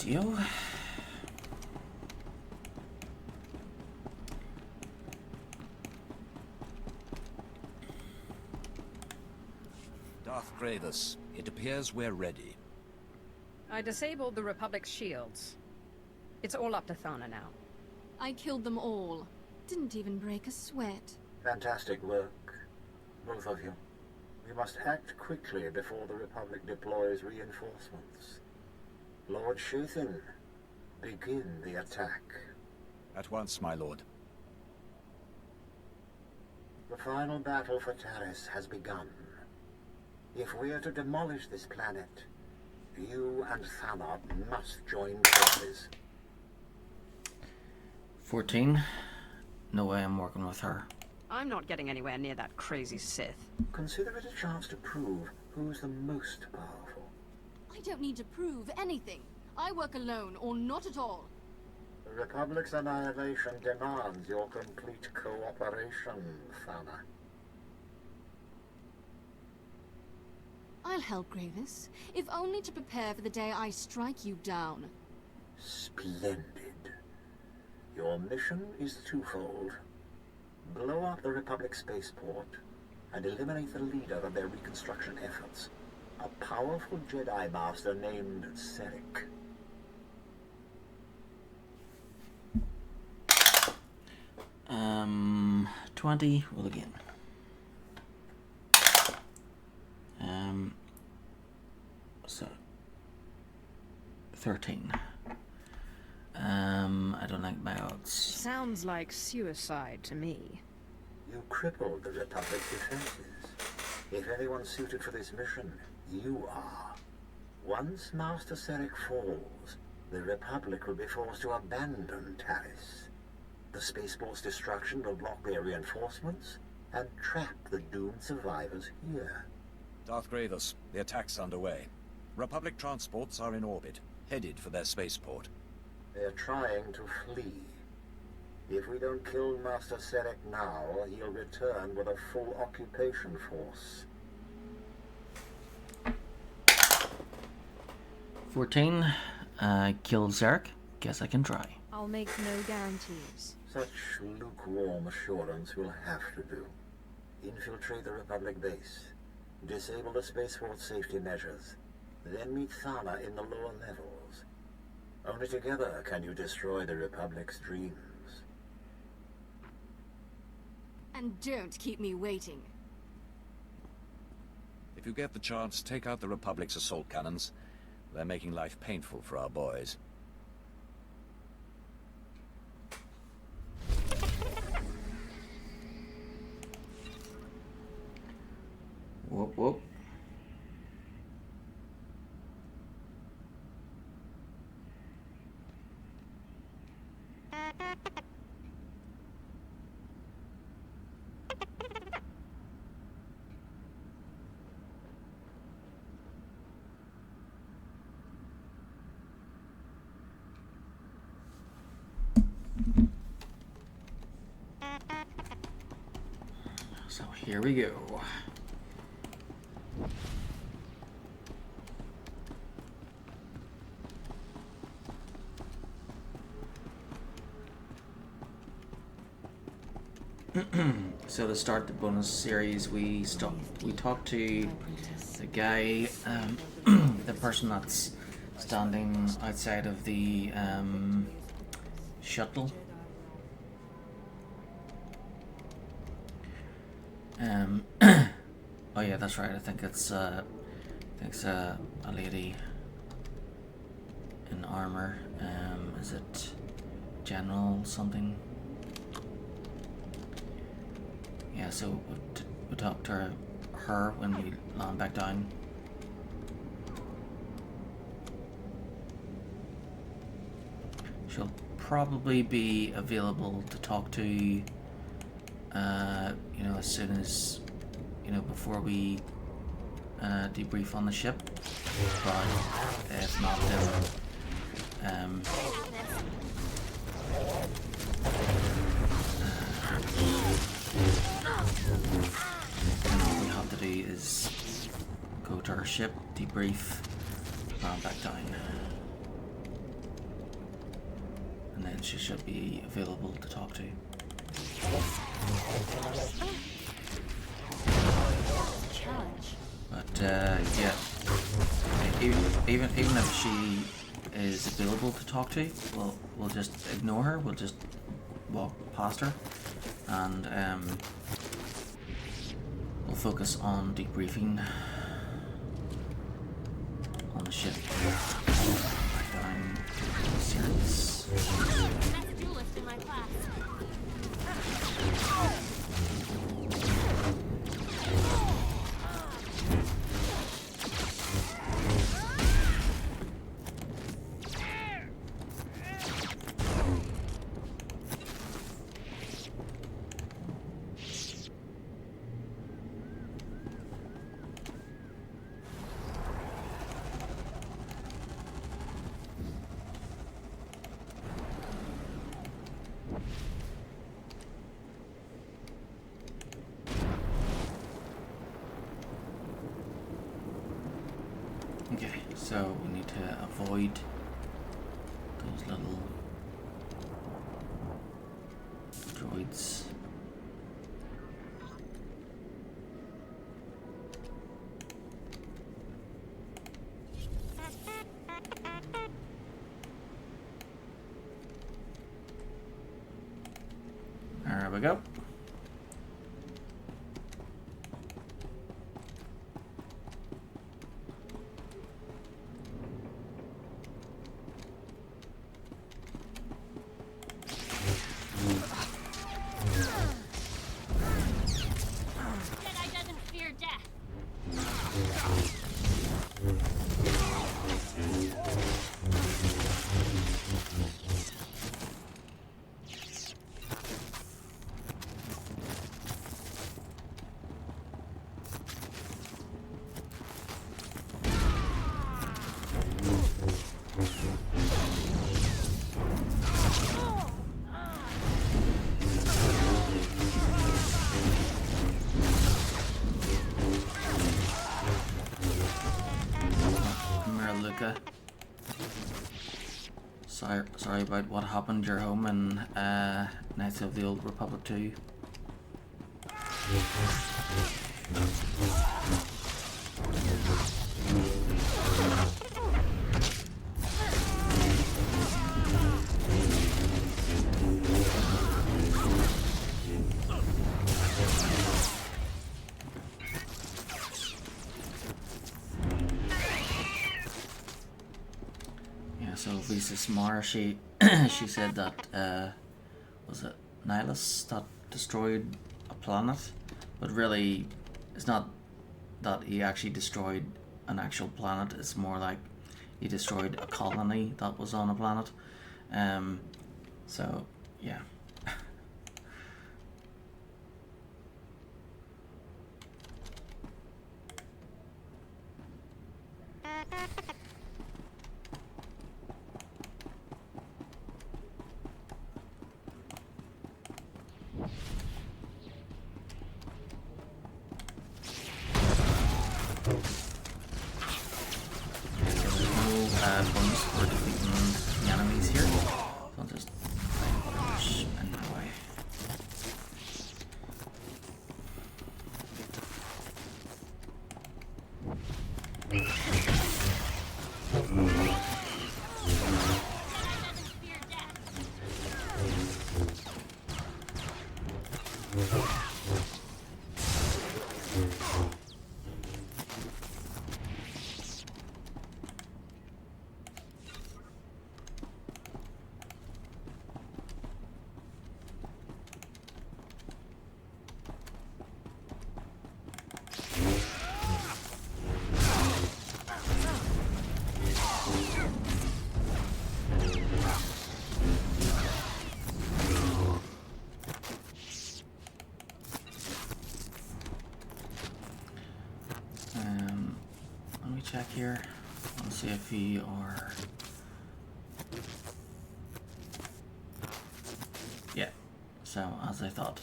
You. Darth Gravis, it appears we're ready. I disabled the Republic's shields. It's all up to Thana now. I killed them all. Didn't even break a sweat. Fantastic work, both of you. We must act quickly before the Republic deploys reinforcements. Lord Shathan, begin the attack. At once, my lord. The final battle for Taris has begun. If we are to demolish this planet, you and Thana must join forces. 14. No way I'm working with her. I'm not getting anywhere near that crazy Sith. Consider it a chance to prove who's the most powerful. I don't need to prove anything. I work alone, or not at all. The Republic's annihilation demands your complete cooperation, Thana. I'll help, Gravis, if only to prepare for the day I strike you down. Splendid. Your mission is twofold. Blow up the Republic spaceport and eliminate the leader of their reconstruction efforts, a powerful Jedi Master named Seric. 20, roll again. 13. I don't like my odds. Sounds like suicide to me. You crippled the Republic's defenses. If anyone suited for this mission, you are. Once Master Seric falls, the Republic will be forced to abandon Taris. The spaceport's destruction will block their reinforcements and trap the doomed survivors here. Darth Grievous, the attack's underway. Republic transports are in orbit, headed for their spaceport. They're trying to flee. If we don't kill Master Seric now, he'll return with a full occupation force. 14. Kill Seric. Guess I can try. I'll make no guarantees. Such lukewarm assurance will have to do. Infiltrate the Republic base. Disable the spaceport safety measures. Then meet Thana in the lower levels. Only together can you destroy the Republic's dreams. And don't keep me waiting. If you get the chance, take out the Republic's assault cannons. They're making life painful for our boys. Whoop, whoop. So here we go. So to start the bonus series, we talked to the guy, the person that's standing outside of the shuttle. Oh yeah, that's right. I think it's a lady in armor. Is it General something? Yeah, so we talked to her when we land back down. She'll probably be available to talk to, you know, as soon as, you know, before we debrief on the ship. But if not, then and all we have to do is go to our ship, debrief, and back down. And then she should be available to talk to. But yeah, even if she is available to talk to, we'll just ignore her. We'll just walk past her, and we'll focus on debriefing on the ship. Down series. Best duelist in my class. Okay, so we need to avoid those little droids. we go. Jedi doesn't fear death. Sorry about what happened. You're home in Knights of the Old Republic 2. So Lisa Smar, she said that was it Nihilus that destroyed a planet, but really it's not that he actually destroyed an actual planet. It's more like he destroyed a colony that was on a planet. So yeah. Bonus for defeating the enemies here. So I'll just push in my way. Let me check here. Let's see if we are. Yeah. So as I thought.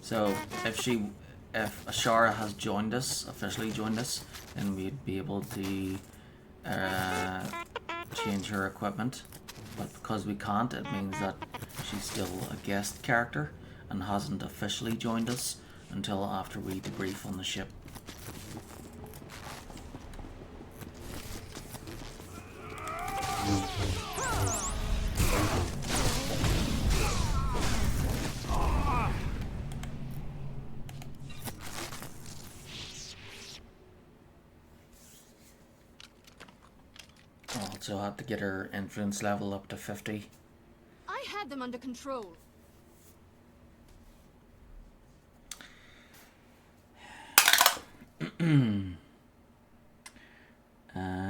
So if Ashara has joined us, officially joined us, then we'd be able to change her equipment. But because we can't, it means that she's still a guest character and hasn't officially joined us until after we debrief on the ship. Also have to get her influence level up to 50. I had them under control.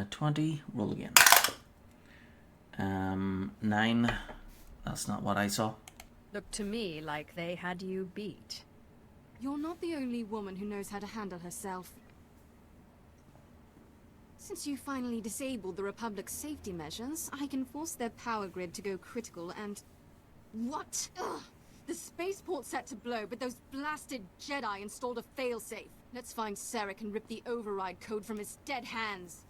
20, roll again. 9, that's not what I saw. Looked to me like they had you beat. You're not the only woman who knows how to handle herself. Since you finally disabled the Republic's safety measures, I can force their power grid to go critical and... What? Ugh! The spaceport's set to blow, but those blasted Jedi installed a failsafe. Let's find Sarek and rip the override code from his dead hands.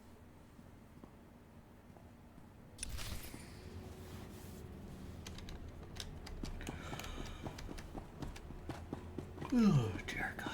Oh, dear God.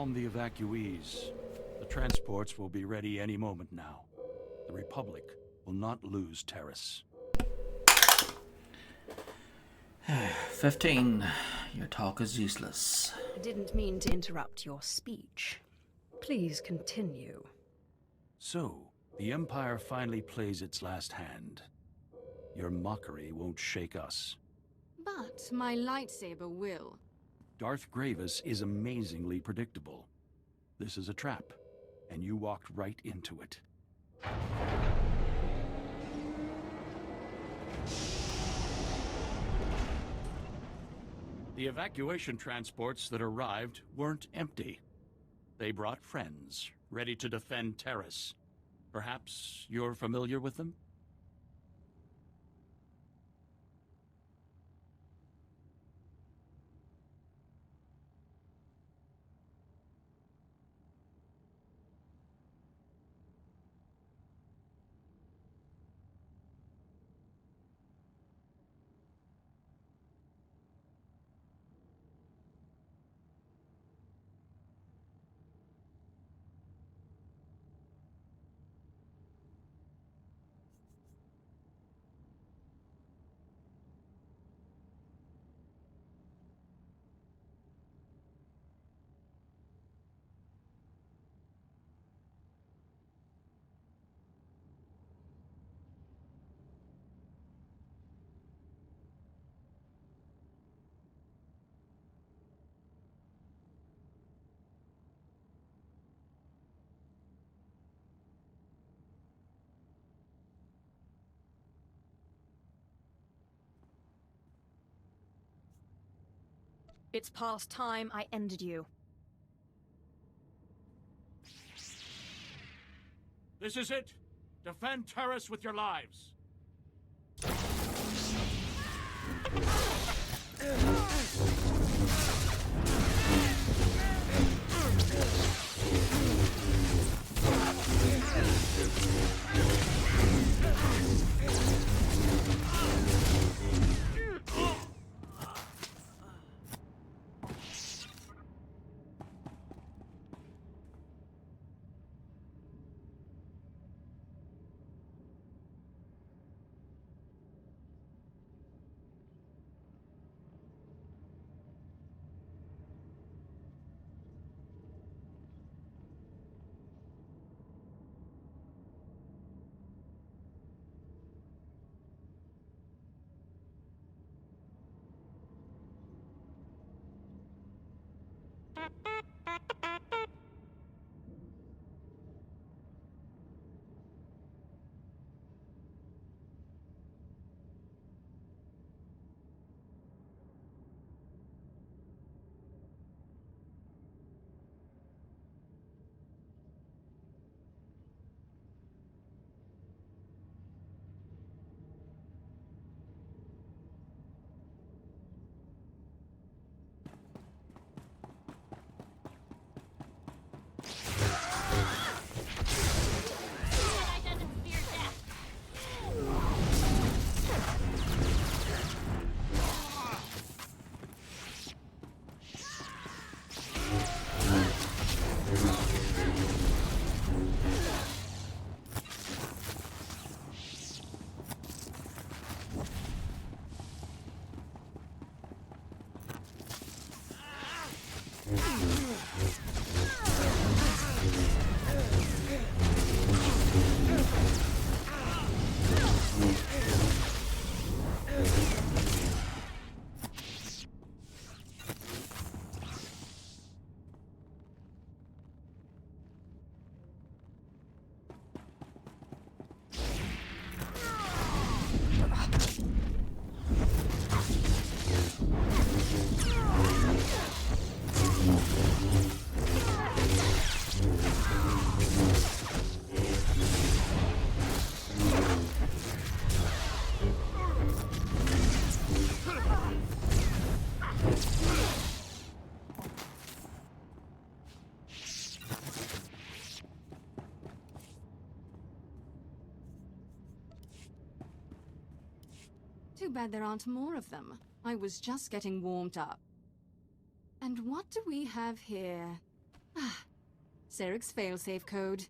Calm the evacuees. The transports will be ready any moment now. The Republic will not lose Terrace. 15. Your talk is useless. I didn't mean to interrupt your speech. Please continue. So, the Empire finally plays its last hand. Your mockery won't shake us. But my lightsaber will. Darth Gravis is amazingly predictable. This is a trap, and you walked right into it. The evacuation transports that arrived weren't empty. They brought friends, ready to defend Terrace. Perhaps you're familiar with them? It's past time I ended you. This is it! Defend Terrace with your lives! Too bad there aren't more of them. I was just getting warmed up. And what do we have here? Sarek's failsafe code.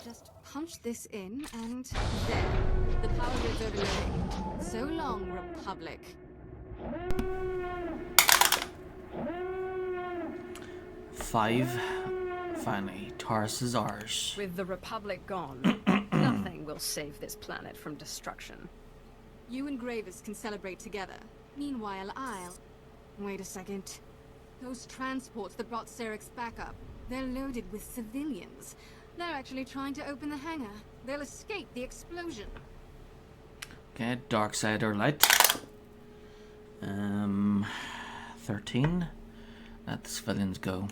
Just punch this in, and there. The power grids overloading. So long, Republic. Five. Finally, Taurus is ours. With the Republic gone, nothing will save this planet from destruction. You and Gravis can celebrate together. Meanwhile, I'll... Wait a second. Those transports that brought Sarek's backup, they're loaded with civilians. They're actually trying to open the hangar. They'll escape the explosion. Okay, dark side or light. 13. Let the civilians go.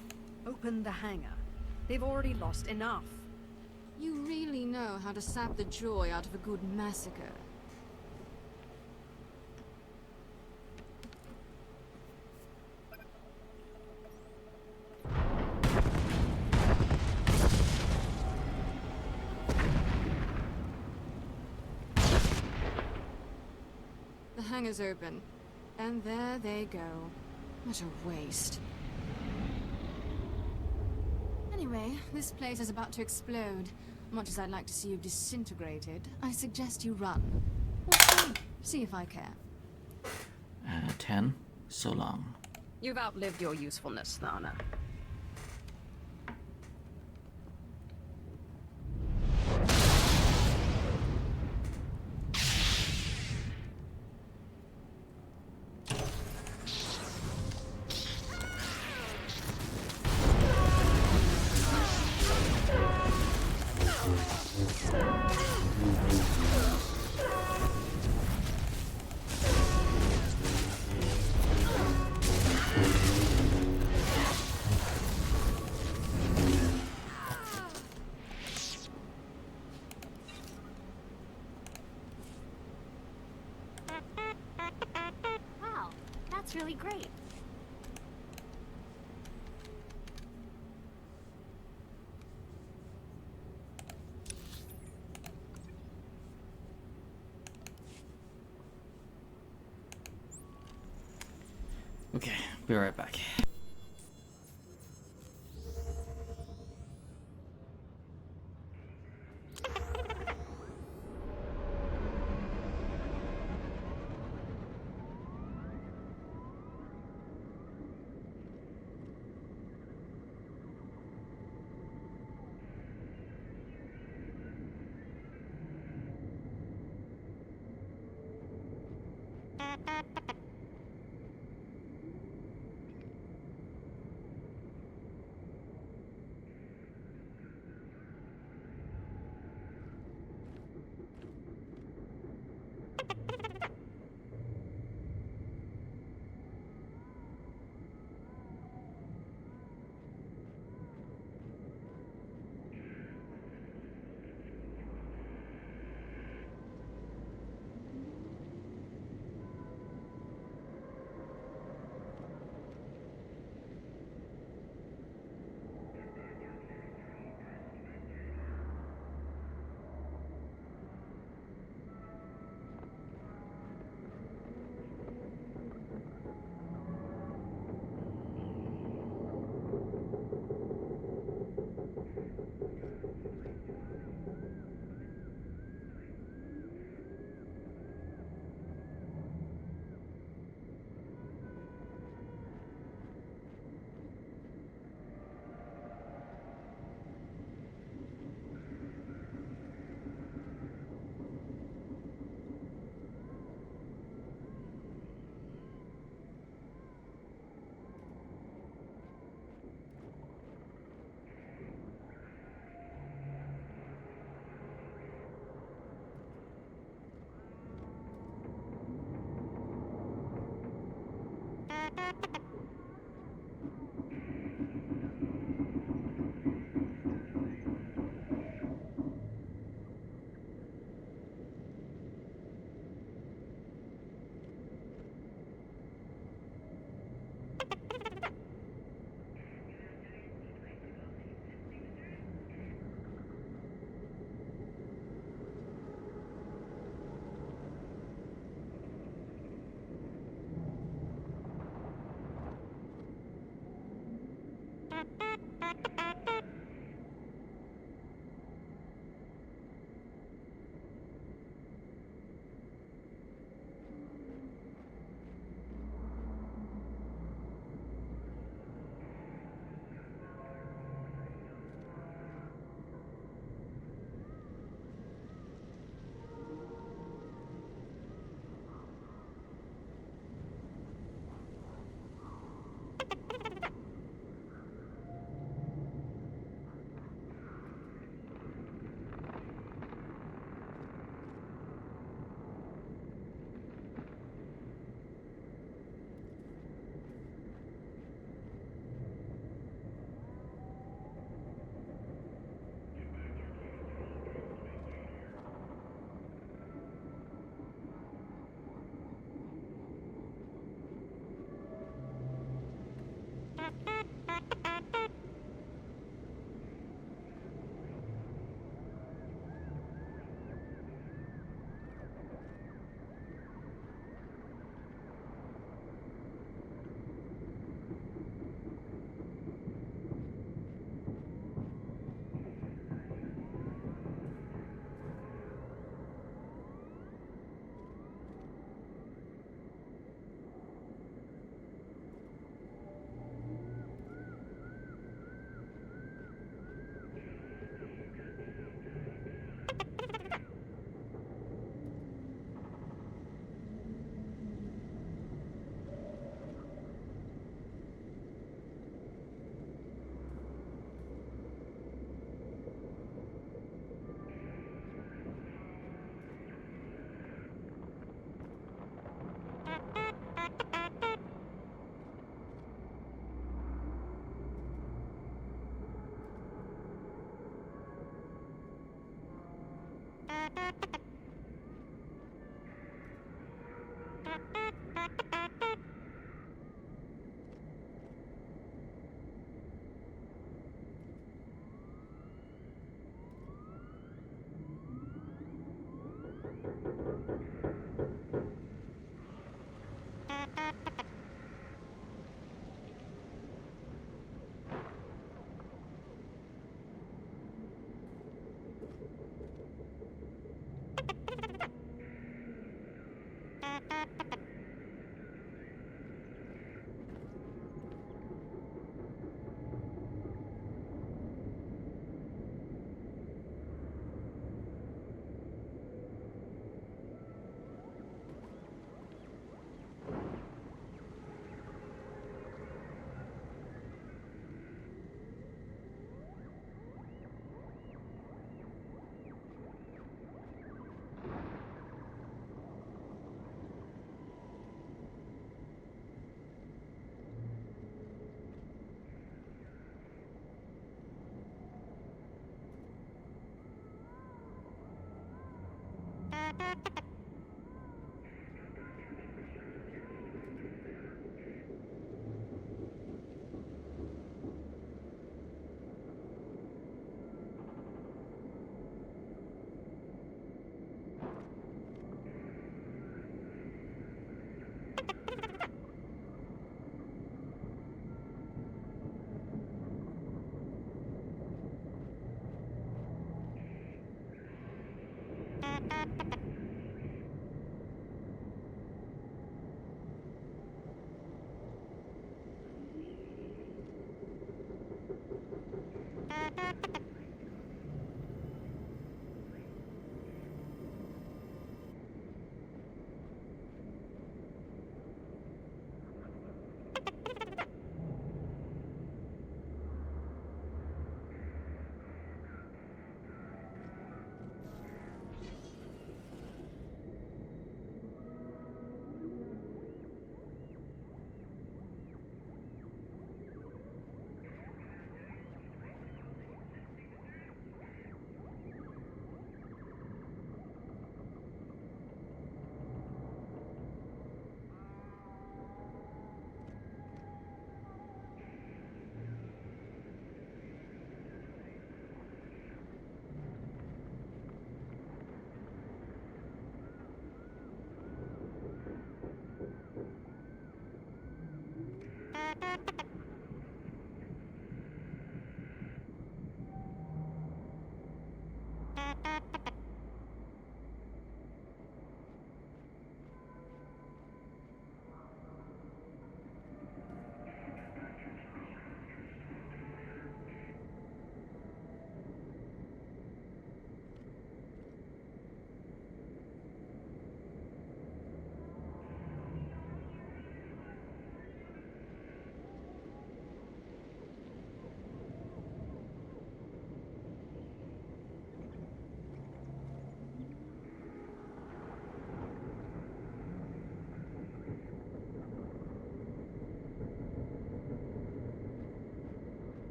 Open the hangar. They've already lost enough. You really know how to sap the joy out of a good massacre. The hangar's open. And there they go. What a waste. Anyway, this place is about to explode. Much as I'd like to see you disintegrated, I suggest you run. Or see if I care. 10. So long. You've outlived your usefulness, Thana. Wow, that's really great. Okay, be right back.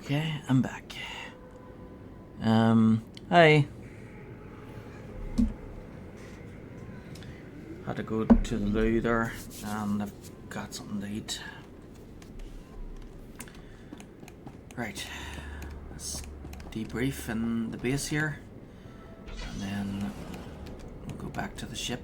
Okay, I'm back. Hey. Had to go to the loo there, and I've got something to eat. Right, let's debrief in the base here, and then we'll go back to the ship.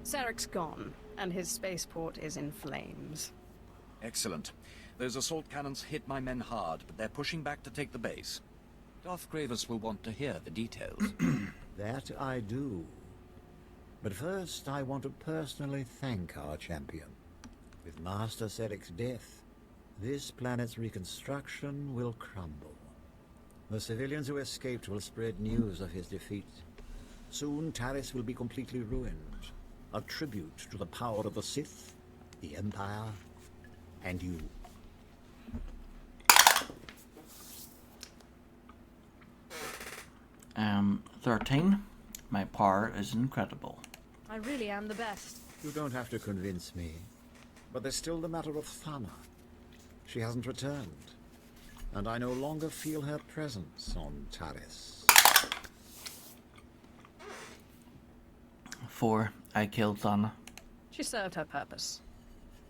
Sarek's gone, and his spaceport is in flames. Excellent. Those assault cannons hit my men hard, but they're pushing back to take the base. Darth Gravis will want to hear the details. That I do. But first, I want to personally thank our champion. With Master Sarek's death, this planet's reconstruction will crumble. The civilians who escaped will spread news of his defeat. Soon, Taris will be completely ruined. A tribute to the power of the Sith, the Empire, and you. 13. My power is incredible. I really am the best. You don't have to convince me. But there's still the matter of Thana. She hasn't returned. And I no longer feel her presence on Taris. 4. I killed Thana. She served her purpose.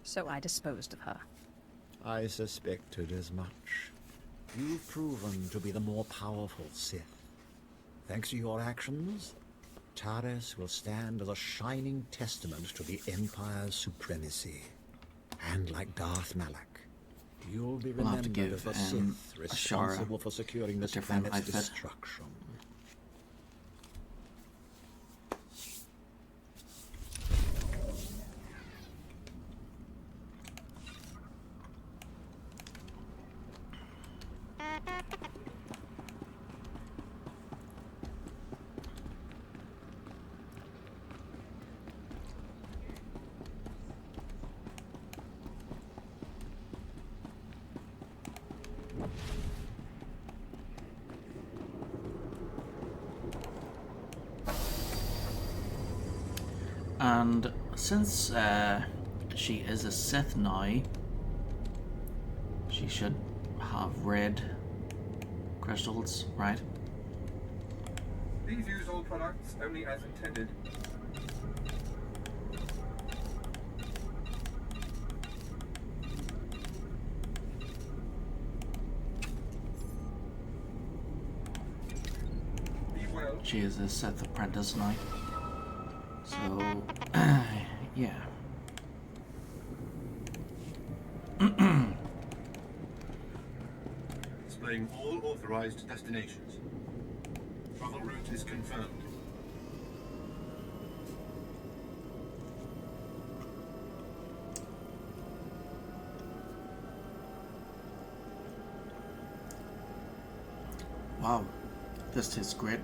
So I disposed of her. I suspected as much. You've proven to be the more powerful Sith. Thanks to your actions, Taris will stand as a shining testament to the Empire's supremacy. And like Darth Malak, you'll be We'll have to remembered give as the Sith responsible for securing this different planet's outfit. destruction. And since she is a Sith now, she should have red crystals, right? Please use all products only as intended. Be well. She is a Sith apprentice now. So, yeah. Displaying all authorized destinations. Travel route is confirmed. Wow, this tastes great.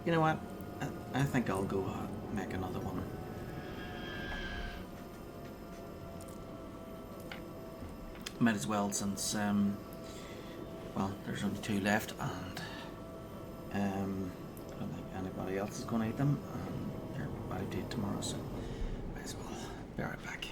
You know what? I think I'll go make another one. Might as well, since well, there's only 2 left, and I don't think anybody else is going to eat them, and they're about to eat tomorrow, so might as well. Be right back.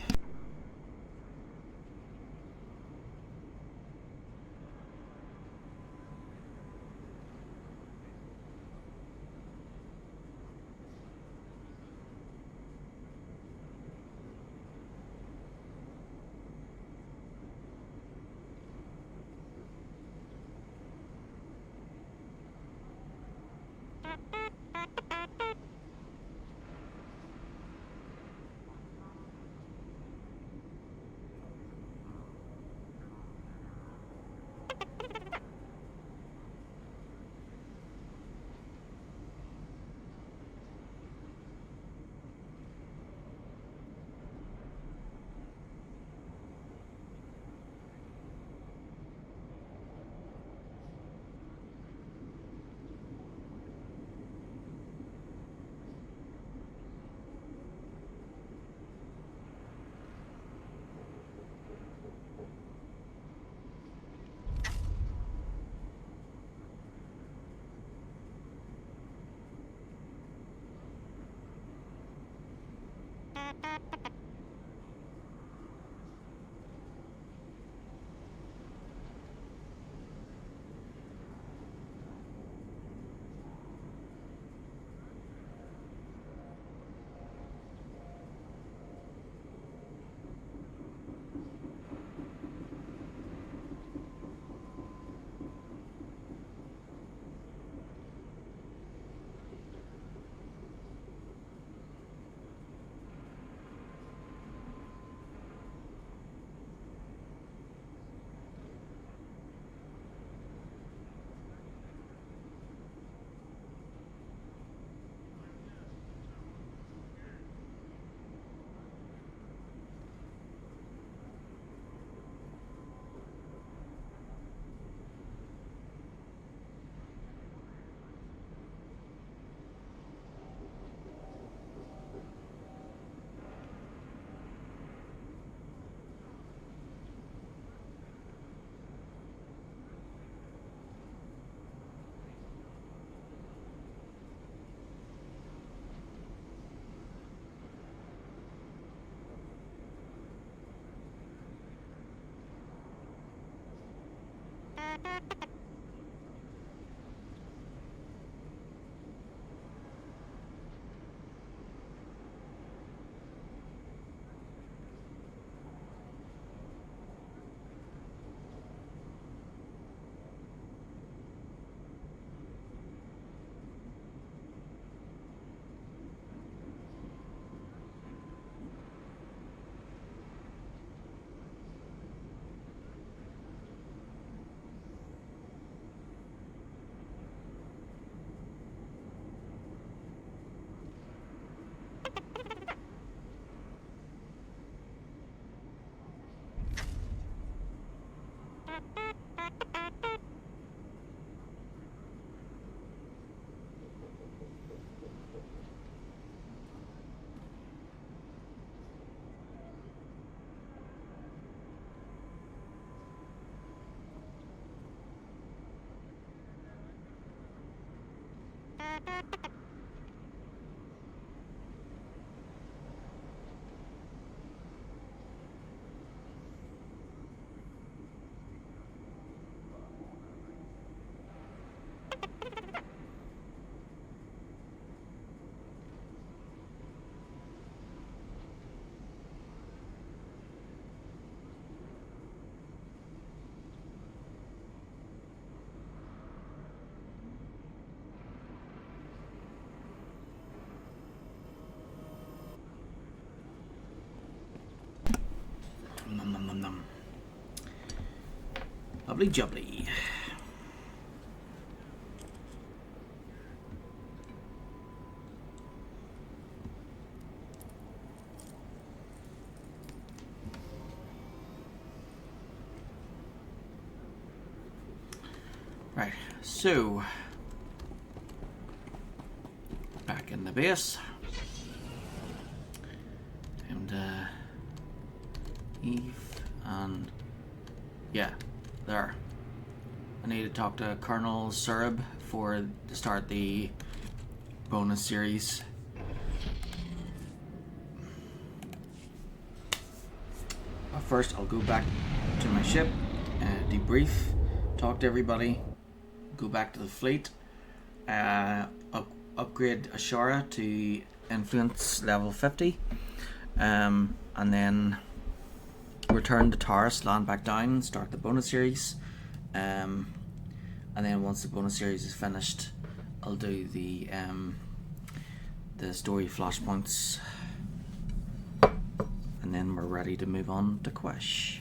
Lovely jubbly. Right, so back in the base, and Eve, and yeah, there. I need to talk to Colonel Surb to start the bonus series. But first, I'll go back to my ship, debrief, talk to everybody, go back to the fleet, upgrade Ashara to influence level 50, and then return to Taurus, land back down, start the bonus series, and then once the bonus series is finished, I'll do the story flashpoints, and then we're ready to move on to Quesh.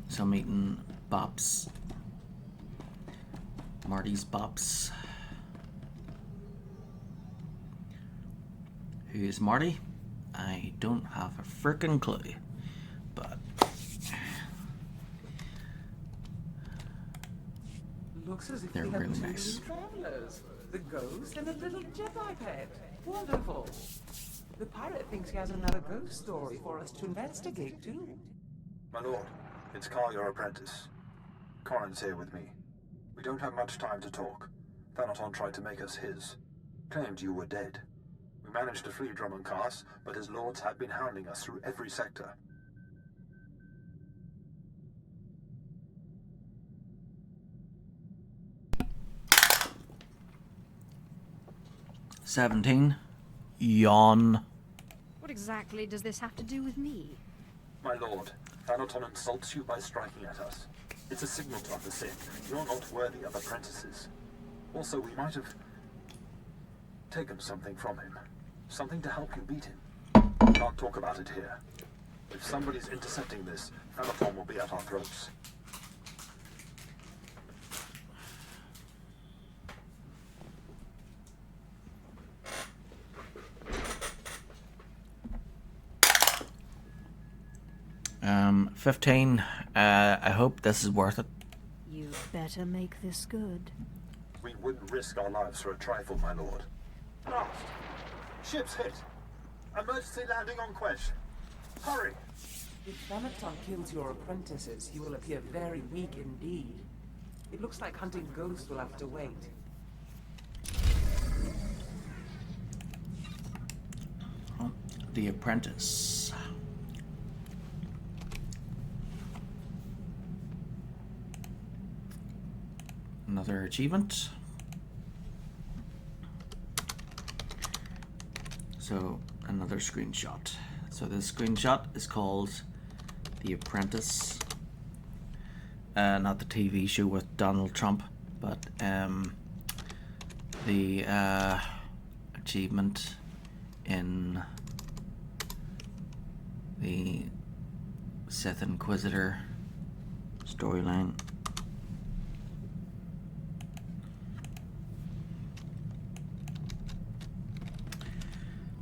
So I'm eating Bops. Marty's Bops. Who is Marty? I don't have a frickin' clue. But looks as if they're we have really two nice. new travelers. The ghost and a little Jedi pet. Wonderful. The pirate thinks he has another ghost story for us to investigate too. My lord, it's Carl, your apprentice. Corin's here with me. We don't have much time to talk. Thanaton tried to make us his. Claimed you were dead. We managed to free Drummond Cass, but his lords have been hounding us through every sector. $17. Yawn. What exactly does this have to do with me? My lord, Thanaton insults you by striking at us. It's a signal to other Sith. You're not worthy of apprentices. Also, we might have taken something from him. Something to help you beat him. Can't talk about it here. If somebody's intercepting this, Thanaton will be at our throats. $15. I hope this is worth it. You better make this good. We wouldn't risk our lives for a trifle, my lord. Blast! Ship's hit! Emergency landing on Quesh! Hurry! If Thanaton kills your apprentices, he will appear very weak indeed. It looks like hunting ghosts will have to wait. Oh, the Apprentice. Another achievement. So another screenshot. So this screenshot is called The Apprentice. Not the TV show with Donald Trump, but the achievement in the Sith Inquisitor storyline.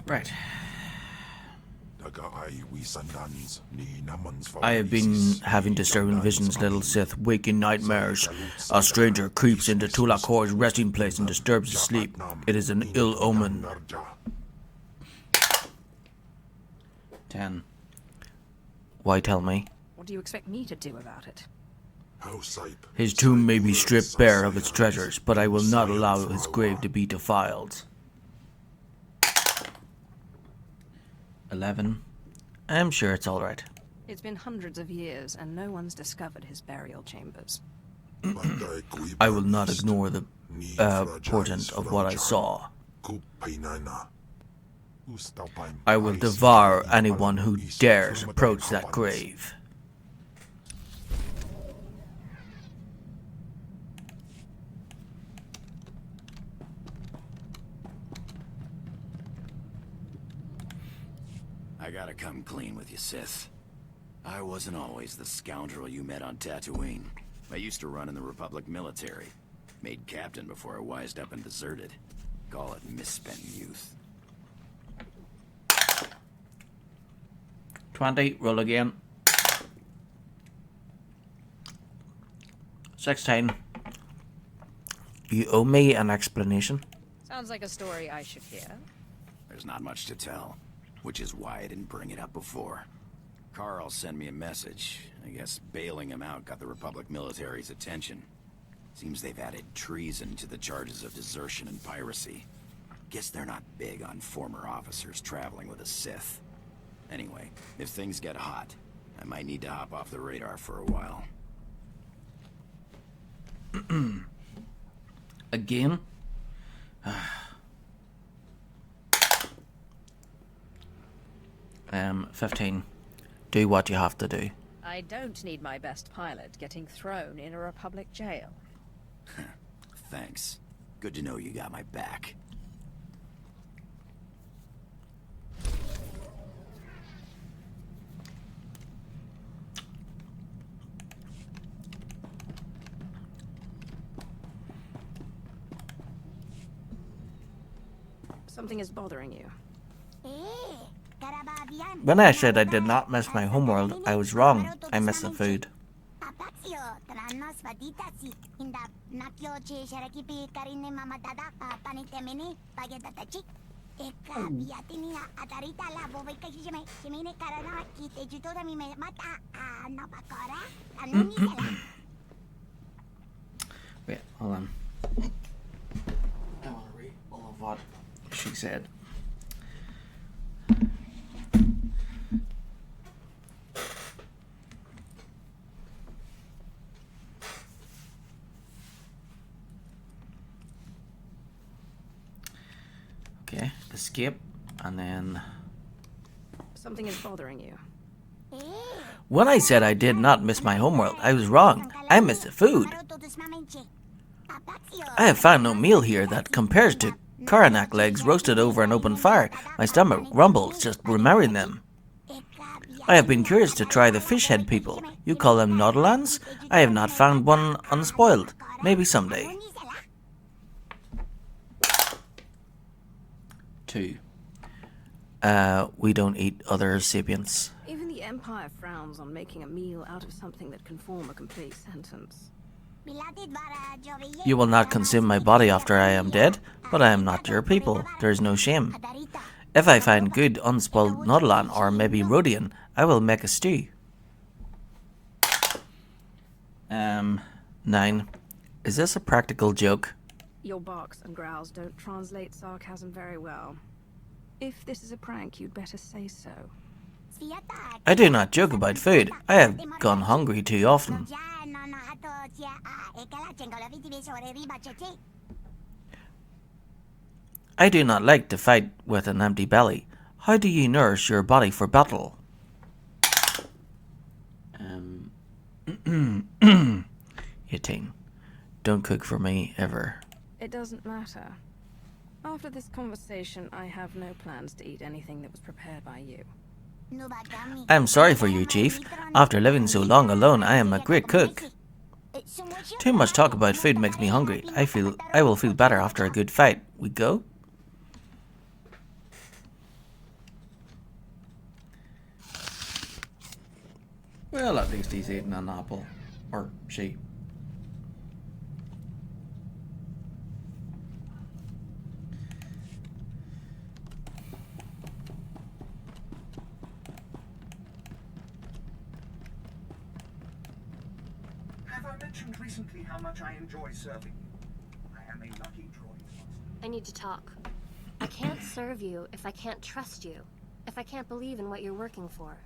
Right. I have been having disturbing visions, little Sith, waking nightmares. A stranger creeps into Tulakor's resting place and disturbs his sleep. It is an ill omen. 10. Why tell me? What do you expect me to do about it? His tomb may be stripped bare of its treasures, but I will not allow his grave to be defiled. 11. I'm sure it's all right. It's been hundreds of years, and no one's discovered his burial chambers. I will not ignore the portent of what I saw. I will devour anyone who dares approach that grave. I gotta come clean with you, Sith. I wasn't always the scoundrel you met on Tatooine. I used to run in the Republic military. Made captain before I wised up and deserted. Call it misspent youth. 20, roll again. 16. You owe me an explanation. Sounds like a story I should hear. There's not much to tell, which is why I didn't bring it up before. Carl sent me a message. I guess bailing him out got the Republic military's attention. Seems they've added treason to the charges of desertion and piracy. Guess they're not big on former officers traveling with a Sith. Anyway, if things get hot, I might need to hop off the radar for a while. Again? 15. Do what you have to do. I don't need my best pilot getting thrown in a Republic jail. Thanks. Good to know you got my back. Something is bothering you. When I said I did not miss my homeworld, I was wrong. I miss the food. Wait, hold on. I want to read all of what she said. Okay, escape, and then... Something is bothering you. When I said I did not miss my homeworld, I was wrong. I missed the food. I have found no meal here that compares to Karanak legs roasted over an open fire. My stomach rumbles just remembering them. I have been curious to try the fish head people. You call them Nautilans? I have not found one unspoiled. Maybe someday. 2. We don't eat other sapients. Even the Empire frowns on making a meal out of something that can form a complete sentence. You will not consume my body after I am dead, but I am not your people. There is no shame. If I find good unspoiled Nautolan or maybe Rhodian, I will make a stew. 9. Is this a practical joke? Your barks and growls don't translate sarcasm very well. If this is a prank, you'd better say so. I do not joke about food. I have gone hungry too often. I do not like to fight with an empty belly. How do you nourish your body for battle? 18. Don't cook for me, ever. It doesn't matter. After this conversation, I have no plans to eat anything that was prepared by you. I am sorry for you, Chief. After living so long alone, I am a great cook. Too much talk about food makes me hungry. I will feel better after a good fight. We go? Well, at least he's eating an apple. Or she. Have I mentioned recently how much I enjoy serving you? I am a lucky droid master. I need to talk. I can't serve you if I can't trust you. If I can't believe in what you're working for.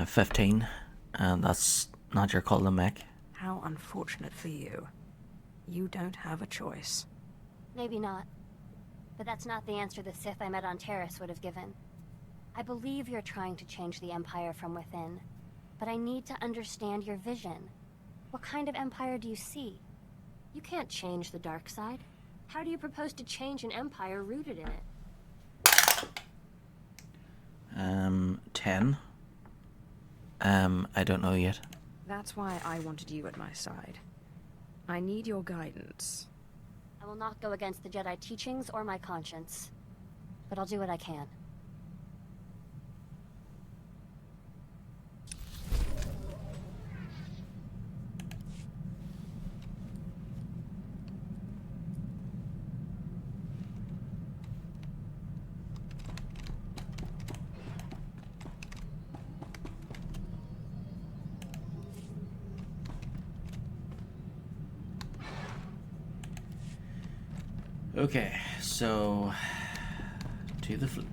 15. And that's not your call to make. How unfortunate for you. You don't have a choice. Maybe not. But that's not the answer the Sith I met on Terrace would have given. I believe you're trying to change the Empire from within, but I need to understand your vision. What kind of Empire do you see? You can't change the dark side. How do you propose to change an Empire rooted in it? 10. I don't know yet. That's why I wanted you at my side. I need your guidance. I will not go against the Jedi teachings or my conscience, but I'll do what I can. Okay, so to the fleet.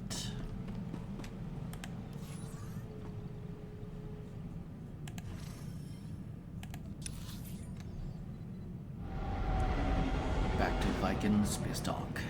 Back to Viking Space Dock.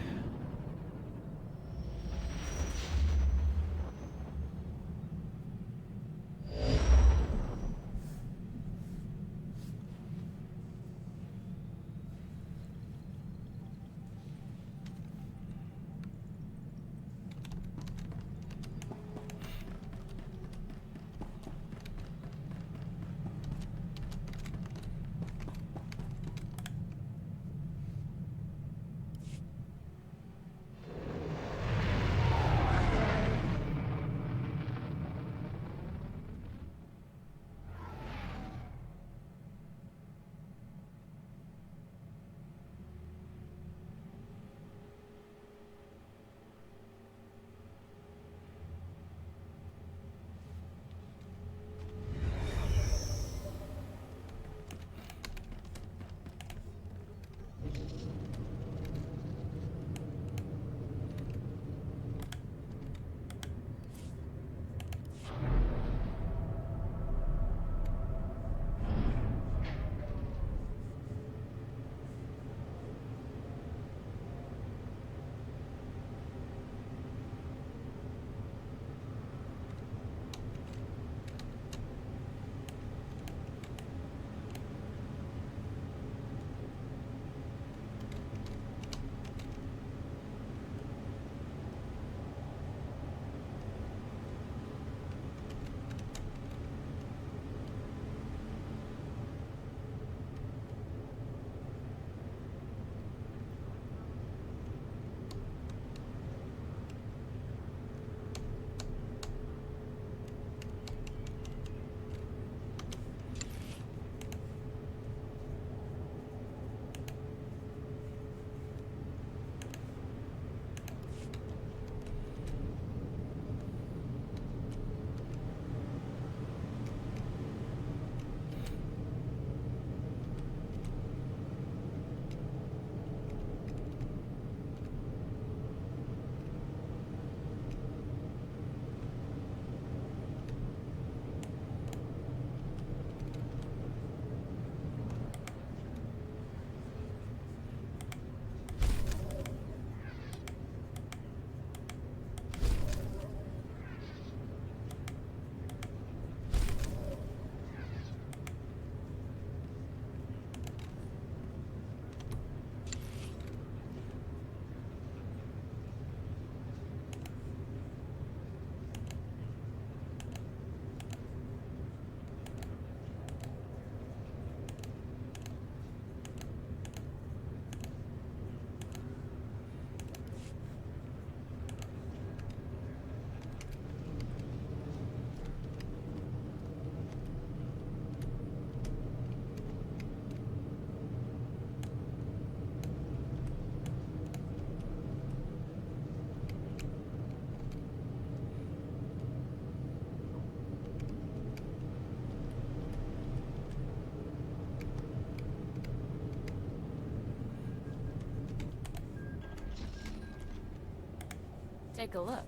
Take a look.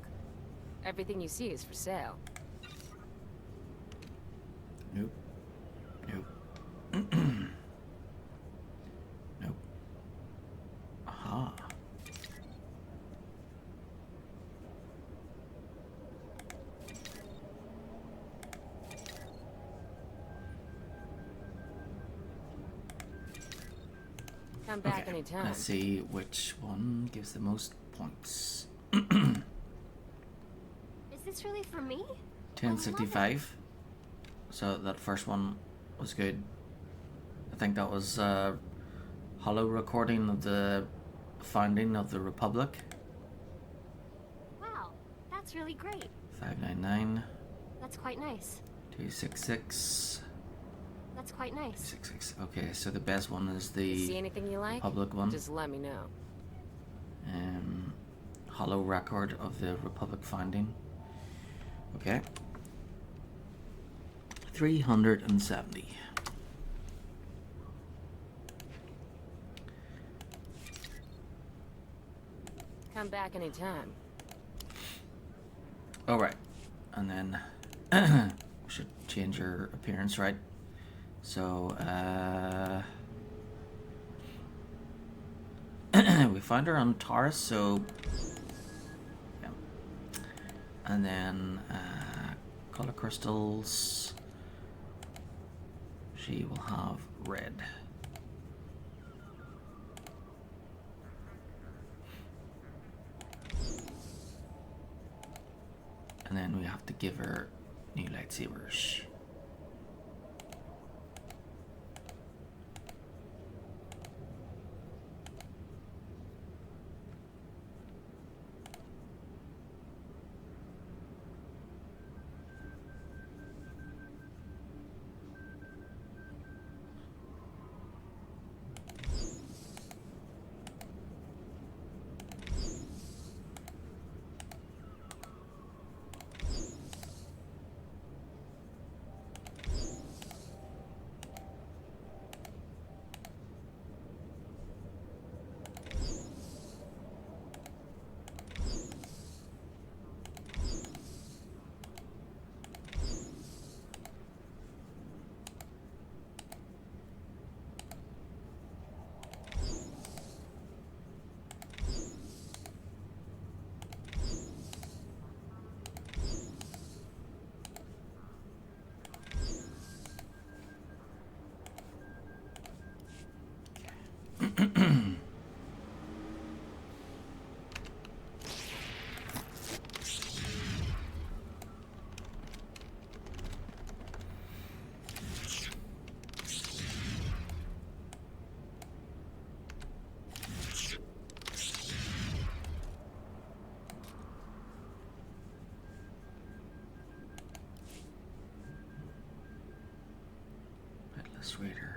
Everything you see is for sale. Nope. Nope. Nope. Aha. Come back anytime. Let's see which one gives the most points. Is this really for me? 1065. So that first one was good. I think that was a hollow recording of the founding of the Republic. Wow, that's really great. 599. That's quite nice. 266. That's quite nice. 66. Okay, so the best one is the See anything you like? Republic one. Just let me know. Hollow record of the Republic founding. Okay. 370. Come back anytime. All right, and then we should change your appearance, right? So we found her on Taurus, so yeah. And then color crystals. She will have red. And then we have to give her new lightsabers. Headless Raider.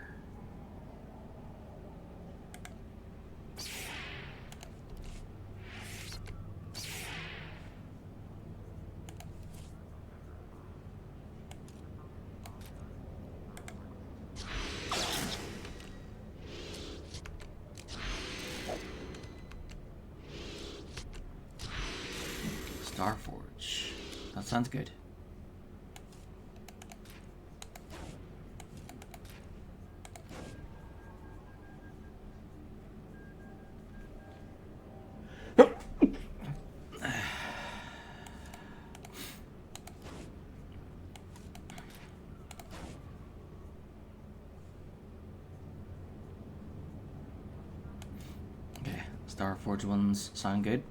Starforge. That sounds good. Okay, Starforge ones sound good.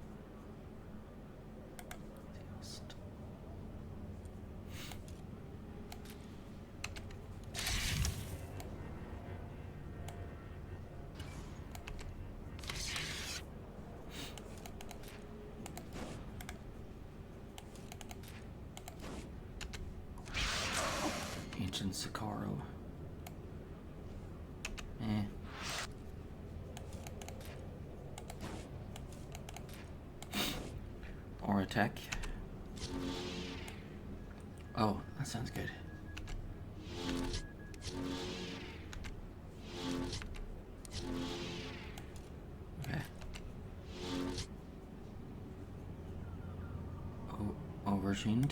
Ancient Sakaro. Or attack. Oh, that sounds good. Okay. Oh, aubergine.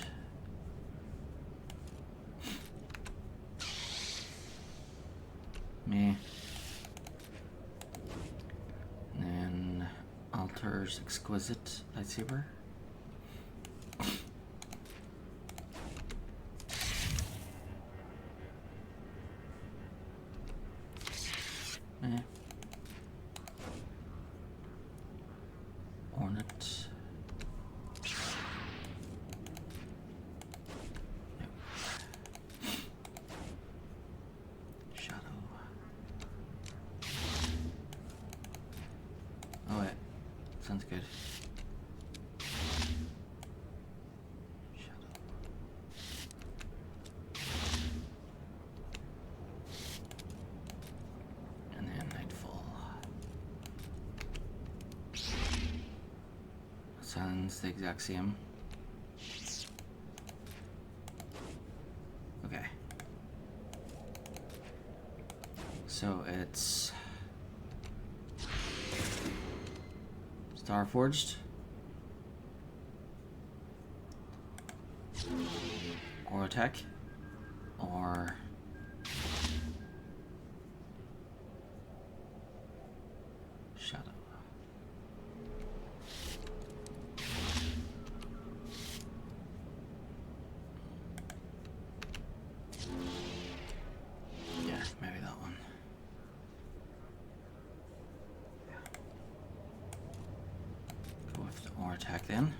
Me. And then Altar's Exquisite lightsaber. coordinate. Shadow. Oh wait, sounds good. Sounds the exact same. Okay. So it's Starforged or attack or Shadow. Yeah, maybe that one. Go with the or attack then.